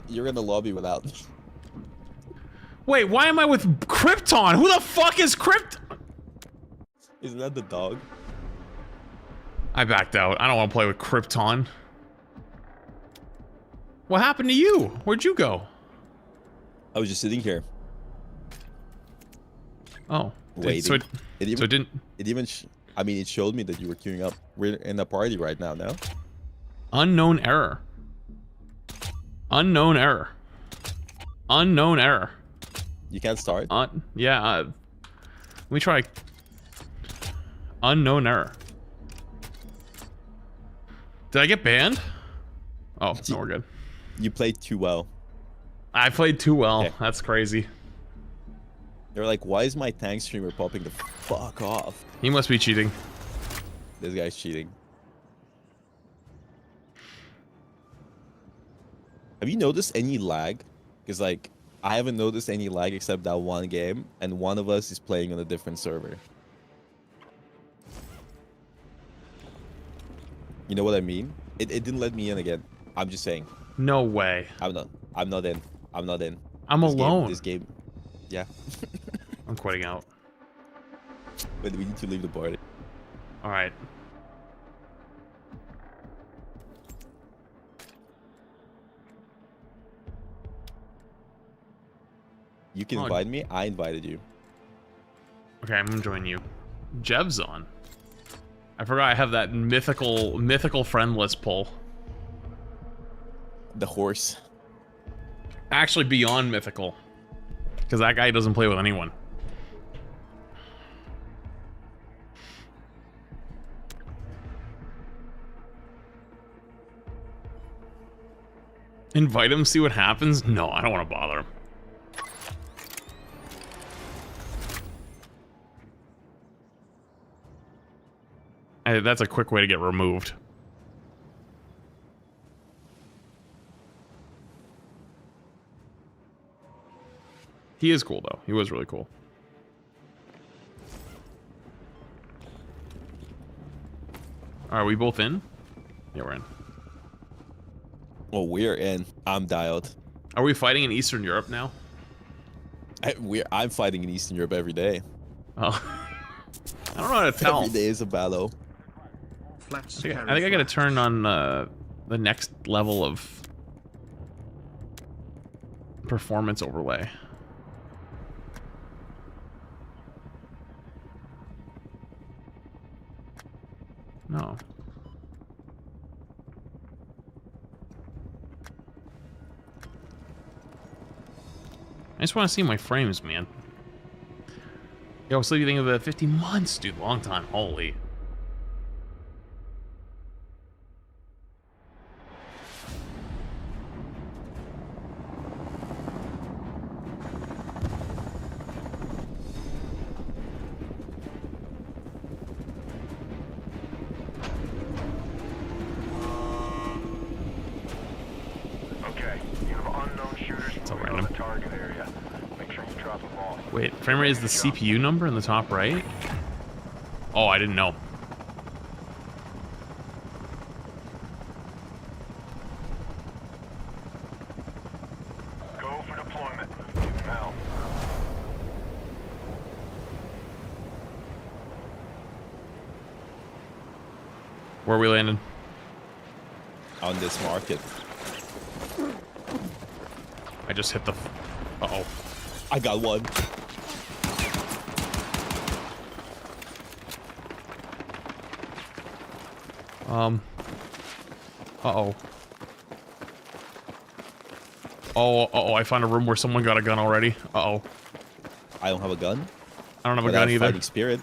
Speaker 13: You're in the lobby without me.
Speaker 1: Wait, why am I with Krypton? Who the fuck is Krypton?
Speaker 13: Isn't that the dog?
Speaker 1: I backed out. I don't want to play with Krypton. What happened to you? Where'd you go?
Speaker 13: I was just sitting here.
Speaker 1: Oh,
Speaker 13: waiting.
Speaker 1: So it didn't.
Speaker 13: It even. I mean, it showed me that you were queuing up. We're in a party right now. No.
Speaker 1: Unknown error. Unknown error. Unknown error.
Speaker 13: You can't start?
Speaker 1: Yeah, let me try. Unknown error. Did I get banned? Oh, no, we're good.
Speaker 13: You played too well.
Speaker 1: I played too well.
Speaker 13: Okay.
Speaker 1: That's crazy.
Speaker 13: They're like, why is my tank streamer popping the fuck off?
Speaker 1: He must be cheating.
Speaker 13: This guy's cheating. Have you noticed any lag? Because, like, I haven't noticed any lag except that one game, and one of us is playing on a different server. You know what I mean? It didn't let me in again. I'm just saying.
Speaker 1: No way.
Speaker 13: I'm not in. I'm not in.
Speaker 1: I'm alone.
Speaker 13: This game. Yeah.
Speaker 1: I'm quitting out.
Speaker 13: But we need to leave the party.
Speaker 1: All right.
Speaker 13: You can invite me. I invited you.
Speaker 1: Okay, I'm gonna join you. Jev's on. I forgot I have that mythical friend list pull.
Speaker 13: The horse.
Speaker 1: Actually, beyond mythical, because that guy doesn't play with anyone. Invite him, see what happens? No, I don't want to bother him. That's a quick way to get removed. He is cool, though. He was really cool. Are we both in? Yeah, we're in.
Speaker 13: Well, we're in. I'm dialed.
Speaker 1: Are we fighting in Eastern Europe now?
Speaker 13: I'm fighting in Eastern Europe every day.
Speaker 1: Oh. I don't know how to tell.
Speaker 13: Every day is a battle.
Speaker 1: I think I gotta turn on the next level of performance overlay. No. I just want to see my frames, man. Yo, so you think of 50 months, dude? Long time. Holy. Wait, frame rate is the CPU number in the top right? Oh, I didn't know. Where are we landing?
Speaker 13: On this market.
Speaker 1: I just hit the... Uh-oh.
Speaker 13: I got one.
Speaker 1: Uh-oh. Oh, I found a room where someone got a gun already. Uh-oh.
Speaker 13: I don't have a gun.
Speaker 1: I don't have a
Speaker 13: But
Speaker 1: gun
Speaker 13: I have
Speaker 1: either.
Speaker 13: Fighting spirit.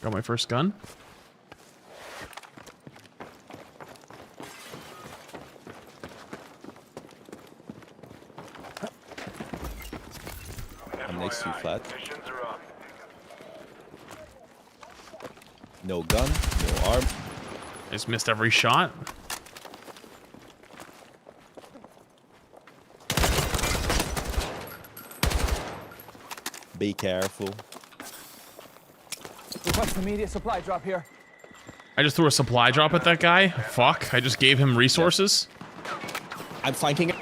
Speaker 1: Got my first gun.
Speaker 13: I'm next to you, flat.
Speaker 15: Missions are up.
Speaker 13: No gun, no arm.
Speaker 1: I just missed every shot.
Speaker 13: Be careful.
Speaker 14: Request immediate supply drop here.
Speaker 1: I just threw a supply drop at that guy. Fuck, I just gave him resources.
Speaker 13: I'm flanking it.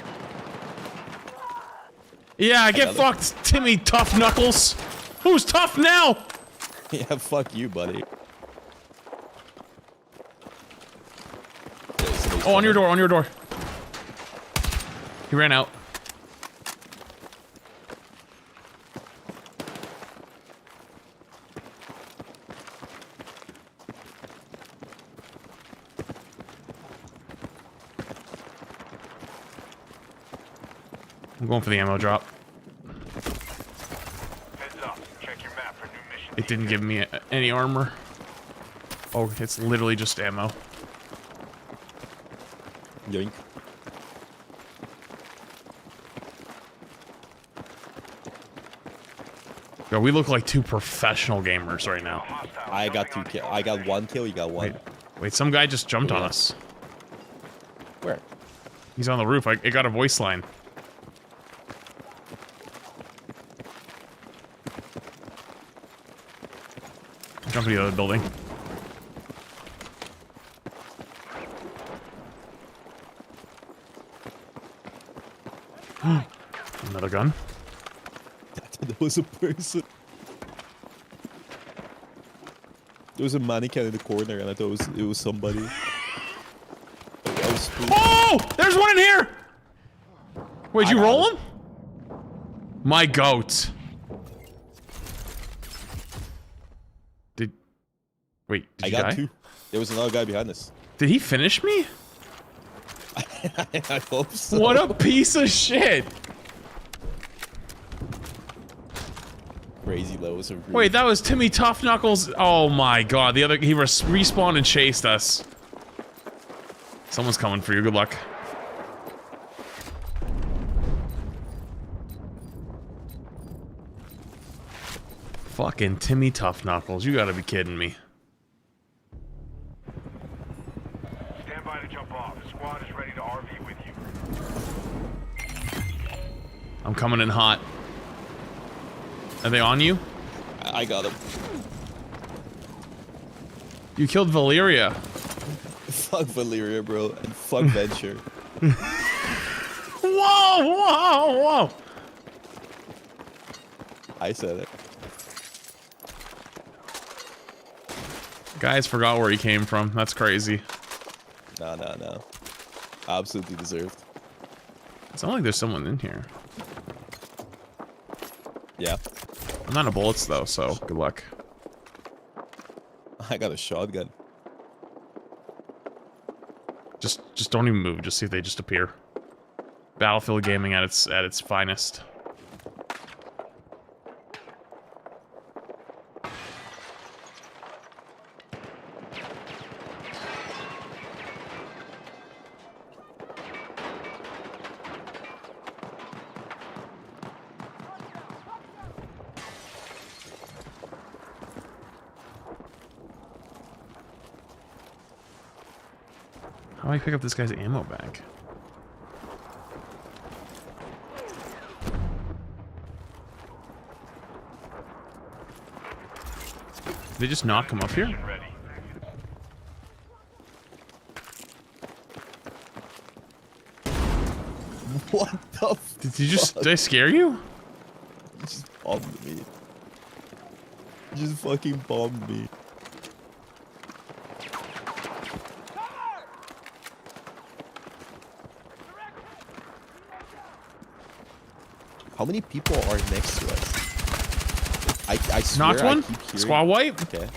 Speaker 1: Yeah, get fucked, Timmy Tough Knuckles. Who's tough now?
Speaker 13: Yeah, fuck you, buddy.
Speaker 1: Oh, on your door, on your door. He ran out. I'm going for the ammo drop.
Speaker 15: Heads up. Check your map for new missions.
Speaker 1: It didn't give me any armor. Oh, it's literally just ammo.
Speaker 13: Yoink.
Speaker 1: Yo, we look like two professional gamers right now.
Speaker 13: I got 2 kills. I got 1 kill, you got 1.
Speaker 1: Wait, some guy just jumped on us.
Speaker 13: Where?
Speaker 1: He's on the roof. I got a voice line. Jump to the other building. Another gun.
Speaker 13: There was a person. There was a mannequin in the corner, and I thought it was somebody. Like, I was spooked.
Speaker 1: Oh! There's one in here! Wait, did you roll him? My goat. Wait, did you
Speaker 13: I got
Speaker 1: die?
Speaker 13: 2. There was another guy behind us.
Speaker 1: Did he finish me?
Speaker 13: I hope so.
Speaker 1: What a piece of shit!
Speaker 13: Crazy levels of grief.
Speaker 1: Wait, that was Timmy Tough Knuckles. Oh my god, the other he respawned and chased us. Someone's coming for you. Good luck. Fucking Timmy Tough Knuckles, you gotta be kidding me.
Speaker 15: Stand by to jump off. The squad is ready to RV with you.
Speaker 1: I'm coming in hot. Are they on you?
Speaker 13: I got him.
Speaker 1: You killed Valeria.
Speaker 13: Fuck Valeria, bro, and fuck Venture.
Speaker 1: Whoa, whoa, whoa!
Speaker 13: I said it.
Speaker 1: Guys forgot where he came from. That's crazy.
Speaker 13: No. Absolutely deserved.
Speaker 1: It's not like there's someone in here.
Speaker 13: Yeah.
Speaker 1: I'm out of bullets though, so good luck.
Speaker 13: I got a shotgun.
Speaker 1: Just don't even move. Just see if they just appear. Battlefield gaming at its finest. How do I pick up this guy's ammo bag? Did they just not come up here?
Speaker 13: What the
Speaker 1: Did you just... Did I scare you?
Speaker 13: Just bombed me. Just fucking bombed me. How many people are next to us? I swear
Speaker 1: Knocked one.
Speaker 13: I keep hearing...
Speaker 1: Squad wipe.
Speaker 13: Okay.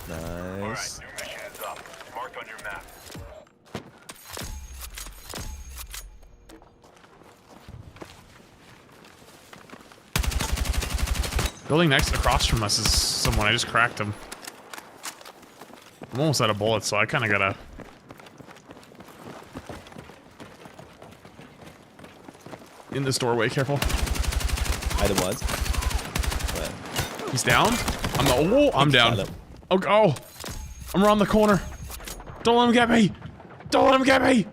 Speaker 13: Nice.
Speaker 15: New mission is up. Marked on your map.
Speaker 1: Building next across from us is someone. I just cracked him. I'm almost out of bullets, so I kind of gotta. In this doorway, careful.
Speaker 13: Item was.
Speaker 1: He's down. I'm down. Oh, oh, I'm around the corner. Don't let him get me. Don't let him get me.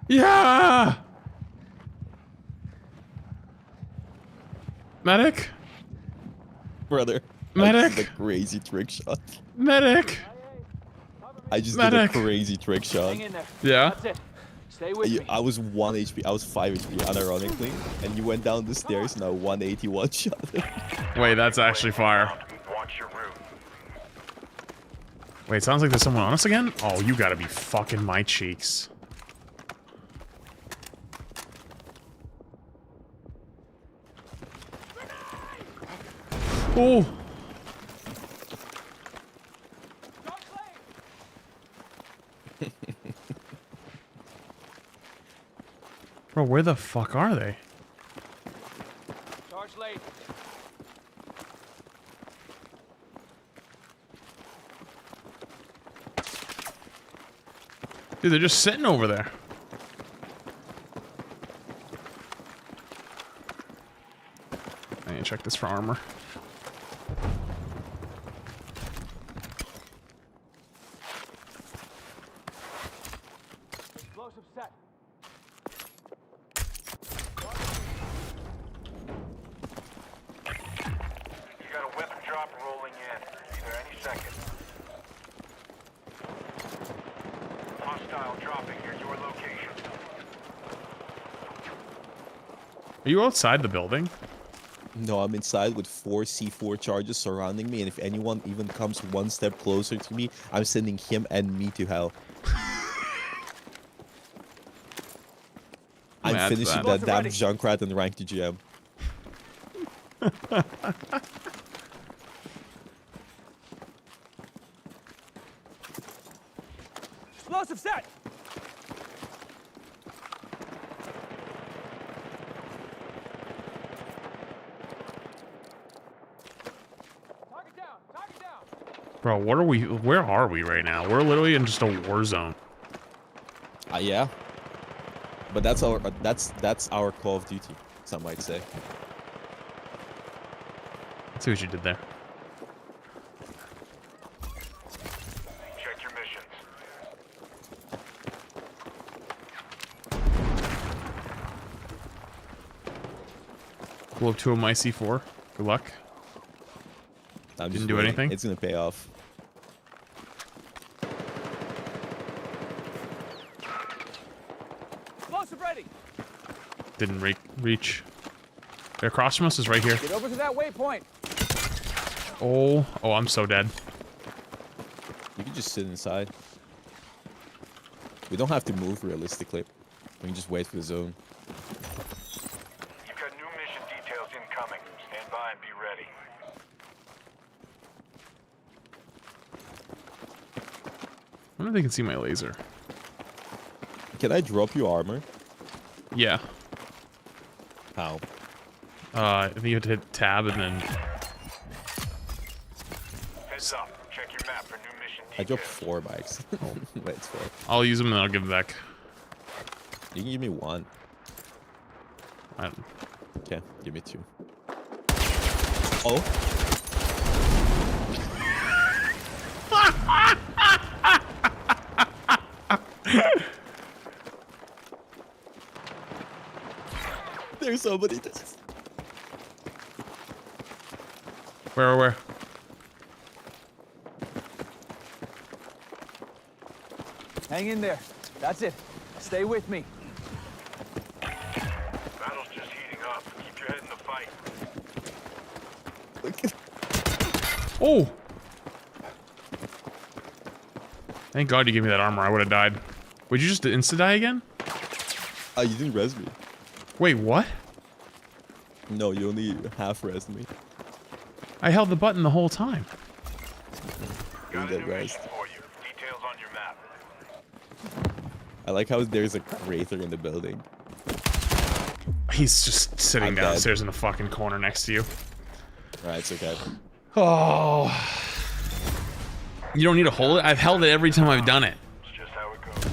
Speaker 1: Yeah. Medic.
Speaker 13: Brother.
Speaker 1: Medic.
Speaker 13: I just did a crazy trick shot.
Speaker 1: Medic.
Speaker 13: I just
Speaker 1: Medic.
Speaker 13: did a crazy trick shot.
Speaker 1: Yeah.
Speaker 14: That's it. Stay with me.
Speaker 13: I was 1 HP. I was 5 HP, unironically. And you went down the stairs and I 181 shot.
Speaker 1: Wait, that's actually fire.
Speaker 15: Watch your route.
Speaker 1: Wait, sounds like there's someone on us again? Oh, you gotta be fucking my cheeks. Oh. Bro, where the fuck are they?
Speaker 14: Charge late.
Speaker 1: Dude, they're just sitting over there. I need to check this for armor.
Speaker 14: Explosive set.
Speaker 15: You got a weapon drop rolling in. Either any second. Hostile dropping near your location.
Speaker 1: Are you outside the building?
Speaker 13: No, I'm inside with 4 C4 charges surrounding me, and if anyone even comes one step closer to me, I'm sending him and me to hell. I'm
Speaker 1: Mad
Speaker 13: finishing that damn Junkrat and ranked to GM.
Speaker 14: Explosive set. Target down. Target down.
Speaker 1: Bro, what are we? Where are we right now? We're literally in just a war zone.
Speaker 13: Yeah. But that's our Call of Duty, some might say.
Speaker 1: Let's see what you did there.
Speaker 15: Check your missions.
Speaker 1: Blew up 2 of my C4. Good luck.
Speaker 13: I'm
Speaker 1: Didn't
Speaker 13: just
Speaker 1: do
Speaker 13: waiting.
Speaker 1: anything?
Speaker 13: It's gonna pay off.
Speaker 14: Explosive ready.
Speaker 1: Didn't reach. They're across from us is right here.
Speaker 14: Get over to that waypoint.
Speaker 1: Oh, I'm so dead.
Speaker 13: You can just sit inside. We don't have to move realistically. We can just wait for the zone.
Speaker 15: You've got new mission details incoming. Stand by and be ready.
Speaker 1: I wonder if they can see my laser.
Speaker 13: Can I drop you armor?
Speaker 1: Yeah.
Speaker 13: How?
Speaker 1: I think you have to hit tab and then.
Speaker 15: Heads up. Check your map for new mission details.
Speaker 13: I dropped 4 bikes. Wait, it's 4.
Speaker 1: I'll use them and then I'll give them back.
Speaker 13: You can give me 1. Okay, give me 2. Oh. There's somebody that's...
Speaker 1: Where?
Speaker 14: Hang in there. That's it. Stay with me.
Speaker 15: Battle's just heating up. Keep your head in the fight.
Speaker 1: Oh! Thank God you gave me that armor. I would have died. Would you just insta-die again?
Speaker 13: You didn't res me.
Speaker 1: Wait, what?
Speaker 13: No, you only half res me.
Speaker 1: I held the button the whole time.
Speaker 13: You get res.
Speaker 15: Details on your map.
Speaker 13: I like how there's a crater in the building.
Speaker 1: He's just sitting
Speaker 13: I'm
Speaker 1: downstairs in the fucking corner next to you.
Speaker 13: Alright, it's okay.
Speaker 1: Oh. You don't need to hold it? I've held it every time I've done it.
Speaker 15: It's just how it goes.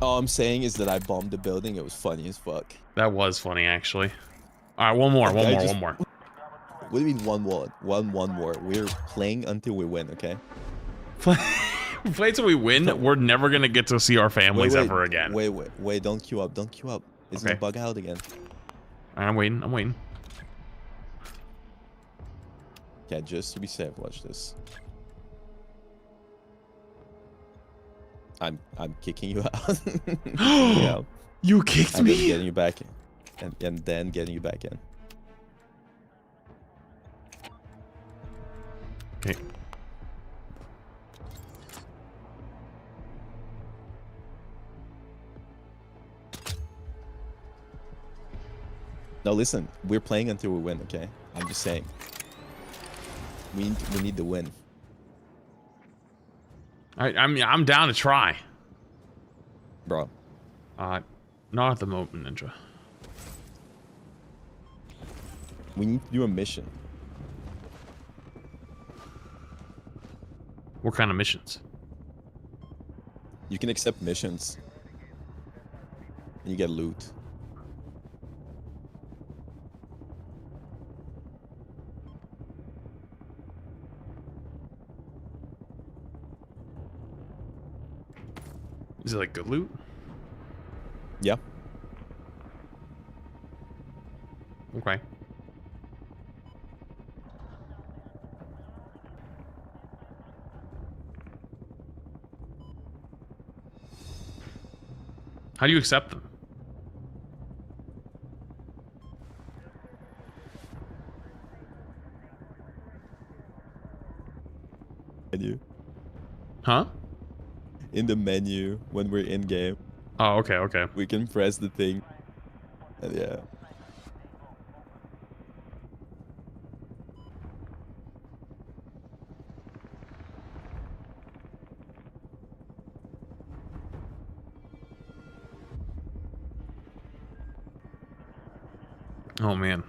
Speaker 13: All I'm saying is that I bombed the building. It was funny as fuck.
Speaker 1: That was funny, actually. Alright, one more. One more.
Speaker 13: What do you mean one more? One more. We're playing until we win, okay?
Speaker 1: Play till we win. We're never gonna get to see our families ever again.
Speaker 13: Wait, don't queue up. Don't queue up. It's gonna bug out again.
Speaker 1: I'm waiting. I'm waiting.
Speaker 13: Yeah, just to be safe, watch this. I'm kicking you out. Yeah.
Speaker 1: You kicked me?
Speaker 13: Then getting you back in. And then getting you back in.
Speaker 1: Okay.
Speaker 13: No, listen. We're playing until we win, okay? I'm just saying. We need to win.
Speaker 1: I'm down to try.
Speaker 13: Bro.
Speaker 1: Not at the moment, Ninja.
Speaker 13: We need to do a mission.
Speaker 1: What kind of missions?
Speaker 13: You can accept missions. And you get loot.
Speaker 1: Is it like good loot?
Speaker 13: Yeah.
Speaker 1: Okay. How do you accept them?
Speaker 13: Menu.
Speaker 1: Huh?
Speaker 13: In the menu when we're in game.
Speaker 1: Oh, okay.
Speaker 13: We can press the thing. And yeah.
Speaker 1: Oh man.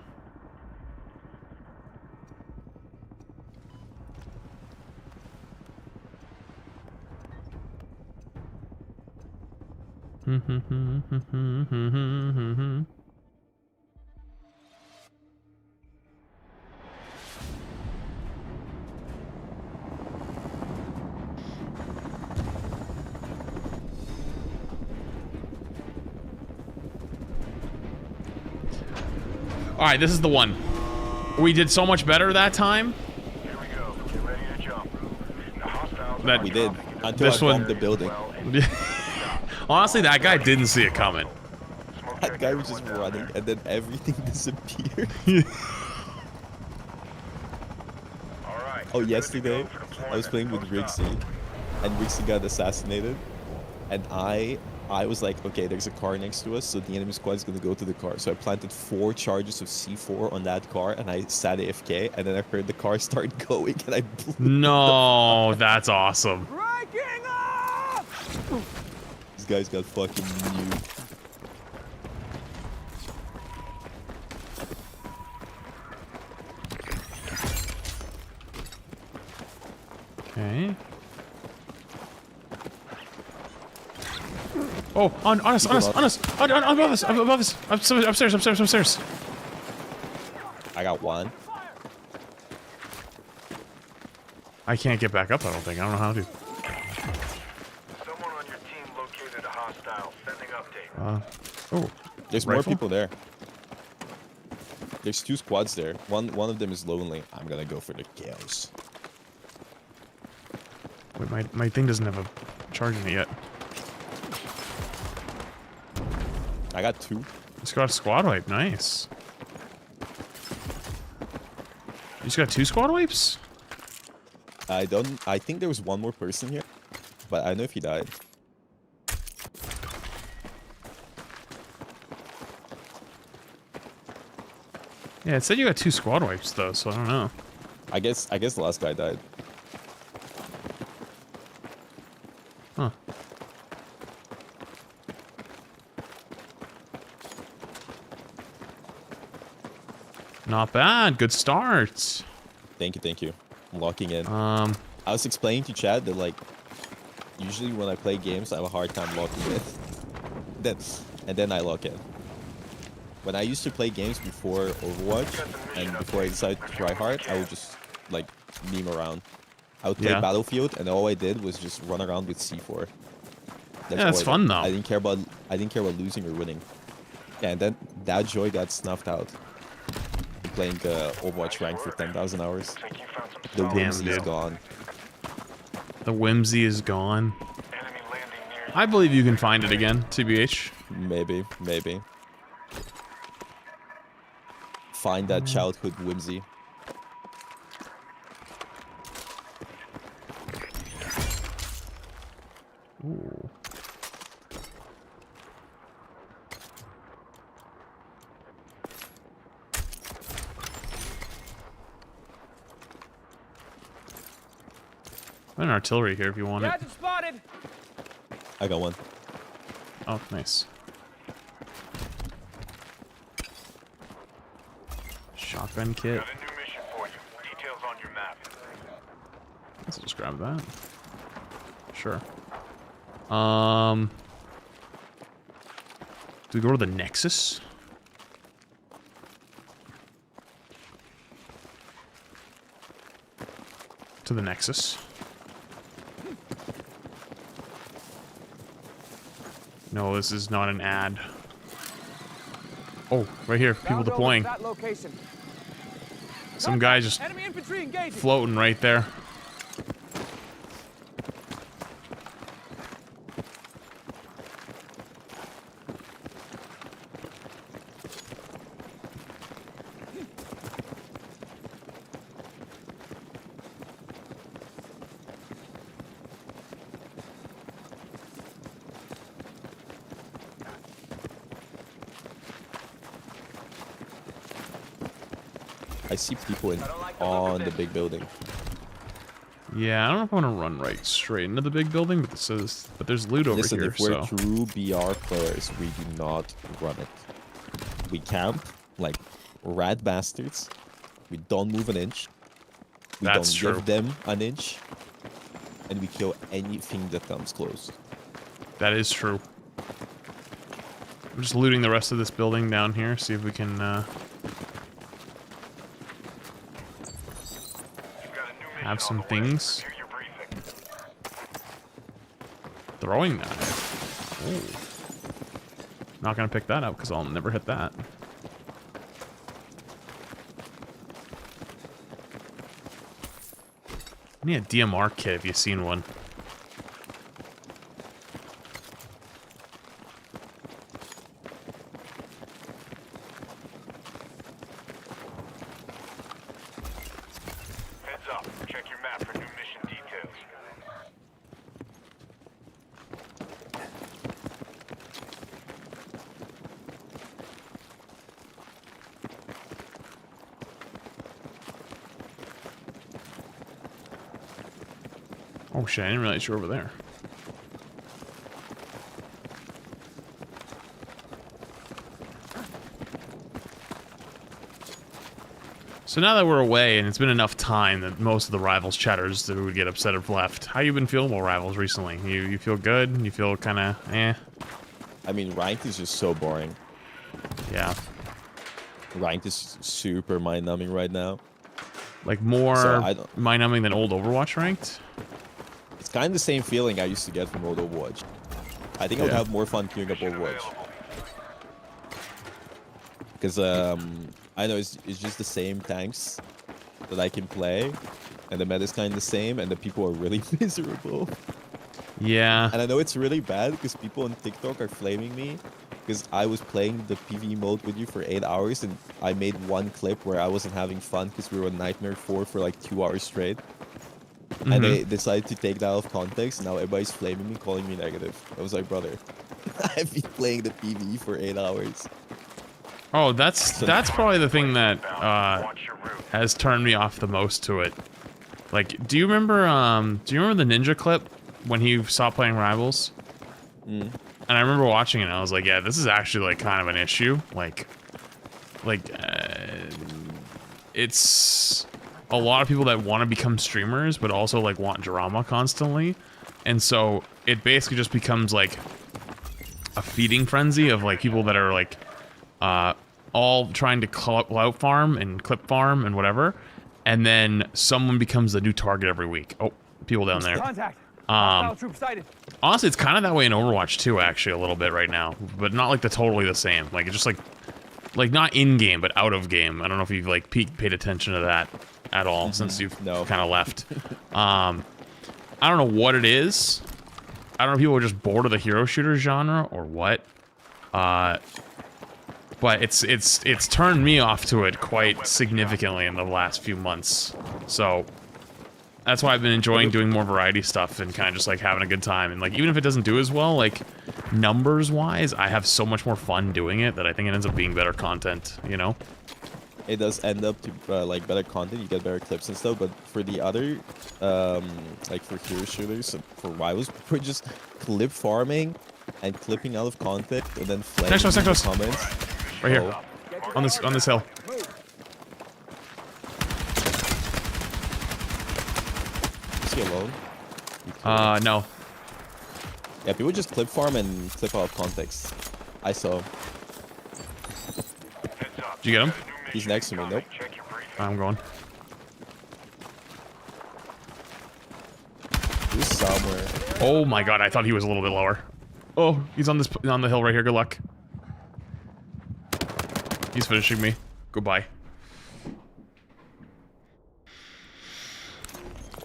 Speaker 1: All right, this is the one. We did so much better that time.
Speaker 15: Here we go. Get ready to jump. The hostiles
Speaker 1: That
Speaker 13: we did. Until I bombed the building.
Speaker 1: Honestly, that guy didn't see it coming.
Speaker 13: That guy was just running and then everything disappeared. Oh, yesterday I was playing with Rixie and Rixie got assassinated and I was like, okay, there's a car next to us, so the enemy squad is going to go to the car. So I planted 4 charges of C4 on that car and I sat AFK and then I heard the car start going and I blew.
Speaker 1: No, that's awesome.
Speaker 13: These guys got fucking nuked.
Speaker 1: Okay. Oh, on us, above us, upstairs.
Speaker 13: I got one.
Speaker 1: I can't get back up, I don't think. I don't know how to.
Speaker 15: Someone on your team located a hostile. Sending update.
Speaker 1: Oh.
Speaker 13: There's more people there. There's 2 squads there. One of them is lonely. I'm gonna go for the kills.
Speaker 1: Wait, my thing doesn't have a charge in it yet.
Speaker 13: I got 2.
Speaker 1: It's got a squad wipe, nice. You just got 2 squad wipes?
Speaker 13: I think there was one more person here, but I don't know if he died.
Speaker 1: Yeah, it said you got 2 squad wipes though, so I don't know.
Speaker 13: I guess the last guy died.
Speaker 1: Huh. Not bad. Good start.
Speaker 13: Thank you. I'm locking in.
Speaker 1: I
Speaker 13: was explaining to Chad that like usually when I play games I have a hard time locking in. And then I lock in. When I used to play games before Overwatch and before I decided to try hard, I would just like meme around. I would play Battlefield and all I did was just run around with C4.
Speaker 1: That's fun though.
Speaker 13: I didn't care about losing or winning. Yeah, and then that joy got snuffed out. Playing Overwatch rank for 10,000 hours. The whimsy is gone.
Speaker 1: The whimsy is gone. I believe you can find it again, TBH.
Speaker 13: Maybe. Find that childhood whimsy.
Speaker 1: Ooh. An artillery here if you want it.
Speaker 14: Spotted.
Speaker 13: I got one.
Speaker 1: Oh, nice. Shotgun kit.
Speaker 15: Got a new mission for you. Details on your map.
Speaker 1: Let's just grab that. Sure. Do we go to the Nexus? To the Nexus. No, this is not an ad. Oh, right here. People deploying. Some guy just floating right there.
Speaker 13: I see people on the big building.
Speaker 1: Yeah, I don't know if I want to run right straight into the big building, but there's loot over
Speaker 13: Listen,
Speaker 1: here.
Speaker 13: if we're
Speaker 1: So
Speaker 13: true BR players, we do not run it. We camp like rat bastards. We don't move an inch. We
Speaker 1: That's
Speaker 13: don't
Speaker 1: true.
Speaker 13: give them an inch. And we kill anything that comes close.
Speaker 1: that is true. I'm just looting the rest of this building down here. See if we can have some things. Throwing knife. Ooh. Not gonna pick that up because I'll never hit that. I need a DMR kit if you've seen one.
Speaker 15: Heads up. Check your map for new mission details.
Speaker 1: Oh shit, I didn't realize you were over there. So now that we're away, and it's been enough time that most of the Rivals chatters that would get upset have left, how you been feeling about Rivals recently? You feel good? You feel kind of eh?
Speaker 13: I mean, ranked is just so boring.
Speaker 1: Yeah.
Speaker 13: Ranked is super mind-numbing right now.
Speaker 1: Like more mind-numbing than old Overwatch ranked?
Speaker 13: It's kind of the same feeling I used to get from old Overwatch. I think I would have more fun queuing up Overwatch. Because, I know it's just the same tanks that I can play. And the meta is kind of the same, and the people are really miserable.
Speaker 1: Yeah.
Speaker 13: And I know it's really bad because people on TikTok are flaming me because I was playing the PvE mode with you for 8 hours, and I made one clip where I wasn't having fun because we were on Nightmare 4 for like 2 hours straight. And they decided to take that out of context. Now everybody's flaming me, calling me negative. I was like, brother, I've been playing the PvE for 8 hours.
Speaker 1: Oh, that's probably the thing that has turned me off the most to it. Like, do you remember the Ninja clip when he stopped playing Rivals? And I remember watching it and I was like, yeah, this is actually like kind of an issue. It's a lot of people that want to become streamers but also like want drama constantly. And so it basically just becomes like a feeding frenzy of like people that are like all trying to clout farm and clip farm and whatever, and then someone becomes the new target every week. Oh, people down there.
Speaker 14: Contact. Troop sighted.
Speaker 1: Honestly, it's kind of that way in Overwatch too, actually, a little bit right now, but not like totally the same. Like it's just like not in game, but out of game. I don't know if you've like paid attention to that at all since you've kind of left. I don't know what it is. I don't know if people are just bored of the hero shooter genre or what. But it's turned me off to it quite significantly in the last few months. So that's why I've been enjoying doing more variety stuff and kind of just like having a good time. And like even if it doesn't do as well, like numbers wise, I have so much more fun doing it that I think it ends up being better content, you know?
Speaker 13: It does end up to like better content, you get better clips and stuff, but for the other like for hero shooters and for rivals, we're just clip farming and clipping out of content and then flaming in the comments.
Speaker 1: Right here. On this hill.
Speaker 13: Is he alone?
Speaker 1: No.
Speaker 13: Yeah, people just clip farm and clip out of context. I saw.
Speaker 1: Did you get him?
Speaker 13: He's next to me. Nope.
Speaker 1: I'm going.
Speaker 13: He's somewhere.
Speaker 1: Oh my god, I thought he was a little bit lower. Oh, he's on the hill right here. Good luck. He's finishing me. Goodbye.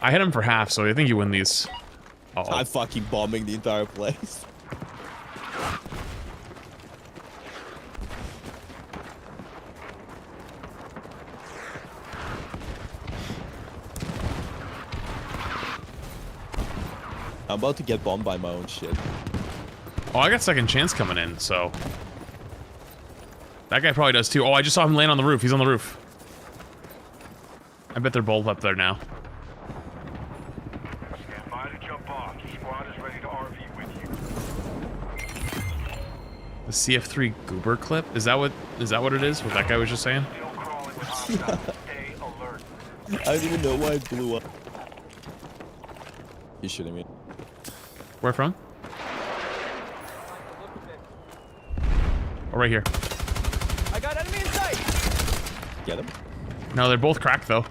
Speaker 1: I hit him for half, so I think you win these. Uh-oh.
Speaker 13: I'm fucking bombing the entire place. I'm about to get bombed by my own shit.
Speaker 1: Oh, I got second chance coming in, so... That guy probably does too. Oh, I just saw him land on the roof. He's on the roof. I bet they're both up there now.
Speaker 15: Stand by to jump off. The squad is ready to RV with you.
Speaker 1: The CF3 Goober clip? Is that what it is? What that guy was just saying?
Speaker 15: Still crawling with hostiles. Stay alert.
Speaker 13: I don't even know why it blew up. He's shooting me.
Speaker 1: Where from? Oh, right here.
Speaker 14: I got enemy in sight.
Speaker 13: Get him?
Speaker 1: No, they're both cracked though.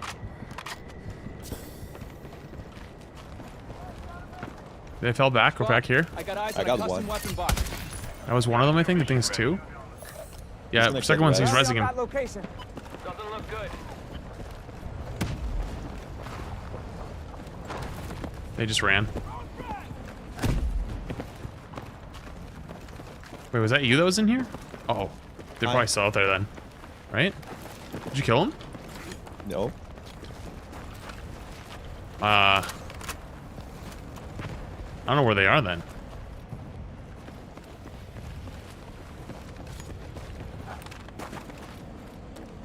Speaker 1: They fell back. We're back here.
Speaker 14: I got eyes
Speaker 13: I
Speaker 14: on
Speaker 13: got
Speaker 14: a custom
Speaker 13: one.
Speaker 14: weapon box.
Speaker 1: That was one of them, I think. I think it's two. Yeah,
Speaker 13: He's
Speaker 1: second one's he's
Speaker 13: res.
Speaker 1: resing him.
Speaker 14: That location.
Speaker 12: Doesn't look good.
Speaker 1: They just ran. Wait, was that you that was in here? Uh-oh. They're probably still out there then. Right? Did you kill him?
Speaker 13: No.
Speaker 1: I don't know where they are then.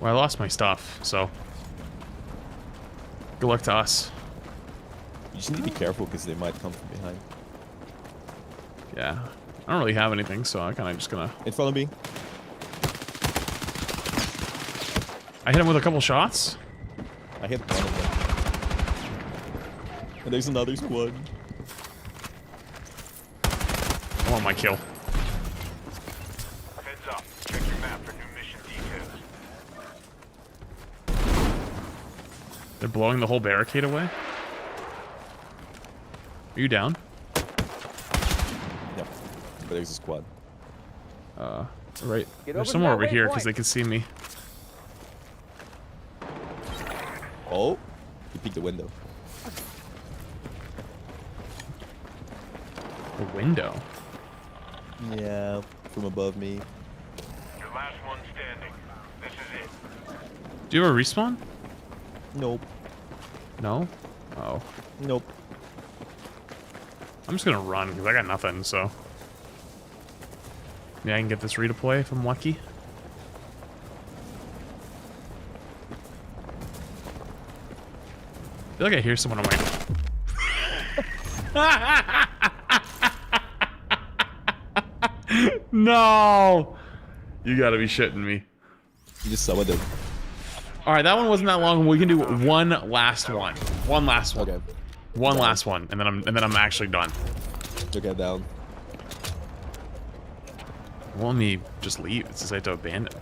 Speaker 1: Well, I lost my stuff, so... Good luck to us.
Speaker 13: You just need to be careful because they might come from behind.
Speaker 1: Yeah. I don't really have anything, so I'm kind of just gonna...
Speaker 13: In front of me.
Speaker 1: I hit him with a couple shots.
Speaker 13: I hit one of them. And there's another squad.
Speaker 1: I want my kill.
Speaker 15: Heads up. Check your map for new mission details.
Speaker 1: They're blowing the whole barricade away. Are you down?
Speaker 13: Yep. But there's a squad.
Speaker 1: Right.
Speaker 14: Get
Speaker 1: There's
Speaker 14: over
Speaker 1: somewhere
Speaker 14: that
Speaker 1: over here because
Speaker 14: waypoint.
Speaker 1: they can see me.
Speaker 13: Oh, he peeked the window.
Speaker 1: The window.
Speaker 13: Yeah, from above me.
Speaker 15: Your last one standing. This is it.
Speaker 1: Do you have a respawn?
Speaker 13: Nope.
Speaker 1: No? Oh.
Speaker 13: Nope.
Speaker 1: I'm just gonna run because I got nothing, so. Yeah, I can get this redeploy if I'm lucky. I feel like I hear someone on my... No! You gotta be shitting me.
Speaker 13: You just summoned him.
Speaker 1: Alright, that one wasn't that long. We can do one last one. One last one.
Speaker 13: Okay.
Speaker 1: One last one, and then I'm actually done.
Speaker 13: Okay, down.
Speaker 1: Well, let me just leave. It says I have to abandon.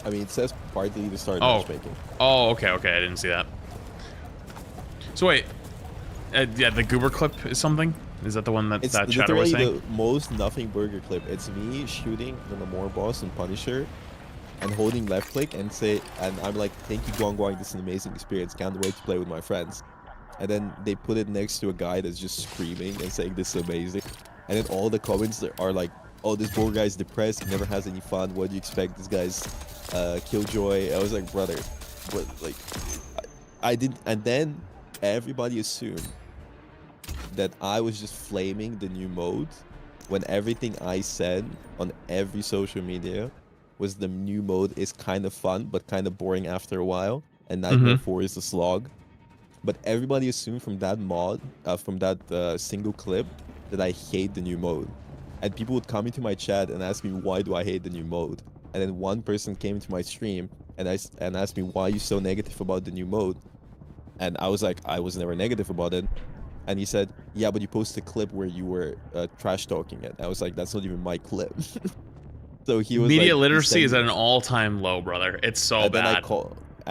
Speaker 13: I mean, it says partly to start
Speaker 1: Oh.
Speaker 13: matchmaking.
Speaker 1: Oh, okay, okay. I didn't see that. So wait, yeah, the goober clip is something. Is that the one that
Speaker 13: It's
Speaker 1: that Shadow was
Speaker 13: literally
Speaker 1: saying?
Speaker 13: the most nothing burger clip. It's me shooting the Namor boss and Punisher, and holding left click and I'm like, thank you, Guang Guang. This is an amazing experience. Can't wait to play with my friends. And then they put it next to a guy that's just screaming and saying this is amazing. And then all the comments are like, oh, this poor guy's depressed. He never has any fun. What do you expect? This guy's killjoy. I was like, brother, what? Like, I didn't. And then everybody assumed that I was just flaming the new mode when everything I said on every social media was the new mode is kind of fun but kind of boring after a while, and Nightmare 4 is a slog. But everybody assumed from that mod, from that single clip, that I hate the new mode. And people would come into my chat and ask me, why do I hate the new mode? And then one person came into my stream and asked me, why are you so negative about the new mode? And I was like, I was never negative about it. And he said, yeah, but you posted a clip where you were trash talking it. I was like, that's not even my clip. So he was
Speaker 1: Media
Speaker 13: like,
Speaker 1: literacy is at an all-time low, brother. It's so
Speaker 13: and
Speaker 1: bad.
Speaker 13: Then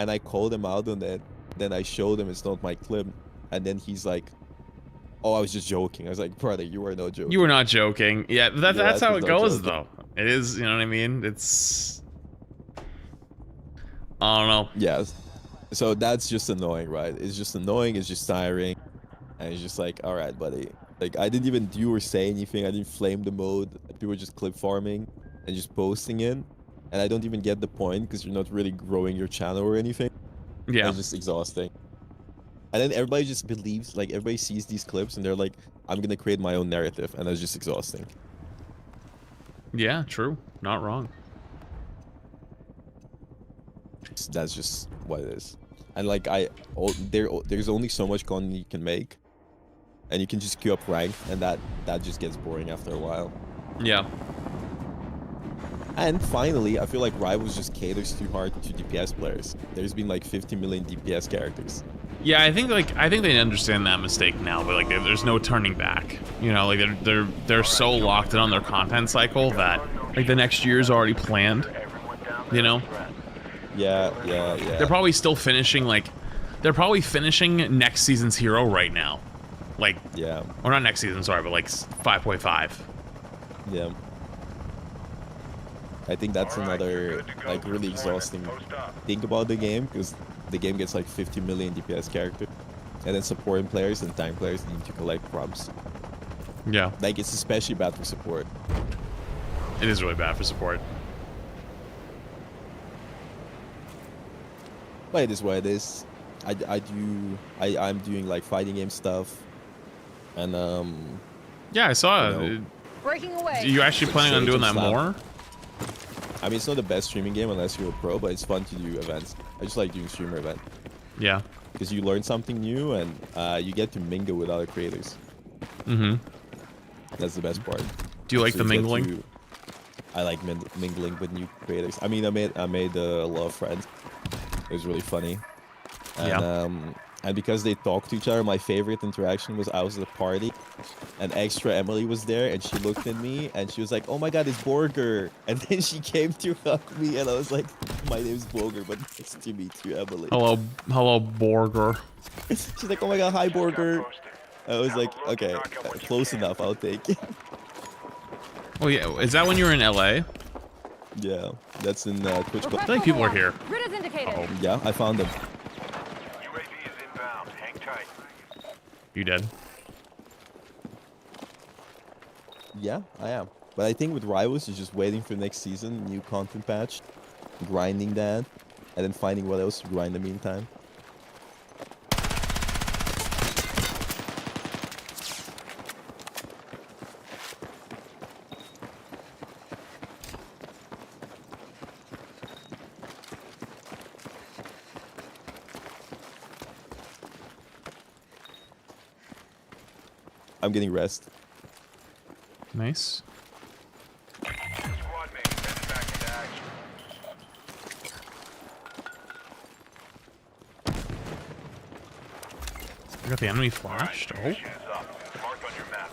Speaker 13: I called him out on it. Then I showed him it's not my clip. And then he's like, oh, I was just joking. I was like, brother, you were not joking.
Speaker 1: You were not joking. Yeah, that's how it
Speaker 13: not
Speaker 1: goes,
Speaker 13: joking.
Speaker 1: though. It is, you know what I mean? It's... I don't know.
Speaker 13: Yes. So that's just annoying, right? It's just annoying. It's just tiring. And it's just like, all right, buddy. Like, I didn't even do or say anything. I didn't flame the mode. People were just clip farming and just posting it. And I don't even get the point because you're not really growing your channel or anything.
Speaker 1: Yeah.
Speaker 13: It's just exhausting. And then everybody just believes, like, everybody sees these clips and they're like, I'm going to create my own narrative. And that's just exhausting.
Speaker 1: Yeah, true. Not wrong.
Speaker 13: That's just what it is. And like there's only so much content you can make, and you can just queue up rank, and that just gets boring after a while.
Speaker 1: Yeah.
Speaker 13: And finally, I feel like Rivals just caters too hard to DPS players. There's been like 50 million DPS characters.
Speaker 1: Yeah, I think they understand that mistake now, but like there's no turning back. You know, like they're so locked in on their content cycle that like the next year's already planned. You know.
Speaker 13: Yeah.
Speaker 1: They're probably still finishing they're probably finishing next season's hero right now. Like,
Speaker 13: yeah.
Speaker 1: Or not next season, sorry, but like 5.5.
Speaker 13: Yeah. I think that's another like really exhausting thing about the game, because the game gets like 50 million DPS characters, and then supporting players and tank players need to collect prompts.
Speaker 1: Yeah.
Speaker 13: Like, it's especially bad for support.
Speaker 1: It is really bad for support.
Speaker 13: But it is what it is. I'm doing like fighting game stuff, and
Speaker 1: yeah, I saw
Speaker 13: it.
Speaker 7: Breaking away.
Speaker 1: Are you actually planning on doing that more?
Speaker 13: I mean, it's not the best streaming game unless you're a pro, but it's fun to do events. I just like doing streamer events.
Speaker 1: Yeah.
Speaker 13: Because you learn something new, and you get to mingle with other creators.
Speaker 1: Mm-hmm.
Speaker 13: That's the best part.
Speaker 1: Do you like the mingling?
Speaker 13: I like mingling with new creators. I mean, I made a lot of friends. It was really funny. And, and because they talked to each other, my favorite interaction was I was at a party, and extra Emily was there, and she looked at me, and she was like, oh my god, it's Borger. And then she came to hug me, and I was like, my name's Borger, but nice to meet you, Emily.
Speaker 1: Hello, Borger.
Speaker 13: She's like, oh my god, hi, Borger. I was like, okay, close enough, I'll take it.
Speaker 1: Oh yeah, is that when you were in LA?
Speaker 13: Yeah, that's in Twitch.
Speaker 1: I think people are here.
Speaker 7: Grid is indicated.
Speaker 13: Oh, yeah, I found them.
Speaker 15: UAV is inbound. Hang tight.
Speaker 1: You dead?
Speaker 13: Yeah, I am. But I think with Rivals, is just waiting for next season, new content patch, grinding that, and then finding what else to grind in the meantime. I'm getting rest.
Speaker 1: Nice.
Speaker 15: Squad mates headed back into action.
Speaker 1: I got the enemy flashed. Oh.
Speaker 15: Mission is up. Mark on your map.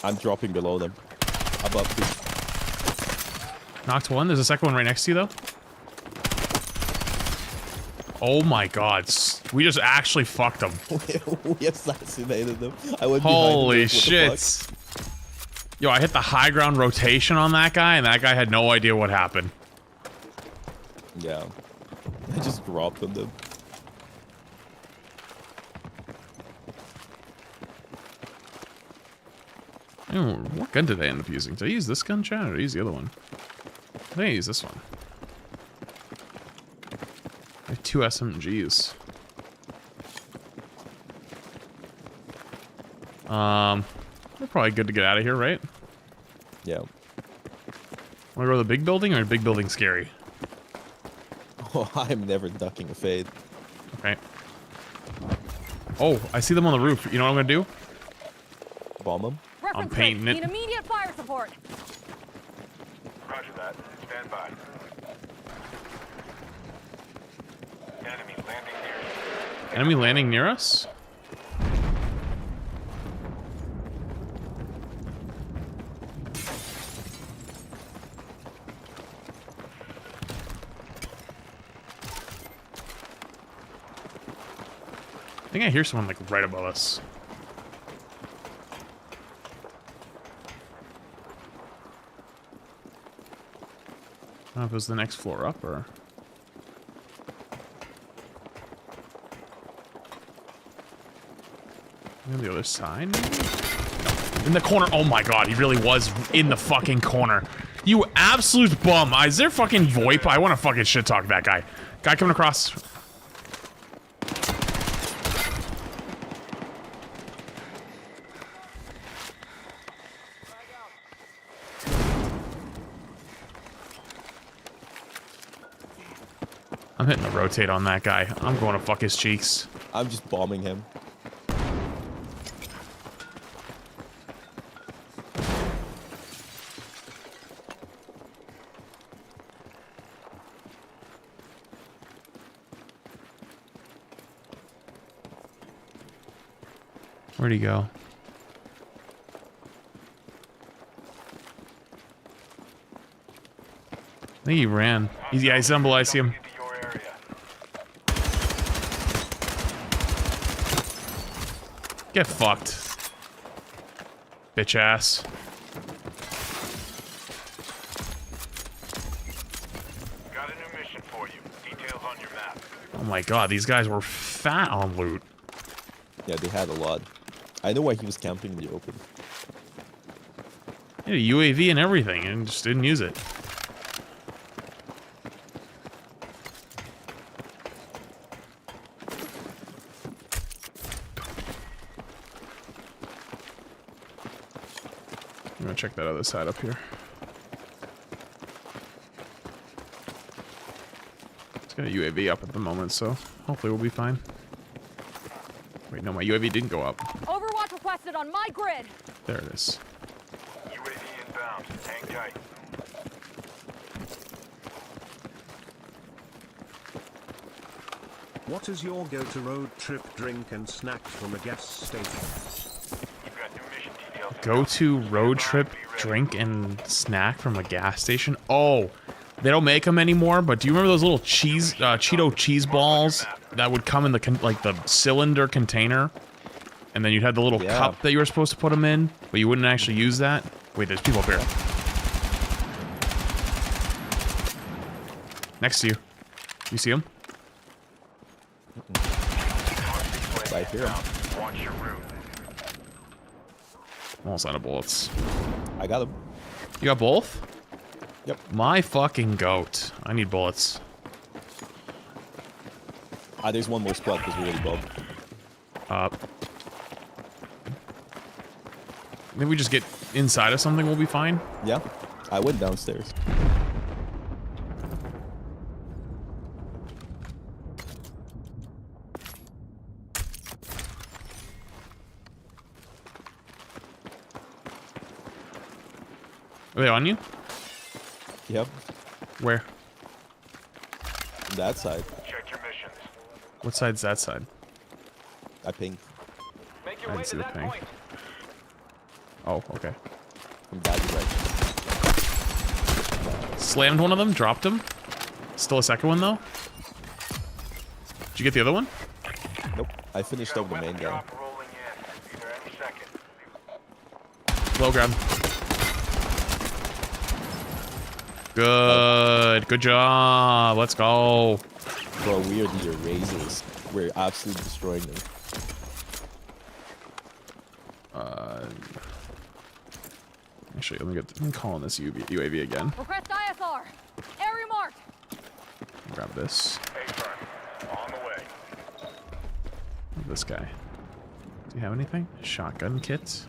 Speaker 13: I'm dropping below them. Above two.
Speaker 1: Knocked one. There's a second one right next to you, though. Oh my god. We just actually fucked them.
Speaker 13: We assassinated them. I went
Speaker 1: Holy
Speaker 13: behind them.
Speaker 1: shit. Yo, I hit the high ground rotation on that guy, and that guy had no idea what happened.
Speaker 13: Yeah. I just dropped on them.
Speaker 1: Oh, what gun did I end up using? Did I use this gun, Chad, or did I use the other one? I think I used this one. I have 2 SMGs. We're probably good to get out of here, right?
Speaker 13: Yeah.
Speaker 1: Wanna go to the big building, or big building scary?
Speaker 13: Oh, I'm never ducking a fade.
Speaker 1: Okay. Oh, I see them on the roof. You know what I'm gonna do?
Speaker 13: Bomb them?
Speaker 1: I'm painting it.
Speaker 16: Need immediate fire support.
Speaker 15: Roger that. Stand by. Enemy landing near.
Speaker 1: Enemy landing near us? I think I hear someone like right above us. I don't know if it was the next floor up or... On the other side, maybe? No. In the corner. Oh my god, he really was in the fucking corner. You absolute bum. Is there fucking VoIP? I want to fucking shit talk that guy. Guy coming across. I'm hitting a rotate on that guy. I'm going to fuck his cheeks.
Speaker 13: I'm just bombing him.
Speaker 1: Where'd he go? I think he ran. Yeah, he's Zumble, I see him. Get fucked. Bitch ass.
Speaker 15: Got a new mission for you. Details on your map.
Speaker 1: Oh my god, these guys were fat on loot.
Speaker 13: Yeah, they had a lot. I know why he was camping in the open.
Speaker 1: He had a UAV and everything and just didn't use it. I'm gonna check that other side up here. It's got a UAV up at the moment, so hopefully we'll be fine. Wait, no, my UAV didn't go up.
Speaker 16: Overwatch requested on my grid.
Speaker 1: There it is.
Speaker 15: UAV inbound. Hang tight.
Speaker 2: What is your go-to road trip drink and snack from a gas station?
Speaker 15: You've got new mission details.
Speaker 1: Go to road trip, drink, and snack from a gas station. Oh, they don't make them anymore. But do you remember those little cheese, Cheeto cheese balls that would come in the like the cylinder container, and then you'd have the little cup that you were supposed to put them in, but you wouldn't actually use that. Wait, there's people up here. Next to you. You see him?
Speaker 13: I hear him.
Speaker 15: Watch your route.
Speaker 1: Almost out of bullets.
Speaker 13: I got him.
Speaker 1: You got both?
Speaker 13: Yep.
Speaker 1: My fucking goat. I need bullets.
Speaker 13: There's one more squad because we already bombed.
Speaker 1: Maybe we just get inside of something, we'll be fine.
Speaker 13: Yeah. I went downstairs.
Speaker 1: Are they on you?
Speaker 13: Yep.
Speaker 1: Where?
Speaker 13: That side.
Speaker 15: Check your missions.
Speaker 1: What side's that side?
Speaker 13: I pinged.
Speaker 15: Make your
Speaker 1: I
Speaker 15: way
Speaker 1: didn't
Speaker 15: to
Speaker 1: see the
Speaker 15: that
Speaker 1: ping.
Speaker 15: point.
Speaker 1: Oh, okay.
Speaker 13: From that direction.
Speaker 1: Slammed one of them, dropped him. Still a second one, though. Did you get the other one?
Speaker 13: Nope. I finished up the main guy.
Speaker 15: Drop rolling in. Either any second.
Speaker 1: Low ground. Good. Good job. Let's go.
Speaker 13: Bro, we are the erasers. We're absolutely destroying them.
Speaker 1: Actually, I'm calling this UAV again.
Speaker 16: Request ISR. Area marked.
Speaker 1: Grab this.
Speaker 15: On the way.
Speaker 1: This guy. Do you have anything? Shotgun kit.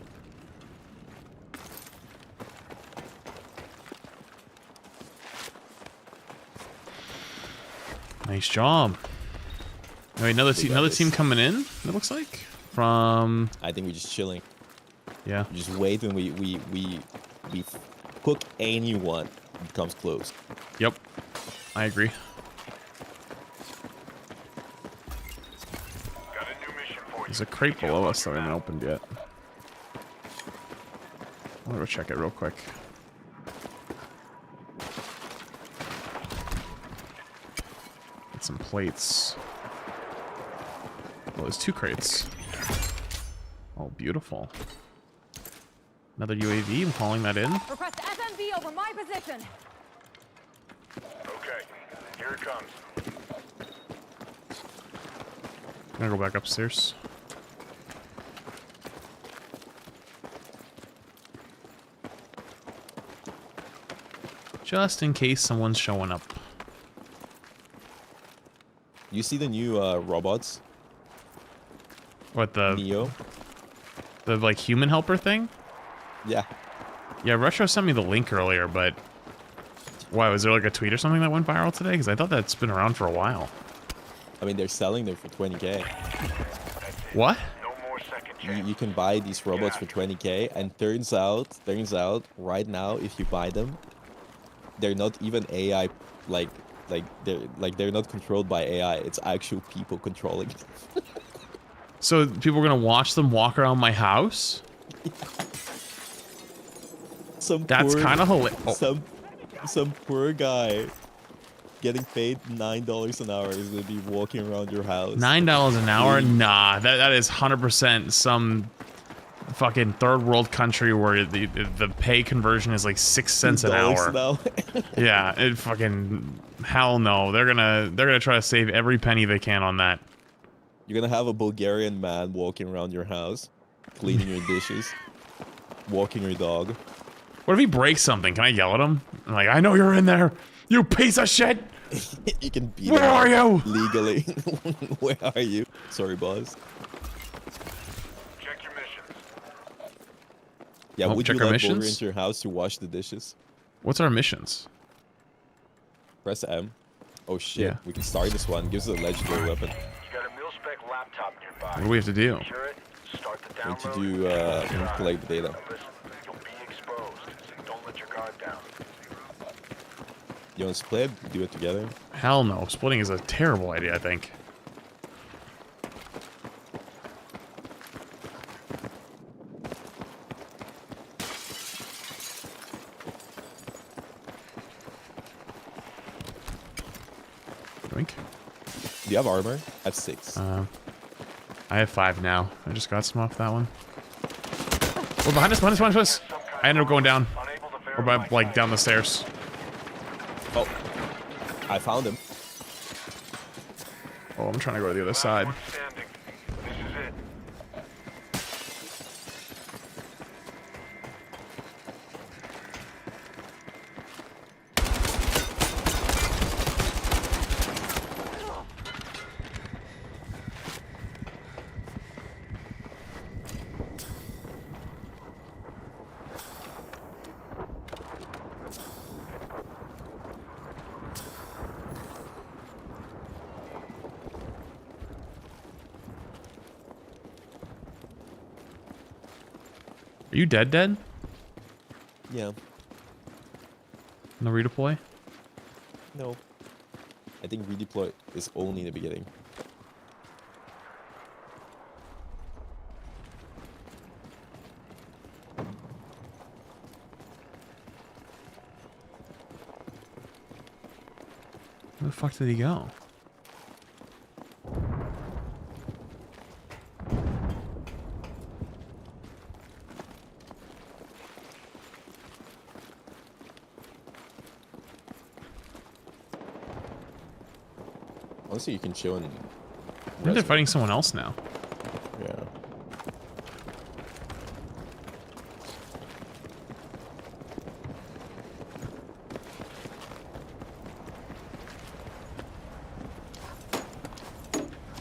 Speaker 1: Nice job. Wait, another team coming in. It looks like from.
Speaker 13: I think we're just chilling.
Speaker 1: Yeah.
Speaker 13: We just wait when we hook anyone who comes close.
Speaker 1: Yep. I agree.
Speaker 15: Got a new mission for you.
Speaker 1: There's a crate below us that I haven't opened yet. I'm gonna go check it real quick. Get some plates. Well, there's 2 crates. Oh, beautiful. Another UAV. I'm calling that in.
Speaker 16: Request FMV over my position.
Speaker 15: Okay, here it comes.
Speaker 1: I'm gonna go back upstairs. Just in case someone's showing up.
Speaker 13: You see the new robots?
Speaker 1: What, the
Speaker 13: Neo?
Speaker 1: The like human helper thing?
Speaker 13: Yeah.
Speaker 1: Yeah, Retro sent me the link earlier, but why, was there like a tweet or something that went viral today? Because I thought that's been around for a while.
Speaker 13: I mean, they're selling them for 20k.
Speaker 1: What?
Speaker 13: You can buy these robots for 20k, and turns out, right now, if you buy them, they're not even AI, they're not controlled by AI. It's actual people controlling them.
Speaker 1: So people are gonna watch them walk around my house? That's kind of hilarious.
Speaker 13: Some poor guy getting paid $9 an hour is gonna be walking around your house.
Speaker 1: $9 an hour? Nah, that is 100% some fucking third world country where the pay conversion is like 6 cents an hour.
Speaker 13: Now.
Speaker 1: Yeah, it fucking hell no. They're gonna try to save every penny they can on that.
Speaker 13: You're gonna have a Bulgarian man walking around your house, cleaning your dishes, walking your dog.
Speaker 1: What if he breaks something? Can I yell at him? I'm like, I know you're in there, you piece of shit!
Speaker 13: You can beat
Speaker 1: Where
Speaker 13: him
Speaker 1: are you?
Speaker 13: Legally. Where are you? Sorry, boss.
Speaker 15: Check your missions.
Speaker 13: Yeah,
Speaker 1: Oh,
Speaker 13: would
Speaker 1: check
Speaker 13: you
Speaker 1: our
Speaker 13: let Bulgar
Speaker 1: missions?
Speaker 13: into your house to wash the dishes?
Speaker 1: What's our missions?
Speaker 13: Press M. Oh shit,
Speaker 1: Yeah.
Speaker 13: we can start this one. Gives us a legendary weapon.
Speaker 15: You got a mil-spec laptop nearby.
Speaker 1: What do we have to do?
Speaker 15: Secure it, start the
Speaker 13: We need to
Speaker 15: download,
Speaker 13: do, we need to collect the data.
Speaker 15: Listen, you'll be exposed, so don't let your guard down.
Speaker 13: You want to split? Do it together?
Speaker 1: Hell no. Splitting is a terrible idea, I think. Doink.
Speaker 13: Do you have armor? I have 6.
Speaker 1: I have 5 now. I just got some off that one. Oh, behind us. I ended up going down. Or by, like, down the stairs.
Speaker 13: Oh. I found him.
Speaker 1: Oh, I'm trying to go to the other side. Are you dead?
Speaker 13: Yeah.
Speaker 1: No redeploy?
Speaker 13: No. I think redeploy is only in the beginning.
Speaker 1: Where the fuck did he go?
Speaker 13: Honestly, you can chill and...
Speaker 1: I think they're fighting someone else now.
Speaker 13: Yeah.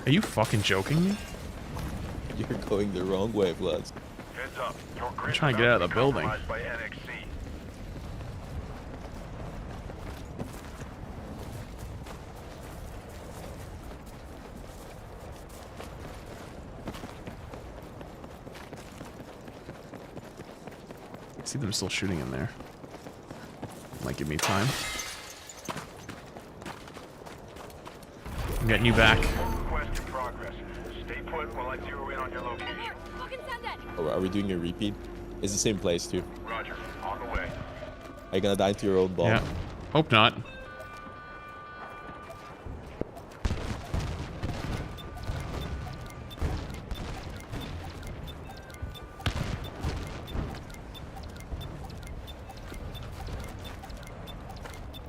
Speaker 1: Are you fucking joking me?
Speaker 13: You're going the wrong way, Vlad.
Speaker 15: Heads up. Your
Speaker 1: I'm
Speaker 15: grid
Speaker 1: trying to
Speaker 15: is
Speaker 1: get out
Speaker 15: about
Speaker 1: of the
Speaker 15: to be
Speaker 1: building.
Speaker 15: compromised by NXC.
Speaker 1: I see them still shooting in there. Might give me time. I'm getting you back.
Speaker 15: Request in progress. Stay put while I zero in on your location.
Speaker 13: Oh, are we doing a repeat? It's the same place, too.
Speaker 15: Roger. On the way.
Speaker 13: Are you gonna die to your own bomb?
Speaker 1: Yeah. Hope not.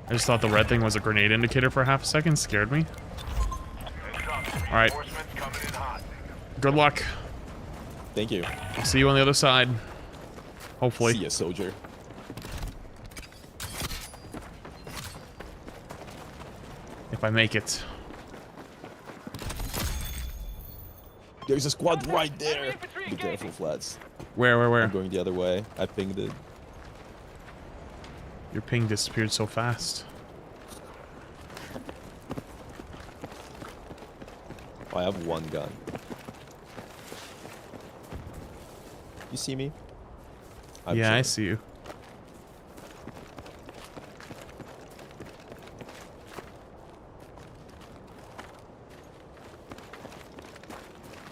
Speaker 1: I just thought the red thing was a grenade indicator for half a second. Scared me. Alright. Good luck.
Speaker 13: Thank you.
Speaker 1: I'll see you on the other side. Hopefully.
Speaker 13: See ya, soldier.
Speaker 1: If I make it.
Speaker 13: There's a squad right there. Be careful, Flats.
Speaker 1: Where?
Speaker 13: I'm going the other way. I pinged it.
Speaker 1: Your ping disappeared so fast.
Speaker 13: Oh, I have one gun. You see me?
Speaker 1: Yeah, I see you.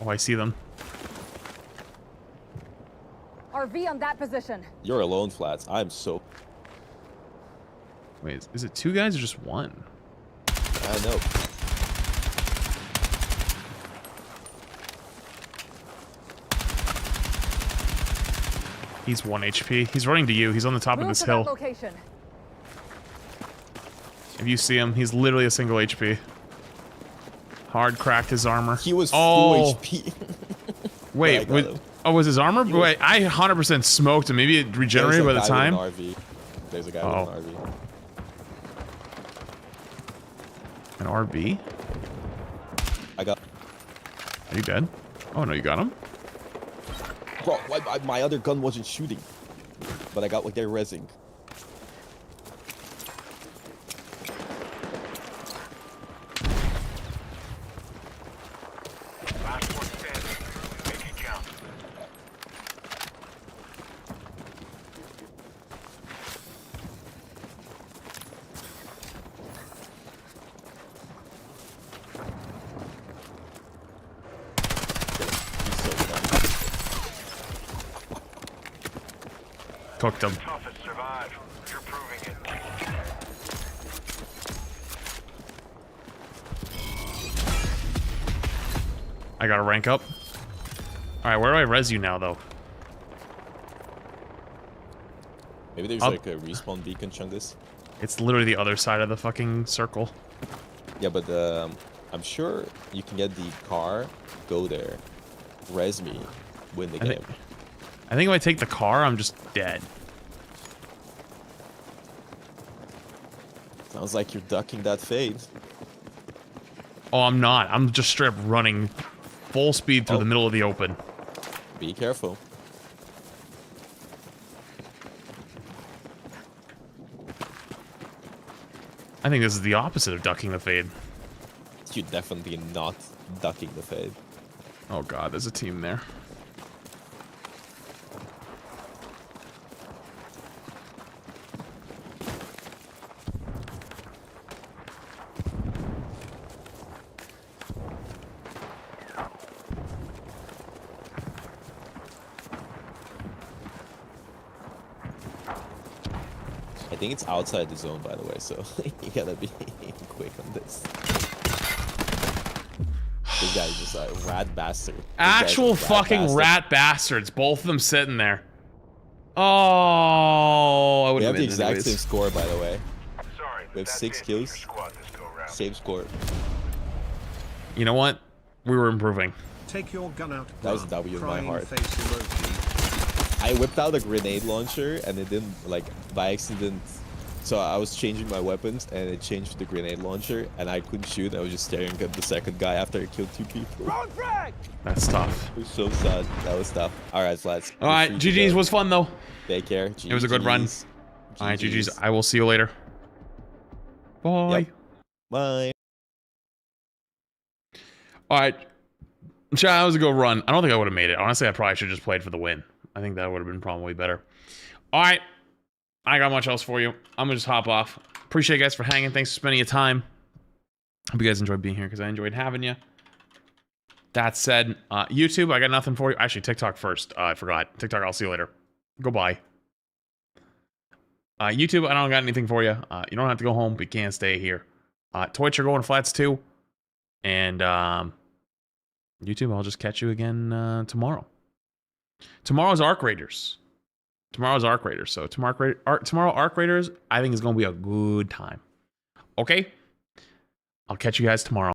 Speaker 1: Oh, I see them.
Speaker 16: RV on that position.
Speaker 13: You're alone, Flats. I'm so...
Speaker 1: Wait, is it two guys or just one?
Speaker 13: I know.
Speaker 1: He's 1 HP. He's running to you. He's on the top of this hill.
Speaker 16: Location.
Speaker 1: If you see him, he's literally a single HP. Hard cracked his armor.
Speaker 13: He was full HP.
Speaker 1: Wait, was his armor? Wait, I 100% smoked him. Maybe it regenerated by the time.
Speaker 13: There's a guy with an RV.
Speaker 1: An RB?
Speaker 13: I got...
Speaker 1: Are you dead? Oh, no, you got him?
Speaker 13: Bro, my other gun wasn't shooting. But I got like their rezzing.
Speaker 15: Last one standing. Make it count.
Speaker 1: Cooked him.
Speaker 15: Toughest survive. You're proving it.
Speaker 1: I gotta rank up. Alright, where do I res you now, though?
Speaker 13: Maybe there's like a respawn beacon, Chungus.
Speaker 1: It's literally the other side of the fucking circle.
Speaker 13: Yeah, but I'm sure you can get the car, go there, res me, win the game.
Speaker 1: I think if I take the car, I'm just dead.
Speaker 13: Sounds like you're ducking that fade.
Speaker 1: Oh, I'm not. I'm just straight up running full speed through the middle of the open.
Speaker 13: Be careful.
Speaker 1: I think this is the opposite of ducking the fade.
Speaker 13: You're definitely not ducking the fade.
Speaker 1: Oh god, there's a team there.
Speaker 13: think it's outside the zone, by the way, so you gotta be quick on this. This guy's just a rat bastard.
Speaker 1: Actual fucking rat bastards. Both of them sitting there. Oh, I would
Speaker 13: We
Speaker 1: have
Speaker 13: have the
Speaker 1: been
Speaker 13: exact
Speaker 1: anyways.
Speaker 13: same score, by the way.
Speaker 15: Sorry,
Speaker 13: We have 6 kills. Same score.
Speaker 1: You know what? We were improving.
Speaker 2: Take your gun out.
Speaker 13: That was a W in my
Speaker 2: crying
Speaker 13: heart.
Speaker 2: face emoji.
Speaker 13: I whipped out a grenade launcher and it didn't, like, by accident. So I was changing my weapons and it changed to the grenade launcher and I couldn't shoot. I was just staring at the second guy after I killed 2 people.
Speaker 14: Wrong frag!
Speaker 1: That's tough.
Speaker 13: It was so sad. That was tough. Alright, lads.
Speaker 1: Alright, GG's was fun though.
Speaker 13: Take care.
Speaker 1: It was a good run. Alright, GG's. I will see you later. Bye.
Speaker 13: Yep. Bye.
Speaker 1: Alright. Chat, that was a good run. I don't think I would have made it. Honestly, I probably should have just played for the win. I think that would have been probably better. Alright. I got much else for you. I'm gonna just hop off. Appreciate you guys for hanging. Thanks for spending your time. Hope you guys enjoyed being here because I enjoyed having you. That said, YouTube, I got nothing for you. Actually, TikTok first. I forgot. TikTok, I'll see you later. Goodbye. YouTube, I don't got anything for you. You don't have to go home, but you can stay here. Twitch are going flats too. And YouTube, I'll just catch you again tomorrow. Tomorrow's Arc Raiders. So tomorrow Arc Raiders, I think is going to be a good time. Okay? I'll catch you guys tomorrow.